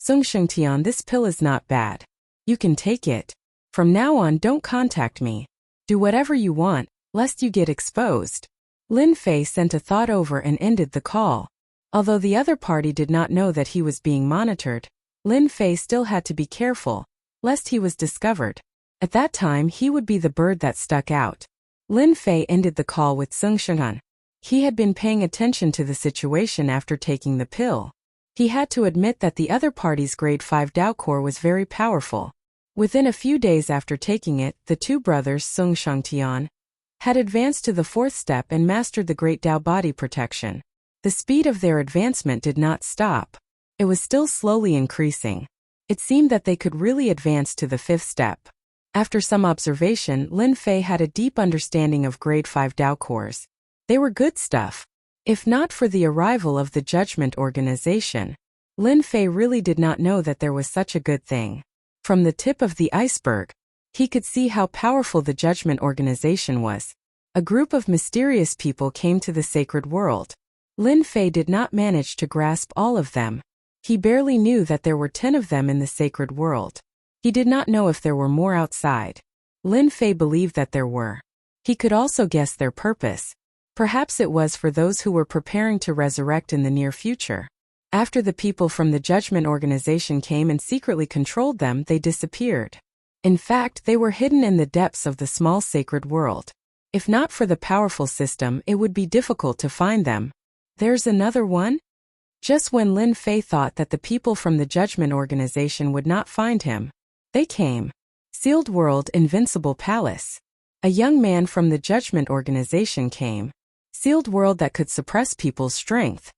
Zhongshengtian, this pill is not bad. You can take it. From now on, don't contact me. Do whatever you want, lest you get exposed. Lin Fei sent a thought over and ended the call. Although the other party did not know that he was being monitored, Lin Fei still had to be careful, lest he was discovered. At that time, he would be the bird that stuck out. Lin Fei ended the call with Zhongshengtian. He had been paying attention to the situation after taking the pill. He had to admit that the other party's Grade 5 Dao core was very powerful. Within a few days after taking it, the two brothers, Zhongshengtian, had advanced to the 4th step and mastered the Great Dao body protection. The speed of their advancement did not stop. It was still slowly increasing. It seemed that they could really advance to the 5th step. After some observation, Lin Fei had a deep understanding of Grade 5 Dao cores. They were good stuff. If not for the arrival of the Judgment Organization, Lin Fei really did not know that there was such a good thing. From the tip of the iceberg, he could see how powerful the Judgment Organization was. A group of mysterious people came to the sacred world. Lin Fei did not manage to grasp all of them. He barely knew that there were 10 of them in the sacred world. He did not know if there were more outside. Lin Fei believed that there were. He could also guess their purpose. Perhaps it was for those who were preparing to resurrect in the near future. After the people from the Judgment Organization came and secretly controlled them, they disappeared. In fact, they were hidden in the depths of the small sacred world. If not for the powerful system, it would be difficult to find them. There's another one? Just when Lin Fei thought that the people from the Judgment Organization would not find him, they came. Sealed World, Invincible Palace. A young man from the Judgment Organization came. Sealed world that could suppress people's strength.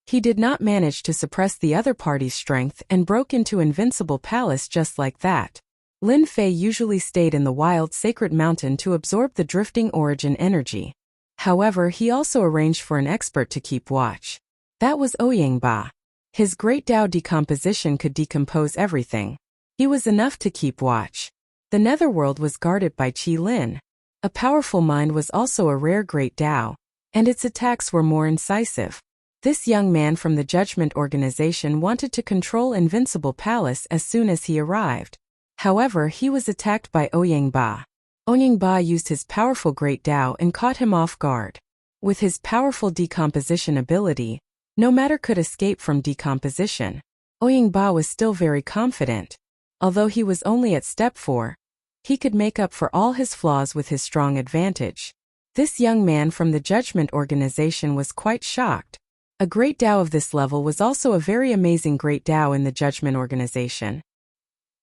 He did not manage to suppress the other party's strength and broke into Invincible Palace just like that. Lin Fei usually stayed in the wild sacred mountain to absorb the drifting origin energy. However, he also arranged for an expert to keep watch. That was Ouyangba. His Great Dao decomposition could decompose everything. He was enough to keep watch. The Netherworld was guarded by Qi Lin. A powerful mind was also a rare Great Dao, and its attacks were more incisive. This young man from the Judgment Organization wanted to control Invincible Palace as soon as he arrived. However, he was attacked by Ouyangba. Ouyangba used his powerful Great Dao and caught him off guard. With his powerful decomposition ability, no matter could escape from decomposition. Ouyangba was still very confident. Although he was only at step 4, he could make up for all his flaws with his strong advantage. This young man from the Judgment Organization was quite shocked. A Great Dao of this level was also a very amazing Great Dao in the Judgment Organization.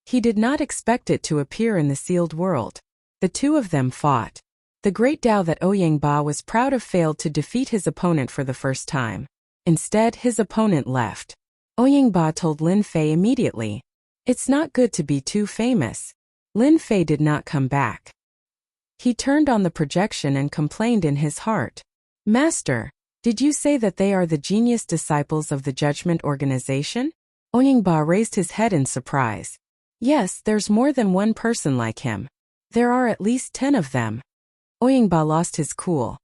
He did not expect it to appear in the sealed world. The two of them fought. The Great Dao that Ouyangba was proud of failed to defeat his opponent for the first time. Instead, his opponent left. Ouyangba told Lin Fei immediately, "It's not good to be too famous." Lin Fei did not come back. He turned on the projection and complained in his heart. "Master, did you say that they are the genius disciples of the Judgment Organization?" Ouyangba raised his head in surprise. "Yes, there's more than one person like him. There are at least 10 of them." Ouyangba lost his cool.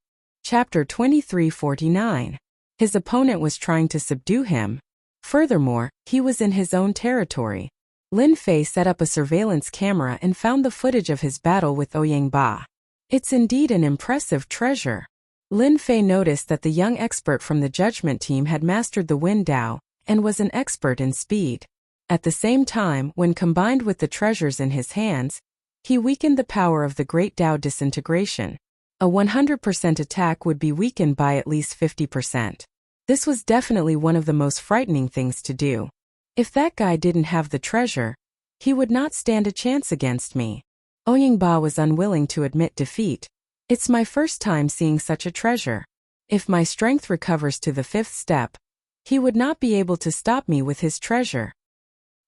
Chapter 2349. His opponent was trying to subdue him. Furthermore, he was in his own territory. Lin Fei set up a surveillance camera and found the footage of his battle with Ouyangba. It's indeed an impressive treasure. Lin Fei noticed that the young expert from the judgment team had mastered the Wind Dao and was an expert in speed. At the same time, when combined with the treasures in his hands, he weakened the power of the Great Dao disintegration. A 100% attack would be weakened by at least 50%. This was definitely one of the most frightening things to do. If that guy didn't have the treasure, he would not stand a chance against me. Ouyangba was unwilling to admit defeat. It's my first time seeing such a treasure. If my strength recovers to the 5th step, he would not be able to stop me with his treasure.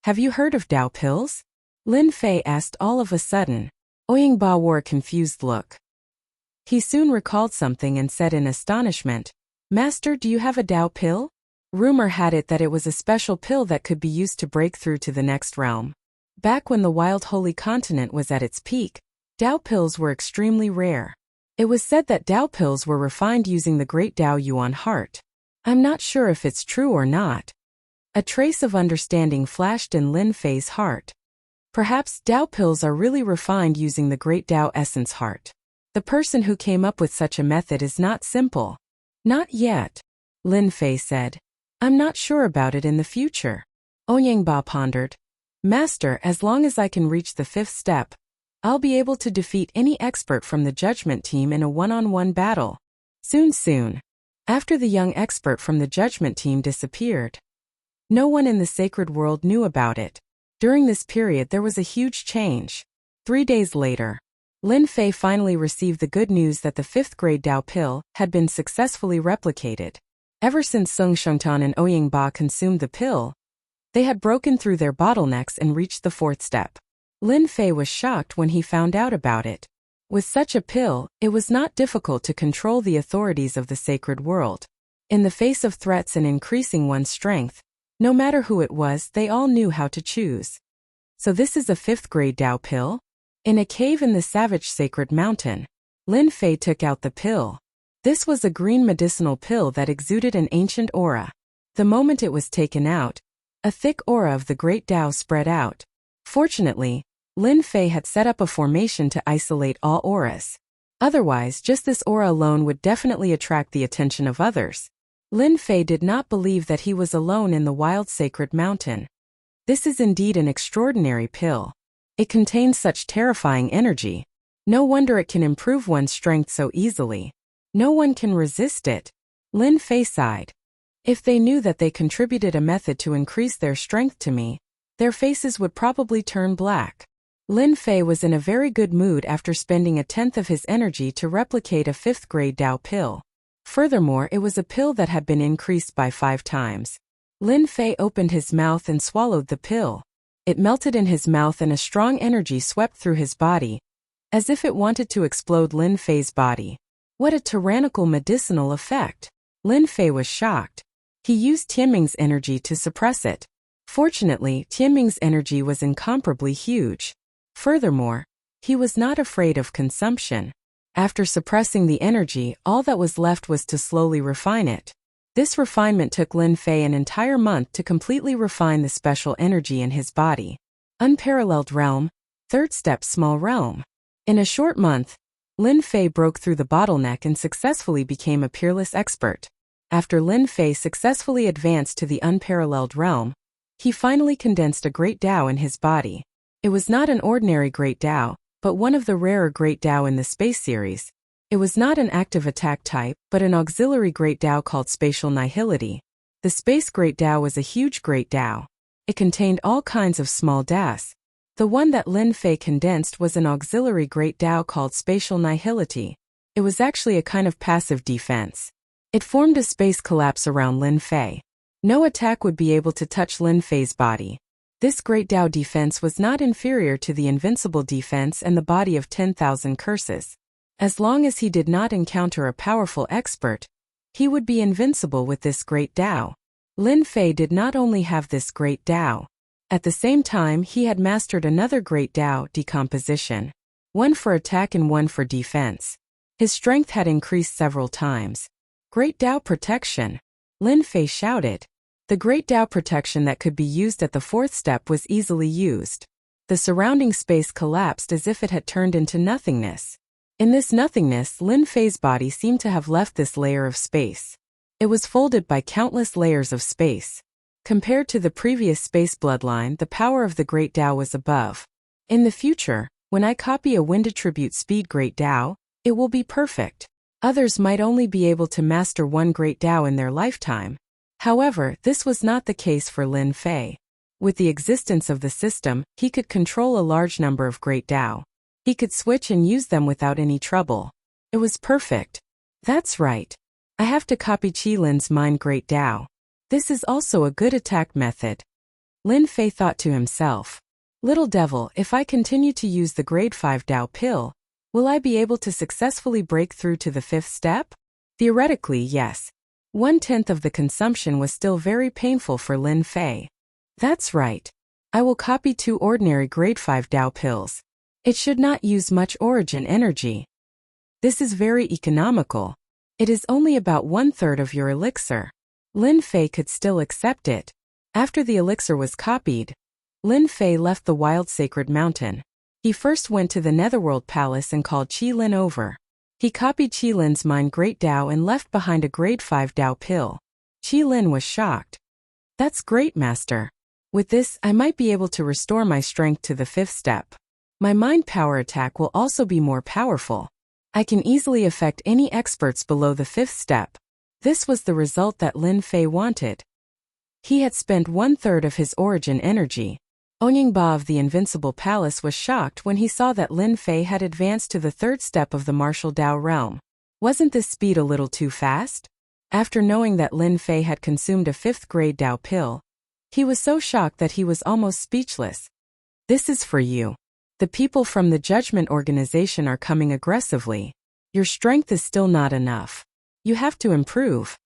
Have you heard of Dao pills? Lin Fei asked all of a sudden. Oyingba wore a confused look. He soon recalled something and said in astonishment, Master, do you have a Dao pill? Rumor had it that it was a special pill that could be used to break through to the next realm. Back when the wild holy continent was at its peak, Dao pills were extremely rare. It was said that Dao pills were refined using the great Dao Yuan heart. I'm not sure if it's true or not. A trace of understanding flashed in Lin Fei's heart. Perhaps Dao pills are really refined using the great Dao essence heart. The person who came up with such a method is not simple. Not yet, Lin Fei said. I'm not sure about it in the future. Oyingba pondered. Master, as long as I can reach the 5th step, I'll be able to defeat any expert from the judgment team in a one-on-one battle. Soon. After the young expert from the judgment team disappeared, no one in the sacred world knew about it. During this period there was a huge change. 3 days later, Lin Fei finally received the good news that the 5th grade Dao pill had been successfully replicated. Ever since Sung Shengtan and Oyingba consumed the pill, they had broken through their bottlenecks and reached the 4th step. Lin Fei was shocked when he found out about it. With such a pill, it was not difficult to control the authorities of the sacred world. In the face of threats and increasing one's strength, no matter who it was, they all knew how to choose. So this is a 5th grade Dao pill? In a cave in the savage sacred mountain, Lin Fei took out the pill. This was a green medicinal pill that exuded an ancient aura. The moment it was taken out, a thick aura of the great Dao spread out. Fortunately, Lin Fei had set up a formation to isolate all auras. Otherwise, just this aura alone would definitely attract the attention of others. Lin Fei did not believe that he was alone in the wild sacred mountain. This is indeed an extraordinary pill. It contains such terrifying energy. No wonder it can improve one's strength so easily. No one can resist it. Lin Fei sighed. If they knew that they contributed a method to increase their strength to me, their faces would probably turn black. Lin Fei was in a very good mood after spending 1/10 of his energy to replicate a 5th grade Dao pill. Furthermore, it was a pill that had been increased by 5 times. Lin Fei opened his mouth and swallowed the pill. It melted in his mouth and a strong energy swept through his body, as if it wanted to explode Lin Fei's body. What a tyrannical medicinal effect! Lin Fei was shocked. He used Tianming's energy to suppress it. Fortunately, Tianming's energy was incomparably huge. Furthermore, he was not afraid of consumption. After suppressing the energy, all that was left was to slowly refine it. This refinement took Lin Fei an entire month to completely refine the special energy in his body. Unparalleled realm, 3rd step small realm. In a short month, Lin Fei broke through the bottleneck and successfully became a peerless expert. After Lin Fei successfully advanced to the unparalleled realm, he finally condensed a great Dao in his body. It was not an ordinary great Dao, but one of the rarer great Dao in the space series. It was not an active attack type, but an auxiliary great Dao called spatial nihility. The space great Dao was a huge great Dao. It contained all kinds of small Daos. The one that Lin Fei condensed was an auxiliary great Dao called spatial nihility. It was actually a kind of passive defense. It formed a space collapse around Lin Fei. No attack would be able to touch Lin Fei's body. This great Dao defense was not inferior to the invincible defense and the body of 10,000 curses. As long as he did not encounter a powerful expert, he would be invincible with this great Dao. Lin Fei did not only have this great Dao. At the same time, he had mastered another great Dao, decomposition. One for attack and one for defense. His strength had increased several times. Great Dao protection! Lin Fei shouted. The great Dao protection that could be used at the 4th step was easily used. The surrounding space collapsed as if it had turned into nothingness. In this nothingness, Lin Fei's body seemed to have left this layer of space. It was folded by countless layers of space. Compared to the previous space bloodline, the power of the great Dao was above. In the future, when I copy a wind attribute speed great Dao, it will be perfect. Others might only be able to master one great Dao in their lifetime. However, this was not the case for Lin Fei. With the existence of the system, he could control a large number of great Dao. He could switch and use them without any trouble. It was perfect. That's right. I have to copy Qi Lin's Mind Great Tao. This is also a good attack method. Lin Fei thought to himself. Little devil, if I continue to use the grade 5 Tao pill, will I be able to successfully break through to the 5th step? Theoretically, yes. 1/10 of the consumption was still very painful for Lin Fei. That's right. I will copy 2 ordinary grade 5 Tao pills. It should not use much origin energy. This is very economical. It is only about 1/3 of your elixir. Lin Fei could still accept it. After the elixir was copied, Lin Fei left the wild sacred mountain. He first went to the Netherworld Palace and called Qi Lin over. He copied Qi Lin's Mind Great Tao and left behind a grade 5 Tao pill. Qi Lin was shocked. That's great, Master. With this, I might be able to restore my strength to the 5th step. My mind power attack will also be more powerful. I can easily affect any experts below the 5th step. This was the result that Lin Fei wanted. He had spent 1/3 of his origin energy. Ongyingba of the Invincible Palace was shocked when he saw that Lin Fei had advanced to the 3rd step of the martial Tao realm. Wasn't this speed a little too fast? After knowing that Lin Fei had consumed a 5th grade Tao pill, he was so shocked that he was almost speechless. This is for you. The people from the Judgment Organization are coming aggressively. Your strength is still not enough. You have to improve.